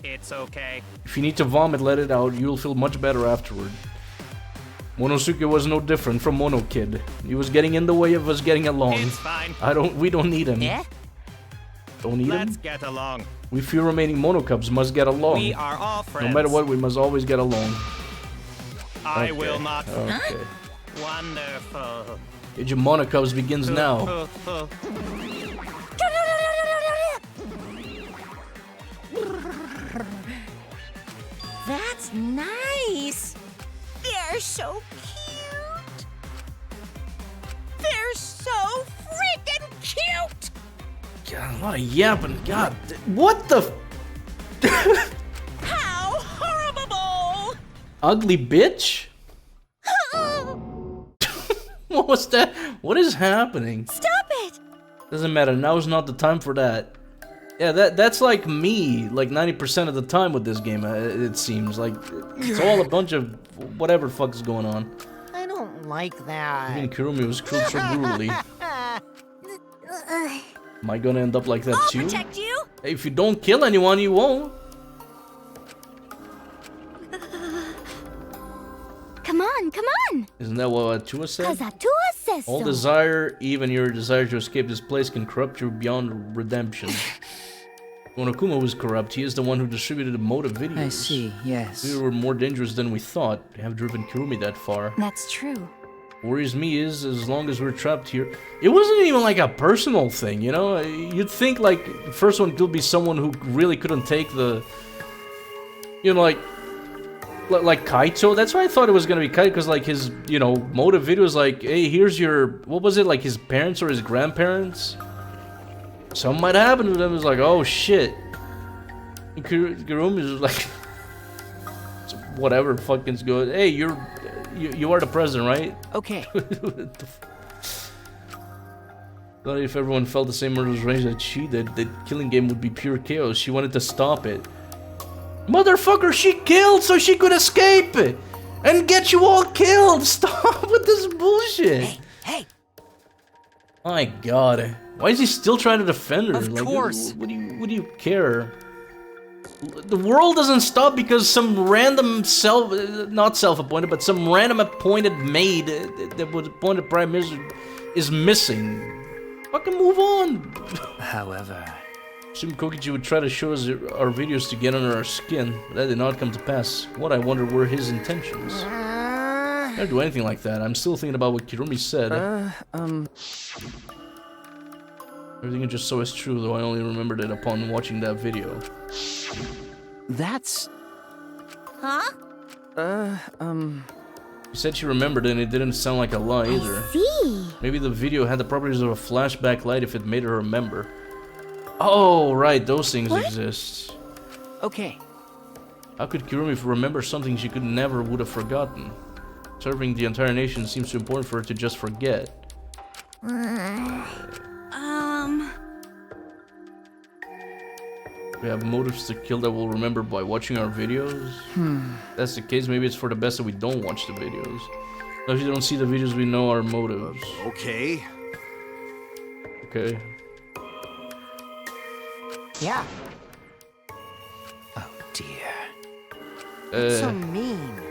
It's okay. If you need to vomit, let it out. You'll feel much better afterward. Monosuke was no different from Mono Kid. He was getting in the way of us getting along. It's fine. We don't need him. Yeah? Don't need Let's him? get along. We few remaining Mono Cubs must get along. We are all friends. No matter what, we must always get along. I Okay. will not. Okay. Wonderful. Age of Mono Cubs begins now. That's nice. They're so cute. They're so freaking cute. God, a lot of yapping. God, what the? How horrible! Ugly bitch? What was that? What is happening? Stop it! Doesn't matter. Now's not the time for that. Yeah, that's like me, like 90% of the time with this game. It seems like it's all a bunch of whatever fuck is going on. I don't like that. Even Kirumi was killed so brutally. Am I gonna end up like that I'll too? protect you. Hey, if you don't kill anyone, you won't. Come on, come on! Isn't that what Atua said? Cause Atua says All so. desire, even your desire to escape this place, can corrupt you beyond redemption. Monokuma was corrupt. He is the one who distributed the motive videos. I see, yes. We were more dangerous than we thought to have driven Kirumi that far. That's true. Worries me is, as long as we're trapped here... It wasn't even like a personal thing, you know? You'd think, like, the first one could be someone who really couldn't take the... You know, like Kaito. That's why I thought it was gonna be Kaito, because, like, his, you know, motive video was like, hey, here's your... What was it, like, his parents or his grandparents? Something might happen to them. It's like, oh, shit. And Kirumi is like... Whatever fucking's good. Hey, you are the president, right? Okay. Not if everyone felt the same murderous rage that she did, the killing game would be pure chaos. She wanted to stop it. Motherfucker, she killed so she could escape and get you all killed. Stop with this bullshit. Hey. My God, why is he still trying to defend her? Of course. What do you care? The world doesn't stop because some random not self-appointed, but some random appointed maid that was appointed prime minister is missing. Fucking move on. However, assume Kokichi would try to show us our videos to get under our skin, but that did not come to pass. What I wonder were his intentions. I don't do anything like that. I'm still thinking about what Kirumi said. Everything you just saw is true, though I only remembered it upon watching that video. That's... Huh? You said she remembered it, and it didn't sound like a lie either. See? Maybe the video had the properties of a flashback light if it made her remember. Oh, right, those things exist. Okay. How could Kirumi remember something she would have forgotten? Serving the entire nation seems too important for her to just forget. We have motives to kill that we'll remember by watching our videos? If that's the case, maybe it's for the best that we don't watch the videos. So if you don't see the videos, we know our motives. Okay. Okay. Yeah. Oh dear. It's so mean.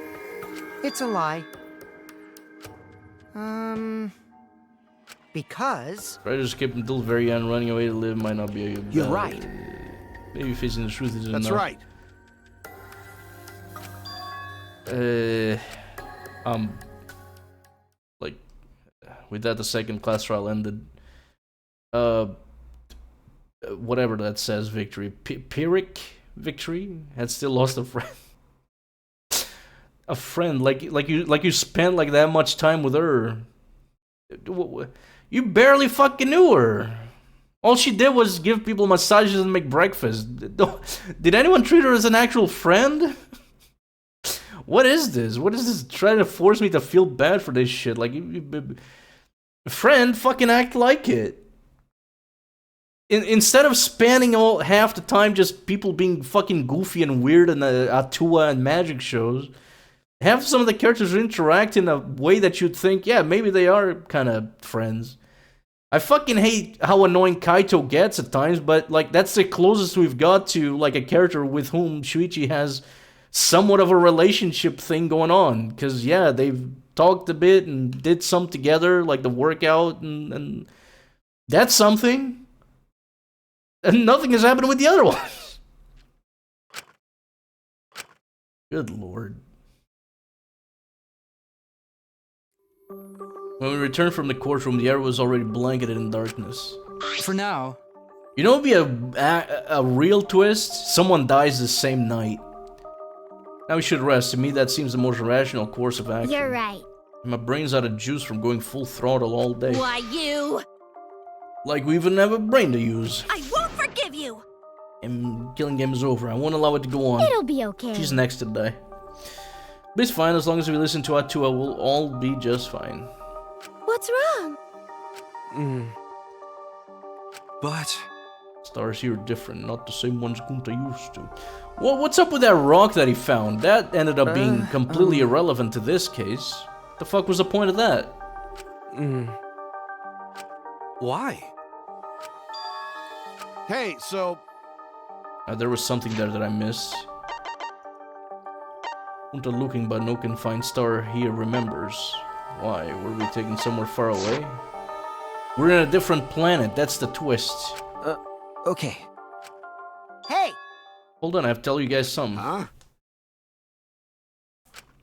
It's a lie. Because... Try to escape until the very end. Running away to live might not be a good You're right. Maybe facing the truth is enough. That's right. Like, with that, the second class trial ended. Whatever that says, victory. Pyrrhic victory had still lost a friend. A friend, like you spent like that much time with her. You barely fucking knew her. All she did was give people massages and make breakfast. Did anyone treat her as an actual friend? What is this? What is this trying to force me to feel bad for this shit? Like, friend, fucking act like it. Instead of spanning half the time just people being fucking goofy and weird in the Atua and magic shows, have some of the characters interact in a way that you'd think, yeah, maybe they are kind of friends. I fucking hate how annoying Kaito gets at times, but like that's the closest we've got to like a character with whom Shuichi has somewhat of a relationship thing going on. Because yeah, they've talked a bit and did some together, like the workout, and that's something. And nothing has happened with the other ones. Good lord. When we returned from the courtroom, the air was already blanketed in darkness. For now. You know what would be a real twist? Someone dies the same night. Now we should rest. To me, that seems the most rational course of action. You're right. My brain's out of juice from going full throttle all day. Why, you... Like we even have a brain to use. I won't forgive you! And killing game is over. I won't allow it to go on. It'll be okay. She's next to die. But it's fine, as long as we listen to Atua, we'll all be just fine. What's wrong? But... Stars here are different, not the same ones Gunta used to. Well, what's up with that rock that he found? That ended up being completely irrelevant to this case. The fuck was the point of that? Why? Hey, so... There was something there that I missed. Gunta looking, but no can find star here remembers. Why? Were we taken somewhere far away? We're in a different planet, that's the twist. Okay. Hey! Hold on, I have to tell you guys something. Huh?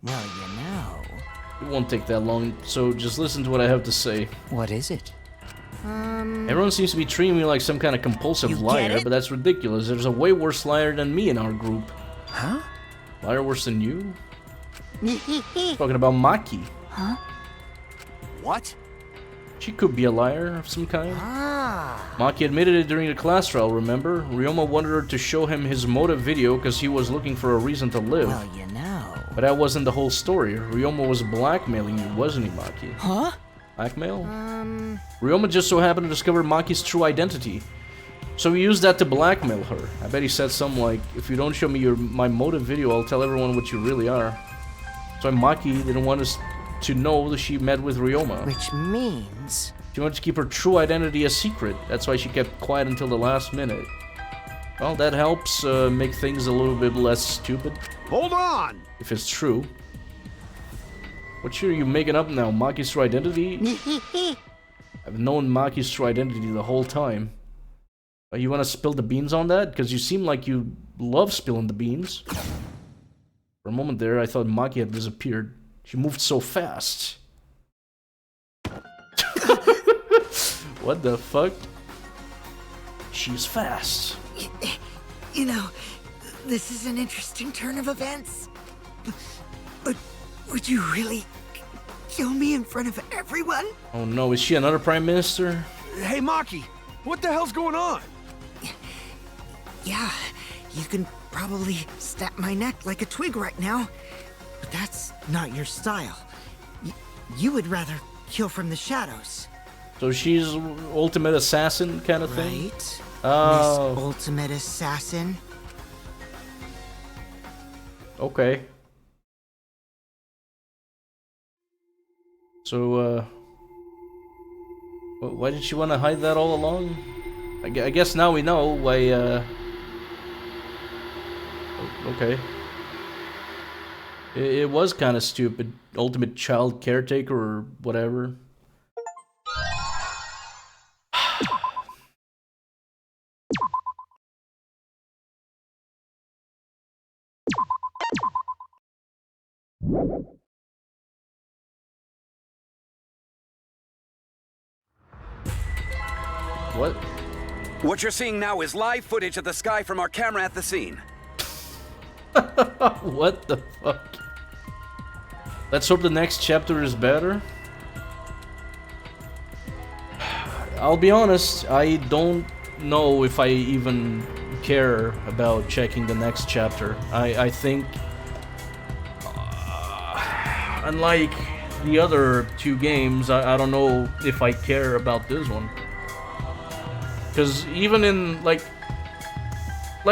Well, you know... It won't take that long, so just listen to what I have to say. What is it? Everyone seems to be treating me like some kind of compulsive liar, but that's ridiculous. There's a way worse liar than me in our group. Huh? Liar worse than you? Talking about Maki. Huh? What? She could be a liar of some kind. Ah. Maki admitted it during the class trial, remember? Ryoma wanted her to show him his motive video because he was looking for a reason to live. Well, you know... But that wasn't the whole story. Ryoma was blackmailing you, wasn't he, Maki? Huh? Blackmail? Ryoma just so happened to discover Maki's true identity. So he used that to blackmail her. I bet he said something like, if you don't show me my motive video, I'll tell everyone what you really are. So Maki didn't want us to know that she met with Ryoma. Which means... She wanted to keep her true identity a secret. That's why she kept quiet until the last minute. Well, that helps make things a little bit less stupid. Hold on! If it's true. What shit are you making up now? Maki's true identity? I've known Maki's true identity the whole time. You want to spill the beans on that? Because you seem like you love spilling the beans. For a moment there, I thought Maki had disappeared. She moved so fast. What the fuck? She's fast. You know, this is an interesting turn of events. But would you really kill me in front of everyone? Oh no, is she another prime minister? Hey, Maki, what the hell's going on? Yeah, you can probably snap my neck like a twig right now, but that's not your style. You would rather kill from the shadows. So she's ultimate assassin kind of thing? Right. Oh. Miss Ultimate Assassin. Okay. So, why did she want to hide that all along? I guess now we know why, Okay. It was kind of stupid. Ultimate child caretaker or whatever. What? What you're seeing now is live footage of the sky from our camera at the scene. What the fuck? Let's hope the next chapter is better. I'll be honest, I don't know if I even care about checking the next chapter. I think... unlike the other two games, I don't know if I care about this one. Because even in, like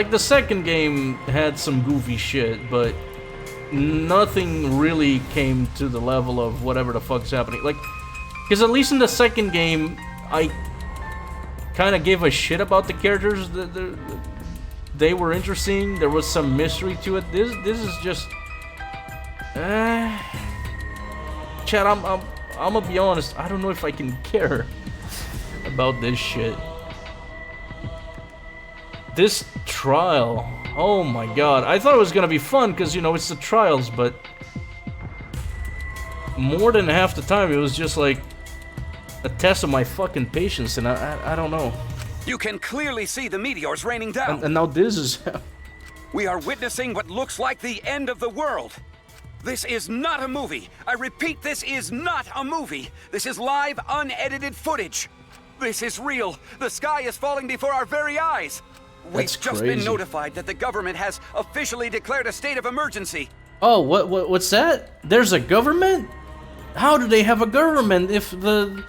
the second game had some goofy shit, but nothing really came to the level of whatever the fuck's happening. Like, because at least in the second game, I kind of gave a shit about the characters. They were interesting. There was some mystery to it. This is just... Chad, I'm gonna be honest. I don't know if I can care about this shit. This trial, oh my god. I thought it was gonna be fun because, you know, it's the trials, but more than half the time it was just like a test of my fucking patience, and I don't know. You can clearly see the meteors raining down. And now this is... We are witnessing what looks like the end of the world. This is not a movie. I repeat, this is not a movie. This is live, unedited footage. This is real. The sky is falling before our very eyes. We've just been notified that the government has officially declared a state of emergency. Oh, what's that? There's a government? How do they have a government if the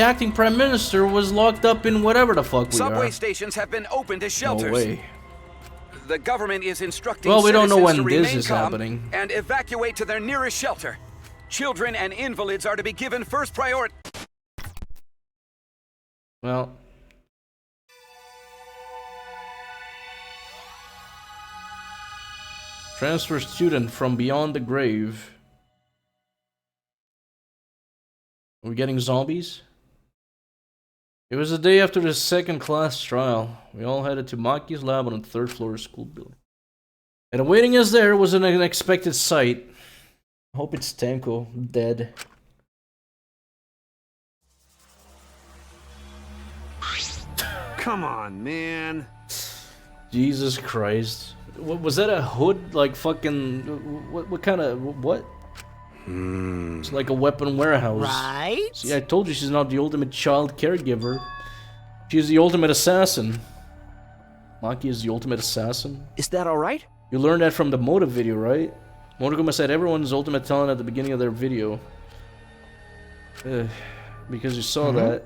acting prime minister was locked up in whatever the fuck we are? Subway stations have been opened as shelters. No way. The government is instructing well, we don't know when citizens to this remain is calm happening. and evacuate to their nearest shelter. Children and invalids are to be given first priority. Well, transfer student from beyond the grave. Are we getting zombies? It was the day after the second class trial. We all headed to Maki's lab on the third floor school building. And awaiting us there was an unexpected sight. I hope it's Tenko, dead. Come on, man. Jesus Christ. Was that a hood? Like fucking... What kind of... What? It's like a weapon warehouse. Right? See, I told you she's not the ultimate child caregiver. She's the ultimate assassin. Maki is the ultimate assassin. Is that alright? You learned that from the motive video, right? Monoguma said everyone's ultimate talent at the beginning of their video. Because you saw that.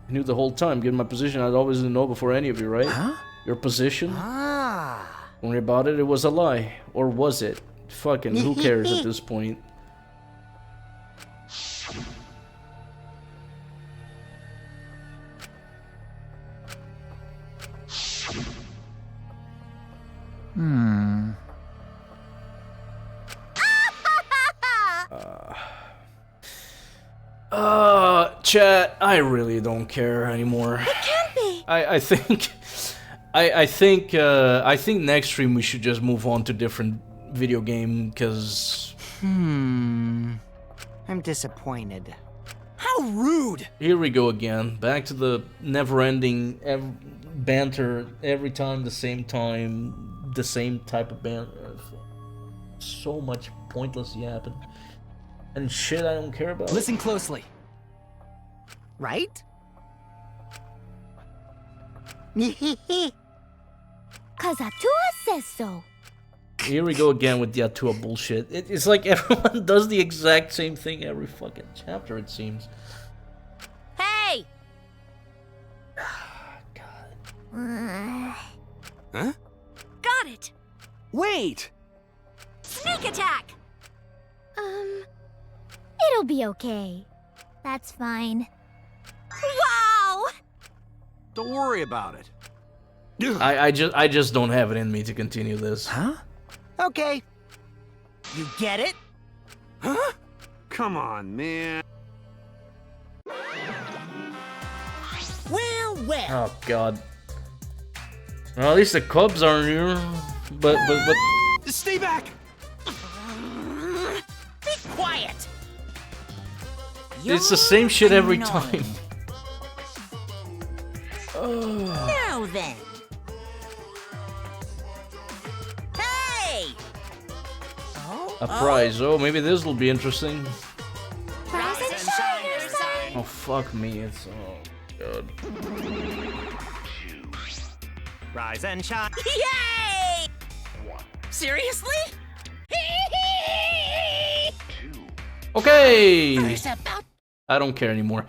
I knew the whole time. Given my position, I'd always know before any of you, right? Huh? Your position? Ah. Don't worry about it. It was a lie. Or was it? Fucking who cares at this point? Chat, I really don't care anymore. It can't be. I think next stream we should just move on to different video game, cause I'm disappointed. How rude! Here we go again. Back to the never-ending banter every time, the same type of banter. So much pointless yapping and shit I don't care about. Listen closely. Right? Cause Atua says so. Here we go again with the Atua bullshit. It's like everyone does the exact same thing every fucking chapter, it seems. Hey! Huh? Got it! Wait! Sneak attack! It'll be okay. That's fine. Wow! Don't worry about it. I just don't have it in me to continue this. Huh? Okay. You get it? Huh? Come on, man. Well. Oh god. Well, at least the Cubs aren't here. But Stay back! Be quiet! it's the same shit every You're time. Now then. Hey! A prize. Oh, maybe this will be interesting. Rise and shine, your sun. Oh, fuck me. It's... Oh, god. Rise and shine. Yay! Seriously? Okay! There's about I don't care anymore.